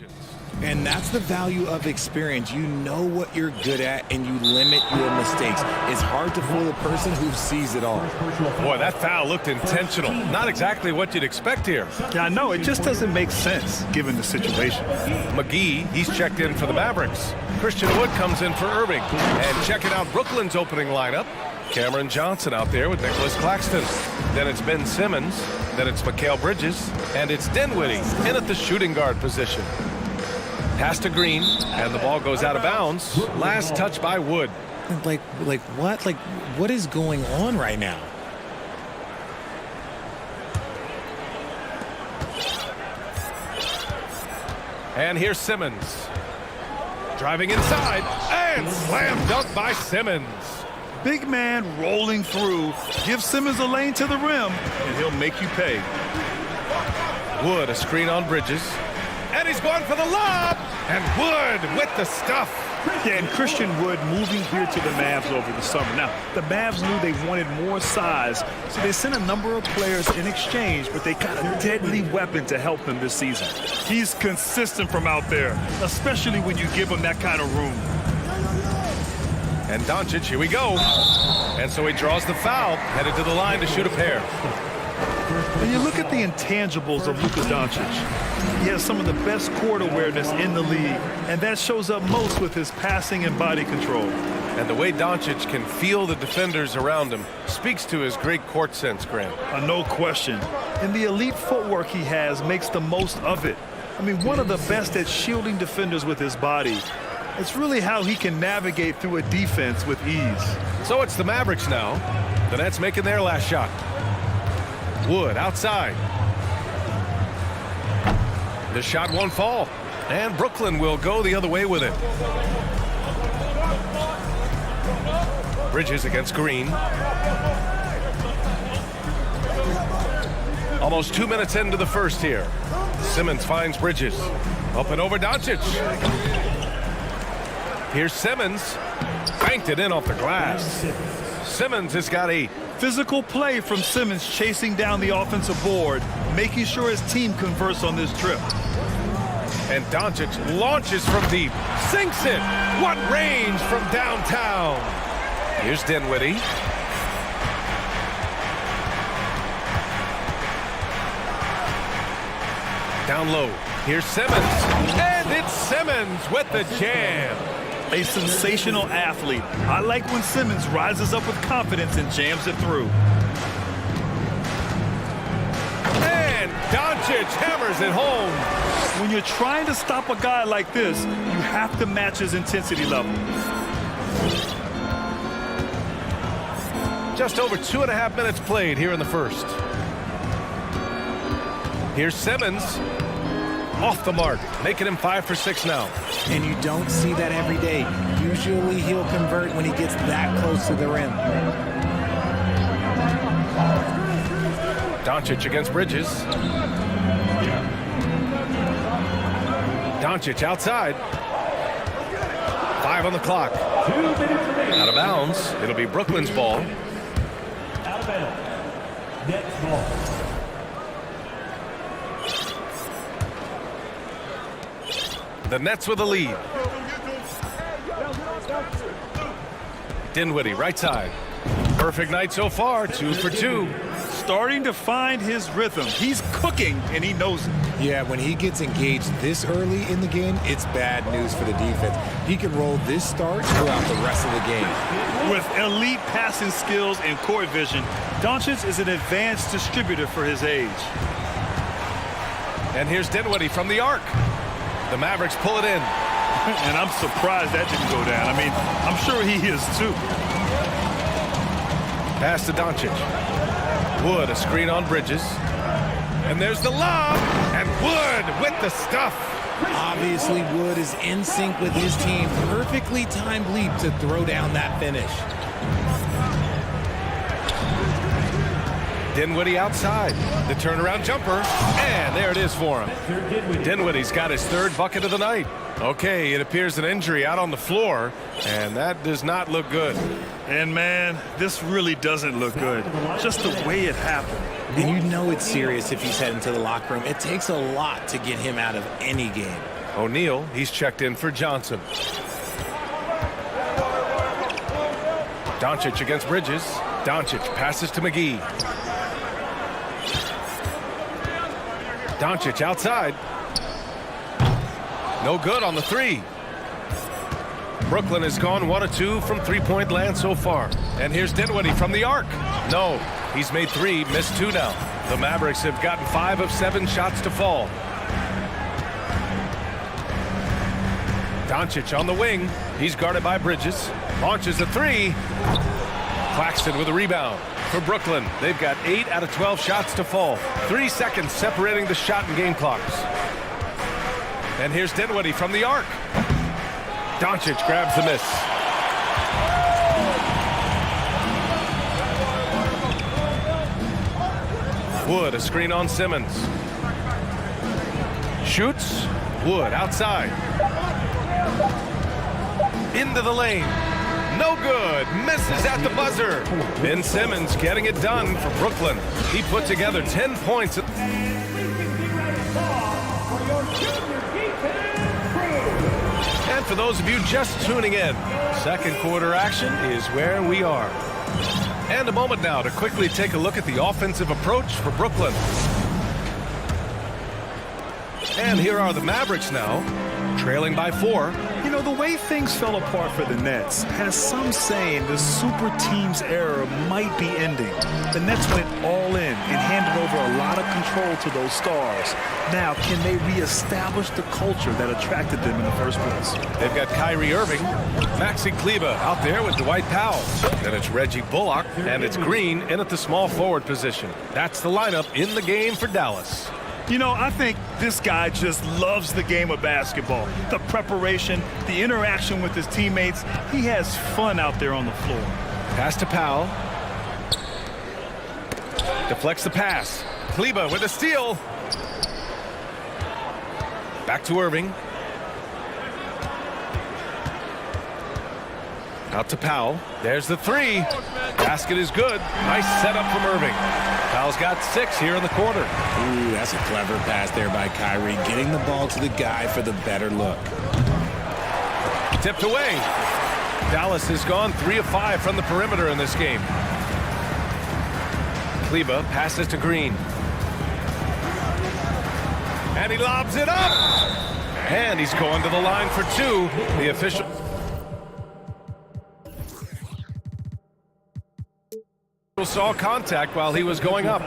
margins. And that's the value of experience. You know what you're good at, and you limit your mistakes. It's hard to fool a person who sees it all. Boy, that foul looked intentional. Not exactly what you'd expect here. Yeah, I know. It just doesn't make sense given the situation. McGee, he's checked in for the Mavericks. Christian Wood comes in for Irving. And checking out Brooklyn's opening lineup, Cameron Johnson out there with Nicholas Claxton. Then it's Ben Simmons. Then it's Mikal Bridges. And it's Dinwiddie in at the shooting guard position. Pass to Green, and the ball goes out of bounds. Last touch by Wood. Like what? Like, what is going on right now? And here's Simmons. Driving inside, and slam dunk by Simmons. Big man rolling through. Give Simmons a lane to the rim, and he'll make you pay. Wood, a screen on Bridges. And he's going for the lob. And Wood with the stuff. Yeah, and Christian Wood moving here to the Mavs over the summer. Now, the Mavs knew they wanted more size, so they sent a number of players in exchange, but they got a deadly weapon to help them this season. He's consistent from out there, especially when you give him that kind of room. And Doncic, here we go. And so he draws the foul, headed to the line to shoot a pair. When you look at the intangibles of Luka Doncic, he has some of the best court awareness in the league, and that shows up most with his passing and body control. And the way Doncic can feel the defenders around him speaks to his great court sense, Grant. No question. And the elite footwork he has makes the most of it. I mean, one of the best at shielding defenders with his body. It's really how he can navigate through a defense with ease. So it's the Mavericks now. The Nets making their last shot. Wood outside. The shot won't fall. And Brooklyn will go the other way with it. Bridges against Green. Almost 2 minutes into the first here. Simmons finds Bridges. Up and over Doncic. Here's Simmons. Banked it in off the glass. Simmons has got 8. Physical play from Simmons chasing down the offensive board, making sure his team converts on this trip. And Doncic launches from deep. Sinks it. What range from downtown. Here's Dinwiddie. Down low. Here's Simmons. And it's Simmons with the jam. A sensational athlete. I like when Simmons rises up with confidence and jams it through. And Doncic hammers it home. When you're trying to stop a guy like this, you have to match his intensity level. Just over 2.5 minutes played here in the first. Here's Simmons. Off the mark, making him 5 for 6 now. And you don't see that every day. Usually he'll convert when he gets that close to the rim. Doncic against Bridges. Doncic outside. 5 on the clock. Out of bounds. It'll be Brooklyn's ball. Out of bounds. Next ball. The Nets with a lead. Dinwiddie, right side. Perfect night so far, 2 for 2. Starting to find his rhythm. He's cooking, and he knows it. Yeah, when he gets engaged this early in the game, it's bad news for the defense. He can roll this start throughout the rest of the game. With elite passing skills and court vision, Doncic is an advanced distributor for his age. And here's Dinwiddie from the arc. The Mavericks pull it in. And I'm surprised that didn't go down. I mean, I'm sure he is too. Pass to Doncic. Wood, a screen on Bridges. And there's the lob. And Wood with the stuff. Obviously, Wood is in sync with his team. Perfectly timed leap to throw down that finish. Dinwiddie outside. The turnaround jumper. And there it is for him. Dinwiddie's got his 3rd bucket of the night. Okay, it appears an injury out on the floor, and that does not look good. And man, this really doesn't look good. Just the way it happened. And you know it's serious if he's heading to the locker room. It takes a lot to get him out of any game. O'Neal, he's checked in for Johnson. Doncic against Bridges. Doncic passes to McGee. Doncic outside. No good on the three. Brooklyn has gone 1 of 2 from three-point land so far. And here's Dinwiddie from the arc. No, he's made 3, missed 2 now. The Mavericks have gotten 5 of 7 shots to fall. Doncic on the wing. He's guarded by Bridges. Launches a 3. Claxton with a rebound for Brooklyn. They've got 8 out of 12 shots to fall. 3 seconds separating the shot and game clocks. And here's Dinwiddie from the arc. Doncic grabs the miss. Wood, a screen on Simmons. Shoots. Wood outside. Into the lane. No good. Misses at the buzzer. Ben Simmons getting it done for Brooklyn. He put together 10 points. And for those of you just tuning in, second quarter action is where we are. And a moment now to quickly take a look at the offensive approach for Brooklyn. And here are the Mavericks now, trailing by 4. You know, the way things fell apart for the Nets has some saying the super team's era might be ending. The Nets went all in and handed over a lot of control to those stars. Now, can they reestablish the culture that attracted them in the first place? They've got Kyrie Irving, Maxi Kleber out there with Dwight Powell. Then it's Reggie Bullock, and it's Green in at the small forward position. That's the lineup in the game for Dallas. You know, I think this guy just loves the game of basketball. The preparation, the interaction with his teammates. He has fun out there on the floor. Pass to Powell. Deflects the pass. Kleber with a steal. Back to Irving. Out to Powell. There's the 3. Basket is good. Nice setup from Irving. Powell's got 6 here in the quarter. Ooh, that's a clever pass there by Kyrie, getting the ball to the guy for the better look. Tipped away. Dallas has gone 3 of 5 from the perimeter in this game. Kleber passes to Green. And he lobs it up. And he's going to the line for 2. The official saw contact while he was going up.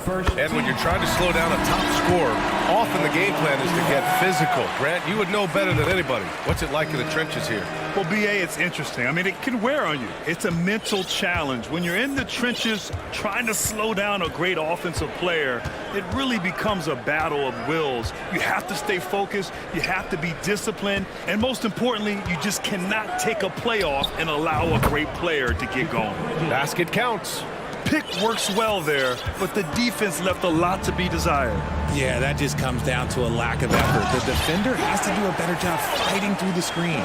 And when you're trying to slow down a top scorer, often the game plan is to get physical. Grant, you would know better than anybody. What's it like in the trenches here? Well, B.A., it's interesting. I mean, it can wear on you. It's a mental challenge. When you're in the trenches trying to slow down a great offensive player, it really becomes a battle of wills. You have to stay focused. You have to be disciplined. And most importantly, you just cannot take a play off and allow a great player to get going. Basket counts. Pick works well there, but the defense left a lot to be desired. Yeah, that just comes down to a lack of effort. The defender has to do a better job fighting through the screen.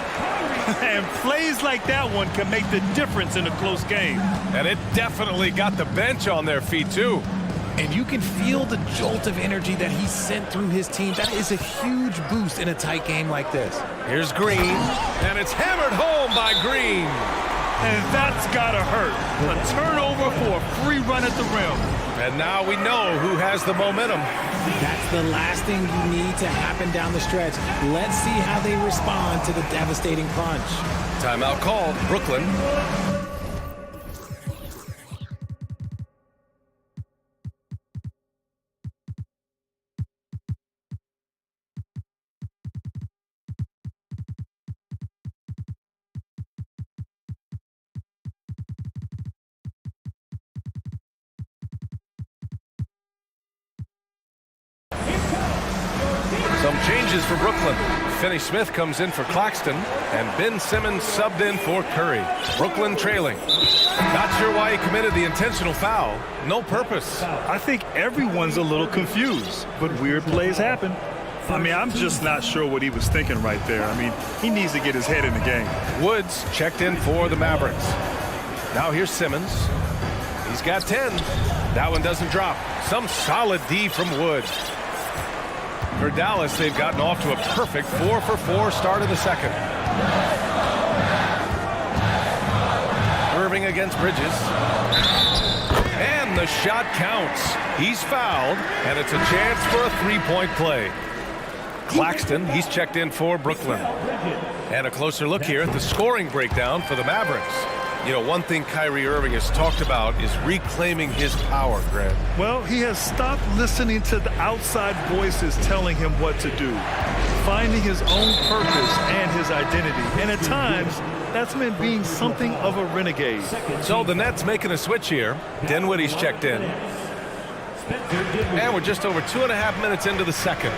And plays like that one can make the difference in a close game. And it definitely got the bench on their feet, too. And you can feel the jolt of energy that he sent through his team. That is a huge boost in a tight game like this. Here's Green, and it's hammered home by Green. And that's gotta hurt. A turnover for a free run at the rim. And now we know who has the momentum. That's the last thing you need to happen down the stretch. Let's see how they respond to the devastating punch. Timeout called, Brooklyn. Some changes for Brooklyn. Finney Smith comes in for Claxton, and Ben Simmons subbed in for Curry. Brooklyn trailing. Not sure why he committed the intentional foul. No purpose. I think everyone's a little confused, but weird plays happen. I mean, I'm just not sure what he was thinking right there. I mean, he needs to get his head in the game. Woods checked in for the Mavericks. Now here's Simmons. He's got 10. That one doesn't drop. Some solid D from Wood. For Dallas, they've gotten off to a perfect 4-for-4 start of the second. Irving against Bridges. And the shot counts. He's fouled, and it's a chance for a three-point play. Claxton, he's checked in for Brooklyn. And a closer look here at the scoring breakdown for the Mavericks. You know, one thing Kyrie Irving has talked about is reclaiming his power, Grant. Well, he has stopped listening to the outside voices telling him what to do, finding his own purpose and his identity. And at times, that's meant being something of a renegade. So the Nets making a switch here. Dinwiddie's checked in. And we're just over 2.5 minutes into the second.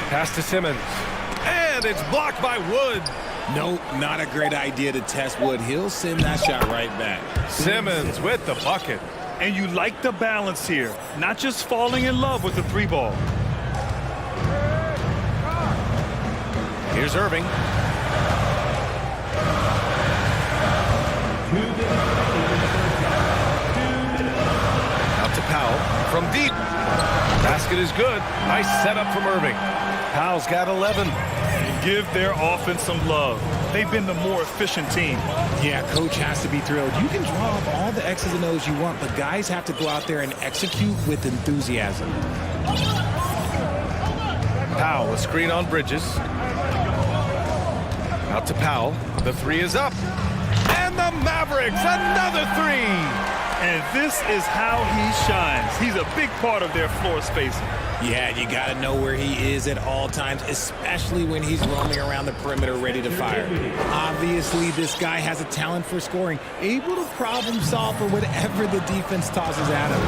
Pass to Simmons. And it's blocked by Wood. Nope, not a great idea to test Wood. He'll send that shot right back. Simmons with the bucket. And you like the balance here, not just falling in love with the three ball. Here's Irving. Out to Powell from deep. Basket is good. Nice setup from Irving. Powell's got 11. Give their offense some love. They've been the more efficient team. Yeah, coach has to be thrilled. You can draw up all the X's and O's you want, but guys have to go out there and execute with enthusiasm. Powell, a screen on Bridges. Out to Powell. The three is up. And the Mavericks, another three. And this is how he shines. He's a big part of their floor spacing. Yeah, you got to know where he is at all times, especially when he's roaming around the perimeter ready to fire. Obviously, this guy has a talent for scoring, able to problem solve for whatever the defense tosses at him.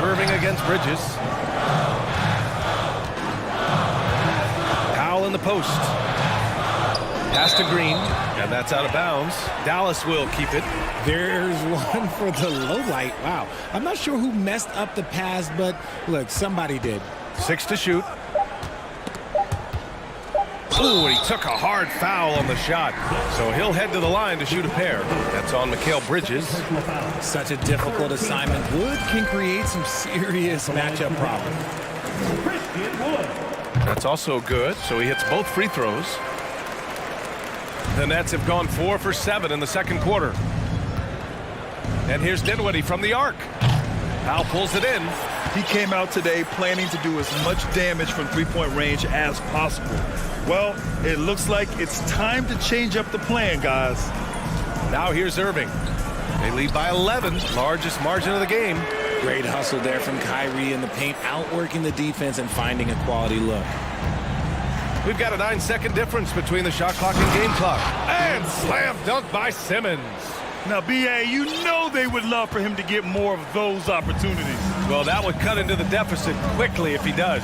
Irving against Bridges. Powell in the post. Pass to Green, and that's out of bounds. Dallas will keep it. There's one for the low light. Wow. I'm not sure who messed up the pass, but look, somebody did. 6 to shoot. Ooh, he took a hard foul on the shot. So he'll head to the line to shoot a pair. That's on Mikal Bridges. Such a difficult assignment. Wood can create some serious matchup problems. That's also good. So he hits both free throws. The Nets have gone 4 for 7 in the second quarter. And here's Dinwiddie from the arc. Powell pulls it in. He came out today planning to do as much damage from three-point range as possible. Well, it looks like it's time to change up the plan, guys. Now here's Irving. They lead by 11, largest margin of the game. Great hustle there from Kyrie in the paint, outworking the defense and finding a quality look. We've got a 9-second difference between the shot clock and game clock. And slam dunk by Simmons. Now, B.A., you know they would love for him to get more of those opportunities. Well, that would cut into the deficit quickly if he does.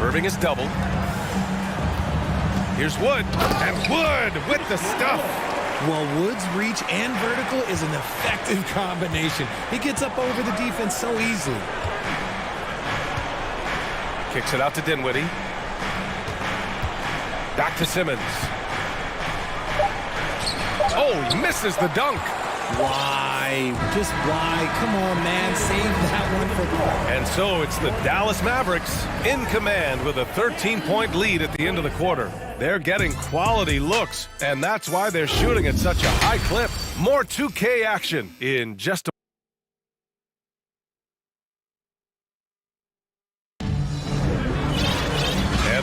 Irving is doubled. Here's Wood. And Wood with the stuff. Well, Wood's reach and vertical is an effective combination. He gets up over the defense so easily. Kicks it out to Dinwiddie. Back to Simmons. Oh, he misses the dunk. Why? Just why? Come on, man. Save that one for Paul. And so it's the Dallas Mavericks in command with a 13-point lead at the end of the quarter. They're getting quality looks, and that's why they're shooting at such a high clip. More 2K action in just a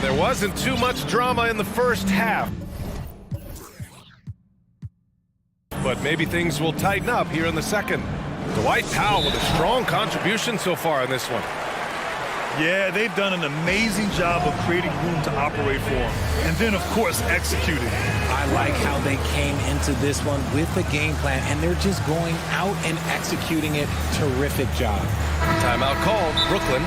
And there wasn't too much drama in the first half. But maybe things will tighten up here in the second. Dwight Powell with a strong contribution so far in this one. Yeah, they've done an amazing job of creating room to operate for him. And then, of course, executing. I like how they came into this one with the game plan, and they're just going out and executing it. Terrific job. Timeout called, Brooklyn.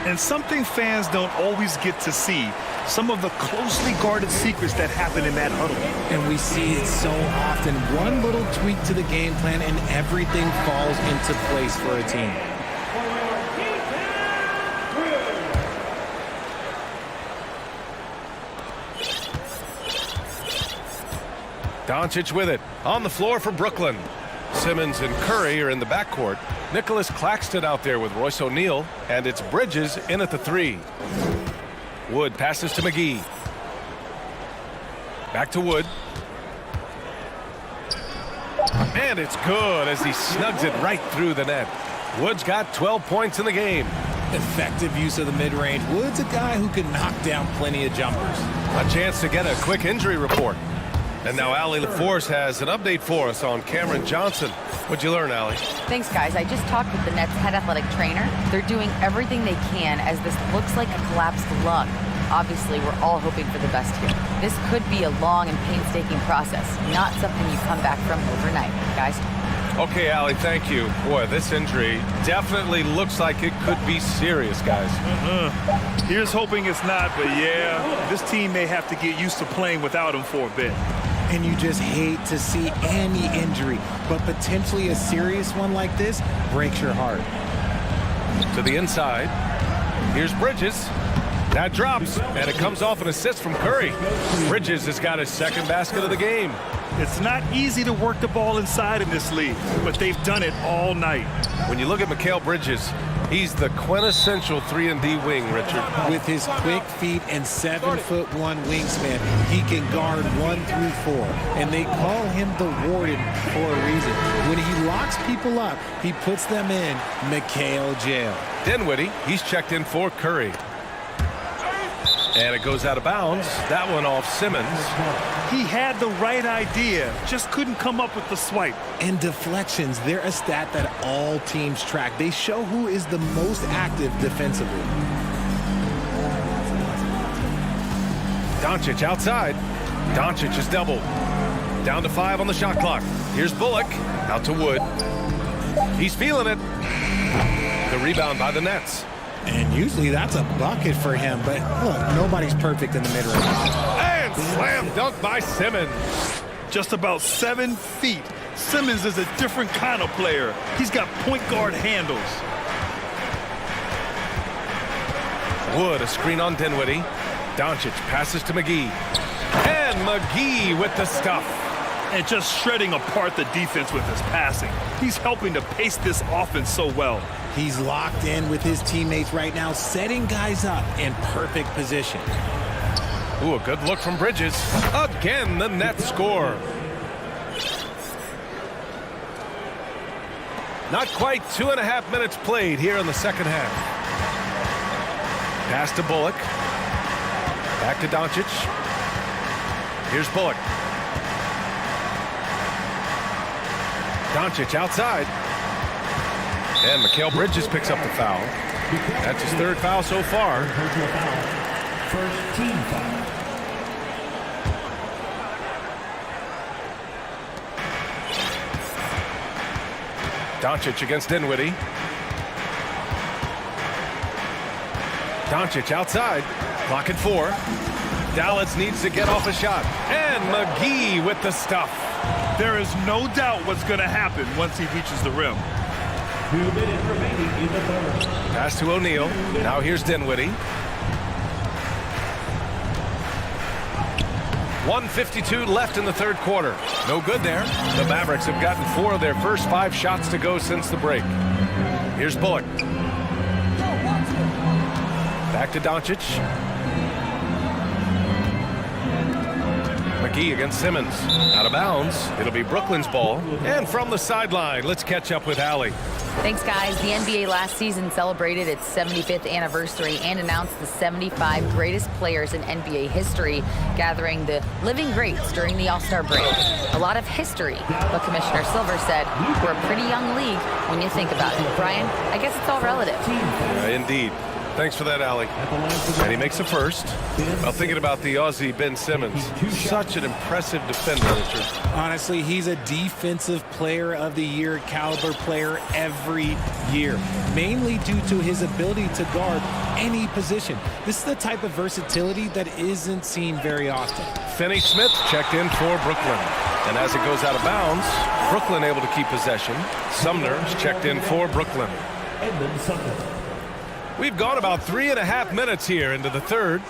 And something fans don't always get to see, some of the closely guarded secrets that happen in that huddle. And we see it so often. One little tweak to the game plan and everything falls into place for a team. Doncic with it on the floor for Brooklyn. Simmons and Curry are in the backcourt. Nicholas Claxton out there with Royce O'Neal, and it's Bridges in at the 3. Wood passes to McGee. Back to Wood. And it's good as he snugs it right through the net. Wood's got 12 points in the game. Effective use of the mid-range. Wood's a guy who can knock down plenty of jumpers. A chance to get a quick injury report. And now Allie LaForce has an update for us on Cameron Johnson. What'd you learn, Allie? Thanks, guys. I just talked with the Nets head athletic trainer. They're doing everything they can as this looks like a collapsed lung. Obviously, we're all hoping for the best here. This could be a long and painstaking process, not something you come back from overnight, guys. Okay, Allie, thank you. Boy, this injury definitely looks like it could be serious, guys. Here's hoping it's not, but yeah, this team may have to get used to playing without him for a bit. And you just hate to see any injury, but potentially a serious one like this breaks your heart. To the inside. Here's Bridges. That drops, and it comes off an assist from Curry. Bridges has got his second basket of the game. It's not easy to work the ball inside in this league, but they've done it all night. When you look at Mikal Bridges, he's the quintessential 3-and-D wing, Richard. With his quick feet and 7'1" wingspan, he can guard 1 through 4. And they call him the Warden for a reason. When he locks people up, he puts them in Mikal jail. Dinwiddie, he's checked in for Curry. And it goes out of bounds. That one off Simmons. He had the right idea, just couldn't come up with the swipe. And deflections, they're a stat that all teams track. They show who is the most active defensively. Doncic outside. Doncic is doubled. Down to 5 on the shot clock. Here's Bullock. Out to Wood. He's feeling it. The rebound by the Nets. And usually that's a bucket for him, but look, nobody's perfect in the mid-range. And slam dunk by Simmons. Just about 7 feet. Simmons is a different kind of player. He's got point guard handles. Wood, a screen on Dinwiddie. Doncic passes to McGee. And McGee with the stuff. And just shredding apart the defense with his passing. He's helping to pace this offense so well. He's locked in with his teammates right now, setting guys up in perfect position. Ooh, a good look from Bridges. Again, the Nets score. Not quite 2.5 minutes played here in the second half. Pass to Bullock. Back to Doncic. Here's Bullock. Doncic outside. And Mikal Bridges picks up the foul. That's his 3rd foul so far. First team foul. Doncic against Dinwiddie. Doncic outside. Clock at 4. Dallas needs to get off a shot. And McGee with the stuff. There is no doubt what's going to happen once he reaches the rim. 2 minutes remaining in the third. Pass to O'Neal. Now here's Dinwiddie. 1:52 left in the third quarter. No good there. The Mavericks have gotten 4 of their first 5 shots to go since the break. Here's Bullock. Back to Doncic. McGee against Simmons. Out of bounds. It'll be Brooklyn's ball. And from the sideline, let's catch up with Allie. Thanks, guys. The NBA last season celebrated its 75th anniversary and announced the 75 greatest players in NBA history, gathering the living greats during the All-Star break. A lot of history, but Commissioner Silver said we're a pretty young league when you think about it. Brian, I guess it's all relative. Indeed. Thanks for that, Allie. And he makes a first. Well, thinking about the Aussie Ben Simmons, such an impressive defender, Richard. Honestly, he's a defensive player of the year caliber player every year, mainly due to his ability to guard any position. This is the type of versatility that isn't seen very often. Finney-Smith checked in for Brooklyn. And as it goes out of bounds, Brooklyn able to keep possession. Sumner's checked in for Brooklyn. We've gone about 3.5 minutes here into the third.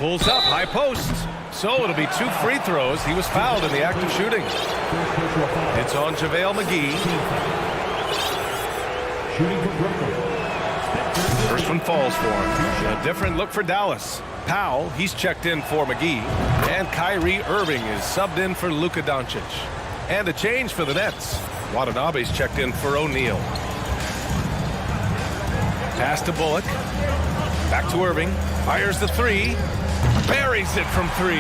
Pulls up, high post. So it'll be 2 free throws. He was fouled in the act of shooting. It's on JaVale McGee. First one falls for him. A different look for Dallas. Powell, he's checked in for McGee. And Kyrie Irving is subbed in for Luka Doncic. And a change for the Nets. Watanabe's checked in for O'Neal. Pass to Bullock. Back to Irving. Fires the 3. Buries it from 3.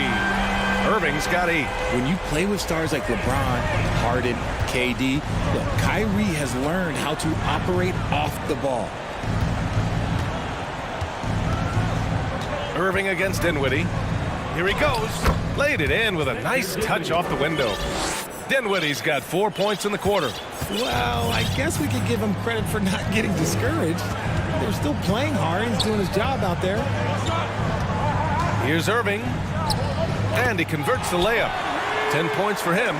Irving's got 8. When you play with stars like LeBron, Harden, KD, look, Kyrie has learned how to operate off the ball. Irving against Dinwiddie. Here he goes. Laid it in with a nice touch off the window. Dinwiddie's got 4 points in the quarter. Well, I guess we could give him credit for not getting discouraged. They're still playing hard. He's doing his job out there. Here's Irving. And he converts the layup. 10 points for him.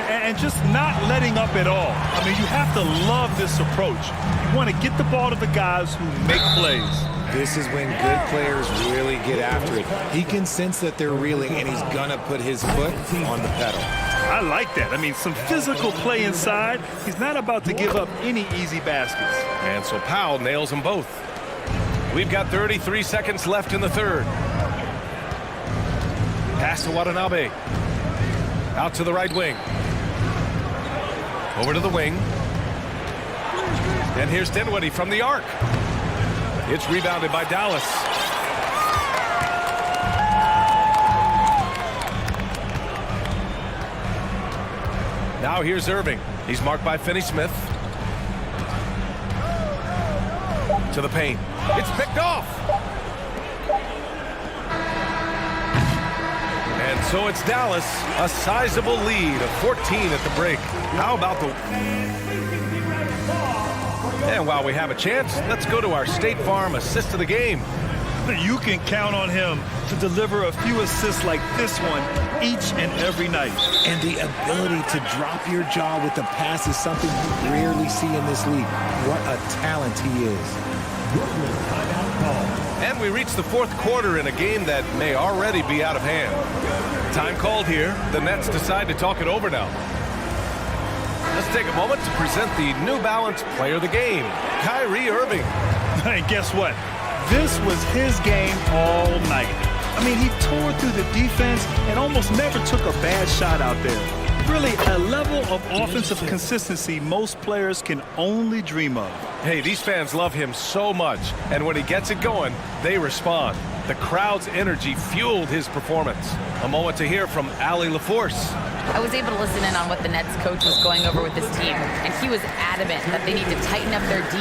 And just not letting up at all. I mean, you have to love this approach. You want to get the ball to the guys who make plays. This is when good players really get after it. He can sense that they're reeling, and he's going to put his foot on the pedal. I like that. I mean, some physical play inside. He's not about to give up any easy baskets. And so Powell nails them both. We've got 33 seconds left in the third. Pass to Watanabe. Out to the right wing. Over to the wing. And here's Dinwiddie from the arc. It's rebounded by Dallas. Now here's Irving. He's marked by Finney-Smith. To the paint. It's picked off. And so it's Dallas, a sizable lead of 14 at the break. How about the... And while we have a chance, let's go to our State Farm assist of the game. You can count on him to deliver a few assists like this one each and every night. And the ability to drop your jaw with the pass is something you rarely see in this league. What a talent he is. And we reach the fourth quarter in a game that may already be out of hand. Time called here. The Nets decide to talk it over now. Let's take a moment to present the New Balance Player of the Game, Kyrie Irving. And guess what? This was his game all night. I mean, he tore through the defense and almost never took a bad shot out there. Really, a level of offensive consistency most players can only dream of. Hey, these fans love him so much, and when he gets it going, they respond. The crowd's energy fueled his performance. A moment to hear from Allie LaForce. I was able to listen in on what the Nets coach was going over with his team, and he was adamant that they need to tighten up their D.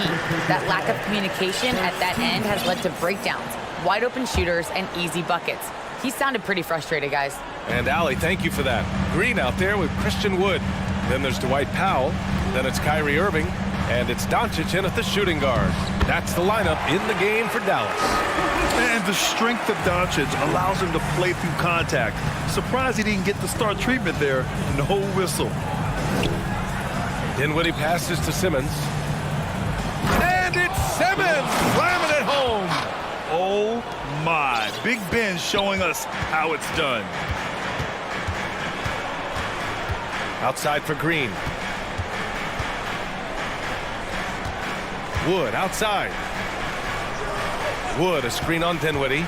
That lack of communication at that end has led to breakdowns, wide open shooters, and easy buckets. He sounded pretty frustrated, guys. And Allie, thank you for that. Green out there with Christian Wood. Then there's Dwight Powell. Then it's Kyrie Irving. And it's Doncic in at the shooting guard. That's the lineup in the game for Dallas. And the strength of Doncic allows him to play through contact. Surprised he didn't get the start treatment there. No whistle. Dinwiddie passes to Simmons. And it's Simmons slamming it home. Oh my. Big Ben showing us how it's done. Outside for Green. Wood outside. Wood, a screen on Dinwiddie.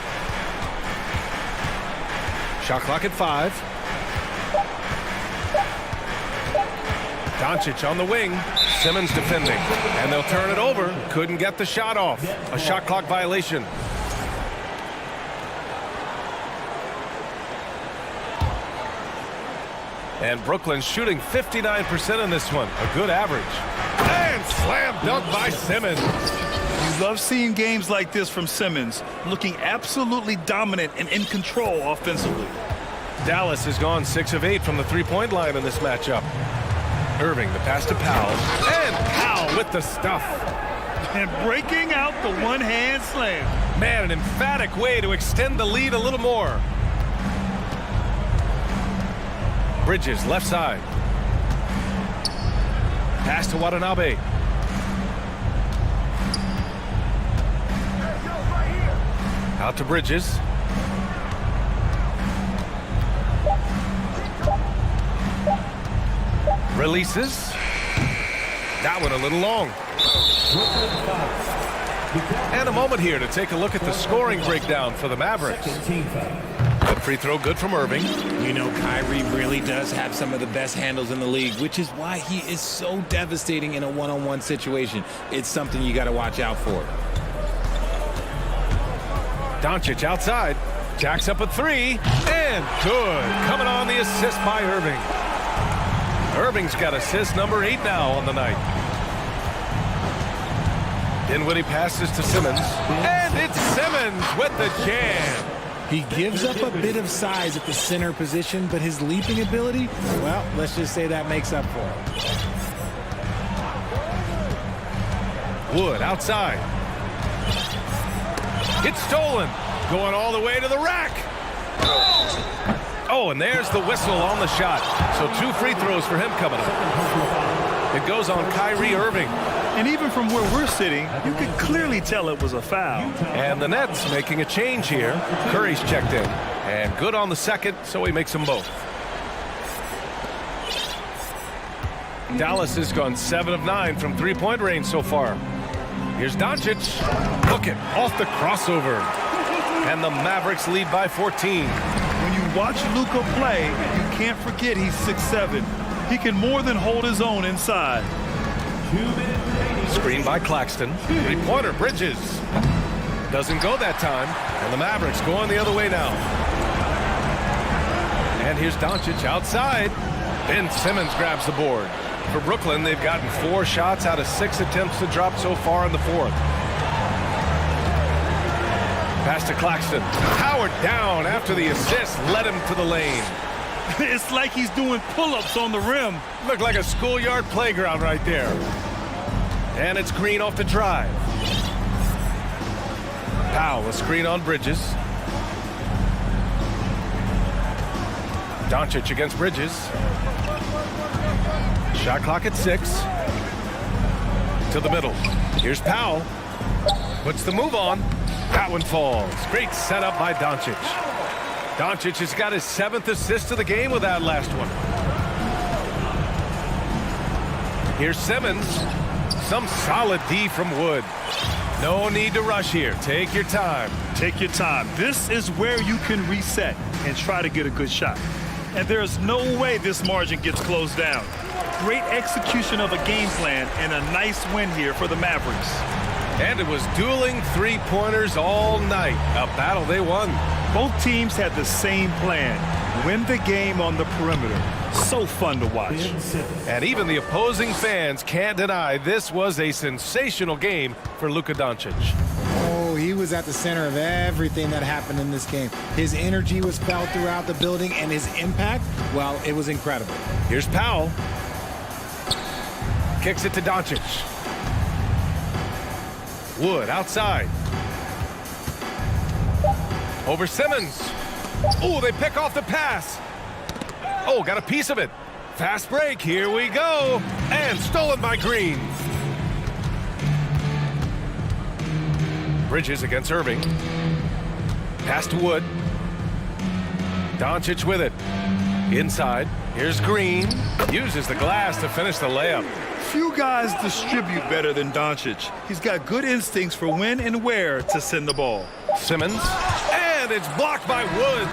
Shot clock at 5. Doncic on the wing. Simmons defending. And they'll turn it over. Couldn't get the shot off. A shot clock violation. And Brooklyn shooting 59% in this one. A good average. And slam dunk by Simmons. You love seeing games like this from Simmons, looking absolutely dominant and in control offensively. Dallas has gone 6 of 8 from the three-point line in this matchup. Irving, the pass to Powell. And Powell with the stuff. And breaking out the one-hand slam. Man, an emphatic way to extend the lead a little more. Bridges, left side. Pass to Watanabe. Out to Bridges. Releases. That one a little long. And a moment here to take a look at the scoring breakdown for the Mavericks. Good free throw, good from Irving. You know, Kyrie really does have some of the best handles in the league, which is why he is so devastating in a one-on-one situation. It's something you got to watch out for. Doncic outside. Jacks up a three. And good. Coming on the assist by Irving. Irving's got assist number 8 now on the night. Dinwiddie passes to Simmons. And it's Simmons with the jam. He gives up a bit of size at the center position, but his leaping ability, well, let's just say that makes up for it. Wood outside. It's stolen. Going all the way to the rack. Oh, and there's the whistle on the shot. So 2 free throws for him coming up. It goes on Kyrie Irving. And even from where we're sitting, you could clearly tell it was a foul. And the Nets making a change here. Curry's checked in. And good on the second, so he makes them both. Dallas has gone 7 of 9 from three-point range so far. Here's Doncic. Look it, off the crossover. And the Mavericks lead by 14. When you watch Luka play, you can't forget he's 6'7". He can more than hold his own inside. Screen by Claxton. Three-pointer, Bridges. Doesn't go that time. And the Mavericks going the other way now. And here's Doncic outside. Ben Simmons grabs the board. For Brooklyn, they've gotten 4 shots out of 6 attempts to drop so far in the fourth. Pass to Claxton. Howard down after the assist led him to the lane. It's like he's doing pull-ups on the rim. Looked like a schoolyard playground right there. And it's Green off the drive. Powell, a screen on Bridges. Doncic against Bridges. Shot clock at 6. To the middle. Here's Powell. Puts the move on. That one falls. Great setup by Doncic. Doncic has got his 7th assist of the game with that last one. Here's Simmons. Some solid D from Wood. No need to rush here. Take your time. Take your time. This is where you can reset and try to get a good shot. And there's no way this margin gets closed down. Great execution of a game plan and a nice win here for the Mavericks. And it was dueling three-pointers all night. A battle they won. Both teams had the same plan. Win the game on the perimeter. So fun to watch. And even the opposing fans can't deny this was a sensational game for Luka Doncic. Oh, he was at the center of everything that happened in this game. His energy was felt throughout the building, and his impact, well, it was incredible. Here's Powell. Kicks it to Doncic. Wood outside. Over Simmons. Oh, they pick off the pass. Oh, got a piece of it. Fast break. Here we go. And stolen by Green. Bridges against Irving. Pass to Wood. Doncic with it. Inside. Here's Green. Uses the glass to finish the layup. Few guys distribute better than Doncic. He's got good instincts for when and where to send the ball. Simmons. And it's blocked by Wood.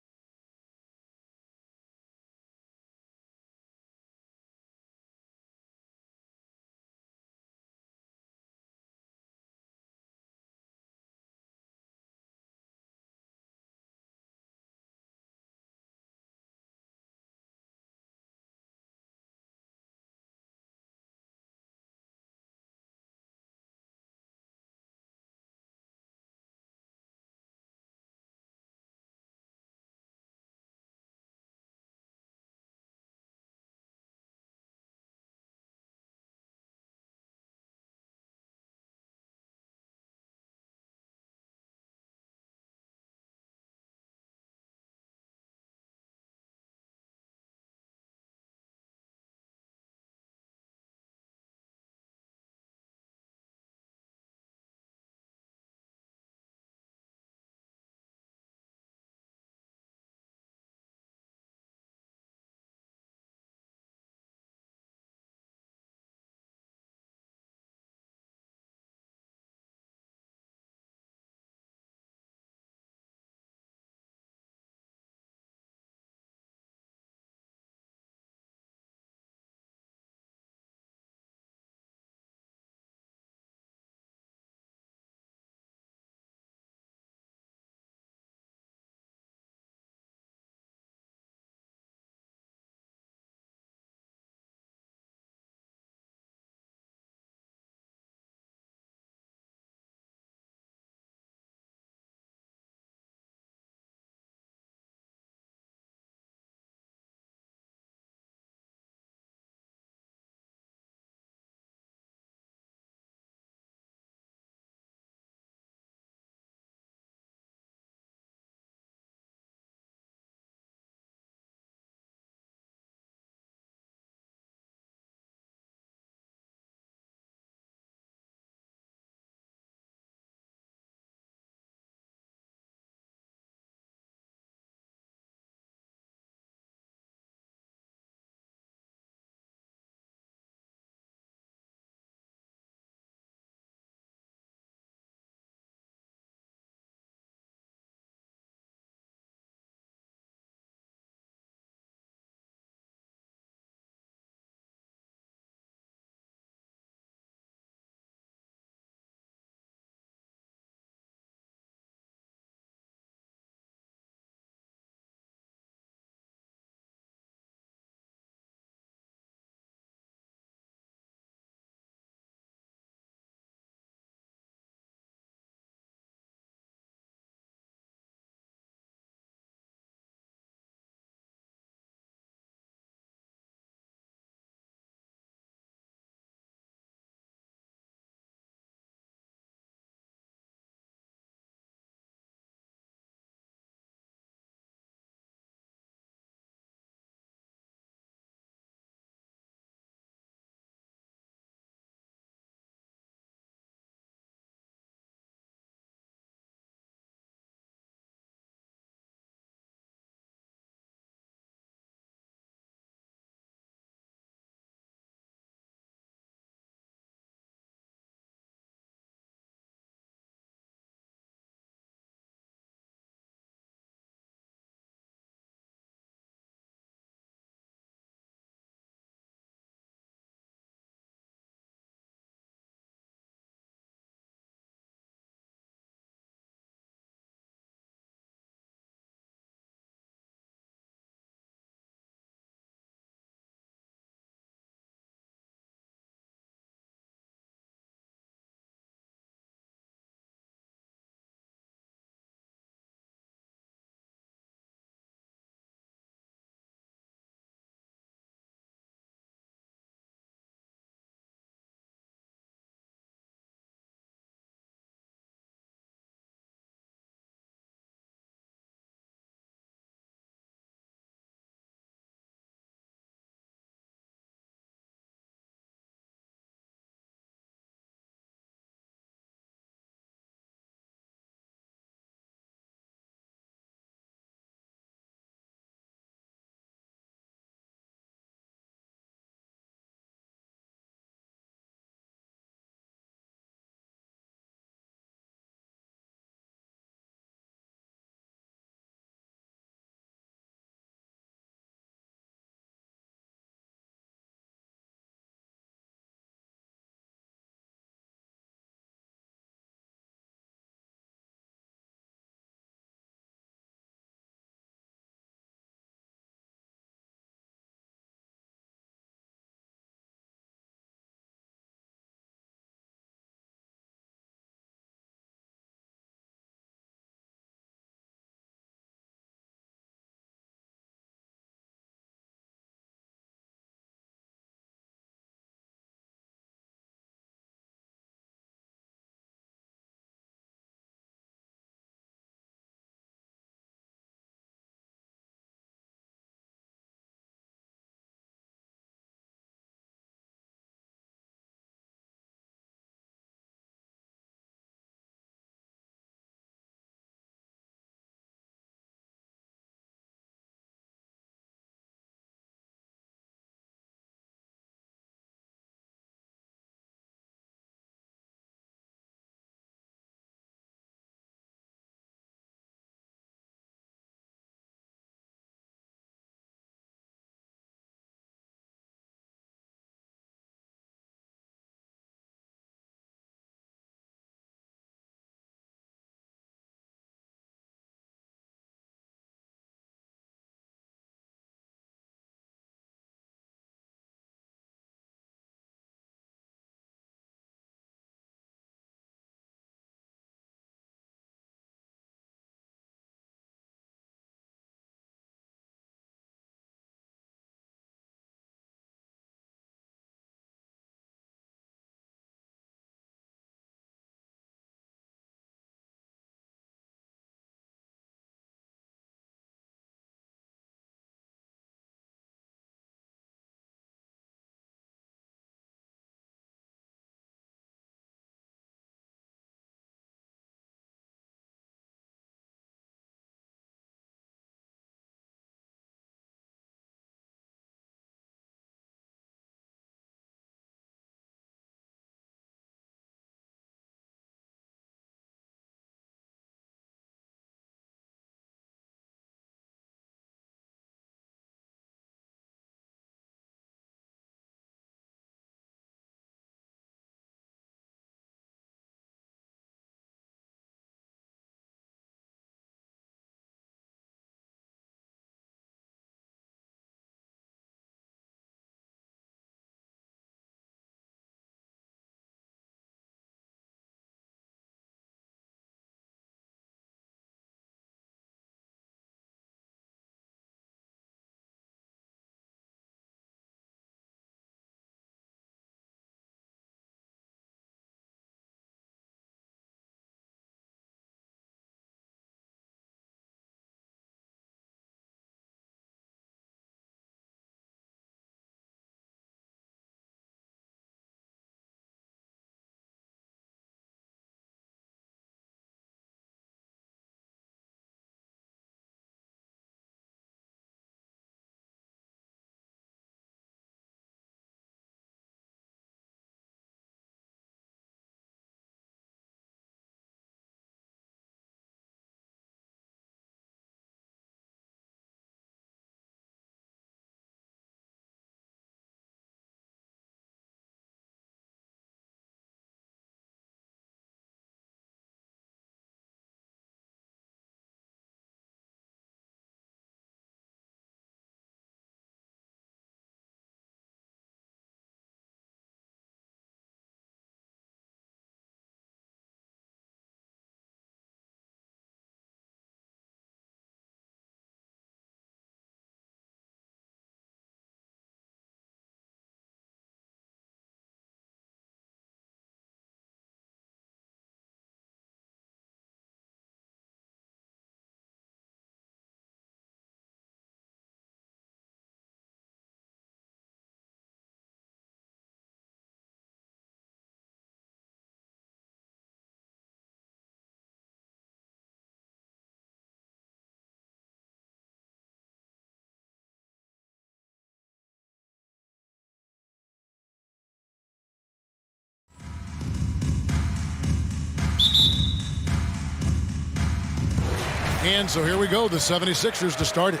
And so here we go, the 76ers to start it.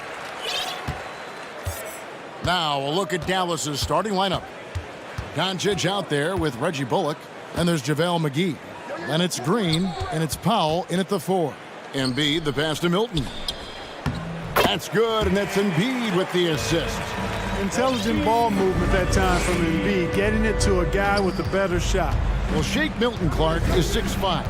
Now a look at Dallas's starting lineup. Doncic out there with Reggie Bullock, and there's JaVale McGee. And it's Green, and it's Powell in at the 4. Embiid, the pass to Milton. That's good, and that's Embiid with the assist. Intelligent ball movement that time from Embiid, getting it to a guy with a better shot. Well, Shake Milton Clark is 6'5",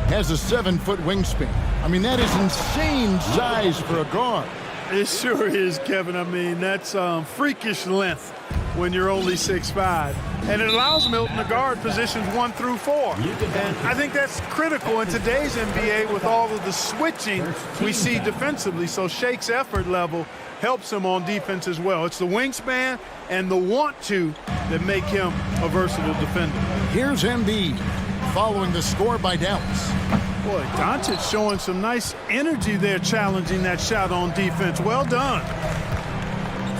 has a 7-foot wingspan. I mean, that is insane size for a guard. It sure is, Kevin. I mean, that's freakish length when you're only 6'5". And it allows Milton to guard positions 1 through 4. And I think that's critical in today's NBA with all of the switching we see defensively. So Shake's effort level helps him on defense as well. It's the wingspan and the want-to that make him a versatile defender. Here's Embiid following the score by Dallas. Boy, Doncic showing some nice energy there, challenging that shot on defense. Well done.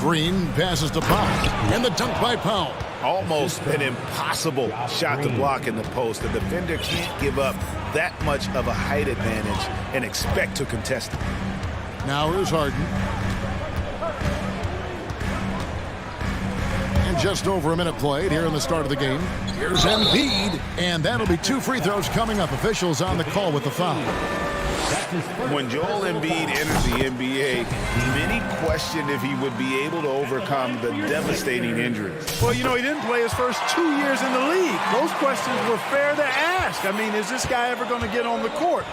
Green passes to Powell, and the dunk by Powell. Almost an impossible shot to block in the post. The defender can't give up that much of a height advantage and expect to contest it. Now here's Harden. And just over a minute played here in the start of the game. Here's Embiid, and that'll be 2 free throws coming up. Officials on the call with the foul. When Joel Embiid entered the NBA, many questioned if he would be able to overcome the devastating injuries. Well, you know, he didn't play his first 2 years in the league. Those questions were fair to ask. I mean, is this guy ever going to get on the court?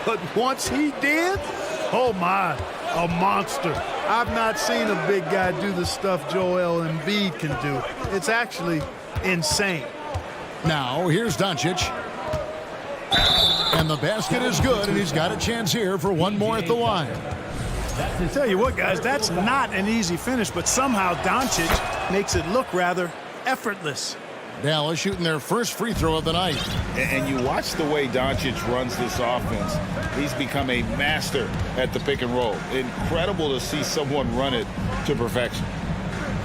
But once he did, oh my, a monster. I've not seen a big guy do the stuff Joel Embiid can do. It's actually insane. Now, here's Doncic. And the basket is good, and he's got a chance here for one more at the line. I tell you what, guys, that's not an easy finish, but somehow Doncic makes it look rather effortless. Dallas shooting their first free throw of the night. And you watch the way Doncic runs this offense. He's become a master at the pick and roll. Incredible to see someone run it to perfection.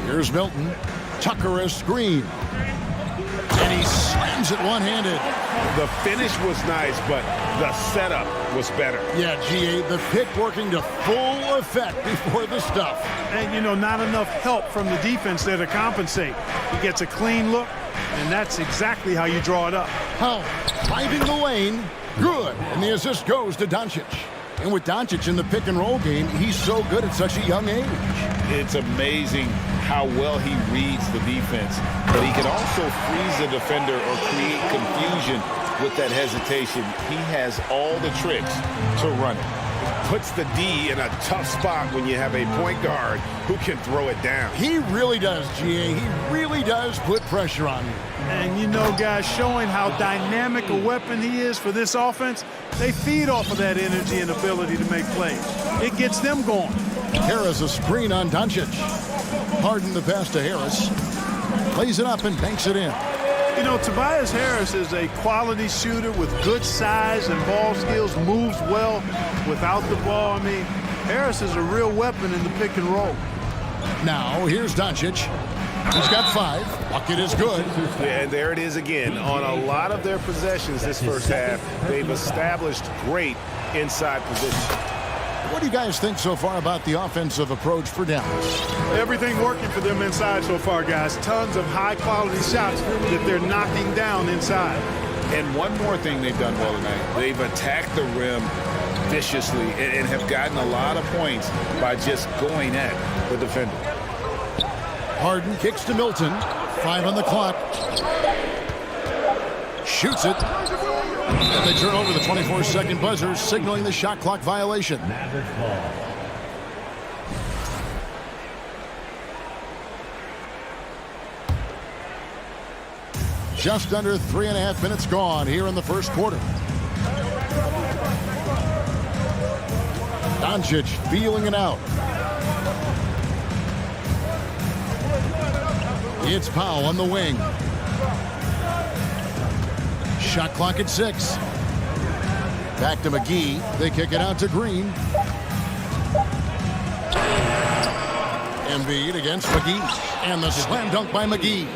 Here's Milton. Tucker a screen. And he slams it one-handed. The finish was nice, but the setup was better. Yeah, GA, the pick working to full effect before the stuff. And, you know, not enough help from the defense there to compensate. He gets a clean look, and that's exactly how you draw it up. Powell driving the lane. Good. And the assist goes to Doncic. And with Doncic in the pick and roll game, he's so good at such a young age. It's amazing how well he reads the defense, but he can also freeze the defender or create confusion with that hesitation. He has all the tricks to run it. Puts the D in a tough spot when you have a point guard who can throw it down. He really does, GA. He really does put pressure on you. And you know, guys, showing how dynamic a weapon he is for this offense, they feed off of that energy and ability to make plays. It gets them going. Harris a screen on Doncic. Harden the pass to Harris. Plays it up and banks it in. You know, Tobias Harris is a quality shooter with good size and ball skills, moves well without the ball. I mean, Harris is a real weapon in the pick and roll. Now, here's Doncic. He's got 5. Bucket is good. And there it is again. On a lot of their possessions this first half, they've established great inside position. What do you guys think so far about the offensive approach for Dallas? Everything working for them inside so far, guys. Tons of high-quality shots that they're knocking down inside. And one more thing they've done well tonight. They've attacked the rim viciously and have gotten a lot of points by just going at the defender. Harden kicks to Milton. 5 on the clock. Shoots it. And they turn over the 24-second buzzer, signaling the shot clock violation. Just under 3.5 minutes gone here in the first quarter. Doncic feeling it out. It's Powell on the wing. Shot clock at 6. Back to McGee. They kick it out to Green. Embiid against McGee. And the slam dunk by McGee.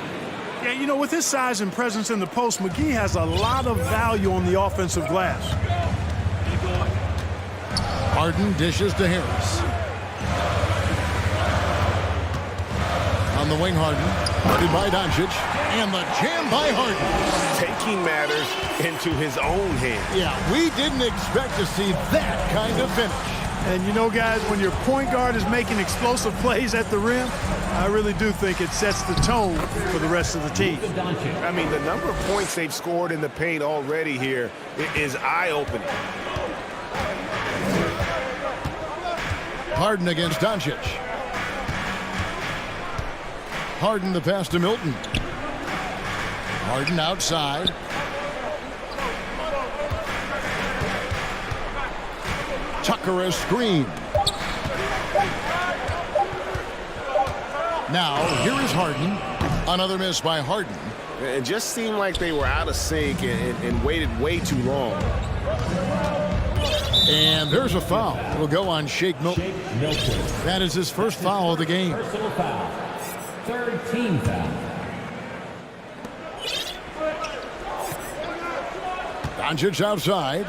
Yeah, you know, with his size and presence in the post, McGee has a lot of value on the offensive glass. Harden dishes to Harris. On the wing, Harden. Guarded by Doncic. And the jam by Harden. Taking matters into his own hands. Yeah, we didn't expect to see that kind of finish. And you know, guys, when your point guard is making explosive plays at the rim, I really do think it sets the tone for the rest of the team. I mean, the number of points they've scored in the paint already here is eye-opening. Harden against Doncic. Harden the pass to Milton. Harden outside. Tucker a screen. Now, here is Harden. Another miss by Harden. It just seemed like they were out of sync and waited way too long. And there's a foul. It'll go on Shake Milton. That is his first foul of the game. Personal foul. Third team foul. Doncic outside.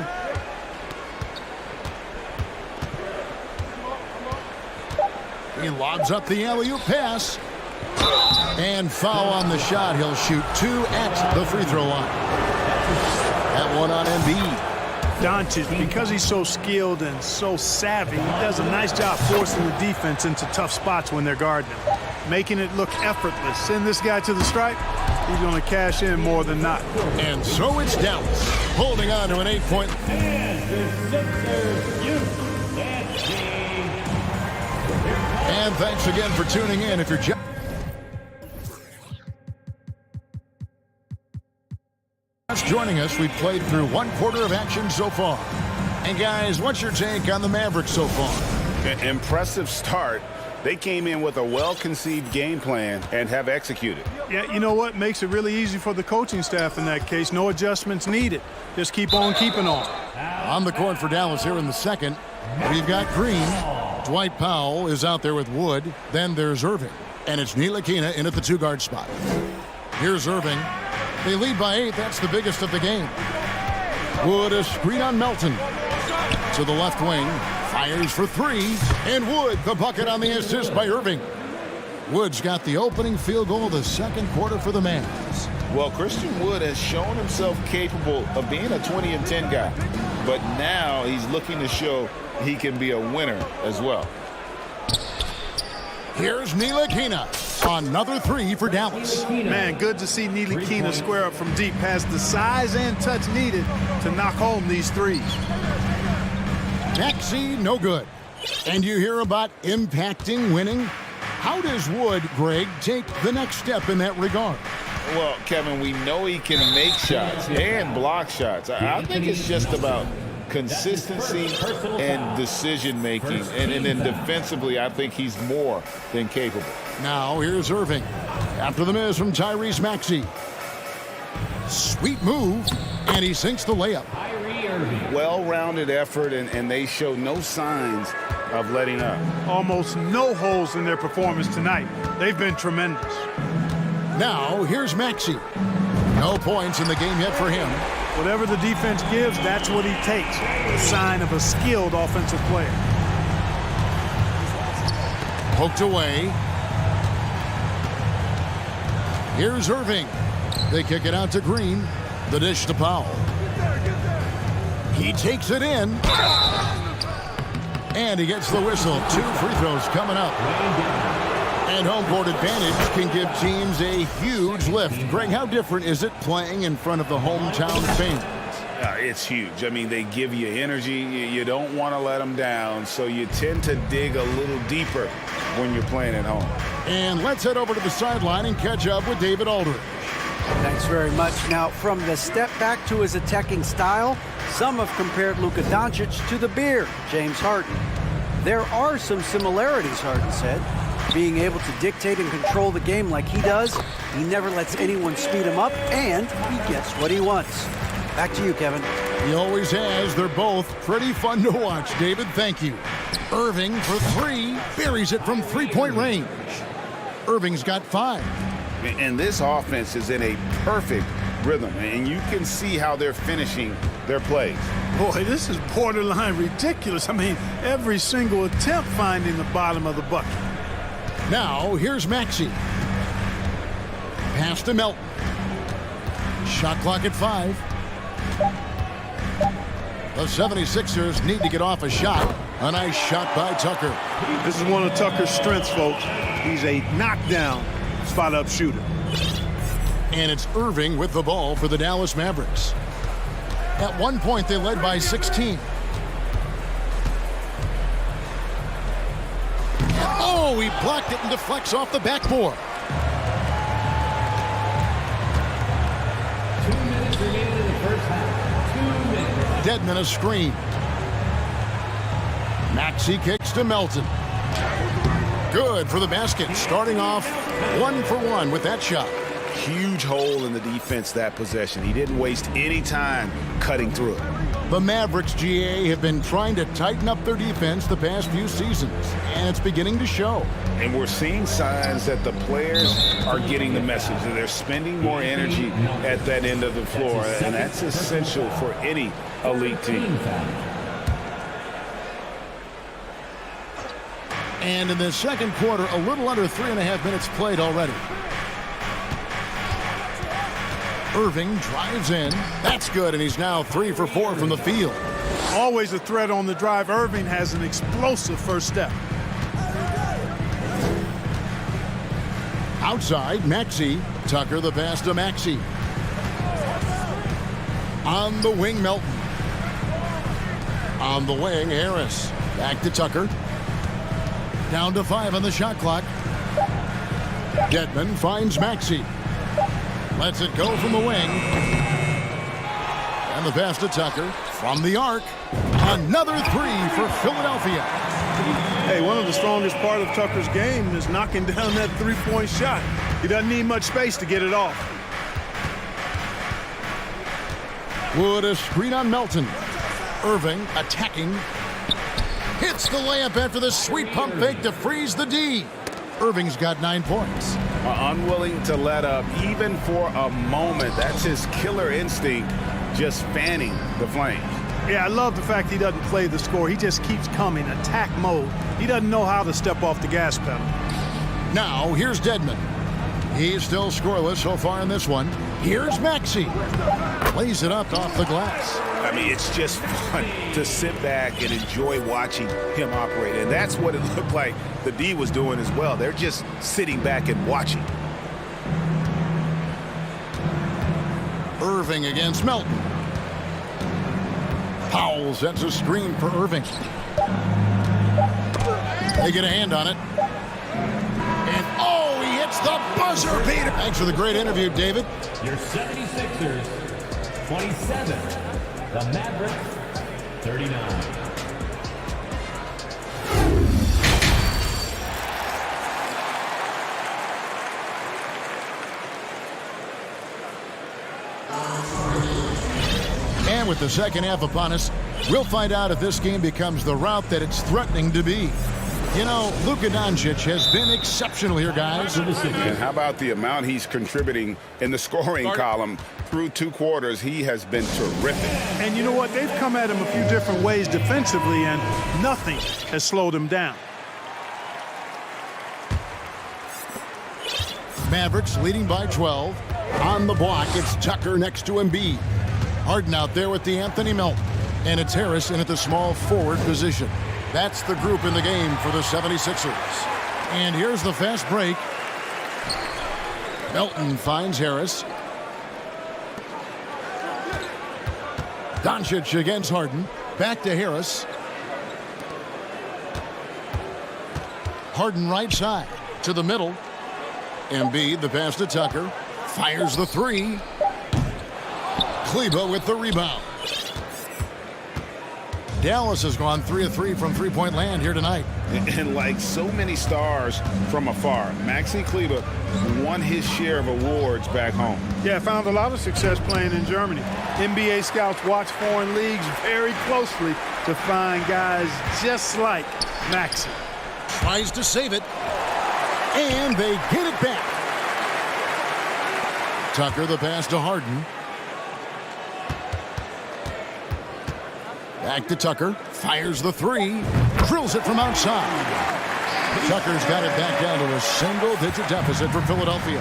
He lobs up the alley-oop pass. And foul on the shot. He'll shoot 2 at the free throw line. That one on Embiid. Doncic, because he's so skilled and so savvy, he does a nice job forcing the defense into tough spots when they're guarding him, making it look effortless. Send this guy to the stripe, he's going to cash in more than not. And so it's Dallas, holding on to an 8-point. And thanks again for tuning in. If you're just joining us, we've played through 1 quarter of action so far. And guys, what's your take on the Mavericks so far? Impressive start. They came in with a well-conceived game plan and have executed. Yeah, you know what? Makes it really easy for the coaching staff in that case. No adjustments needed. Just keep on keeping on. On the court for Dallas here in the second, we've got Green. Dwight Powell is out there with Wood. Then there's Irving. And it's Ntilikina in at the 2-guard spot. Here's Irving. They lead by 8. That's the biggest of the game. Wood a screen on Melton. To the left wing. Fires for 3. And Wood the bucket on the assist by Irving. Wood's got the opening field goal of the second quarter for the Mavs. Well, Christian Wood has shown himself capable of being a 20-10 guy. But now he's looking to show he can be a winner as well. Here's Ntilikina. Another 3 for Dallas. Man, good to see Ntilikina square up from deep. Has the size and touch needed to knock home these threes. Maxey, no good. And you hear about impacting winning? How does Wood, Greg, take the next step in that regard? Well, Kevin, we know he can make shots and block shots. I think it's just about consistency and decision-making. And then defensively, I think he's more than capable. Now, here's Irving. After the miss from Tyrese Maxey. Sweet move, and he sinks the layup. Well-rounded effort, and they show no signs of letting up. Almost no holes in their performance tonight. They've been tremendous. Now, here's Maxey. No points in the game yet for him. Whatever the defense gives, that's what he takes. A sign of a skilled offensive player. Poked away. Here's Irving. They kick it out to Green. The dish to Powell. He takes it in. And he gets the whistle. 2 free throws coming up. And home court advantage can give teams a huge lift. Greg, how different is it playing in front of the hometown fans? It's huge. I mean, they give you energy. You don't want to let them down, so you tend to dig a little deeper when you're playing at home. And let's head over to the sideline and catch up with David Aldridge. Thanks very much. Now, from the step back to his attacking style, some have compared Luka Doncic to the Bear, James Harden. There are some similarities, Harden said. Being able to dictate and control the game like he does, he never lets anyone speed him up, and he gets what he wants. Back to you, Kevin. He always has. They're both pretty fun to watch. David, thank you. Irving for 3, buries it from 3-point range. Irving's got 5. And this offense is in a perfect rhythm, and you can see how they're finishing their plays. Boy, this is borderline ridiculous. I mean, every single attempt finding the bottom of the bucket. Now, here's Maxey. Pass to Melton. Shot clock at 5. The 76ers need to get off a shot. A nice shot by Tucker. This is one of Tucker's strengths, folks. He's a knockdown spot-up shooter. And it's Irving with the ball for the Dallas Mavericks. At one point, they led by 16. Oh, he blocked it and deflects off the backboard. 2 minutes remaining in the first half. 2 minutes. Dedmon a screen. Maxey kicks to Melton. Good for the basket. Starting off 1 for 1 with that shot. Huge hole in the defense that possession. He didn't waste any time cutting through it. The Mavericks, GA, have been trying to tighten up their defense the past few seasons, and it's beginning to show. And we're seeing signs that the players are getting the message, that they're spending more energy at that end of the floor, and that's essential for any elite team. And in the second quarter, a little under 3.5 minutes played already. Irving drives in. That's good, and he's now 3 for 4 from the field. Always a threat on the drive. Irving has an explosive first step. Outside, Maxey. Tucker the pass to Maxey. On the wing, Melton. On the wing, Harris. Back to Tucker. Down to 5 on the shot clock. Dedmon finds Maxey. Lets it go from the wing. And the pass to Tucker from the arc. Another 3 for Philadelphia. Hey, one of the strongest part of Tucker's game is knocking down that three-point shot. He doesn't need much space to get it off. Wood a screen on Melton. Irving attacking. Hits the layup after the sweet pump fake to freeze the D. Irving's got 9 points. Unwilling to let up even for a moment. That's his killer instinct, just fanning the flames. Yeah, I love the fact he doesn't play the score. He just keeps coming, attack mode. He doesn't know how to step off the gas pedal. Now, here's Dedmon. He's still scoreless so far in this one. Here's Maxey. Plays it up off the glass. I mean, it's just fun to sit back and enjoy watching him operate. And that's what it looked like the D was doing as well. They're just sitting back and watching. Irving against Melton. Powell sets a screen for Irving. They get a hand on it. And oh, he hits the buzzer beater. Thanks for the great interview, David. Your 76ers, 27. The Mavericks, 39. And with the second half upon us, we'll find out if this game becomes the route that it's threatening to be. You know, Luka Doncic has been exceptional here, guys. And how about the amount he's contributing in the scoring column through 2 quarters? He has been terrific. And you know what? They've come at him a few different ways defensively, and nothing has slowed him down. Mavericks leading by 12. On the block, it's Tucker next to Embiid. Harden out there with the Anthony Melton. And it's Harris in at the small forward position. That's the group in the game for the 76ers. And here's the fast break. Melton finds Harris. Doncic against Harden. Back to Harris. Harden right side to the middle. Embiid, the pass to Tucker. Fires the 3. Kleber with the rebound. Dallas has gone 3 of 3 from three-point land here tonight. And like so many stars from afar, Maxi Kleber won his share of awards back home. Yeah, found a lot of success playing in Germany. NBA scouts watch foreign leagues very closely to find guys just like Maxi. Tries to save it. And they get it back. Tucker the pass to Harden. Back to Tucker. Fires the three. Drills it from outside. Tucker's got it back down to a single-digit deficit for Philadelphia.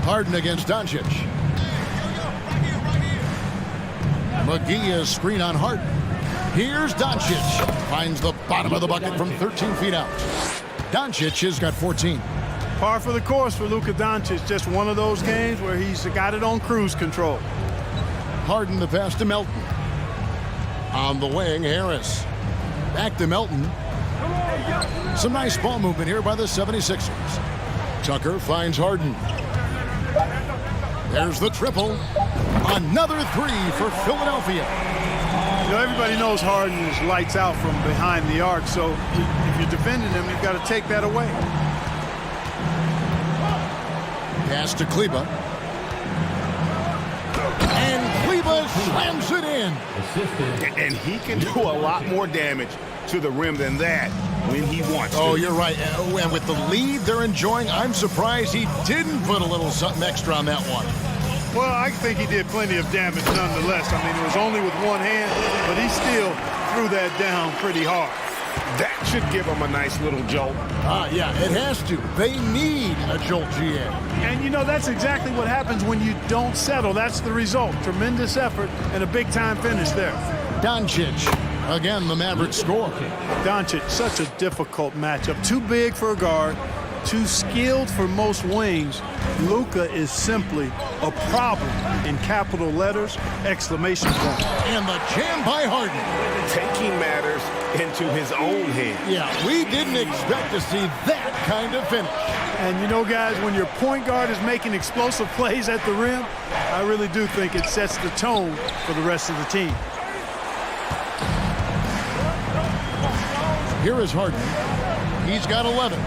Harden against Doncic. McGee is screen on Harden. Here's Doncic. Finds the bottom of the bucket from 13 feet out. Doncic has got 14. Par for the course for Luka Doncic. Just one of those games where he's got it on cruise control. Harden the pass to Melton. On the wing, Harris. Back to Melton. Some nice ball movement here by the 76ers. Tucker finds Harden. There's the triple. Another three for Philadelphia. You know, everybody knows Harden is lights out from behind the arc, so if you're defending him, you've got to take that away. Pass to Kleba. And Kleba slams it in. And he can do a lot more damage to the rim than that when he wants to. Oh, you're right. And with the lead they're enjoying, I'm surprised he didn't put a little something extra on that one. Well, I think he did plenty of damage nonetheless. I mean, it was only with one hand, but he still threw that down pretty hard. That should give him a nice little jolt. Yeah, it has to. They need a jolt, GA. And, you know, that's exactly what happens when you don't settle. That's the result. Tremendous effort and a big-time finish there. Doncic. Again, the Mavericks score. Doncic, such a difficult matchup. Too big for a guard, too skilled for most wings. Luka is simply a problem in capital letters, exclamation point. And the jam by Harden. Taking matters into his own hands. Yeah, we didn't expect to see that kind of finish. And you know, guys, when your point guard is making explosive plays at the rim, I really do think it sets the tone for the rest of the team. Here is Harden. He's got 11.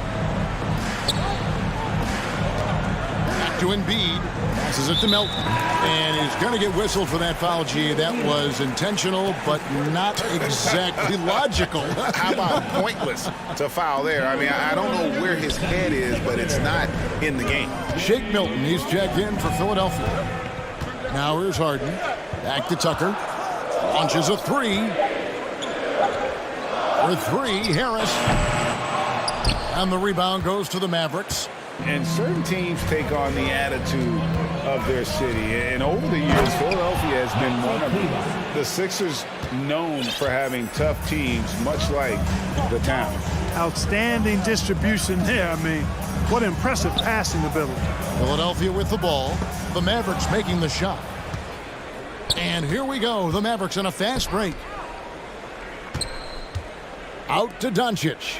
Back to Embiid. Passes it to Melton. And he's going to get whistled for that foul, G. That was intentional, but not exactly logical. How about pointless to foul there? I mean, I don't know where his head is, but it's not in the game. Shake Milton. He's checked in for Philadelphia. Now here's Harden. Back to Tucker. Launches a three. For three, Harris. And the rebound goes to the Mavericks. And certain teams take on the attitude of their city. And over the years, Philadelphia has been one of the Sixers known for having tough teams, much like the town. Outstanding distribution there. I mean, what impressive passing ability. Philadelphia with the ball. The Mavericks making the shot. And here we go. The Mavericks on a fast break. Out to Doncic.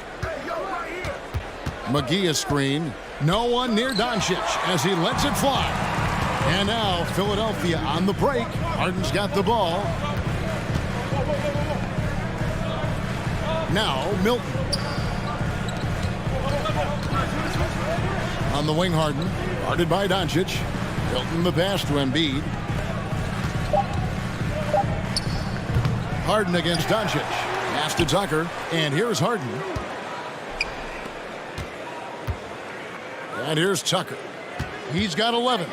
McGee is screen. No one near Doncic as he lets it fly. And now Philadelphia on the break. Harden's got the ball. Now Milton. On the wing, Harden. Guarded by Doncic. Milton the pass to Embiid. Harden against Doncic. Pass to Tucker, and here's Harden. And here's Tucker. He's got 11.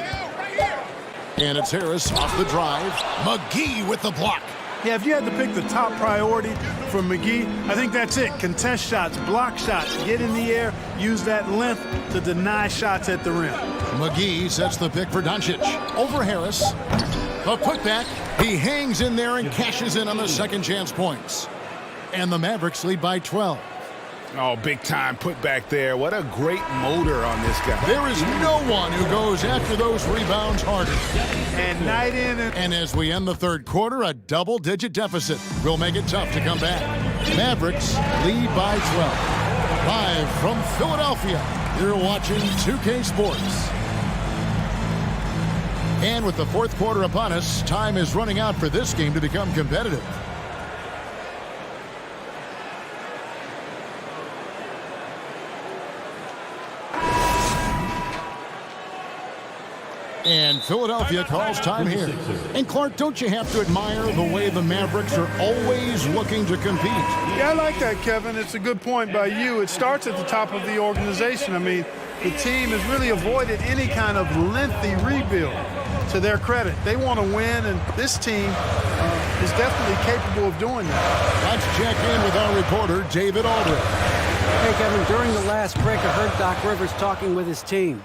And it's Harris off the drive. McGee with the block. Yeah, if you had to pick the top priority for McGee, I think that's it. Contest shots, block shots, get in the air, use that length to deny shots at the rim. McGee sets the pick for Doncic. Over Harris. The putback. He hangs in there and cashes in on the second chance points. And the Mavericks lead by 12. Oh, big time put back there. What a great motor on this guy. There is no one who goes after those rebounds harder. And night in and as we end the third quarter, a double-digit deficit will make it tough to come back. Mavericks lead by 12. Live from Philadelphia, you're watching 2K Sports. And with the fourth quarter upon us, time is running out for this game to become competitive. And Philadelphia calls time here. And Clark, don't you have to admire the way the Mavericks are always looking to compete? Yeah, I like that, Kevin. It's a good point by you. It starts at the top of the organization. I mean, the team has really avoided any kind of lengthy rebuild. to their credit. They want to win, and this team is definitely capable of doing that. Let's check in with our reporter, David Aldridge. Hey, Kevin, during the last break, I heard Doc Rivers talking with his team.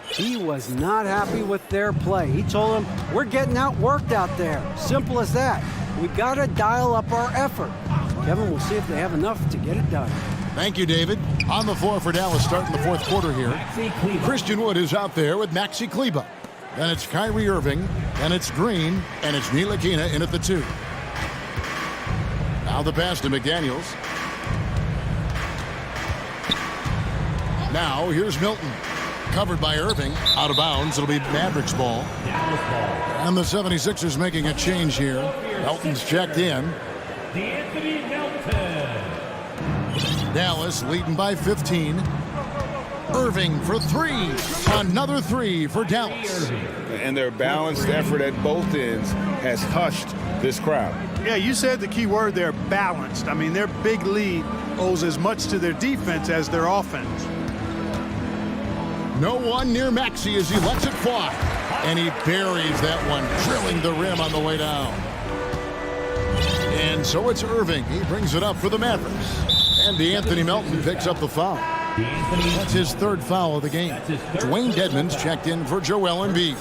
He was not happy with their play. He told them, we're getting outworked out there. Simple as that. We got to dial up our effort. Kevin, we'll see if they have enough to get it done. Thank you, David. On the floor for Dallas starting the fourth quarter here. Christian Wood is out there with Maxi Kleber. Then it's Kyrie Irving, and it's Green, and it's Ntilikina in at the 2. Now the pass to McDaniels. Now here's Milton. Covered by Irving. Out of bounds. It'll be Mavericks ball. And the 76ers making a change here. Melton's checked in. Dallas leading by 15. Irving for 3. Another 3 for Dallas. And their balanced effort at both ends has hushed this crowd. Yeah, you said the key word there, balanced. I mean, their big lead owes as much to their defense as their offense. No one near Maxey as he lets it fly. And he buries that one, drilling the rim on the way down. And so it's Irving. He brings it up for the Mavericks. And DeAnthony Melton picks up the foul. That's his 3rd foul of the game. Dwayne Dedmon's checked in for Joel Embiid.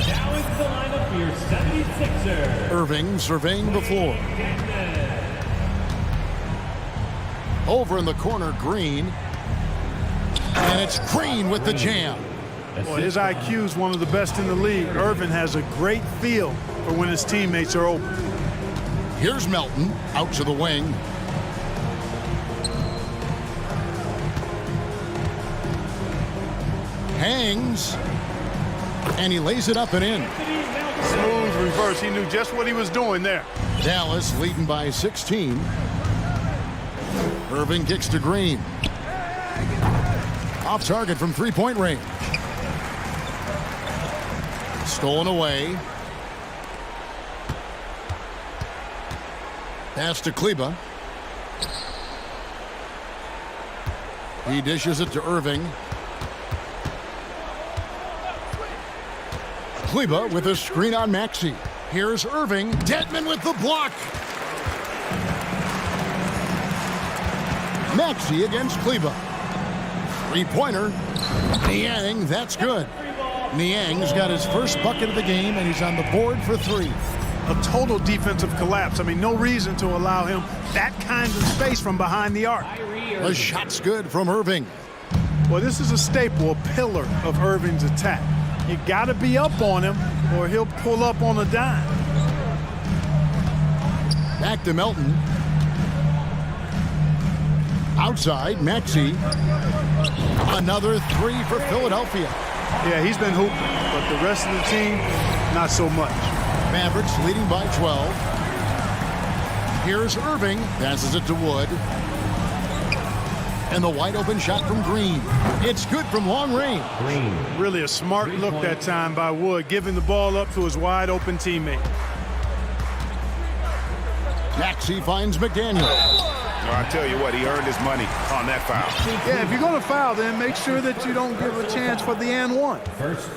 Now it's the lineup for your 76ers. Irving surveying the floor. Over in the corner, Green. And it's Green with the jam. Well, his IQ is one of the best in the league. Irving has a great feel for when his teammates are open. Here's Melton out to the wing. Hangs. And he lays it up and in. Smooth reverse. He knew just what he was doing there. Dallas leading by 16. Irving kicks to Green. Off target from three-point range. Stolen away. Pass to Kleber. He dishes it to Irving. Kleber with a screen on Maxey. Here's Irving. Dedmon with the block. Maxey against Kleber. Three-pointer. Niang, that's good. Niang's got his first bucket of the game, and he's on the board for 3. A total defensive collapse. I mean, no reason to allow him that kind of space from behind the arc. The shot's good from Irving. Well, this is a staple, a pillar of Irving's attack. You got to be up on him, or he'll pull up on a dime. Back to Melton. Outside, Maxey. Another 3 for Philadelphia. Yeah, he's been hooping, but the rest of the team, not so much. Mavericks leading by 12. Here's Irving. Passes it to Wood. And the wide open shot from Green. It's good from long range. Green. Really a smart look that time by Wood, giving the ball up to his wide open teammate. Maxey finds McDaniel. Well, I tell you what, he earned his money on that foul. Yeah, if you're going to foul, then make sure that you don't give a chance for the and one.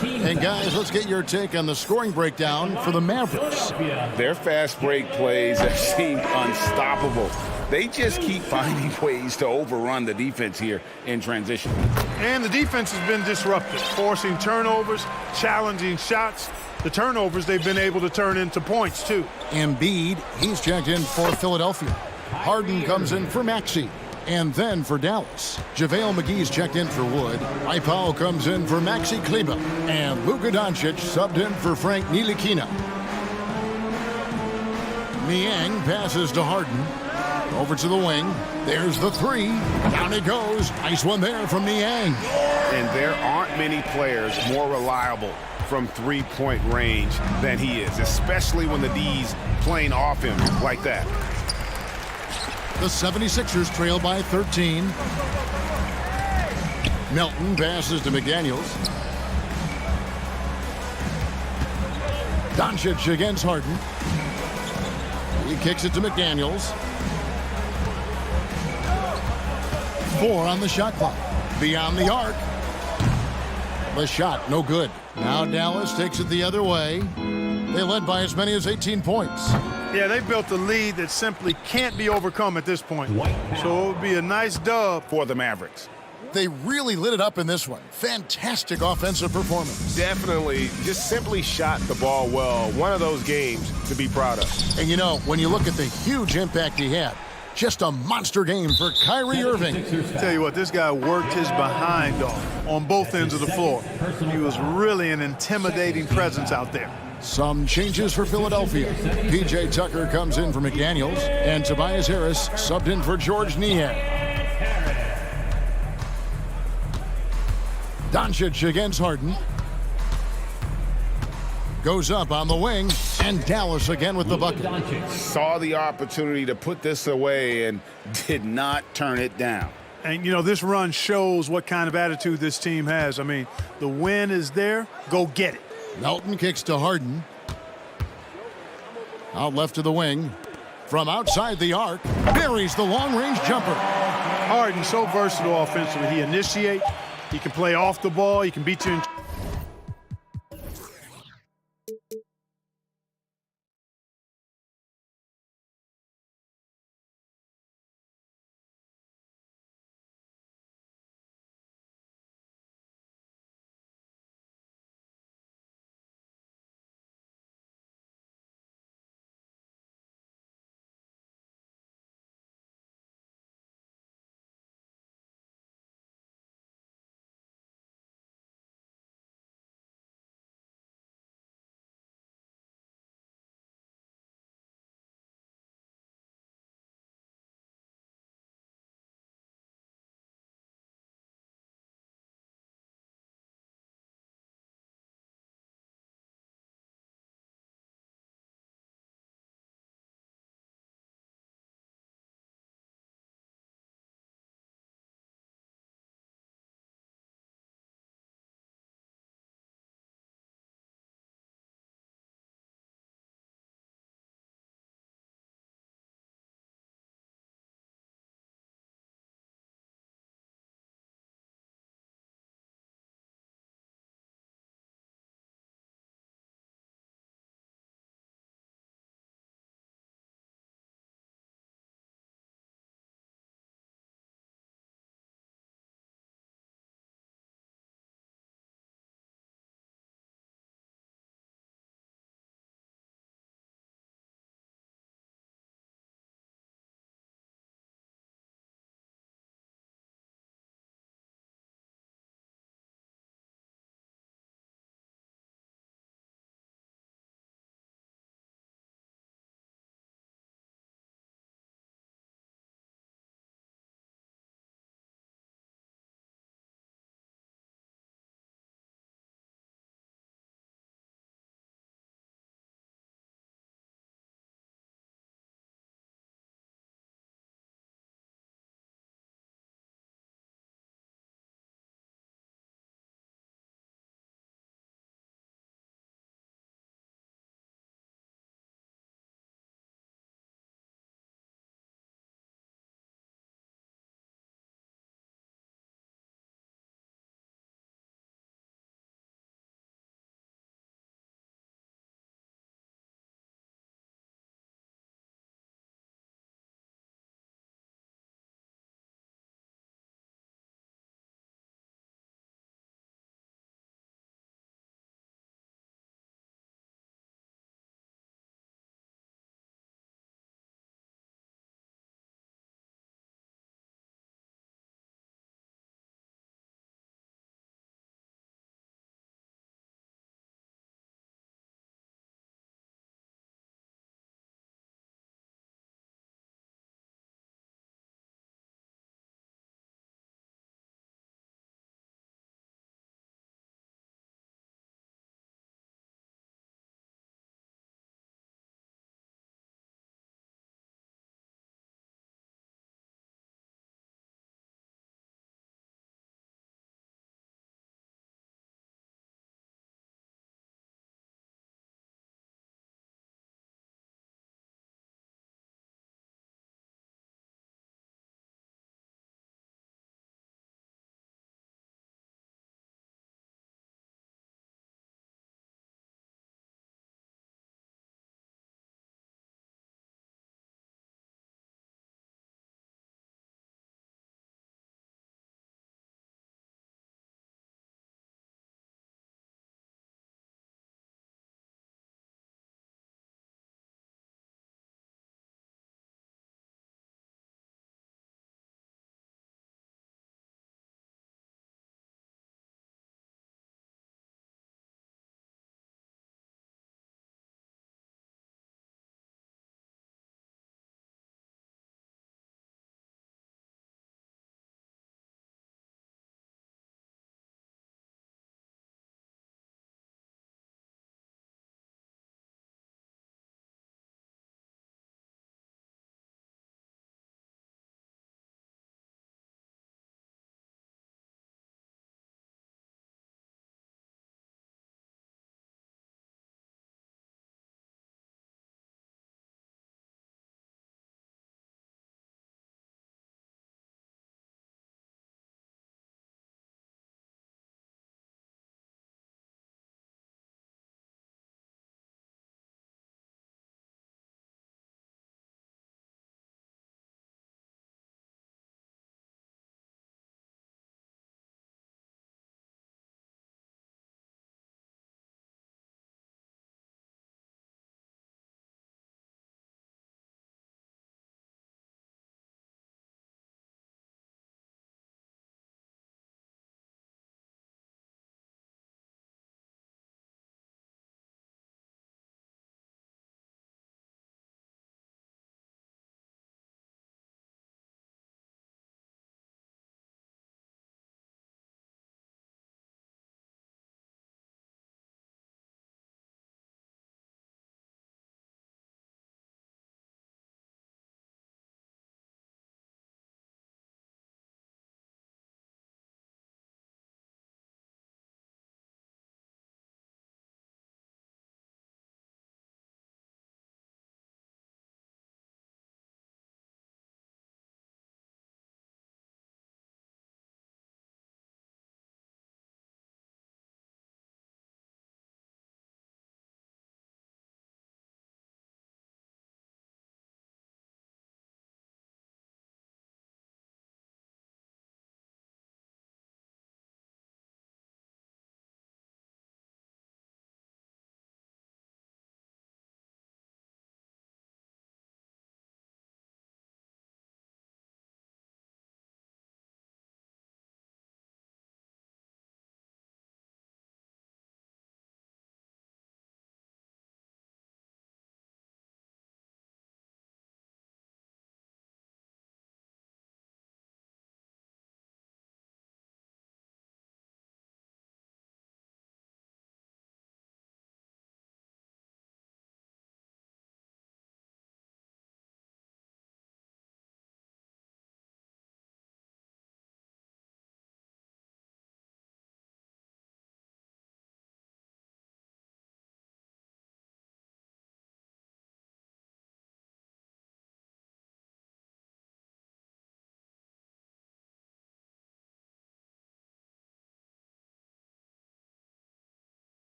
Hey, guys, let's get your take on the scoring breakdown for the Mavericks. Their fast break plays have seemed unstoppable. They just keep finding ways to overrun the defense here in transition. And the defense has been disrupted, forcing turnovers, challenging shots. The turnovers they've been able to turn into points, too. Embiid, he's checked in for Philadelphia. Harden comes in for Maxey. And then for Dallas, JaVale McGee's checked in for Wood. Powell comes in for Maxi Kleber. And Luka Doncic subbed in for Frank Ntilikina. Niang passes to Harden. Over to the wing. There's the 3. Down it goes. Nice one there from Niang. And there aren't many players more reliable from three-point range than he is, especially when the D's playing off him like that. The 76ers trail by 13. Melton passes to McDaniels. Doncic against Harden. He kicks it to McDaniels. 4 on the shot clock. Beyond the arc. The shot, no good. Now Dallas takes it the other way. They led by as many as 18 points. Yeah, they built a lead that simply can't be overcome at this point. So it would be a nice dub for the Mavericks. They really lit it up in this one. Fantastic offensive performance. Definitely, just simply shot the ball well. One of those games to be proud of. And you know, when you look at the huge impact he had, just a monster game for Kyrie Irving. Tell you what, this guy worked his behind off on both ends of the floor. He was really an intimidating presence out there. Some changes for Philadelphia. P.J. Tucker comes in for McDaniels, and Tobias Harris subbed in for George Niang. Doncic against Harden. Goes up on the wing, and Dallas again with the bucket. Saw the opportunity to put this away and did not turn it down. And, you know, this run shows what kind of attitude this team has. I mean, the win is there. Go get it. Melton kicks to Harden. Out left to the wing. From outside the arc, buries the long-range jumper. Harden, so versatile offensively. He initiates. He can play off the ball. He can beat you in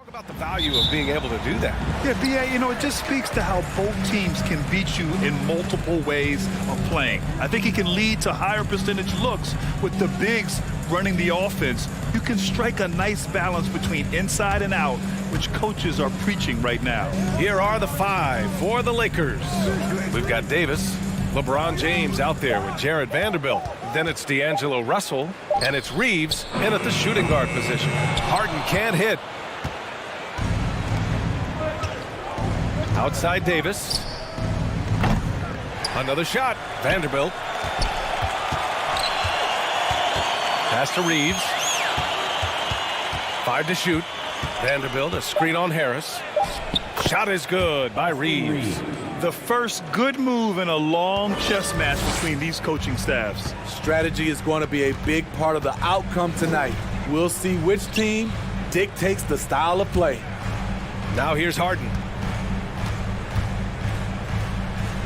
Talk about the value of being able to do that. Yeah, BA, you know, it just speaks to how both teams can beat you in multiple ways of playing. I think it can lead to higher percentage looks with the bigs running the offense. You can strike a nice balance between inside and out, which coaches are preaching right now. Here are the 5 for the Lakers. We've got Davis, LeBron James out there with Jared Vanderbilt. Then it's D'Angelo Russell, and it's Reeves in at the shooting guard position. Harden can't hit. Outside Davis. Another shot. Vanderbilt. Pass to Reeves. 5 to shoot. Vanderbilt, a screen on Harris. Shot is good by Reeves. The first good move in a long chess match between these coaching staffs. Strategy is going to be a big part of the outcome tonight. We'll see which team dictates the style of play. Now here's Harden.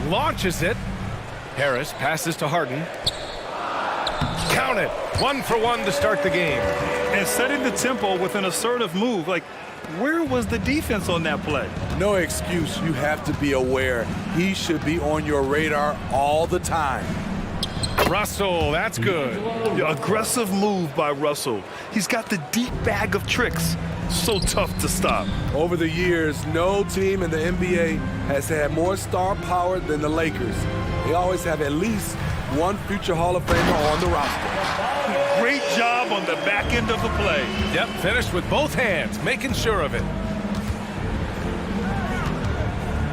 Launches it. Harris passes to Harden. Count it. 1 for 1 to start the game. And setting the tempo with an assertive move. Like, where was the defense on that play? No excuse. You have to be aware. He should be on your radar all the time. Russell, that's good. Yeah, aggressive move by Russell. He's got the deep bag of tricks. So tough to stop. Over the years, no team in the NBA has had more star power than the Lakers. They always have at least one future Hall of Famer on the roster. Great job on the back end of the play. Yep, finished with both hands, making sure of it.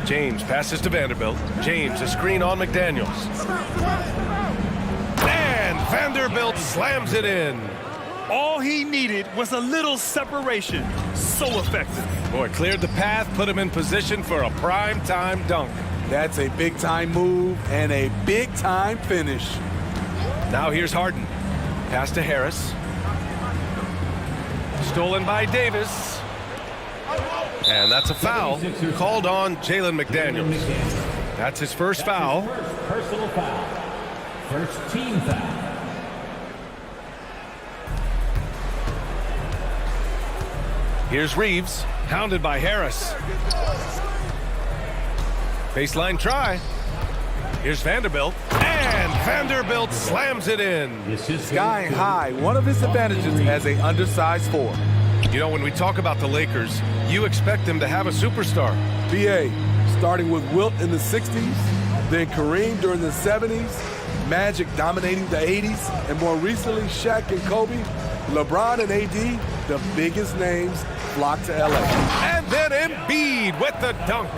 James passes to Vanderbilt. James, a screen on McDaniels. And Vanderbilt slams it in. All he needed was a little separation. So effective. Boy, cleared the path, put him in position for a prime-time dunk. That's a big-time move and a big-time finish. Now here's Harden. Pass to Harris. Stolen by Davis. And that's a foul called on Jalen McDaniels. That's his first foul. Personal foul. First team foul. Here's Reeves, hounded by Harris. Baseline try. Here's Vanderbilt, and Vanderbilt slams it in. Skying high, one of his advantages as an undersized 4. You know, when we talk about the Lakers, you expect them to have a superstar. BA, starting with Wilt in the 60s, then Kareem during the 70s, Magic dominating the 80s, and more recently Shaq and Kobe, LeBron and AD, the biggest names, flocked to LA. And then Embiid with the dunk.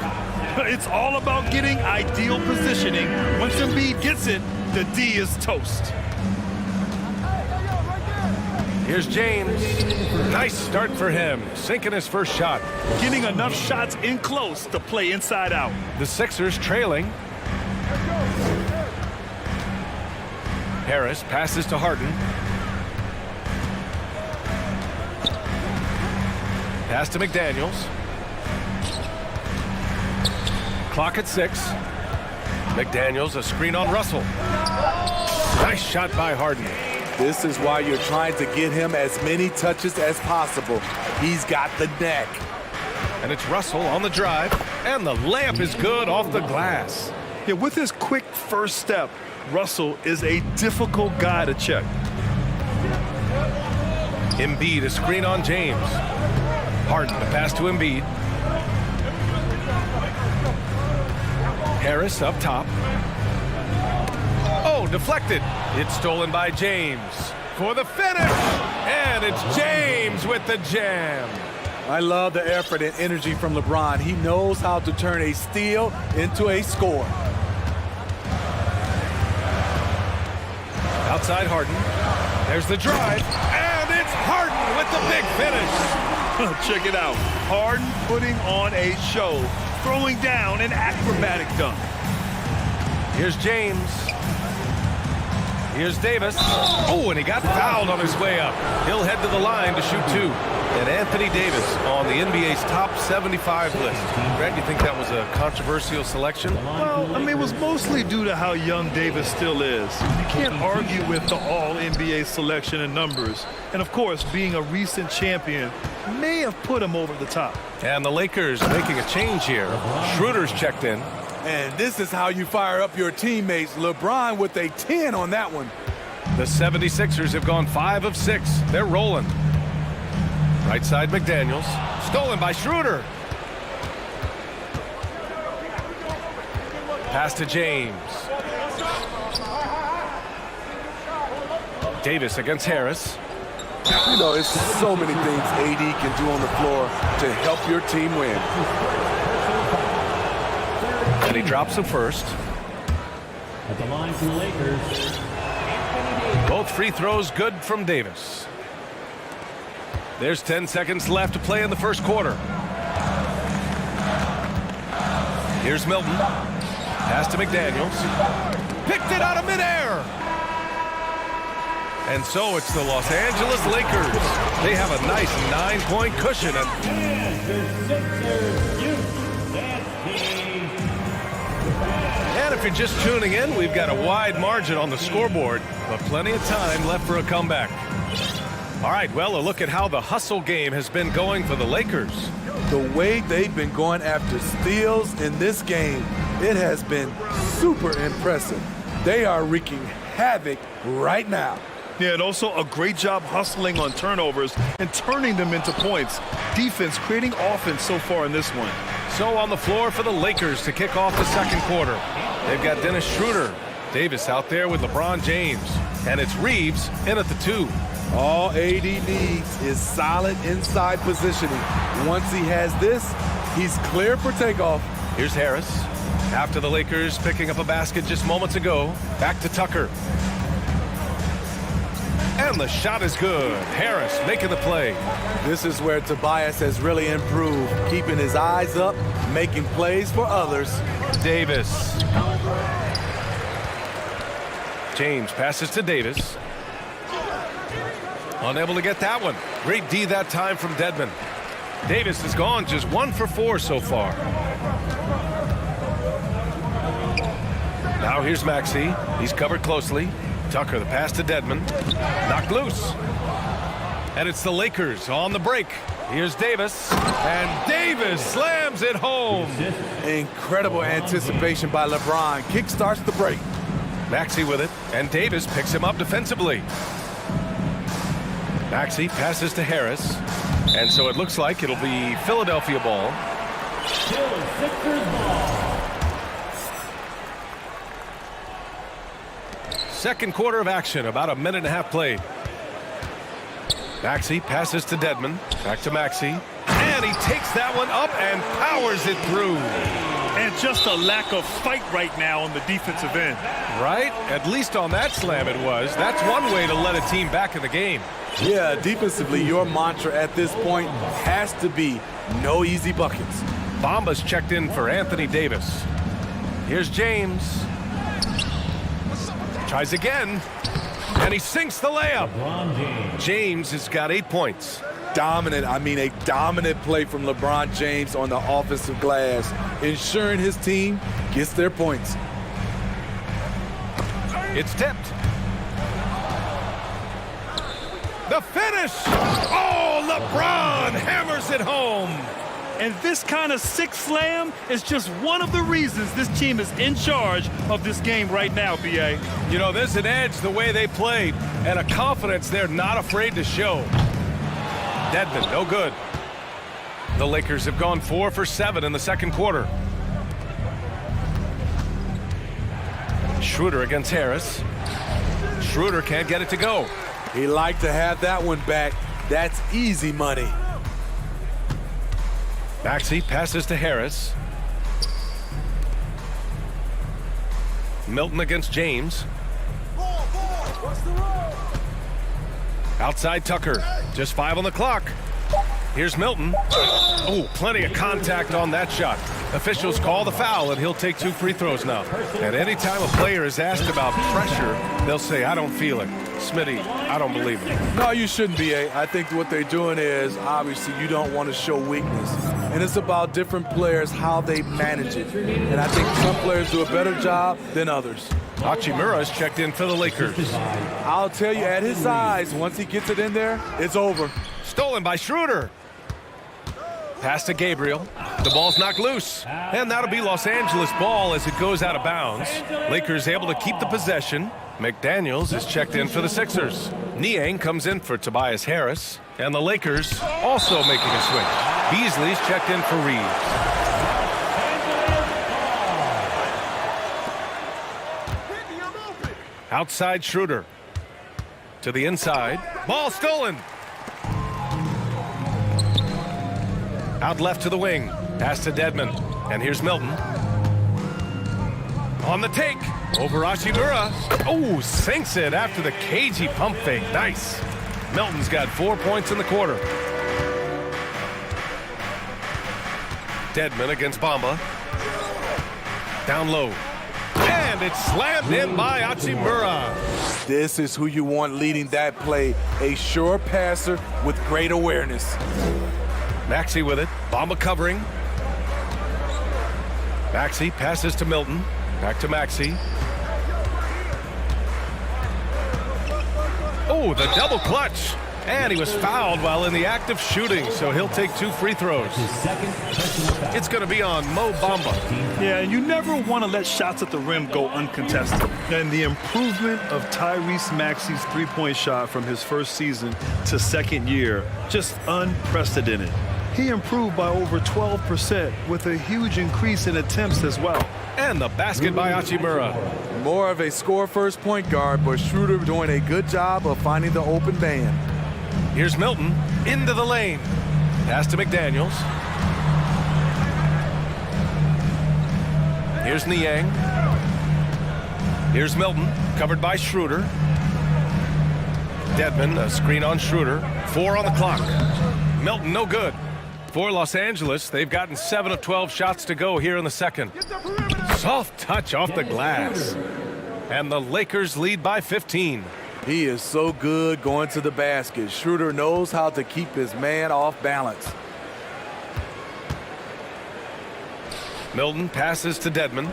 It's all about getting ideal positioning. Once Embiid gets it, the D is toast. Here's James. Nice start for him, sinking his first shot. Getting enough shots in close to play inside out. The Sixers trailing. Harris passes to Harden. Pass to McDaniels. Clock at 6. McDaniels, a screen on Russell. Nice shot by Harden. This is why you're trying to get him as many touches as possible. He's got the neck. And it's Russell on the drive, and the layup is good off the glass. Yeah, with his quick first step, Russell is a difficult guy to check. Embiid, a screen on James. Harden, the pass to Embiid. Harris up top. Oh, deflected. It's stolen by James for the finish. And it's James with the jam. I love the effort and energy from LeBron. He knows how to turn a steal into a score. Outside Harden. There's the drive. And it's Harden with the big finish. Check it out. Harden putting on a show, throwing down an acrobatic dunk. Here's James. Here's Davis. Oh, and he got fouled on his way up. He'll head to the line to shoot 2. And Anthony Davis on the NBA's top 75 list. Greg, you think that was a controversial selection? Well, I mean, it was mostly due to how young Davis still is. You can't argue with the all-NBA selection and numbers. And, of course, being a recent champion may have put him over the top. And the Lakers making a change here. Schroeder's checked in. And this is how you fire up your teammates. LeBron with a 10 on that one. The 76ers have gone 5 of 6. They're rolling. Right side McDaniels. Stolen by Schroeder. Pass to James. Davis against Harris. You know, it's so many things AD can do on the floor to help your team win. And he drops him first. At the line for the Lakers. Both free throws good from Davis. There's 10 seconds left to play in the first quarter. Here's Milton. Pass to McDaniels. Picked it out of midair. And so it's the Los Angeles Lakers. They have a nice 9-point cushion. And if you're just tuning in, we've got a wide margin on the scoreboard, but plenty of time left for a comeback. All right, well, a look at how the hustle game has been going for the Lakers. The way they've been going after steals in this game, it has been super impressive. They are wreaking havoc right now. Yeah, and also a great job hustling on turnovers and turning them into points. Defense creating offense so far in this one. So on the floor for the Lakers to kick off the second quarter. They've got Dennis Schroeder. Davis out there with LeBron James. And it's Reeves in at the 2. All AD needs is solid inside positioning. Once he has this, he's clear for takeoff. Here's Harris. After the Lakers picking up a basket just moments ago. Back to Tucker. And the shot is good. Harris making the play. This is where Tobias has really improved, keeping his eyes up, making plays for others. Davis. James passes to Davis. Unable to get that one. Great D that time from Dedmon. Davis has gone just 1 for 4 so far. Now here's Maxey. He's covered closely. Tucker, the pass to Dedmon. Knocked loose. And it's the Lakers on the break. Here's Davis. And Davis slams it home. Incredible anticipation by LeBron. Kickstarts the break. Maxey with it. And Davis picks him up defensively. Maxey passes to Harris. And so it looks like it'll be Philadelphia ball. Still Sixers ball. Second quarter of action, about a minute and a half played. Maxey passes to Dedmon. Back to Maxey. And he takes that one up and powers it through. And just a lack of fight right now on the defensive end. Right? At least on that slam it was. That's one way to let a team back in the game. Yeah, defensively, your mantra at this point has to be no easy buckets. Bamba's checked in for Anthony Davis. Here's James. Tries again. And he sinks the layup. James has got 8 points. Dominant, I mean a dominant play from LeBron James on the offensive glass, ensuring his team gets their points. It's tipped. The finish! Oh, LeBron hammers it home! And this kind of sick slam is just one of the reasons this team is in charge of this game right now, B.A. You know, there's an edge the way they played and a confidence they're not afraid to show. Dedmon, no good. The Lakers have gone 4 for 7 in the second quarter. Schroeder against Harris. Schroeder can't get it to go. He'd like to have that one back. That's easy money. Maxey passes to Harris. Milton against James. Outside Tucker. Just 5 on the clock. Here's Milton. Oh, plenty of contact on that shot. Officials call the foul, and he'll take 2 free throws now. And anytime a player is asked about pressure, they'll say, I don't feel it. Smitty, I don't believe it. No, you shouldn't be, I think what they're doing is, obviously, you don't want to show weakness. And it's about different players, how they manage it. And I think some players do a better job than others. Hachimura's checked in for the Lakers. I'll tell you, at his size, once he gets it in there, it's over. Stolen by Schroeder. Pass to Gabriel. The ball's knocked loose. And that'll be Los Angeles ball as it goes out of bounds. Lakers able to keep the possession. McDaniels is checked in for the Sixers. Niang comes in for Tobias Harris. And the Lakers also making a switch. Beasley's checked in for Reeves. Outside Schroeder. To the inside. Ball stolen. Out left to the wing. Pass to Dedmon. And here's Milton. On the take. Over Hachimura. Oh, sinks it after the cagey pump fake. Nice. Milton's got 4 points in the quarter. Dedmon against Bamba. Down low. And it's slammed in by Hachimura. This is who you want leading that play. A sure passer with great awareness. Maxey with it. Bamba covering. Maxey passes to Milton. Back to Maxey. Oh, the double clutch. And he was fouled while in the act of shooting, so he'll take 2 free throws. It's going to be on Mo Bamba. Yeah, and you never want to let shots at the rim go uncontested. And the improvement of Tyrese Maxey's three-point shot from his first season to second year, just unprecedented. He improved by over 12% with a huge increase in attempts as well. And the basket by Hachimura. More of a score-first point guard, but Schroeder doing a good job of finding the open man. Here's Milton into the lane. Pass to McDaniels. Here's Niang. Here's Milton, covered by Schroeder. Dedmon, a screen on Schroeder. 4 on the clock. Milton, no good. For Los Angeles, they've gotten 7 of 12 shots to go here in the second. Soft touch off the glass. And the Lakers lead by 15. He is so good going to the basket. Schroeder knows how to keep his man off balance. Milton passes to Dedmon.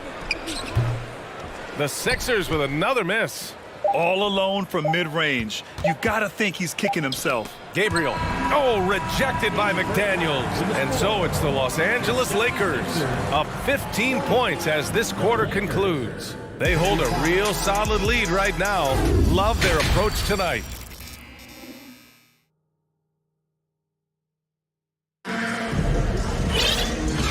The Sixers with another miss. All alone from mid-range. You gotta think he's kicking himself. Gabriel. Oh, rejected by McDaniels. And so it's the Los Angeles Lakers. Up 15 points as this quarter concludes. They hold a real solid lead right now. Love their approach tonight.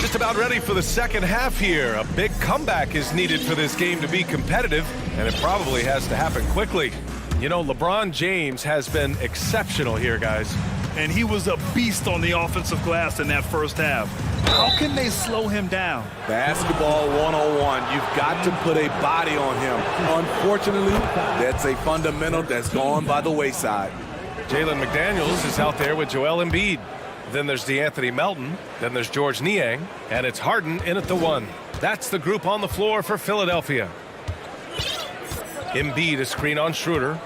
Just about ready for the second half here. A big comeback is needed for this game to be competitive, and it probably has to happen quickly. You know, LeBron James has been exceptional here, guys. And he was a beast on the offensive glass in that first half. How can they slow him down? Basketball 101. You've got to put a body on him. Unfortunately, that's a fundamental that's gone by the wayside. Jalen McDaniels is out there with Joel Embiid. Then there's DeAnthony Melton. Then there's George Niang. And it's Harden in at the 1. That's the group on the floor for Philadelphia. Embiid a screen on Schroeder.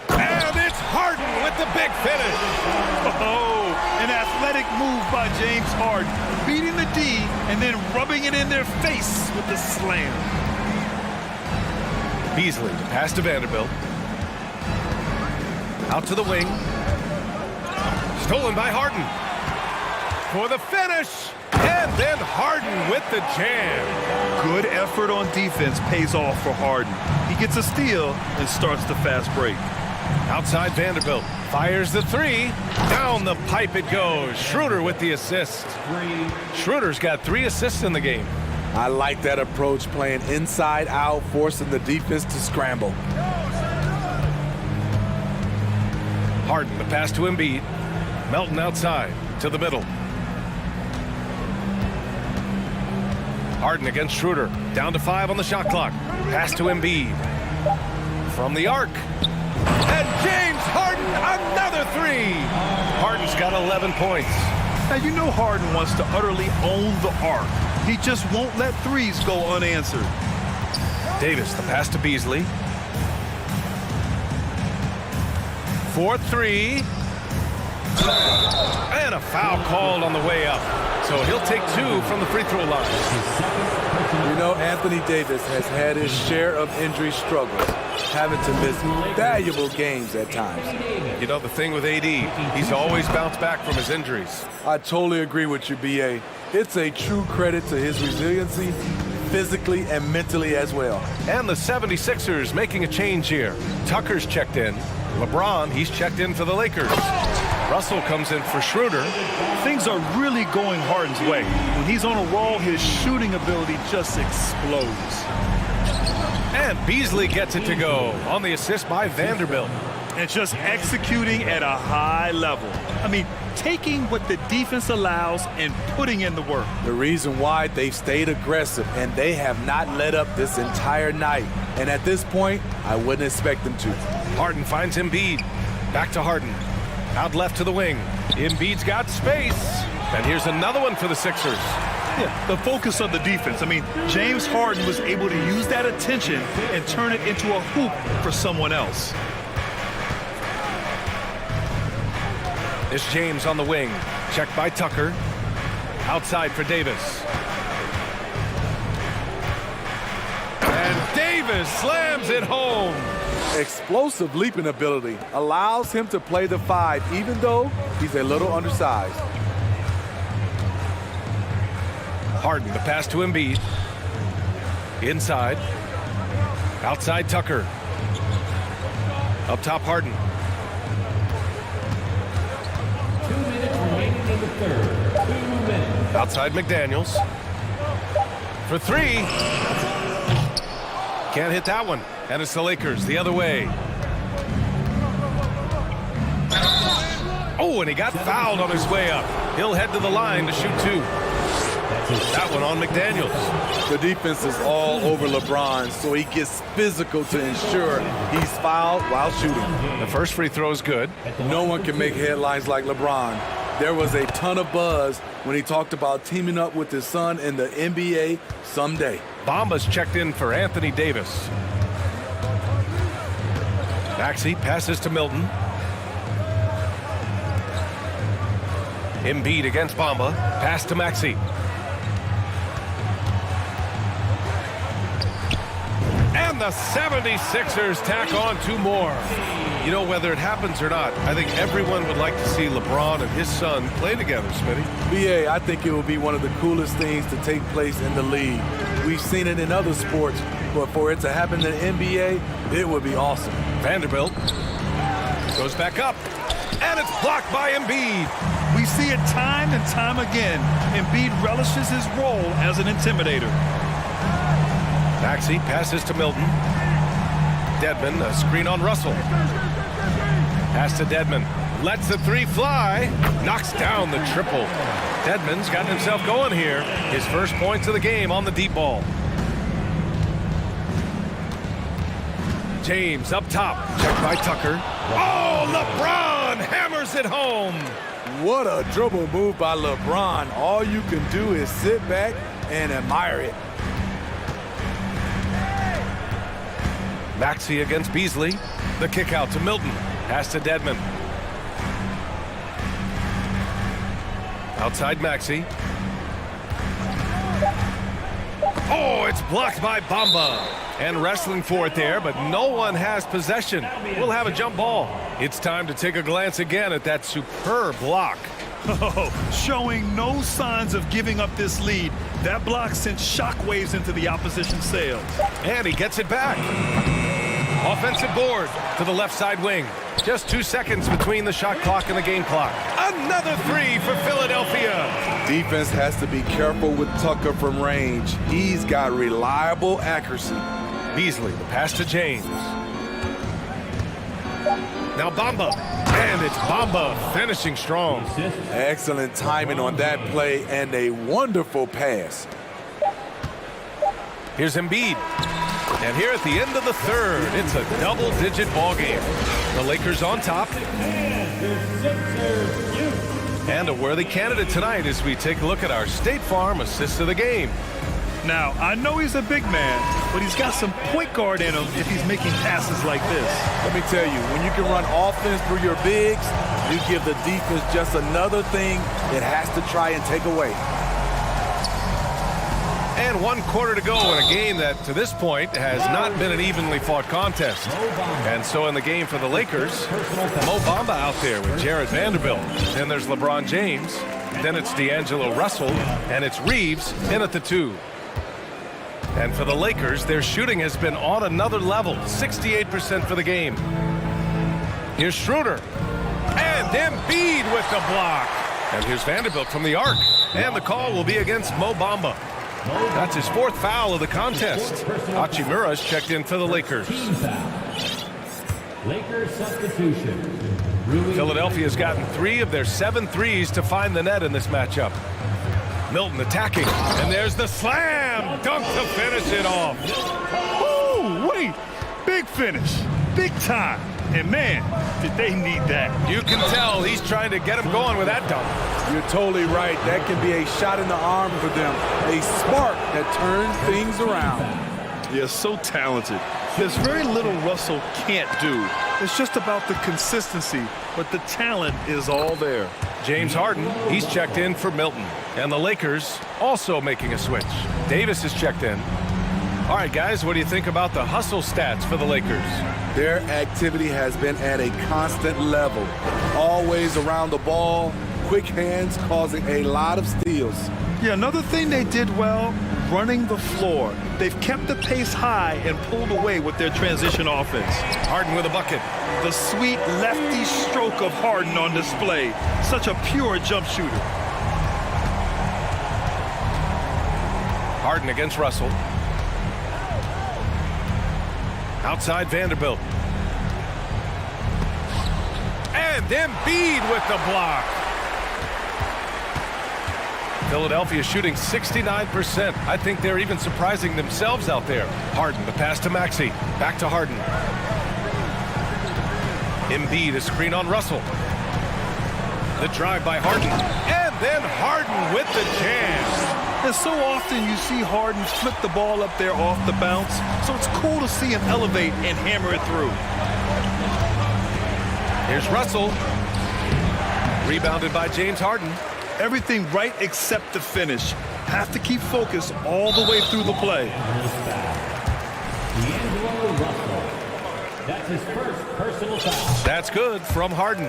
And it's Harden with the big finish. Oh, an athletic move by James Harden. Beating the D and then rubbing it in their face with the slam. Beasley to pass to Vanderbilt. Out to the wing. Stolen by Harden. For the finish. And then Harden with the jam. Good effort on defense pays off for Harden. He gets a steal and starts the fast break. Outside Vanderbilt. Fires the 3. Down the pipe it goes. Schroeder with the assist. Schroeder's got 3 assists in the game. I like that approach, playing inside out, forcing the defense to scramble. Harden, the pass to Embiid. Melton outside to the middle. Harden against Schroeder. Down to 5 on the shot clock. Pass to Embiid. From the arc. And James Harden, another 3. Harden's got 11 points. Now, you know Harden wants to utterly own the arc. He just won't let threes go unanswered. Davis, the pass to Beasley. 4-3. And a foul called on the way up. So he'll take 2 from the free throw line. You know, Anthony Davis has had his share of injury struggles, having to miss valuable games at times. You know, the thing with AD, he's always bounced back from his injuries. I totally agree with you, B.A. It's a true credit to his resiliency, physically and mentally as well. And the 76ers making a change here. Tucker's checked in. LeBron, he's checked in for the Lakers. Russell comes in for Schroeder. Things are really going Harden's way. When he's on a roll, his shooting ability just explodes. And Beasley gets it to go on the assist by Vanderbilt. And just executing at a high level. I mean, taking what the defense allows and putting in the work. The reason why they've stayed aggressive and they have not let up this entire night. And at this point, I wouldn't expect them to. Harden finds Embiid. Back to Harden. Out left to the wing. Embiid's got space. And here's another one for the Sixers. Yeah, the focus of the defense. I mean, James Harden was able to use that attention and turn it into a hoop for someone else. It's James on the wing. Checked by Tucker. Outside for Davis. And Davis slams it home. Explosive leaping ability allows him to play the 5, even though he's a little undersized. Harden, the pass to Embiid. Inside. Outside Tucker. Up top Harden. 2 minutes remaining in the third. 2 minutes. Outside McDaniels. For 3. Can't hit that one. And it's the Lakers the other way. Oh, and he got fouled on his way up. He'll head to the line to shoot 2. That one on McDaniels. The defense is all over LeBron, so he gets physical to ensure he's fouled while shooting. The first free throw is good. No one can make headlines like LeBron. There was a ton of buzz when he talked about teaming up with his son in the NBA someday. Bamba's checked in for Anthony Davis. Maxey passes to Milton. Embiid against Bamba. Pass to Maxey. And the 76ers tack on 2 more. You know, whether it happens or not, I think everyone would like to see LeBron and his son play together, Smitty. B.A., I think it will be one of the coolest things to take place in the league. We've seen it in other sports, but for it to happen in the NBA, it would be awesome. Vanderbilt goes back up, and it's blocked by Embiid. We see it time and time again. Embiid relishes his role as an intimidator. Maxey passes to Milton. Dedmon, a screen on Russell. Pass to Dedmon. Lets the 3 fly. Knocks down the triple. Dedmon's gotten himself going here. His first points of the game on the deep ball. James up top. Checked by Tucker. Oh, LeBron hammers it home. What a dribble move by LeBron. All you can do is sit back and admire it. Maxey against Beasley. The kick out to Milton. Pass to Dedmon. Outside Maxey. Oh, it's blocked by Bamba. And wrestling for it there, but no one has possession. We'll have a jump ball. It's time to take a glance again at that superb block. Oh, showing no signs of giving up this lead. That block sent shockwaves into the opposition sails. And he gets it back. Offensive board to the left side wing. Just 2 seconds between the shot clock and the game clock. Another 3 for Philadelphia. Defense has to be careful with Tucker from range. He's got reliable accuracy. Beasley, the pass to James. Now Bamba. And it's Bamba finishing strong. Excellent timing on that play and a wonderful pass. Here's Embiid. And here at the end of the third, it's a double-digit ball game. The Lakers on top. And a worthy candidate tonight as we take a look at our State Farm assist of the game. Now, I know he's a big man, but he's got some point guard in him if he's making passes like this. Let me tell you, when you can run offense through your bigs, you give the defense just another thing it has to try and take away. And 1 quarter to go in a game that, to this point, has not been an evenly fought contest. And so in the game for the Lakers, Mo Bamba out there with Jared Vanderbilt. Then there's LeBron James. Then it's D'Angelo Russell. And it's Reeves in at the 2. And for the Lakers, their shooting has been on another level, 68% for the game. Here's Schroeder. And Embiid with the block. And here's Vanderbilt from the arc. And the call will be against Mo Bamba. That's his 4th foul of the contest. Hachimura's checked in for the Lakers. Lakers substitution. Philadelphia's gotten 3 of their 7 threes to find the net in this matchup. Milton attacking, and there's the slam dunk to finish it off. Ooh, wait, big finish, big time. And man, did they need that. You can tell he's trying to get him going with that dunk. You're totally right. That can be a shot in the arm for them. A spark that turns things around. Yeah, so talented. There's very little Russell can't do. It's just about the consistency, but the talent is all there. James Harden, he's checked in for Milton. And the Lakers also making a switch. Davis is checked in. All right, guys, what do you think about the hustle stats for the Lakers? Their activity has been at a constant level. Always around the ball, quick hands causing a lot of steals. Yeah, another thing they did well, running the floor. They've kept the pace high and pulled away with their transition offense. Harden with a bucket. The sweet lefty stroke of Harden on display. Such a pure jump shooter. Harden against Russell. Outside Vanderbilt. And Embiid with the block. Philadelphia shooting 69%. I think they're even surprising themselves out there. Harden, the pass to Maxey. Back to Harden. Embiid, a screen on Russell. The drive by Harden. And then Harden with the jam. And so often you see Harden flip the ball up there off the bounce, so it's cool to see him elevate and hammer it through. Here's Russell. Rebounded by James Harden. Everything right except the finish. Have to keep focus all the way through the play. That's his first personal foul. That's good from Harden.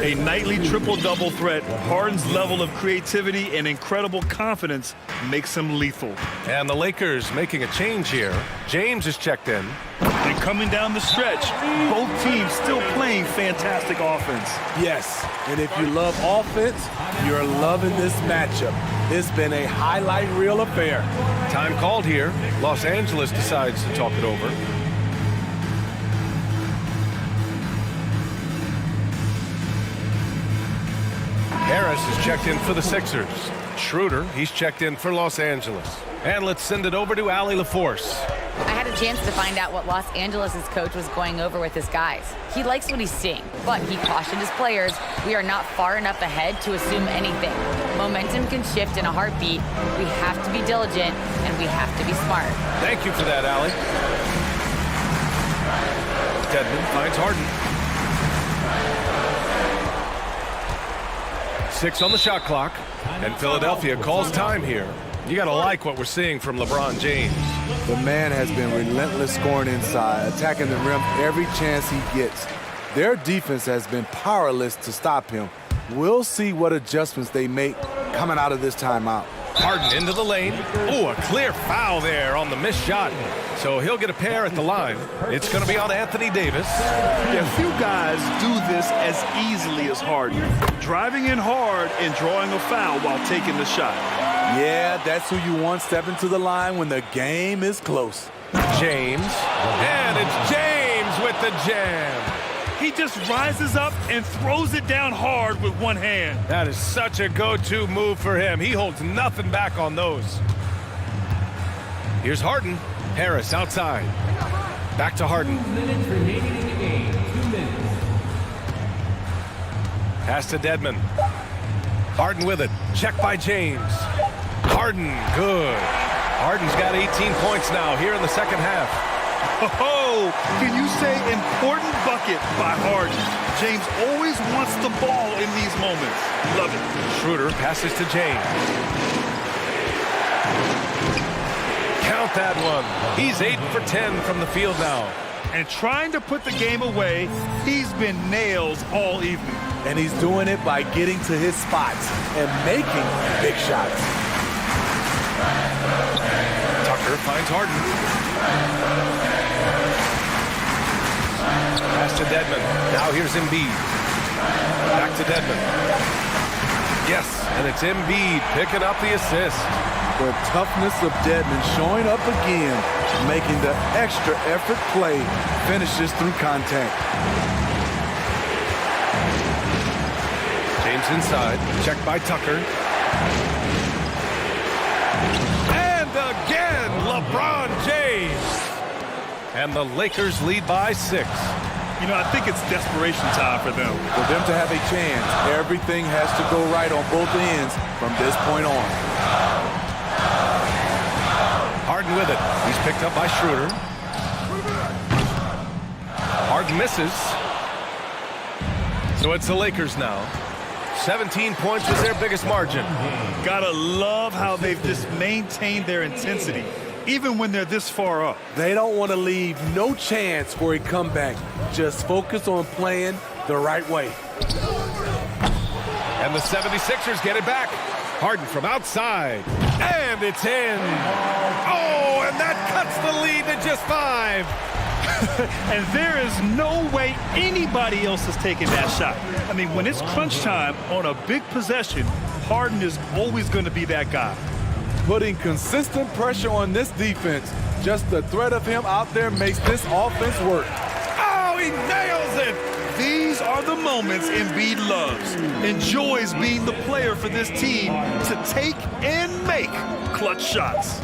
A nightly triple-double threat. Harden's level of creativity and incredible confidence makes him lethal. And the Lakers making a change here. James is checked in. And coming down the stretch, both teams still playing fantastic offense. Yes, and if you love offense, you're loving this matchup. It's been a highlight reel affair. Time called here. Los Angeles decides to talk it over. Harris is checked in for the Sixers. Schroeder, he's checked in for Los Angeles. And let's send it over to Allie LaForce. I had a chance to find out what Los Angeles' coach was going over with his guys. He likes what he's seeing, but he cautioned his players, we are not far enough ahead to assume anything. Momentum can shift in a heartbeat. We have to be diligent, and we have to be smart. Thank you for that, Allie. Dedmon finds Harden. 6 on the shot clock, and Philadelphia calls time here. You got to like what we're seeing from LeBron James. The man has been relentless scoring inside, attacking the rim every chance he gets. Their defense has been powerless to stop him. We'll see what adjustments they make coming out of this timeout. Harden into the lane. Oh, a clear foul there on the missed shot. So he'll get a pair at the line. It's going to be on Anthony Davis. Yeah, few guys do this as easily as Harden. Driving in hard and drawing a foul while taking the shot. Yeah, that's who you want stepping to the line when the game is close. James. And it's James with the jam. He just rises up and throws it down hard with one hand. That is such a go-to move for him. He holds nothing back on those. Here's Harden. Harris outside. Back to Harden. 2 minutes remaining in the game. 2 minutes. Pass to Dedmon. Harden with it. Check by James. Harden, good. Harden's got 18 points now here in the second half. Oh, can you say important bucket by Harden? James always wants the ball in these moments. Love it. Schroeder passes to James. Count that one. He's 8 for 10 from the field now. And trying to put the game away, he's been nails all evening. And he's doing it by getting to his spots and making big shots. Tucker finds Harden. Pass to Dedmon. Now here's Embiid. Back to Dedmon. Yes, and it's Embiid picking up the assist. The toughness of Dedmon showing up again, making the extra effort play, finishes through contact. James inside, checked by Tucker. And again, LeBron James. And the Lakers lead by 6. You know, I think it's desperation time for them. For them to have a chance, everything has to go right on both ends from this point on. Harden with it. He's picked up by Schroeder. Harden misses. So it's the Lakers now. 17 points was their biggest margin. Gotta love how they've just maintained their intensity, even when they're this far up. They don't want to leave no chance for a comeback. Just focus on playing the right way. And the 76ers get it back. Harden from outside. And it's in. Oh, and that cuts the lead to just 5. And there is no way anybody else is taking that shot. I mean, when it's crunch time on a big possession, Harden is always going to be that guy. Putting consistent pressure on this defense. Just the threat of him out there makes this offense work. Oh, he nails it. These are the moments Embiid loves. Enjoys being the player for this team to take and make clutch shots.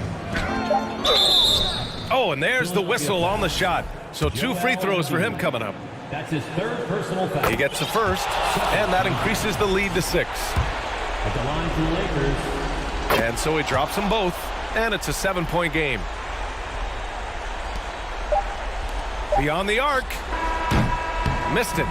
Oh, and there's the whistle on the shot. So 2 free throws for him coming up. That's his third personal foul. He gets the first, and that increases the lead to 6. At the line for the Lakers. And so he drops them both, and it's a 7-point game. Beyond the arc. Missed it.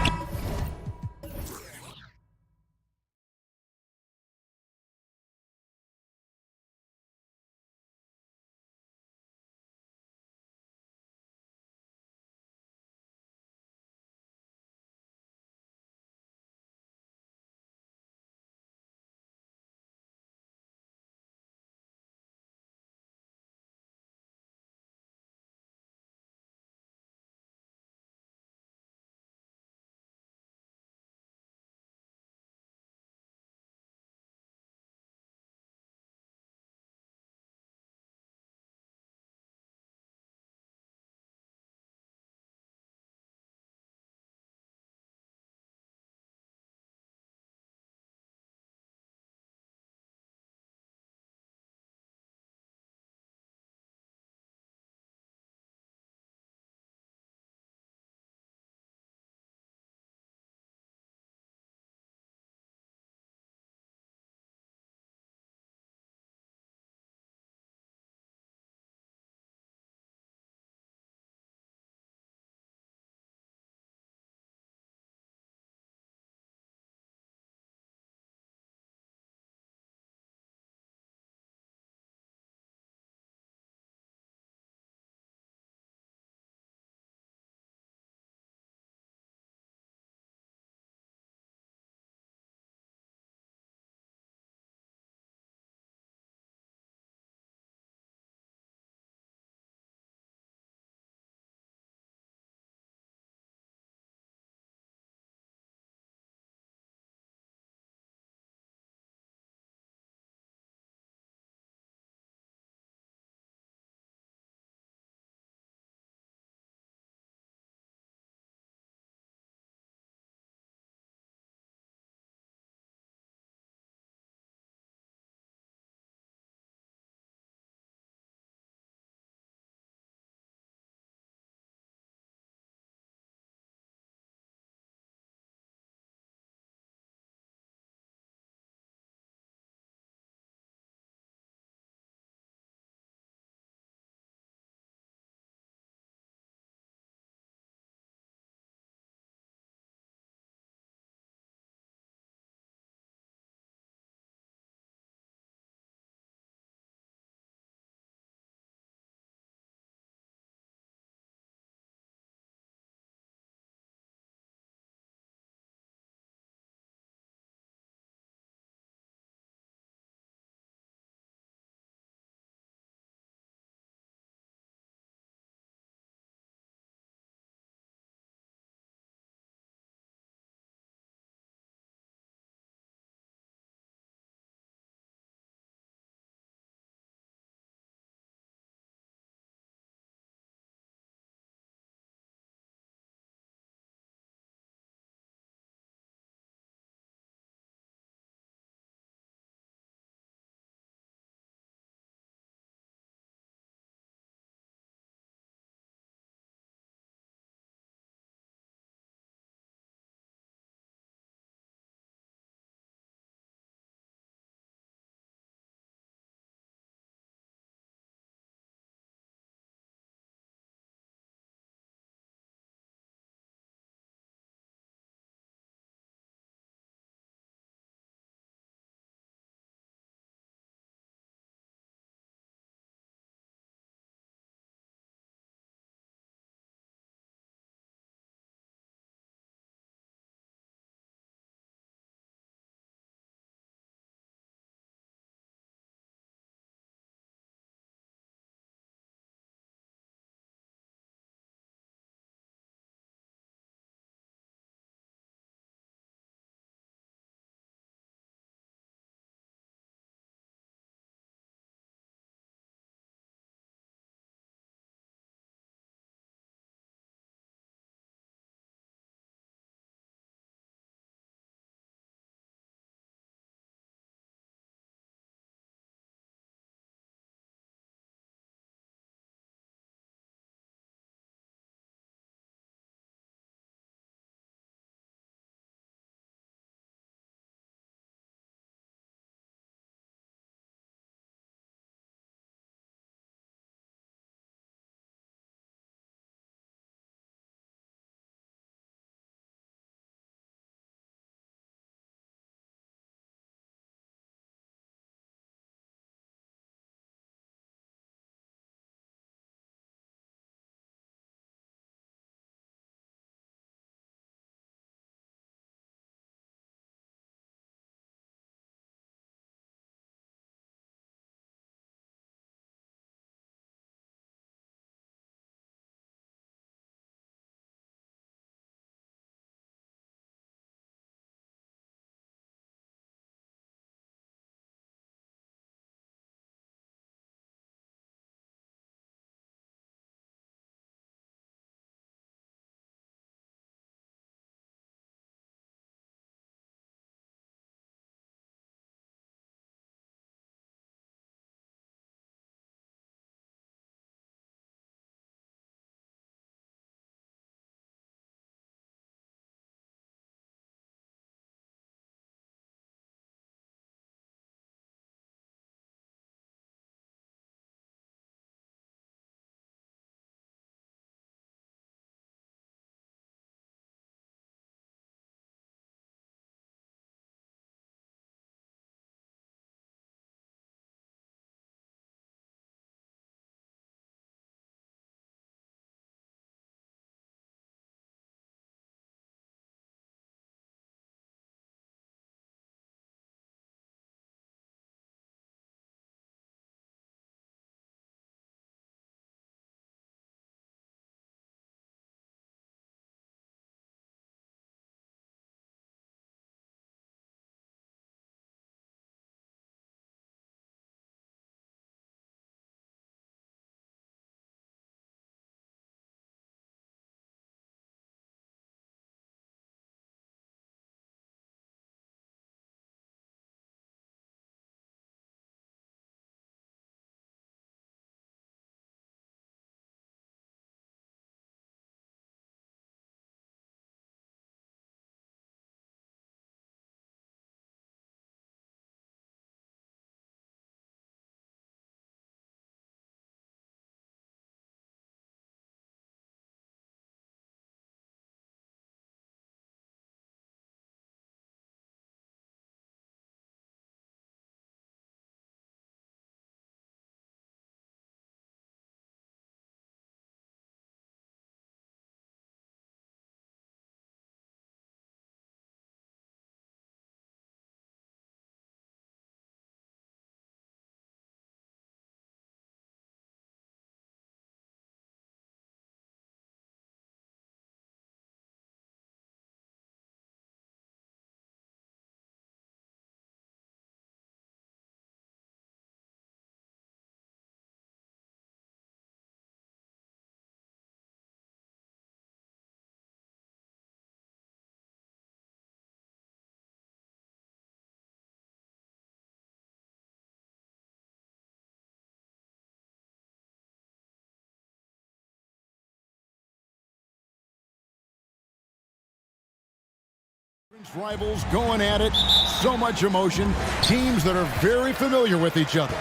Rivals going at it, so much emotion, teams that are very familiar with each other.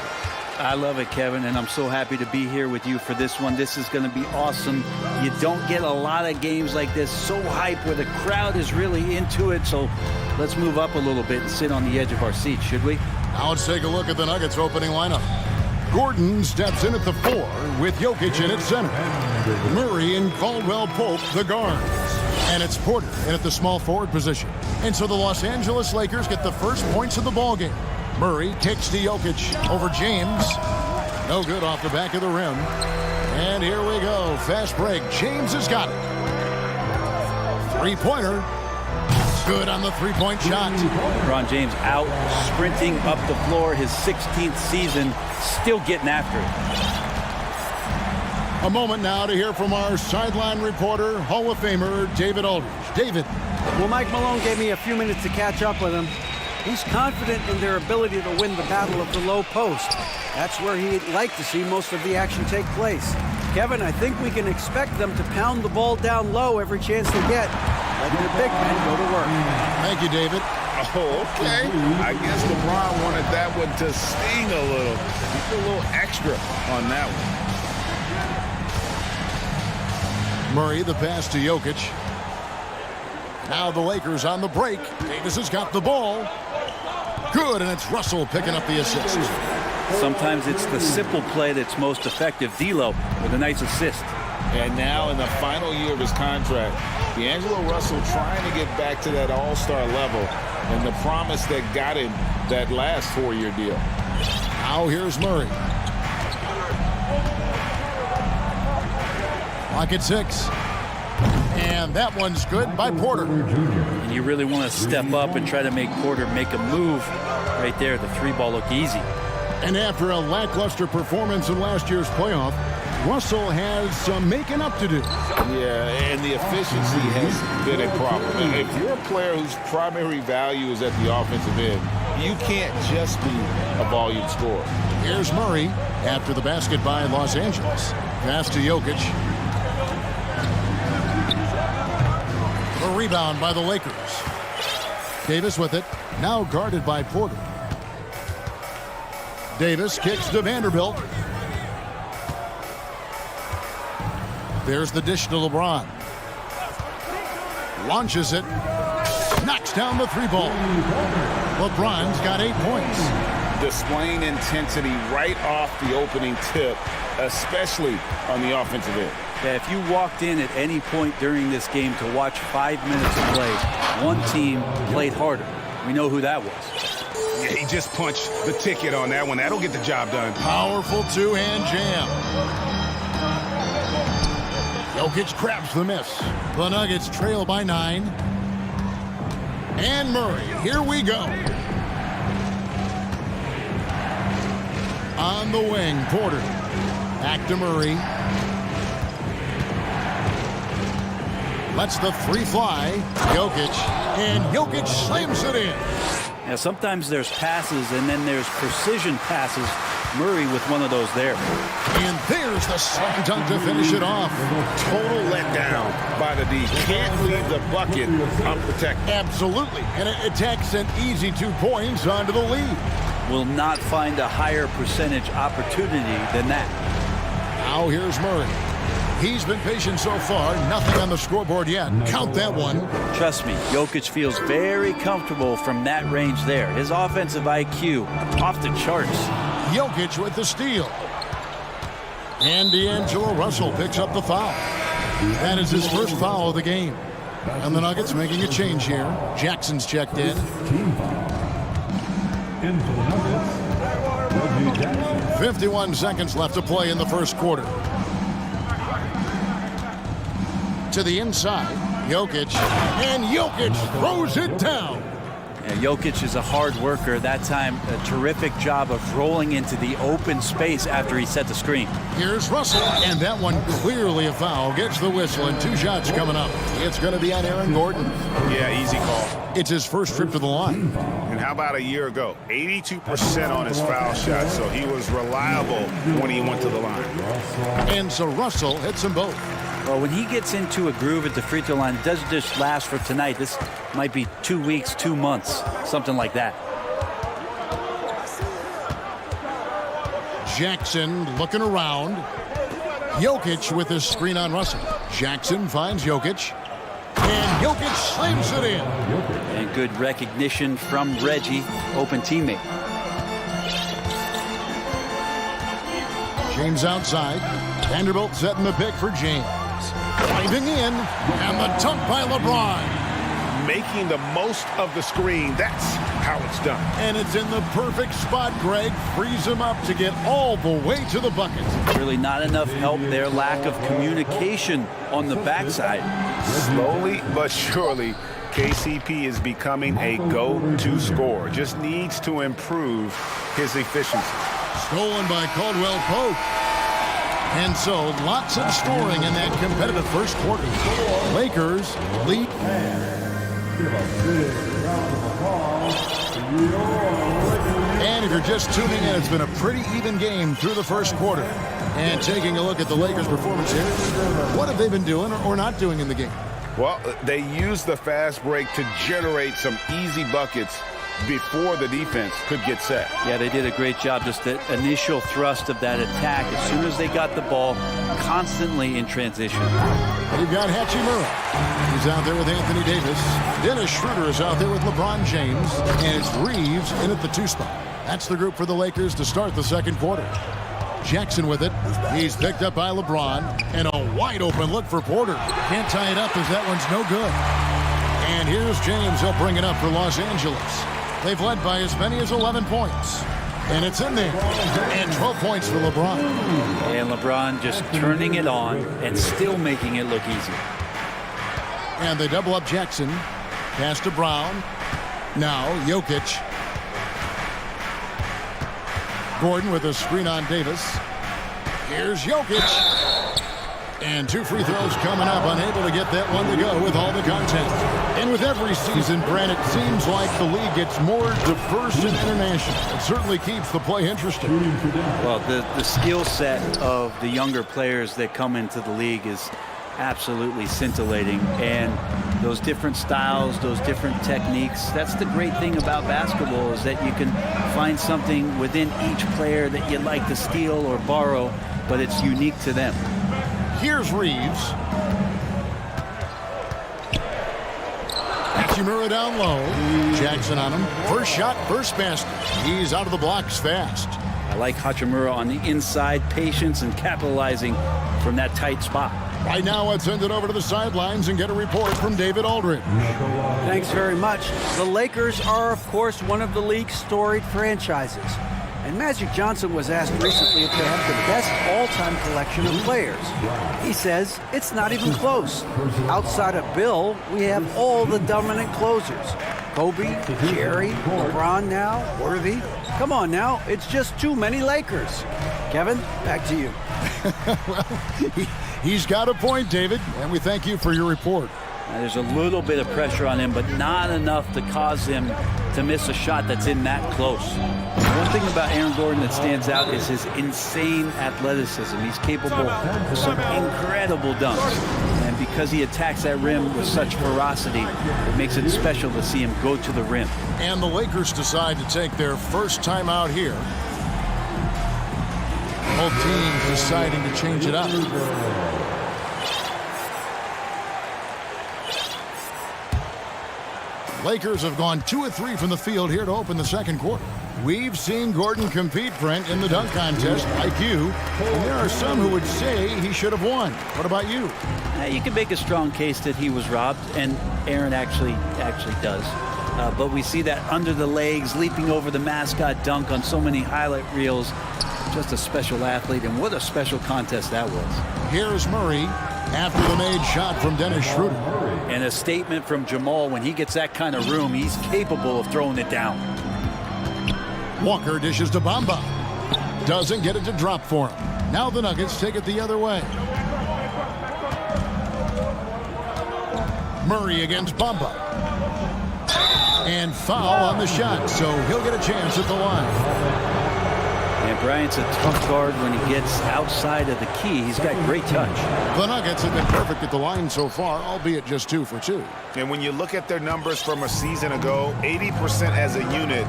I love it, Kevin, and I'm so happy to be here with you for this one. This is going to be awesome. You don't get a lot of games like this, so hype, where the crowd is really into it. So let's move up a little bit and sit on the edge of our seats, should we? Now let's take a look at the Nuggets opening lineup. Gordon steps in at the 4 with Jokic in at center. Murray and Caldwell-Pope, the guards. And it's Porter in at the small forward position. And so the Los Angeles Lakers get the first points of the ballgame. Murray kicks to Jokic over James. No good off the back of the rim. And here we go. Fast break. James has got it. Three-pointer. Good on the three-point shot. LeBron James out sprinting up the floor, his 16th season, still getting after it. A moment now to hear from our sideline reporter, Hall of Famer David Aldridge. David. Well, Mike Malone gave me a few minutes to catch up with him. He's confident in their ability to win the battle of the low post. That's where he'd like to see most of the action take place. Kevin, I think we can expect them to pound the ball down low every chance they get. Let the big men go to work. Thank you, David. Oh, okay. I guess LeBron wanted that one to sting a little. He put a little extra on that one. Murray, the pass to Jokic. Now the Lakers on the break. Davis has got the ball. Good, and it's Russell picking up the assist. Sometimes it's the simple play that's most effective. D'Lo with a nice assist. And now in the final year of his contract, D'Angelo Russell trying to get back to that all-star level and the promise that got him that last 4-year deal. Now here's Murray. Clock at 6. And that one's good by Porter. And you really want to step up and try to make Porter make a move. Right there, the three ball looked easy. And after a lackluster performance in last year's playoff, Russell has some making up to do. Yeah, and the efficiency has been a problem. If you're a player whose primary value is at the offensive end, you can't just be a volume scorer. Here's Murray after the basket by Los Angeles. Pass to Jokic. The rebound by the Lakers. Davis with it, now guarded by Porter. Davis kicks to Vanderbilt. There's the dish to LeBron. Launches it. Knocks down the three ball. LeBron's got 8 points. Displaying intensity right off the opening tip, especially on the offensive end. Yeah, if you walked in at any point during this game to watch 5 minutes of play, one team played harder. We know who that was. Yeah, he just punched the ticket on that one. That'll get the job done. Powerful two-hand jam. Jokic grabs the miss. The Nuggets trail by 9. And Murray, here we go. On the wing, Porter. Back to Murray. Lets the three fly. Jokic. And Jokic slams it in. Now, sometimes there's passes and then there's precision passes. Murray with one of those there. And there's the slam dunk to finish it off. Total letdown by the D. Can't leave the bucket unprotected. Absolutely. And it takes an easy 2 points onto the lead. Will not find a higher percentage opportunity than that. Now here's Murray. He's been patient so far. Nothing on the scoreboard yet. Count that one. Trust me, Jokic feels very comfortable from that range there. His offensive IQ off the charts. Jokic with the steal. And D'Angelo Russell picks up the foul. That is his first foul of the game. And the Nuggets making a change here. Jackson's checked in. In for the Nuggets, Reggie Jackson. 51 seconds left to play in the first quarter. To the inside, Jokic, and Jokic throws it down. Yeah, Jokic is a hard worker. That time, a terrific job of rolling into the open space after he set the screen. Here's Russell, and that one clearly a foul. Gets the whistle, and 2 shots coming up. It's going to be on Aaron Gordon. Yeah, easy call. It's his first trip to the line. And how about a year ago? 82% on his foul shot, so he was reliable when he went to the line. And so Russell hits them both. Well, when he gets into a groove at the free throw line, it doesn't just last for tonight. This might be 2 weeks, 2 months, something like that. Jackson looking around. Jokic with his screen on Russell. Jackson finds Jokic. And Jokic slams it in. And good recognition from Reggie, open teammate. James outside. Vanderbilt setting the pick for James. Driving in. And the dunk by LeBron. Making the most of the screen. That's how it's done. And it's in the perfect spot. Greg frees him up to get all the way to the bucket. Really not enough help there. Lack of communication on the backside. Slowly but surely, KCP is becoming a go-to scorer. Just needs to improve his efficiency. Stolen by Caldwell Pope. And so, lots of scoring in that competitive first quarter. Lakers lead. And if you're just tuning in, it's been a pretty even game through the first quarter. And taking a look at the Lakers' performance here, what have they been doing or not doing in the game? Well, they used the fast break to generate some easy buckets before the defense could get set. Yeah, they did a great job. Just the initial thrust of that attack, as soon as they got the ball, constantly in transition. You've got Hachimura. He's out there with Anthony Davis. Dennis Schroeder is out there with LeBron James. And it's Reeves in at the 2 spot. That's the group for the Lakers to start the second quarter. Jackson with it. He's picked up by LeBron. And a wide open look for Porter. Can't tie it up as that one's no good. And here's James. He'll bring it up for Los Angeles. They've led by as many as 11 points. And it's in there. And 12 points for LeBron. And LeBron just turning it on and still making it look easy. And they double up Jackson. Pass to Brown. Now Jokic. Gordon with a screen on Davis. Here's Jokic. And 2 free throws coming up. Unable to get that one to go with all the contact. And with every season, Brent, it seems like the league gets more diverse and international. It certainly keeps the play interesting. Well, the skill set of the younger players that come into the league is absolutely scintillating. And those different styles, those different techniques, that's the great thing about basketball, is that you can find something within each player that you'd like to steal or borrow, but it's unique to them. Here's Reeves. Hachimura down low. Jackson on him. First shot, first basket. He's out of the blocks fast. I like Hachimura on the inside, patience and capitalizing from that tight spot. Right now, let's send it over to the sidelines and get a report from David Aldridge. Thanks very much. The Lakers are, of course, one of the league's storied franchises. And Magic Johnson was asked recently if they have the best all-time collection of players. He says it's not even close. Outside of Bill, we have all the dominant closers. Kobe, Jerry, LeBron now, Worthy. Come on now, it's just too many Lakers. Kevin, back to you. Well, he's got a point, David, and we thank you for your report. Now, there's a little bit of pressure on him, but not enough to cause him to miss a shot that's in that close. One thing about Aaron Gordon that stands out is his insane athleticism. He's capable of some incredible dunks. And because he attacks that rim with such ferocity, it makes it special to see him go to the rim. And the Lakers decide to take their first time out here. Both teams deciding to change it up. Lakers have gone 2 of 3 from the field here to open the second quarter. We've seen Gordon compete, Brent, in the dunk contest, like you, and there are some who would say he should have won. What about you? You can make a strong case that he was robbed, and Aaron actually does. But we see that under the legs, leaping over the mascot dunk on so many highlight reels. Just a special athlete, and what a special contest that was. Here's Murray after the made shot from Dennis Schroeder. And a statement from Jamal: when he gets that kind of room, he's capable of throwing it down. Walker dishes to Bamba. Doesn't get it to drop for him. Now the Nuggets take it the other way. Murray against Bamba. And foul on the shot, so he'll get a chance at the line. And Yeah, Bryant's a tough guard when he gets outside of the key. He's got great touch. The Nuggets have been perfect at the line so far, albeit just 2 for 2. And when you look at their numbers from a season ago, 80% as a unit,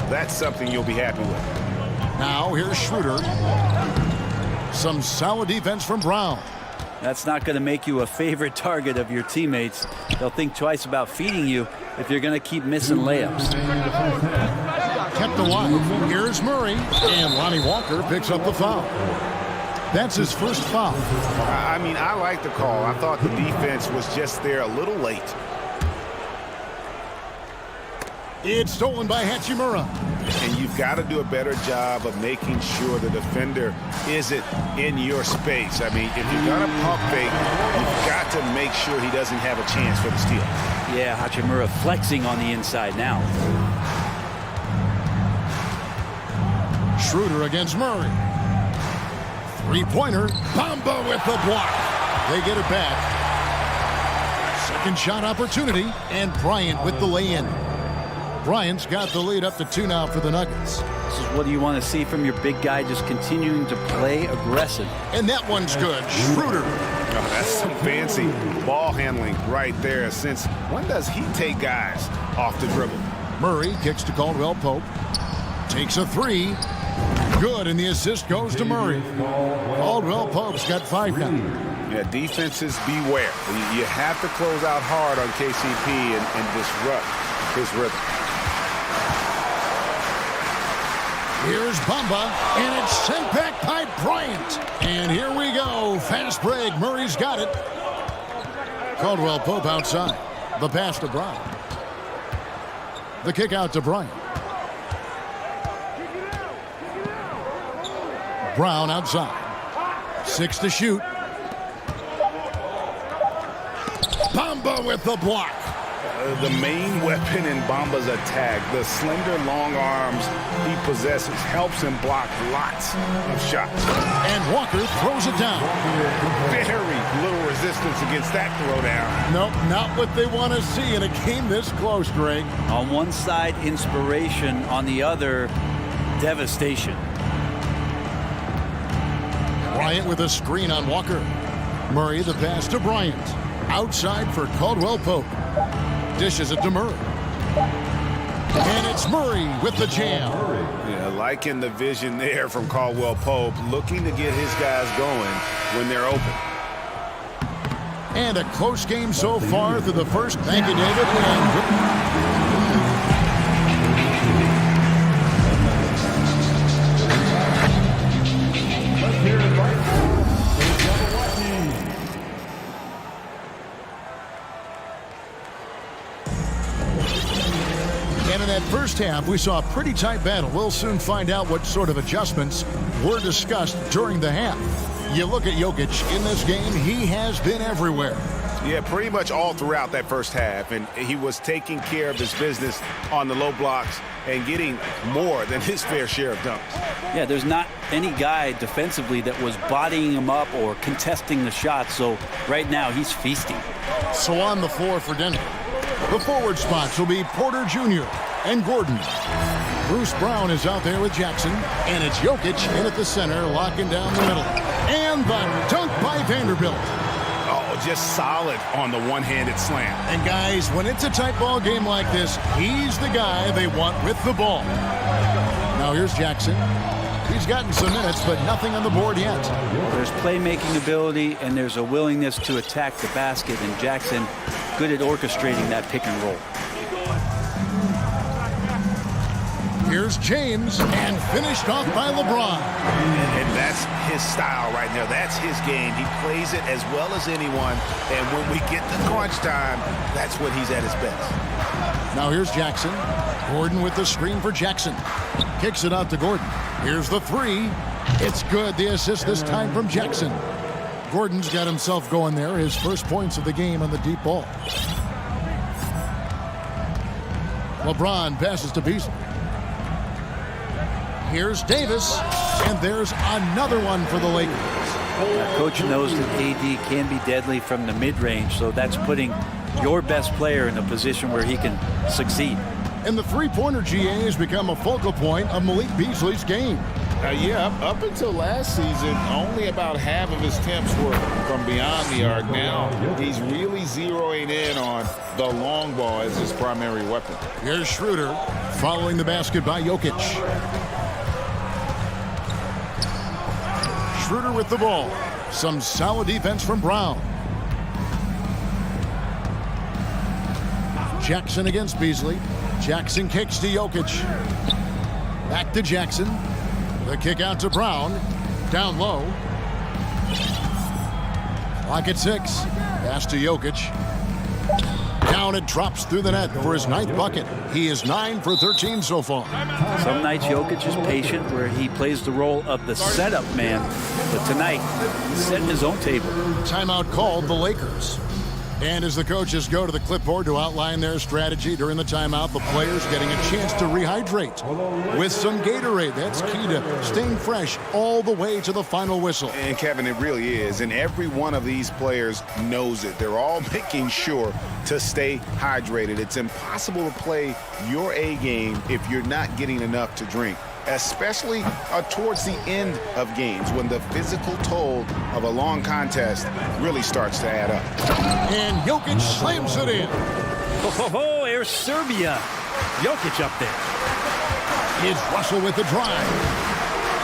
that's something you'll be happy with. Now here's Schroeder. Some solid defense from Brown. That's not going to make you a favorite target of your teammates. They'll think twice about feeding you if you're going to keep missing layups. Kept alive. Here's Murray. And Lonnie Walker picks up the foul. That's his first foul. I mean, I like the call. I thought the defense was just there a little late. It's stolen by Hachimura. And you've got to do a better job of making sure the defender isn't in your space. I mean, if you're going to pump fake, you've got to make sure he doesn't have a chance for the steal. Yeah, Hachimura flexing on the inside now. Schroeder against Murray. Three-pointer. Bamba with the block. They get it back. Second shot opportunity. And Bryant with the lay-in. Bryant's got the lead up to 2 now for the Nuggets. This is what you want to see from your big guy, just continuing to play aggressive. And that one's good. Schroeder. Oh, that's some fancy ball handling right there. Since when does he take guys off the dribble? Murray kicks to Caldwell Pope. Takes a 3. Good, and the assist goes to Murray. Caldwell Pope's got 5 now. Yeah, defenses beware. You have to close out hard on KCP and disrupt his rhythm. Here's Bamba, and it's sent back by Bryant. And here we go. Fast break. Murray's got it. Caldwell Pope outside. The pass to Bryant. The kick out to Bryant. Brown outside. 6 to shoot. Bamba with the block. The main weapon in Bamba's attack, the slender long arms he possesses, helps him block lots of shots. And Walker throws it down. Very little resistance against that throwdown. Nope, not what they want to see in a game this close, Greg. On one side, inspiration. On the other, devastation. Bryant with a screen on Walker. Murray the pass to Bryant. Outside for Caldwell Pope. Dishes it to Murray. And it's Murray with the jam. Yeah, liking the vision there from Caldwell Pope, looking to get his guys going when they're open. And a close game so far through the first. Thank you, David. And in that first half, we saw a pretty tight battle. We'll soon find out what sort of adjustments were discussed during the half. You look at Jokic in this game, he has been everywhere. Yeah, pretty much all throughout that first half, and he was taking care of his business on the low blocks and getting more than his fair share of dunks. Yeah, there's not any guy defensively that was bodying him up or contesting the shot, so right now he's feasting. So on the floor for Denver, the forward spots will be Porter Jr. and Gordon. Bruce Brown is out there with Jackson, and it's Jokic in at the center, locking down the middle. And the dunk by Vanderbilt. Oh, just solid on the one-handed slam. And guys, when it's a tight ball game like this, he's the guy they want with the ball. Now here's Jackson. He's gotten some minutes, but nothing on the board yet. There's playmaking ability, and there's a willingness to attack the basket, and Jackson good at orchestrating that pick and roll. Here's James, and finished off by LeBron. And that's his style right now. That's his game. He plays it as well as anyone. And when we get to crunch time, that's when he's at his best. Now here's Jackson. Gordon with the screen for Jackson. Kicks it out to Gordon. Here's the 3. It's good. The assist this time from Jackson. Gordon's got himself going there. His first points of the game on the deep ball. LeBron passes to Beasley. Here's Davis, and there's another one for the Lakers. Coach knows that AD can be deadly from the mid-range, so that's putting your best player in a position where he can succeed. And the three-pointer GA has become a focal point of Malik Beasley's game. Yeah, up until last season, only about half of his attempts were from beyond the arc. Now he's really zeroing in on the long ball as his primary weapon. Here's Schroeder following the basket by Jokic. Schroeder with the ball. Some solid defense from Brown. Jackson against Beasley. Jackson kicks to Jokic. Back to Jackson. The kick out to Brown. Down low. Clock at 6. Pass to Jokic. Down it drops through the net for his 9th bucket. He is 9 for 13 so far. Some nights Jokic is patient where he plays the role of the setup man. But tonight, he's setting his own table. Timeout called the Lakers. And as the coaches go to the clipboard to outline their strategy during the timeout, the players getting a chance to rehydrate with some Gatorade. That's key to staying fresh all the way to the final whistle. And Kevin, it really is. And every one of these players knows it. They're all making sure to stay hydrated. It's impossible to play your A game if you're not getting enough to drink, especially towards the end of games when the physical toll of a long contest really starts to add up. And Jokic slams it in. Oh, here's Serbia. Jokic up there. Here's Russell with the drive.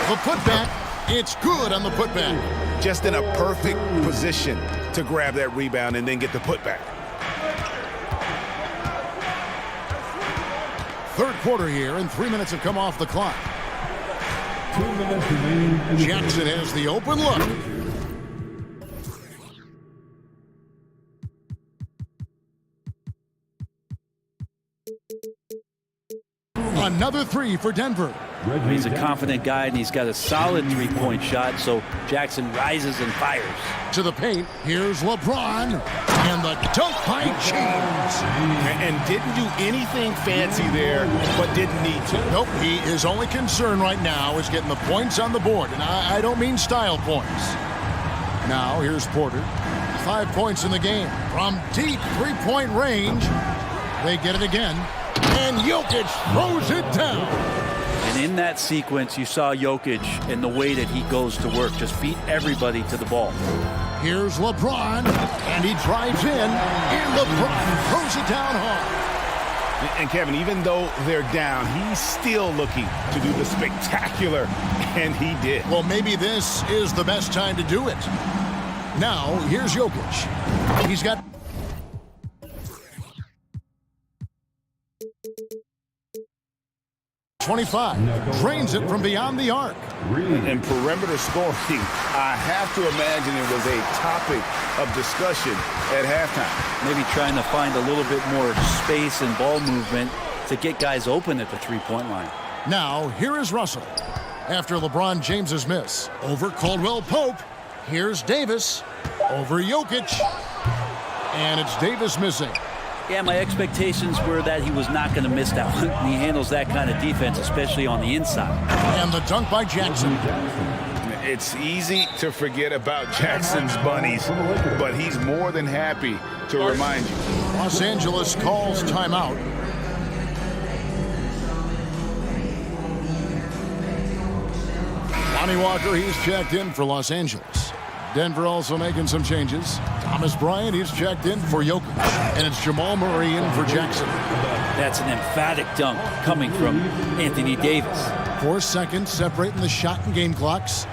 The putback, it's good on the putback. Just in a perfect position to grab that rebound and then get the putback. Third quarter here, and 3 minutes have come off the clock. 2 minutes remaining. Jackson has the open look. Another three for Denver. He's a confident guy, and he's got a solid three-point shot, so Jackson rises and fires. To the paint, here's LeBron, and the dunk by James. And didn't do anything fancy there, but didn't need to. Nope, his only concern right now is getting the points on the board, and I don't mean style points. Now, here's Porter. 5 points in the game. From deep three-point range, they get it again, and Jokic throws it down. And in that sequence, you saw Jokic and the way that he goes to work, just beat everybody to the ball. Here's LeBron, and he drives in, and LeBron throws it down hard. And Kevin, even though they're down, he's still looking to do the spectacular, and he did. Well, maybe this is the best time to do it. Now, here's Jokic. He's got... .25, drains it from beyond the arc. And perimeter scoring, I have to imagine it was a topic of discussion at halftime. Maybe trying to find a little bit more space and ball movement to get guys open at the three-point line. Now, here is Russell. After LeBron James's miss, over Caldwell Pope, here's Davis, over Jokic, and it's Davis missing. Yeah, my expectations were that he was not going to miss that one. He handles that kind of defense, especially on the inside. And the dunk by Jackson. It's easy to forget about Jackson's bunnies, but he's more than happy to remind you. Los Angeles calls timeout. Lonnie Walker, he's checked in for Los Angeles. Denver also making some changes. Thomas Bryant, he's checked in for Jokic. And it's Jamal Murray in for Jackson. That's an emphatic dunk coming from Anthony Davis. 4 seconds separating the shot and game clocks.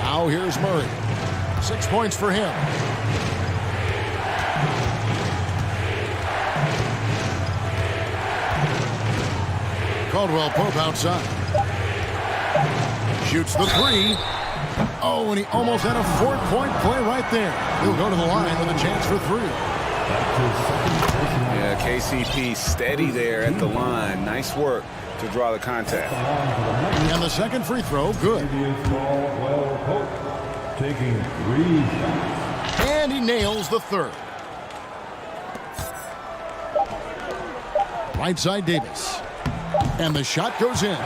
Now here's Murray. 6 points for him. Caldwell Pope outside. Shoots the three. Oh, and he almost had a 4-point play right there. He'll go to the line with a chance for 3. Yeah, KCP steady there at the line. Nice work to draw the contact. And the second free throw, good. Taking 3 shots. And he nails the third. Right side Davis. And the shot goes in.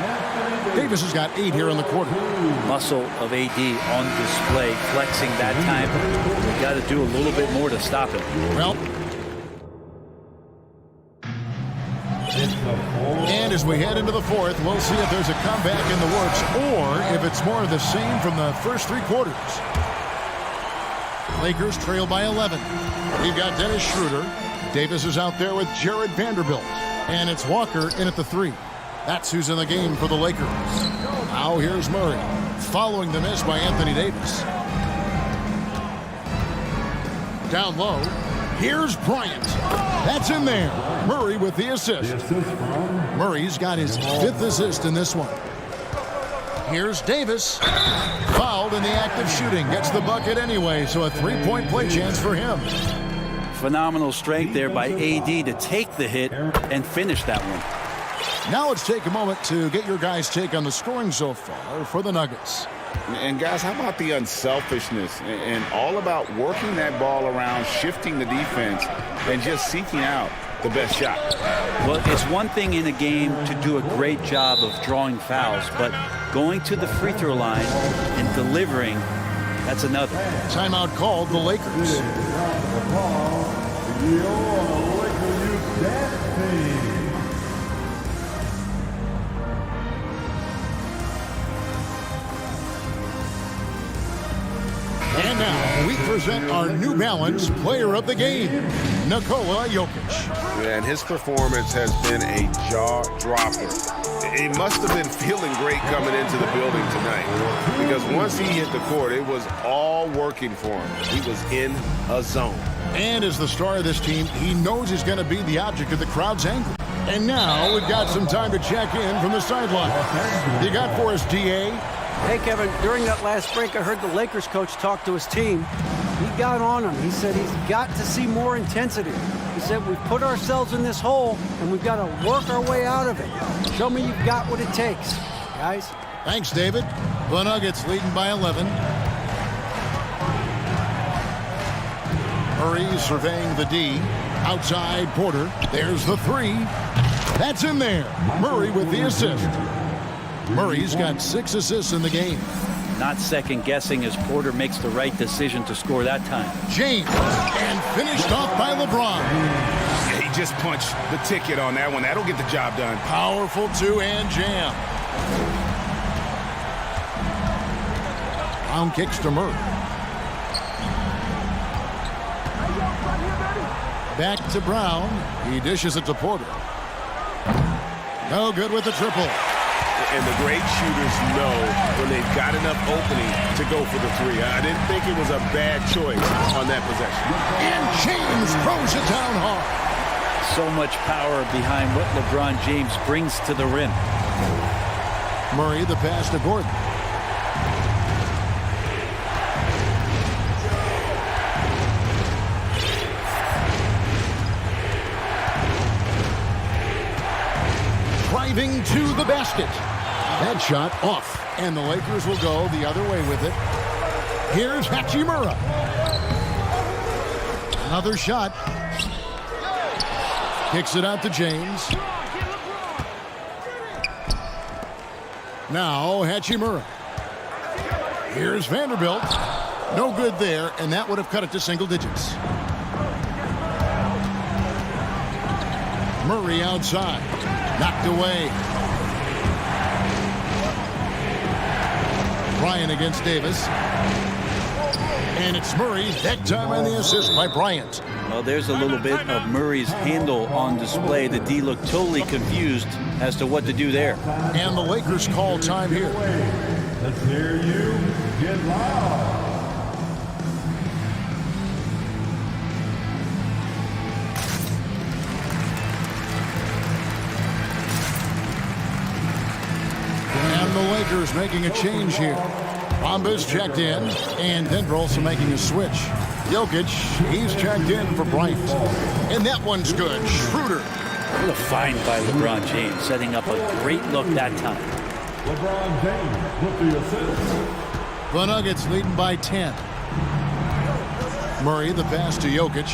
Davis has got 8 here in the quarter. Muscle of AD on display, flexing that time. We got to do a little bit more to stop him. Well, and And as we head into the fourth, we'll see if there's a comeback in the works or if it's more of the same from the first 3 quarters. Lakers trail by 11. We've got Dennis Schroeder. Davis is out there with Jared Vanderbilt. And it's Walker in at the 3. That's who's in the game for the Lakers. Now here's Murray, following the miss by Anthony Davis. Down low, here's Bryant. That's in there. Murray with the assist. Murray's got his 5th assist in this one. Here's Davis. Fouled in the act of shooting. Gets the bucket anyway, so a 3-point play chance for him. Phenomenal strength there by AD to take the hit and finish that one. Now let's take a moment to get your guys' take on the scoring so far for the Nuggets. And guys, how about the unselfishness and all about working that ball around, shifting the defense, and just seeking out the best shot? Well, it's one thing in a game to do a great job of drawing fouls, but going to the free throw line and delivering, that's another. Timeout called the Lakers. And now we present our New Balance Player of the Game, Nikola Jokic. And his performance has been a jaw-dropper. He must have been feeling great coming into the building tonight, because once he hit the court, it was all working for him. He was in a zone. And as the star of this team, he knows he's going to be the object of the crowd's anger. And now we've got some time to check in from the sideline. You got for us, D.A.? Hey, Kevin, during that last break, I heard the Lakers coach talk to his team. He got on him. He said he's got to see more intensity. He said we've put ourselves in this hole, and we've got to work our way out of it. Show me you've got what it takes, guys. Thanks, David. The Nuggets leading by 11. Murray surveying the D. Outside Porter. There's the 3. That's in there. Murray with the assist. Murray's got 6 assists in the game. Not second guessing as Porter makes the right decision to score that time. James, and finished off by LeBron. Yeah, he just punched the ticket on that one. That'll get the job done. Powerful 2-hand jam. Brown kicks to Murray. Back to Brown. He dishes it to Porter. No good with the triple. And the great shooters know when they've got enough opening to go for the 3. I didn't think it was a bad choice on that possession. And James throws it down hard. So much power behind what LeBron James brings to the rim. Murray, the pass to Gordon. Driving to the basket. That shot off, and the Lakers will go the other way with it. Here's Hachimura. Another shot. Kicks it out to James. Now Hachimura. Here's Vanderbilt. No good there, and that would have cut it to single digits. Murray outside. Knocked away. Bryant against Davis. And it's Murray, that time on the assist by Bryant. Well, there's a little bit of Murray's handle on display. The D looked totally confused as to what to do there. And the Lakers call time here. Let's hear you get loud. And the Lakers making a change here. Bomba's checked in, and Denver also making a switch. Jokic, he's checked in for Bryant. And that one's good. Schroeder. What a find by LeBron James, setting up a great look that time. LeBron James with the assist. The Nuggets leading by 10. Murray, the pass to Jokic.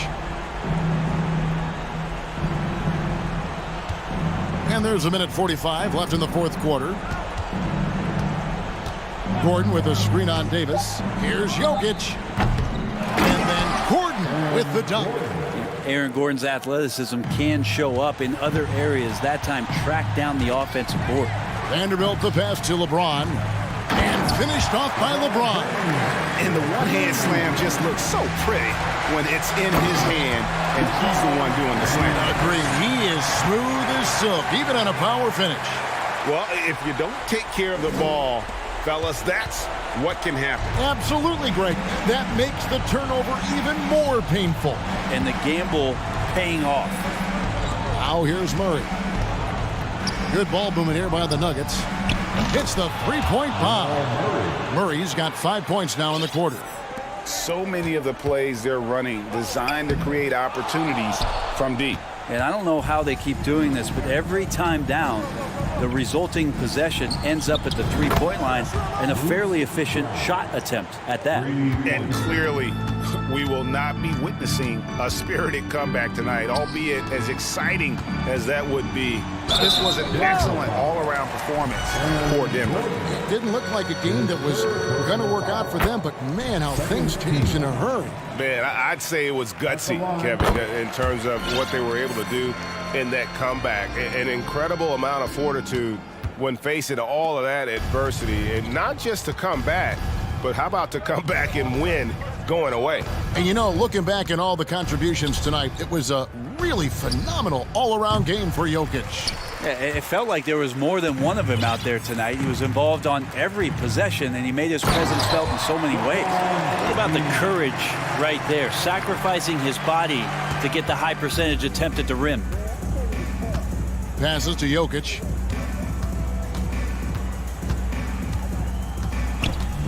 And there's a minute 45 left in the fourth quarter. Gordon with a screen on Davis. Here's Jokic. And then Gordon with the dunk. Aaron Gordon's athleticism can show up in other areas. That time, track down the offensive board. Vanderbilt the pass to LeBron. And finished off by LeBron. And the one-hand slam just looks so pretty when it's in his hand and he's the one doing the slam. Agree. He is smooth as silk, even on a power finish. Well, if you don't take care of the ball, fellas, that's what can happen. Absolutely, Greg. That makes the turnover even more painful. And the gamble paying off. Now here's Murray. Good ball movement here by the Nuggets. Hits the three-point bomb. Murray's got 5 points now in the quarter. So many of the plays they're running designed to create opportunities from deep. And I don't know how they keep doing this, but every time down, the resulting possession ends up at the three-point line and a fairly efficient shot attempt at that. And clearly, we will not be witnessing a spirited comeback tonight, albeit as exciting as that would be. This was an excellent all-around performance for Denver. It didn't look like a game that was going to work out for them, but man, how things changed in a hurry. Man, I'd say it was gutsy, Kevin, in terms of what they were able to do in that comeback. An incredible amount of fortitude when facing all of that adversity. And not just to come back, but how about to come back and win going away? And you know, looking back at all the contributions tonight, it was a really phenomenal all-around game for Jokic. It felt like there was more than one of him out there tonight. He was involved on every possession, and he made his presence felt in so many ways. What about the courage right there, sacrificing his body to get the high percentage attempt at the rim? Passes to Jokic.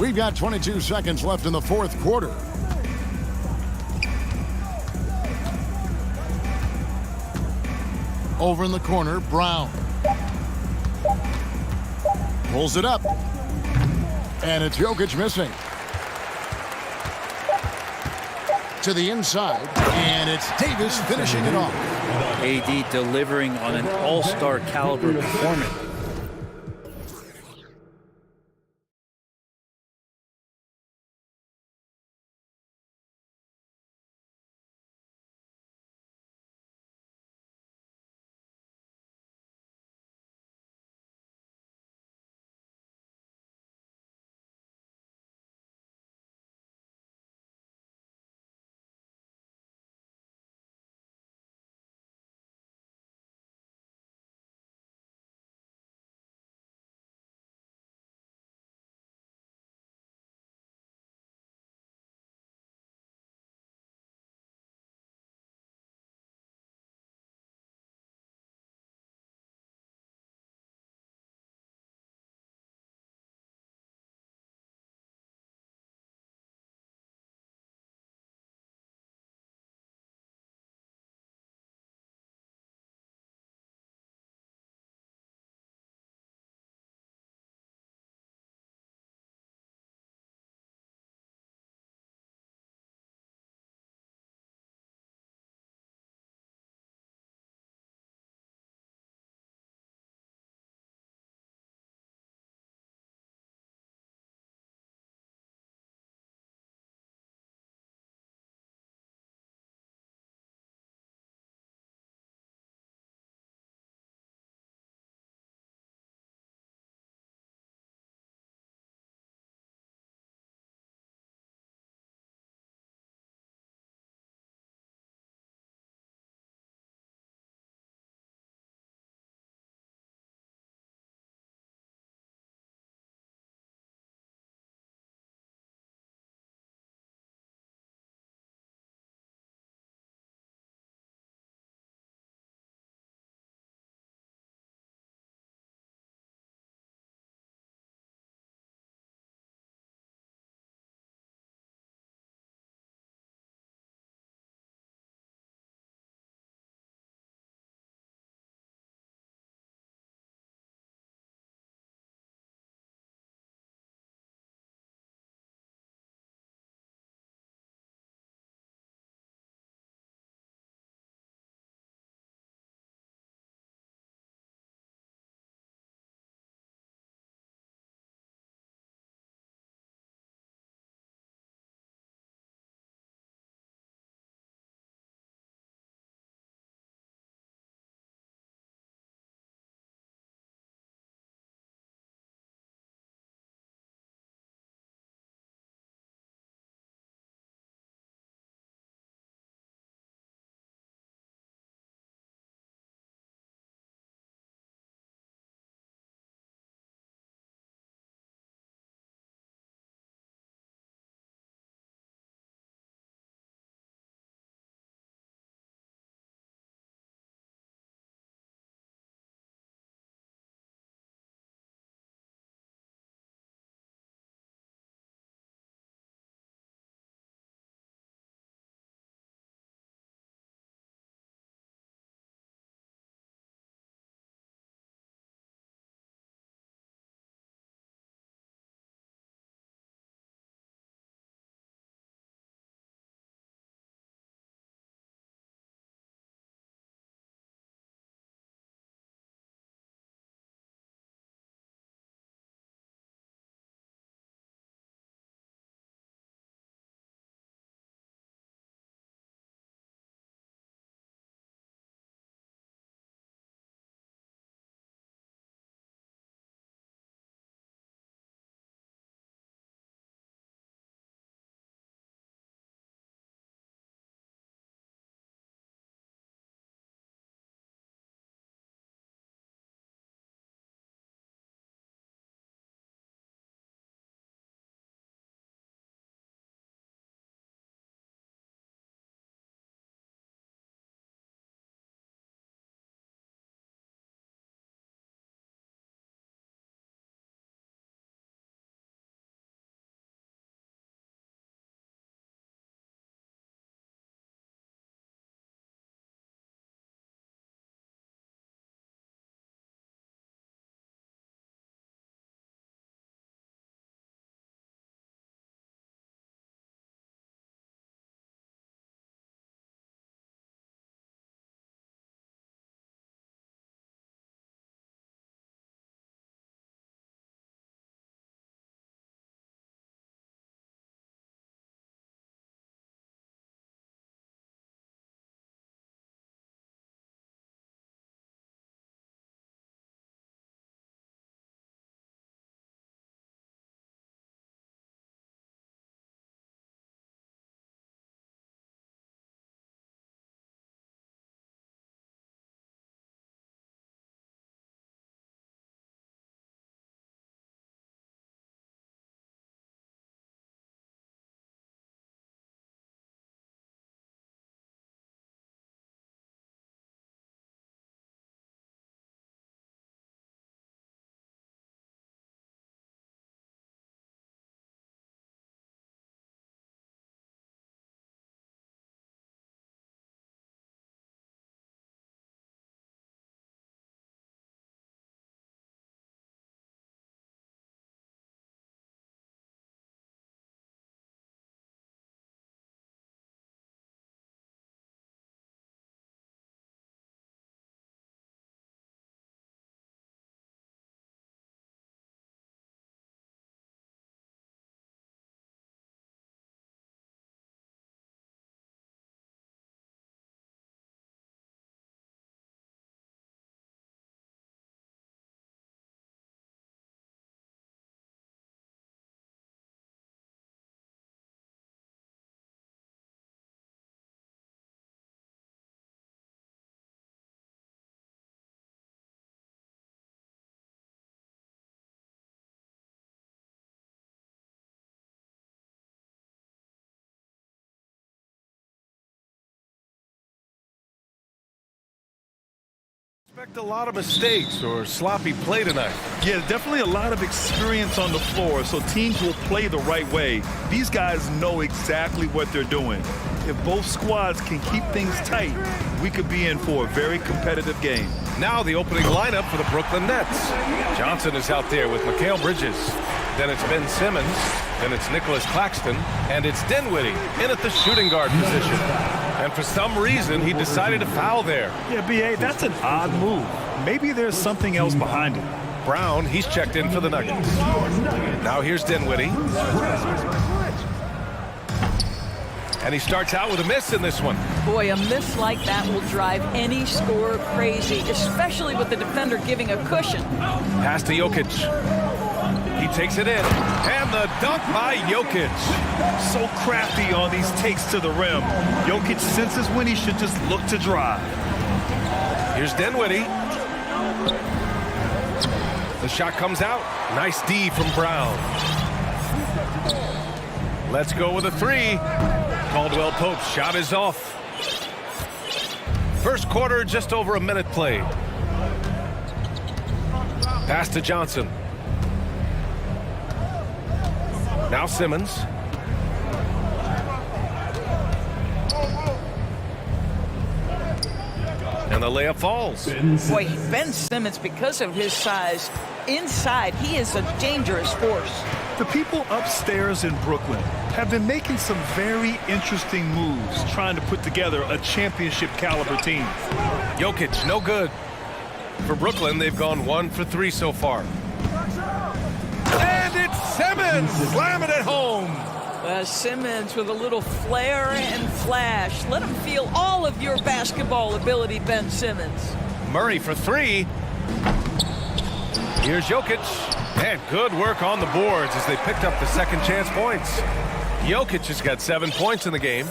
We've got 22 seconds left in the fourth quarter. Over in the corner, Brown. Pulls it up. And it's Jokic missing. To the inside, and it's Davis finishing it off. AD delivering on an all-star caliber performance. Expect a lot of mistakes or sloppy play tonight. Yeah, definitely a lot of experience on the floor, so teams will play the right way. These guys know exactly what they're doing. If both squads can keep things tight, we could be in for a very competitive game. Now the opening lineup for the Brooklyn Nets. Johnson is out there with Mikal Bridges. Then it's Ben Simmons. Then it's Nicholas Claxton. And it's Dinwiddie in at the shooting guard position. And for some reason, he decided to foul there. Yeah, B.A., that's an odd move. Maybe there's something else behind it. Brown, he's checked in for the Nuggets. Now here's Dinwiddie. And he starts out with a miss in this one. Boy, a miss like that will drive any scorer crazy, especially with the defender giving a cushion. Pass to Jokic. He takes it in. And the dunk by Jokic. So crafty on these takes to the rim. Jokic senses when he should just look to drive. Here's Dinwiddie. The shot comes out. Nice D from Brown. Let's go with a three. Caldwell Pope's shot is off. First quarter, just over a minute played. Pass to Johnson. Now Simmons. And the layup falls. Boy, Ben Simmons, because of his size, inside, he is a dangerous force. The people upstairs in Brooklyn have been making some very interesting moves, trying to put together a championship caliber team. Jokic, no good. For Brooklyn, they've gone 1 for 3 so far. And it's Simmons slamming it home. Simmons with a little flair and flash. Let him feel all of your basketball ability, Ben Simmons. Murray for 3. Here's Jokic. And good work on the boards as they picked up the second chance points. Jokic has got 7 points in the game.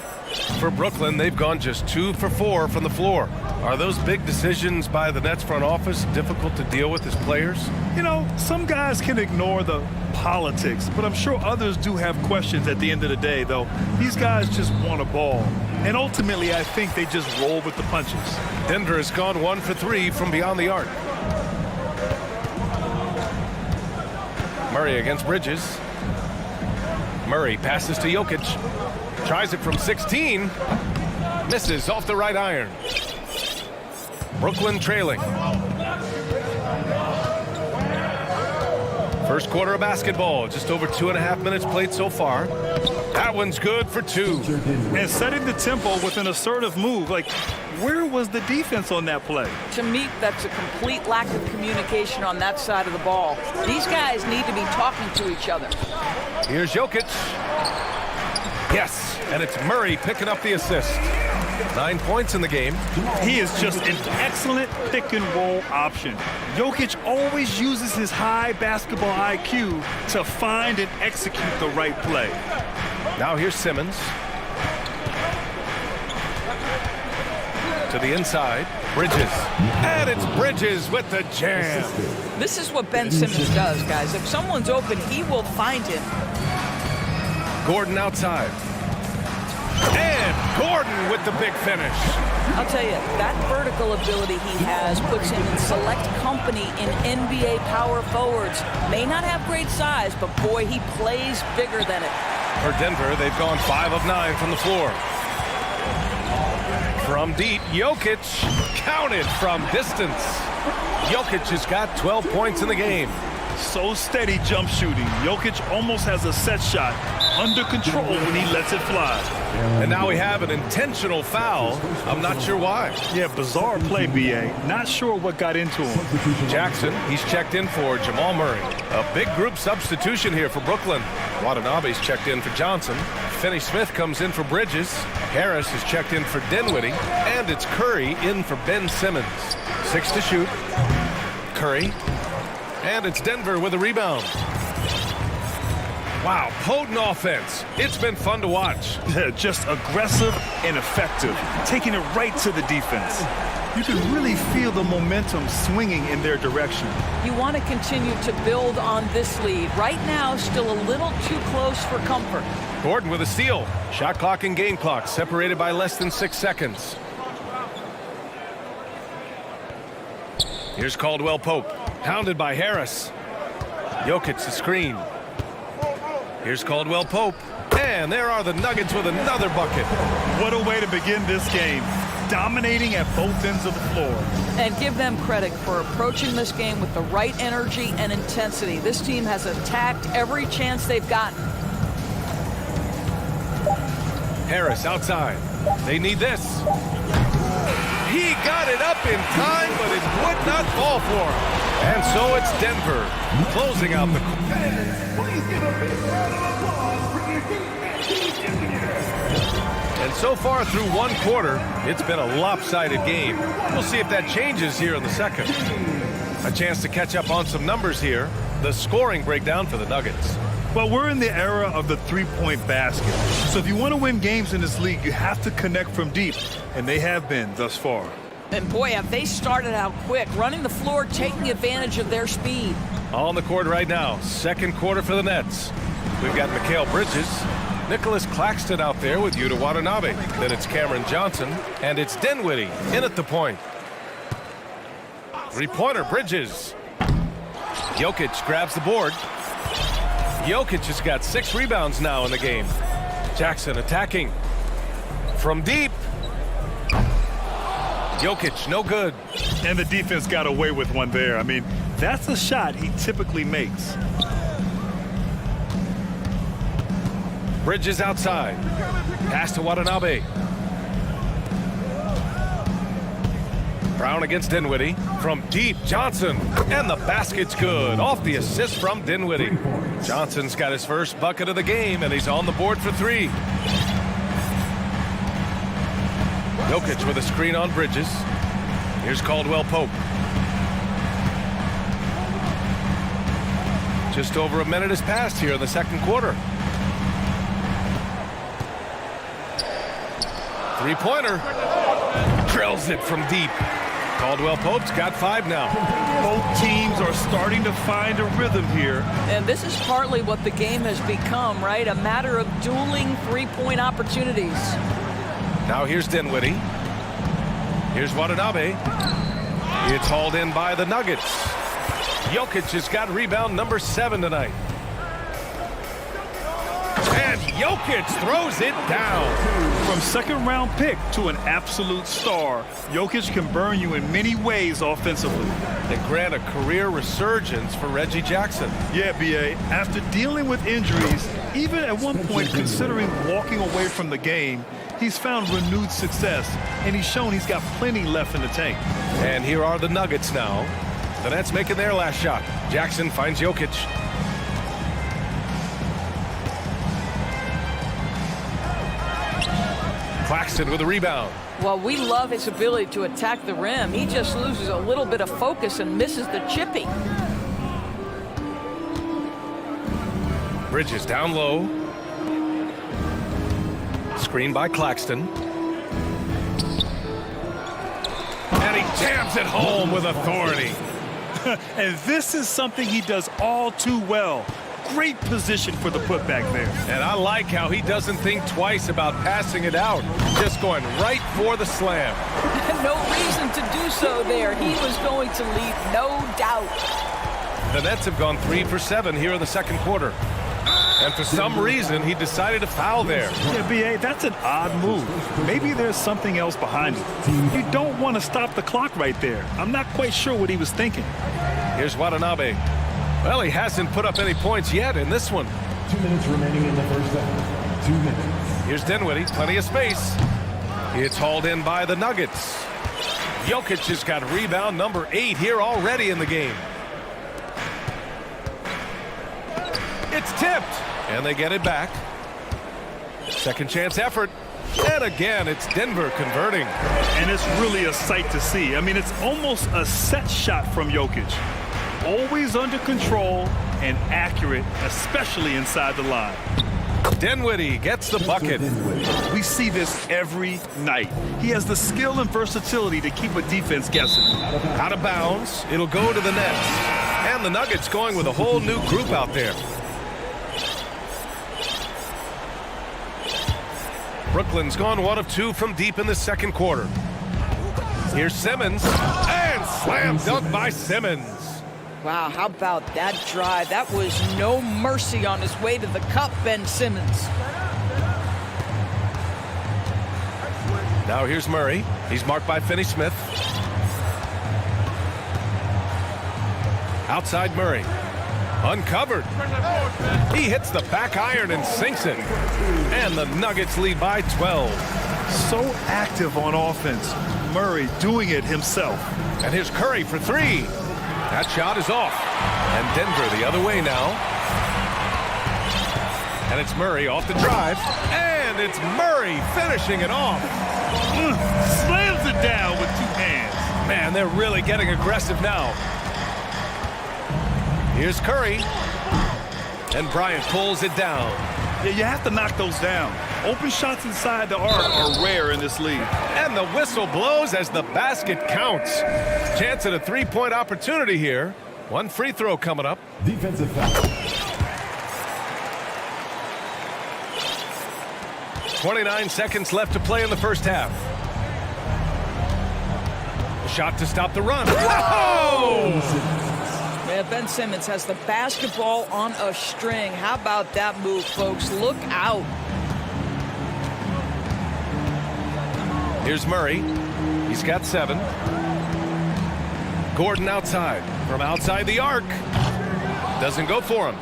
For Brooklyn, they've gone just 2 for 4 from the floor. Are those big decisions by the Nets front office difficult to deal with as players? You know, some guys can ignore the politics, but I'm sure others do have questions at the end of the day, though. These guys just want a ball. And ultimately, I think they just roll with the punches. Denver has gone 1 for 3 from beyond the arc. Murray against Bridges. Murray passes to Jokic. Tries it from 16. Misses off the right iron. Brooklyn trailing. First quarter of basketball. Just over 2.5 minutes played so far. That one's good for 2. And setting the tempo with an assertive move. Like, where was the defense on that play? To me, that's a complete lack of communication on that side of the ball. These guys need to be talking to each other. Here's Jokic. Yes, and it's Murray picking up the assist. 9 points in the game. He is just an excellent pick-and-roll option. Jokic always uses his high basketball IQ to find and execute the right play. Now here's Simmons. To the inside, Bridges. And it's Bridges with the jam. This is what Ben Simmons does, guys. If someone's open, he will find him. Gordon outside. And Gordon with the big finish. I'll tell you, that vertical ability he has puts him in select company in NBA power forwards. May not have great size, but boy, he plays bigger than it. For Denver, they've gone 5 of 9 from the floor. From deep, Jokic counted from distance. Jokic has got 12 points in the game. So steady jump shooting. Jokic almost has a set shot under control when he lets it fly. And now we have an intentional foul. I'm not sure why. Yeah, bizarre play, B.A. Not sure what got into him. Jackson, he's checked in for Jamal Murray. A big group substitution here for Brooklyn. Watanabe's checked in for Johnson. Finney-Smith comes in for Bridges. Harris is checked in for Dinwiddie. And it's Curry in for Ben Simmons. 6 to shoot. Curry. And it's Denver with a rebound. Wow, potent offense. It's been fun to watch. Just aggressive and effective, taking it right to the defense. You can really feel the momentum swinging in their direction. You want to continue to build on this lead. Right now, still a little too close for comfort. Gordon with a steal. Shot clock and game clock separated by less than 6 seconds. Here's Caldwell Pope, hounded by Harris. Jokic the screen. Here's Caldwell Pope. And there are the Nuggets with another bucket. What a way to begin this game. Dominating at both ends of the floor. And give them credit for approaching this game with the right energy and intensity. This team has attacked every chance they've gotten. Harris outside. They need this. He got it up in time, but it would not fall for him. And so it's Denver closing out the... And so far through one quarter, it's been a lopsided game. We'll see if that changes here in the second. A chance to catch up on some numbers here. The scoring breakdown for the Nuggets. Well, we're in the era of the three-point basket. So if you want to win games in this league, you have to connect from deep. And they have been thus far. And boy, have they started out quick, running the floor, taking advantage of their speed. On the court right now, second quarter for the Nets. We've got Mikal Bridges, Nicholas Claxton out there with Yuta Watanabe. Then it's Cameron Johnson, and it's Dinwiddie in at the point. Three-pointer, Bridges. Jokic grabs the board. Jokic has got 6 rebounds now in the game. Jackson attacking. From deep. Jokic, no good. And the defense got away with one there. I mean, that's a shot he typically makes. Bridges outside. Pass to Watanabe. Brown against Dinwiddie. From deep, Johnson. And the basket's good. Off the assist from Dinwiddie. Johnson's got his first bucket of the game, and he's on the board for 3. Jokic with a screen on Bridges. Here's Caldwell Pope. Just over a minute has passed here in the second quarter. Three-pointer. Drills it from deep. Caldwell Pope's got 5 now. Both teams are starting to find a rhythm here. And this is partly what the game has become, right? A matter of dueling three-point opportunities. Now here's Dinwiddie. Here's Watanabe. It's hauled in by the Nuggets. Jokic has got rebound number 7 tonight. And Jokic throws it down. From second-round pick to an absolute star, Jokic can burn you in many ways offensively. They grant a career resurgence for Reggie Jackson. Yeah, B.A., after dealing with injuries, even at one point considering walking away from the game, he's found renewed success, and he's shown he's got plenty left in the tank. And here are the Nuggets now. The Nets making their last shot. Jackson finds Jokic. Claxton with a rebound. Well, we love his ability to attack the rim. He just loses a little bit of focus and misses the chippy. Bridges down low. Screen by Claxton. And he jams it home with authority. And this is something he does all too well. Great position for the putback there. And I like how he doesn't think twice about passing it out. Just going right for the slam. No reason to do so there. He was going to leave, no doubt. The Nets have gone 3 for 7 here in the second quarter. And for some reason, he decided to foul there. Yeah, B.A., that's an odd move. Maybe there's something else behind it. You don't want to stop the clock right there. I'm not quite sure what he was thinking. Here's Watanabe. Well, he hasn't put up any points yet in this one. 2 minutes remaining in the first half. 2 minutes. Here's Dinwiddie, plenty of space. It's hauled in by the Nuggets. Jokic has got rebound number 8 here already in the game. It's tipped, and they get it back. Second chance effort. And again, it's Denver converting. And it's really a sight to see. I mean, it's almost a set shot from Jokic. Always under control and accurate, especially inside the line. Dinwiddie gets the bucket. We see this every night. He has the skill and versatility to keep a defense guessing. Out of bounds, it'll go to the Nets. And the Nuggets going with a whole new group out there. Brooklyn's gone 1 of 2 from deep in the second quarter. Here's Simmons, and Slam dunk by Simmons. Wow, how about that drive? That was no mercy on his way to the cup, Ben Simmons. Now here's Murray. He's marked by Finney-Smith. Outside Murray. Uncovered. He hits the back iron and sinks it. And the Nuggets lead by 12. So active on offense. Murray doing it himself. And here's Curry for three. That shot is off. And Denver the other way now. And it's Murray off the drive. And it's Murray finishing it off. Slams it down with two hands. Man, they're really getting aggressive now. Here's Curry. And Bryant pulls it down. Yeah, you have to knock those down. Open shots inside the arc are rare in this league. And the whistle blows as the basket counts. Chance at a three-point opportunity here. One free throw coming up. Defensive foul. 29 seconds left to play in the first half. Shot to stop the run. Whoa! Yeah, Ben Simmons has the basketball on a string. How about that move, folks? Look out. Here's Murray. He's got 7. Gordon outside. From outside the arc. Doesn't go for him.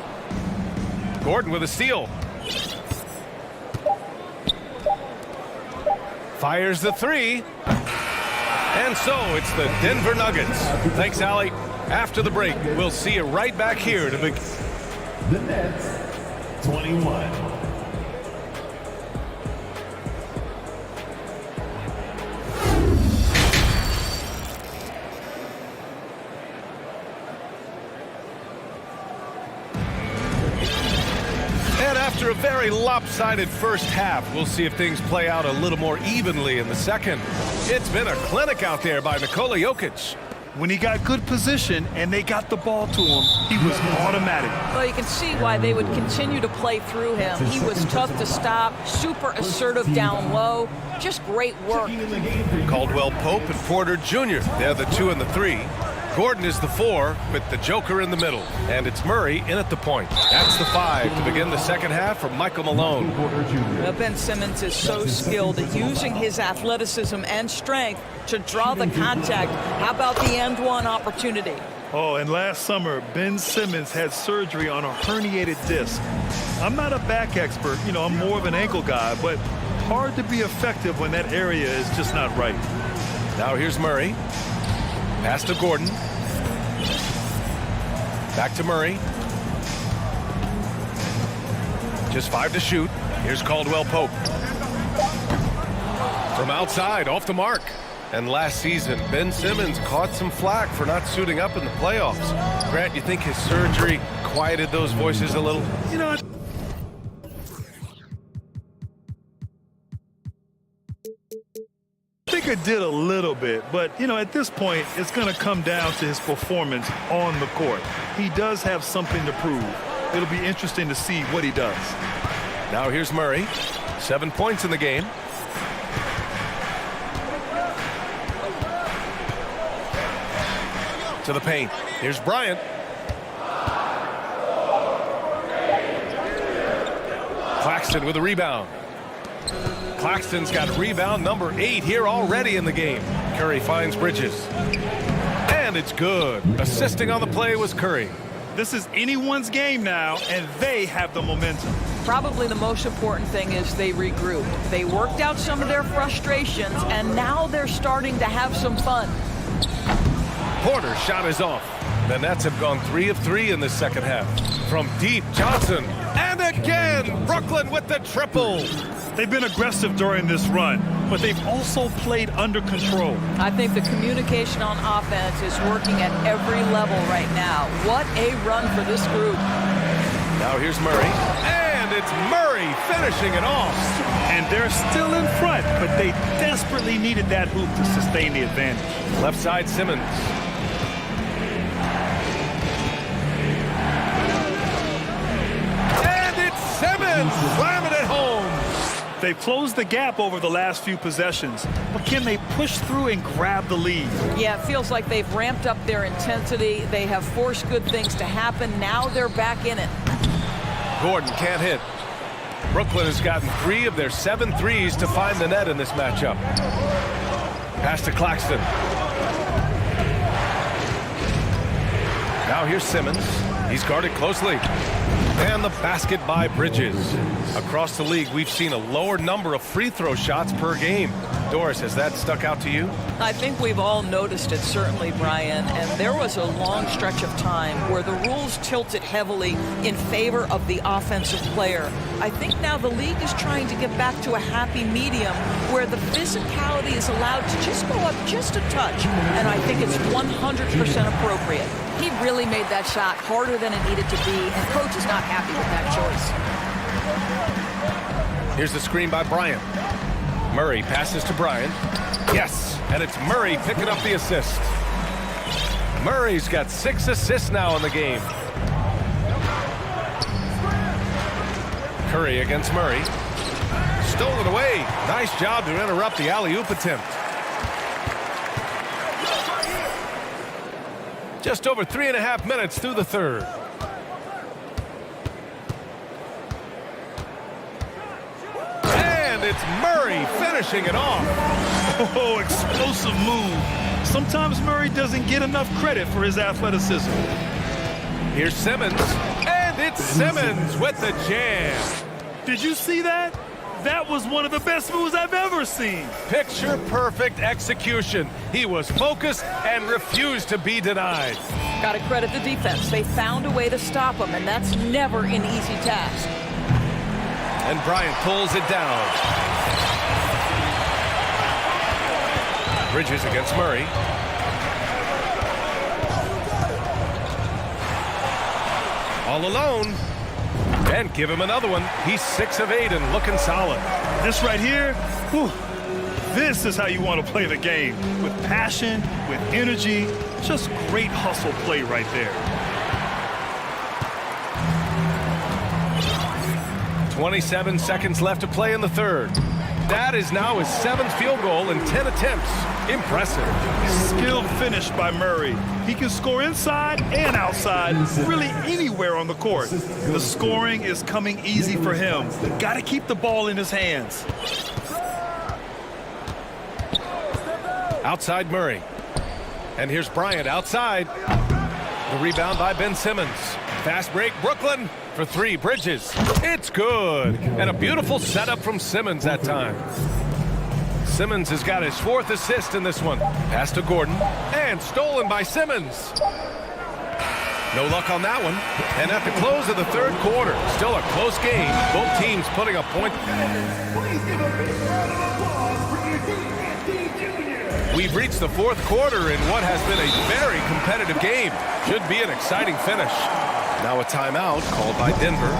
Gordon with a steal. Fires the three. And so it's the Denver Nuggets. Thanks, Allie. After the break, we'll see you right back here to begin. The Nets, 21. And after a very lopsided first half, we'll see if things play out a little more evenly in the second. It's been a clinic out there by Nikola Jokic. When he got good position and they got the ball to him, he was automatic. Well, you can see why they would continue to play through him. He was tough to stop, super assertive down low, just great work. Caldwell Pope and Porter Jr. They're the 2 and the 3. Gordon is the 4 with the Joker in the middle. And it's Murray in at the point. That's the 5 to begin the second half for Michael Malone. Now, Ben Simmons is so skilled at using his athleticism and strength to draw the contact. How about the end one opportunity? Oh, and last summer, Ben Simmons had surgery on a herniated disc. I'm not a back expert, you know, I'm more of an ankle guy, but hard to be effective when that area is just not right. Now here's Murray. Pass to Gordon. Back to Murray. Just 5 to shoot. Here's Caldwell Pope. From outside, off the mark. And last season, Ben Simmons caught some flack for not suiting up in the playoffs. Grant, you think his surgery quieted those voices a little? You know, I think it did a little bit, but, you know, at this point, it's going to come down to his performance on the court. He does have something to prove. It'll be interesting to see what he does. Now here's Murray. 7 points in the game. To the paint. Here's Bryant. Claxton with a rebound. Claxton's got rebound number 8 here already in the game. Curry finds Bridges. And it's good. Assisting on the play was Curry. This is anyone's game now, and they have the momentum. Probably the most important thing is they regrouped. They worked out some of their frustrations, and now they're starting to have some fun. Porter's shot is off. The Nets have gone 3 of 3 in the second half. From deep, Johnson. And again, Brooklyn with the triple. They've been aggressive during this run, but they've also played under control. I think the communication on offense is working at every level right now. What a run for this group. Now here's Murray. And it's Murray finishing it off. And they're still in front, but they desperately needed that hoop to sustain the advantage. Left side, Simmons. And it's Simmons slamming it home. They've closed the gap over the last few possessions, but can they push through and grab the lead? Yeah, it feels like they've ramped up their intensity. They have forced good things to happen. Now they're back in it. Gordon can't hit. Brooklyn has gotten 3 of their 7 threes to find the net in this matchup. Pass to Claxton. Now here's Simmons. He's guarded closely. And the basket by Bridges. Across the league, we've seen a lower number of free throw shots per game. Doris, has that stuck out to you? I think we've all noticed it, certainly, Brian. And there was a long stretch of time where the rules tilted heavily in favor of the offensive player. I think now the league is trying to get back to a happy medium where the physicality is allowed to just go up just a touch. And I think it's 100% appropriate. He really made that shot harder than it needed to be, and coach is not happy with that choice. Here's the screen by Bryant. Murray passes to Bryant. Yes, and it's Murray picking up the assist. Murray's got 6 assists now in the game. Curry against Murray. Stolen away. Nice job to interrupt the alley-oop attempt. Just over 3.5 minutes through the third. And it's Murray finishing it off. Oh, explosive move. Sometimes Murray doesn't get enough credit for his athleticism. Here's Simmons. And it's Simmons with the jam. Did you see that? That was one of the best moves I've ever seen. Picture-perfect execution. He was focused and refused to be denied. Got to credit the defense. They found a way to stop him, and that's never an easy task. And Bryant pulls it down. Bridges against Murray. All alone. And give him another one. He's 6 of 8 and looking solid. This right here, whew, this is how you want to play the game. With passion, with energy, just great hustle play right there. 27 seconds left to play in the third. That is now his 7th field goal in 10 attempts. Impressive. Skilled finish by Murray. He can score inside and outside, really anywhere on the court. The scoring is coming easy for him. Got to keep the ball in his hands. Outside Murray. And here's Bryant outside. The rebound by Ben Simmons. Fast break, Brooklyn for 3. Bridges. It's good. And a beautiful setup from Simmons that time. Simmons has got his 4th assist in this one. Pass to Gordon. And stolen by Simmons. No luck on that one. And at the close of the third quarter, still a close game. Both teams putting a point. We've reached the 4th quarter in what has been a very competitive game. Should be an exciting finish. Now a timeout called by Denver.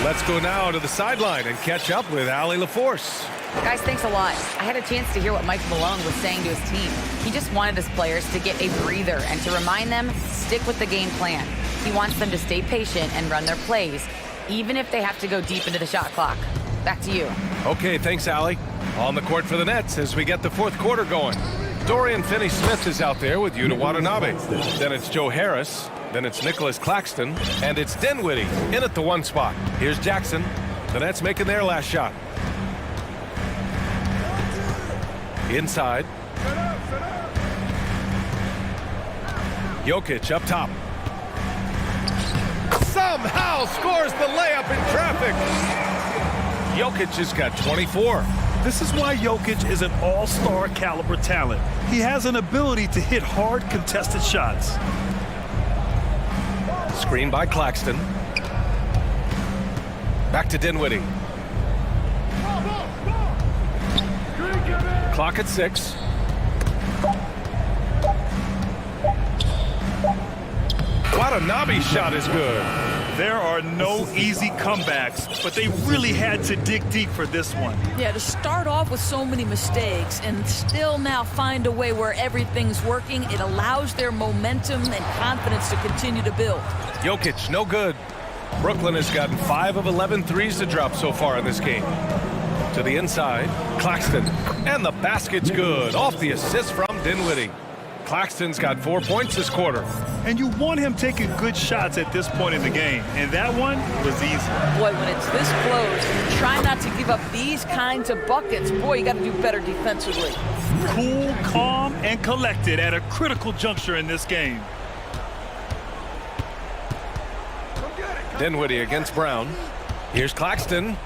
Let's go now to the sideline and catch up with Allie LaForce. Guys, thanks a lot. I had a chance to hear what Mike Malone was saying to his team. He just wanted his players to get a breather and to remind them, stick with the game plan. He wants them to stay patient and run their plays, even if they have to go deep into the shot clock. Back to you. Okay, thanks, Allie. On the court for the Nets as we get the 4th quarter going. Dorian Finney-Smith is out there with Yuta Watanabe. Then it's Joe Harris. Then it's Nicholas Claxton. And it's Dinwiddie in at the 1 spot. Here's Jackson. The Nets making their last shot. Inside. Jokic up top. Somehow scores the layup in traffic. Jokic has got 24. This is why Jokic is an all-star caliber talent. He has an ability to hit hard contested shots. Screen by Claxton. Back to Dinwiddie. Clock at 6. Watanabe's shot is good. There are no easy comebacks, but they really had to dig deep for this one. Yeah, to start off with so many mistakes and still now find a way where everything's working, it allows their momentum and confidence to continue to build. Jokic, no good. Brooklyn has gotten 5 of 11 threes to drop so far in this game. To the inside, Claxton. And the basket's good. Off the assist from Dinwiddie. Claxton's got 4 points this quarter. And you want him taking good shots at this point in the game. And that one was easy. Boy, when it's this close, try not to give up these kinds of buckets. Boy, you got to do better defensively. Cool, calm, and collected at a critical juncture in this game. Dinwiddie against Brown. Here's Claxton.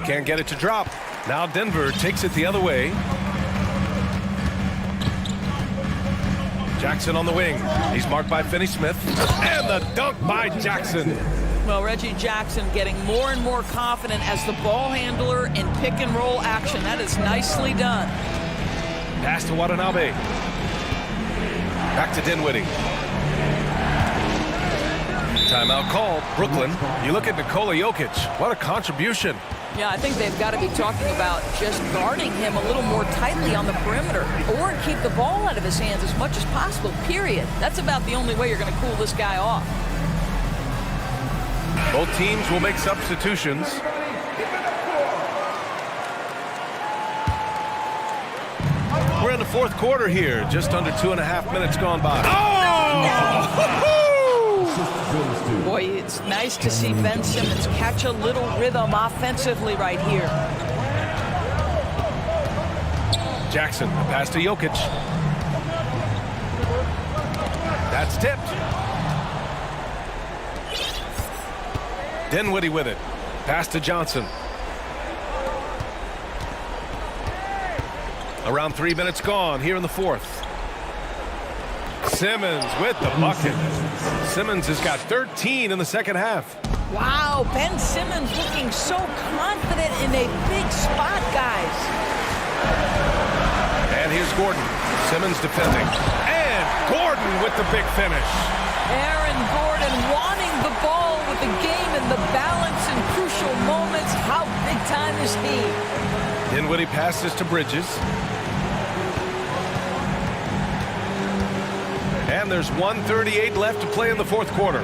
Can't get it to drop. Now Denver takes it the other way. Jackson on the wing. He's marked by Finney-Smith. And the dunk by Jackson. Well, Reggie Jackson getting more and more confident as the ball handler in pick and roll action. That is nicely done. Pass to Watanabe. Back to Dinwiddie. Timeout called. Brooklyn. You look at Nikola Jokic. What a contribution. Yeah, I think they've got to be talking about just guarding him a little more tightly on the perimeter or keep the ball out of his hands as much as possible, period. That's about the only way you're going to cool this guy off. Both teams will make substitutions. We're in the fourth quarter here. Just under 2.5 minutes gone by. Oh! Boy, it's nice to see Ben Simmons catch a little rhythm offensively right here. Jackson, a pass to Jokic. That's tipped. Dinwiddie with it. Pass to Johnson. Around 3 minutes gone here in the fourth. Simmons with the bucket. Simmons has got 13 in the second half. Wow, Ben Simmons looking so confident in a big spot, guys. And here's Gordon. Simmons defending. And Gordon with the big finish. Aaron Gordon wanting the ball with the game and the balance in crucial moments. How big time is he? Dinwiddie passes to Bridges. And there's 1:38 left to play in the fourth quarter.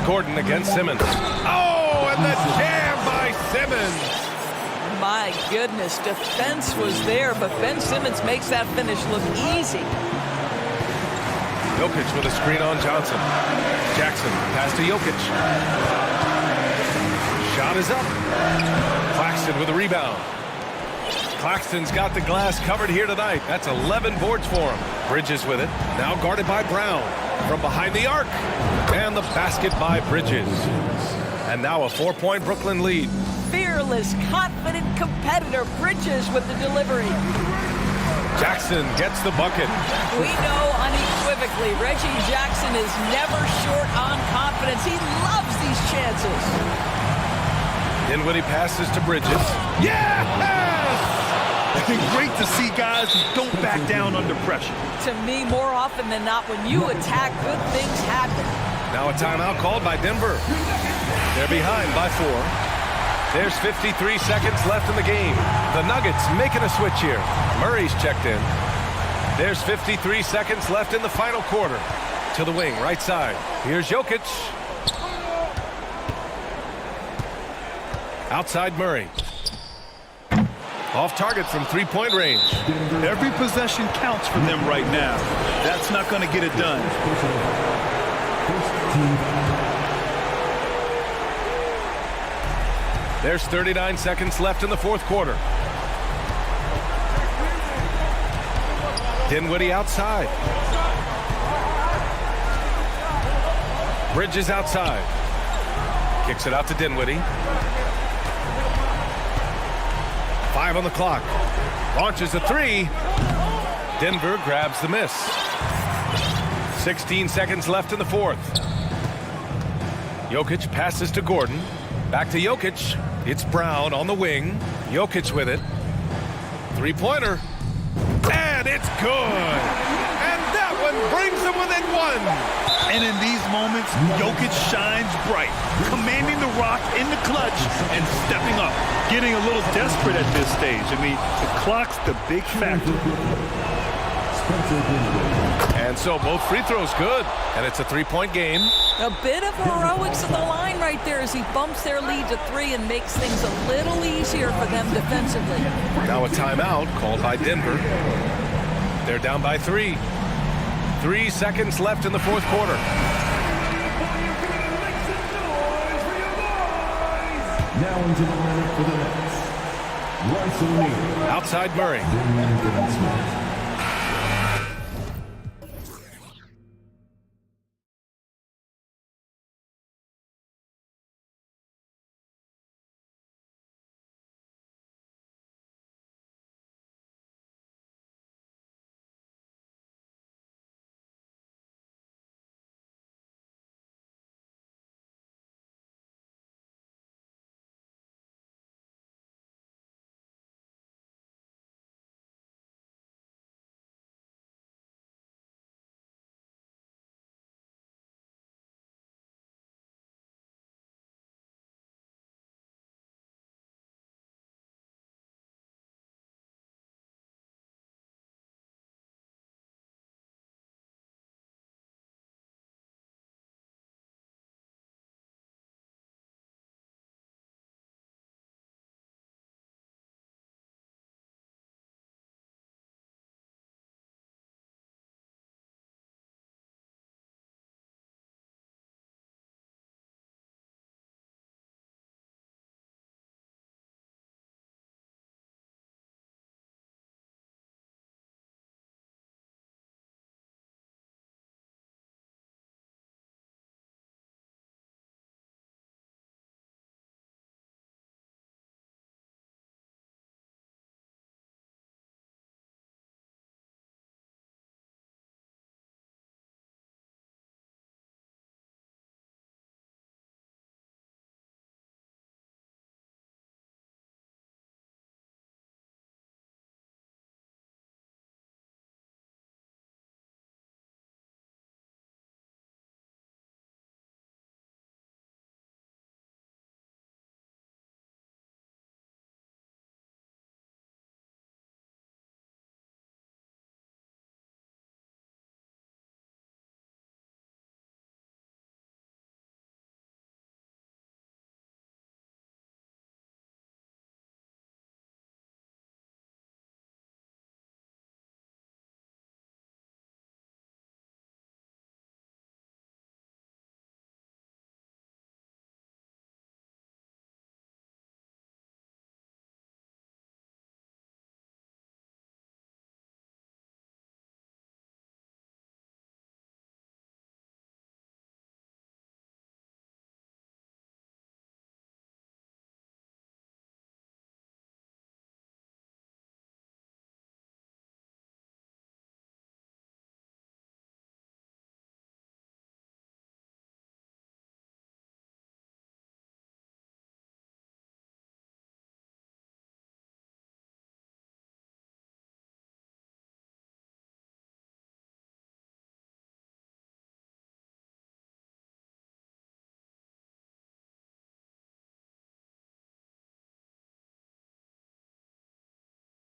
Gordon against Simmons. Oh, and the jam by Simmons. My goodness, defense was there, but Ben Simmons makes that finish look easy. Jokic with a screen on Johnson. Jackson, pass to Jokic. Shot is up. Claxton with a rebound. Claxton's got the glass covered here tonight. That's 11 boards for him. Bridges with it. Now guarded by Brown. From behind the arc. And the basket by Bridges. And now a 4-point Brooklyn lead. Fearless, confident competitor. Bridges with the delivery. Jackson gets the bucket. We know unequivocally Reggie Jackson is never short on confidence. He loves these chances. Dinwiddie passes to Bridges. Yes! It's been great to see guys who don't back down under pressure. To me, more often than not, when you attack, good things happen. Now a timeout called by Denver. They're behind by 4. There's 53 seconds left in the game. The Nuggets making a switch here. Murray's checked in. There's 53 seconds left in the final quarter. To the wing, right side. Here's Jokic. Outside Murray. Off target from 3-point range. Every possession counts for them right now. That's not going to get it done. There's 39 seconds left in the fourth quarter. Dinwiddie outside. Bridges outside. Kicks it out to Dinwiddie. 5 on the clock. Launches a 3. Denver grabs the miss. 16 seconds left in the fourth. Jokic passes to Gordon. Back to Jokic. It's Brown on the wing. Jokic with it. 3-pointer. And it's good. And that one, brings them within one. And in these moments, Jokic shines bright, commanding the rock in the clutch and stepping up, getting a little desperate at this stage. I mean, the clock's the big factor. And so both free throws good, and it's a three-point game. A bit of heroics on the line right there as he bumps their lead to 3 and makes things a little easier for them defensively. Now a timeout called by Denver. They're down by 3. 3 seconds left in the fourth quarter. Now into the lineup for the Nets. Outside Murray.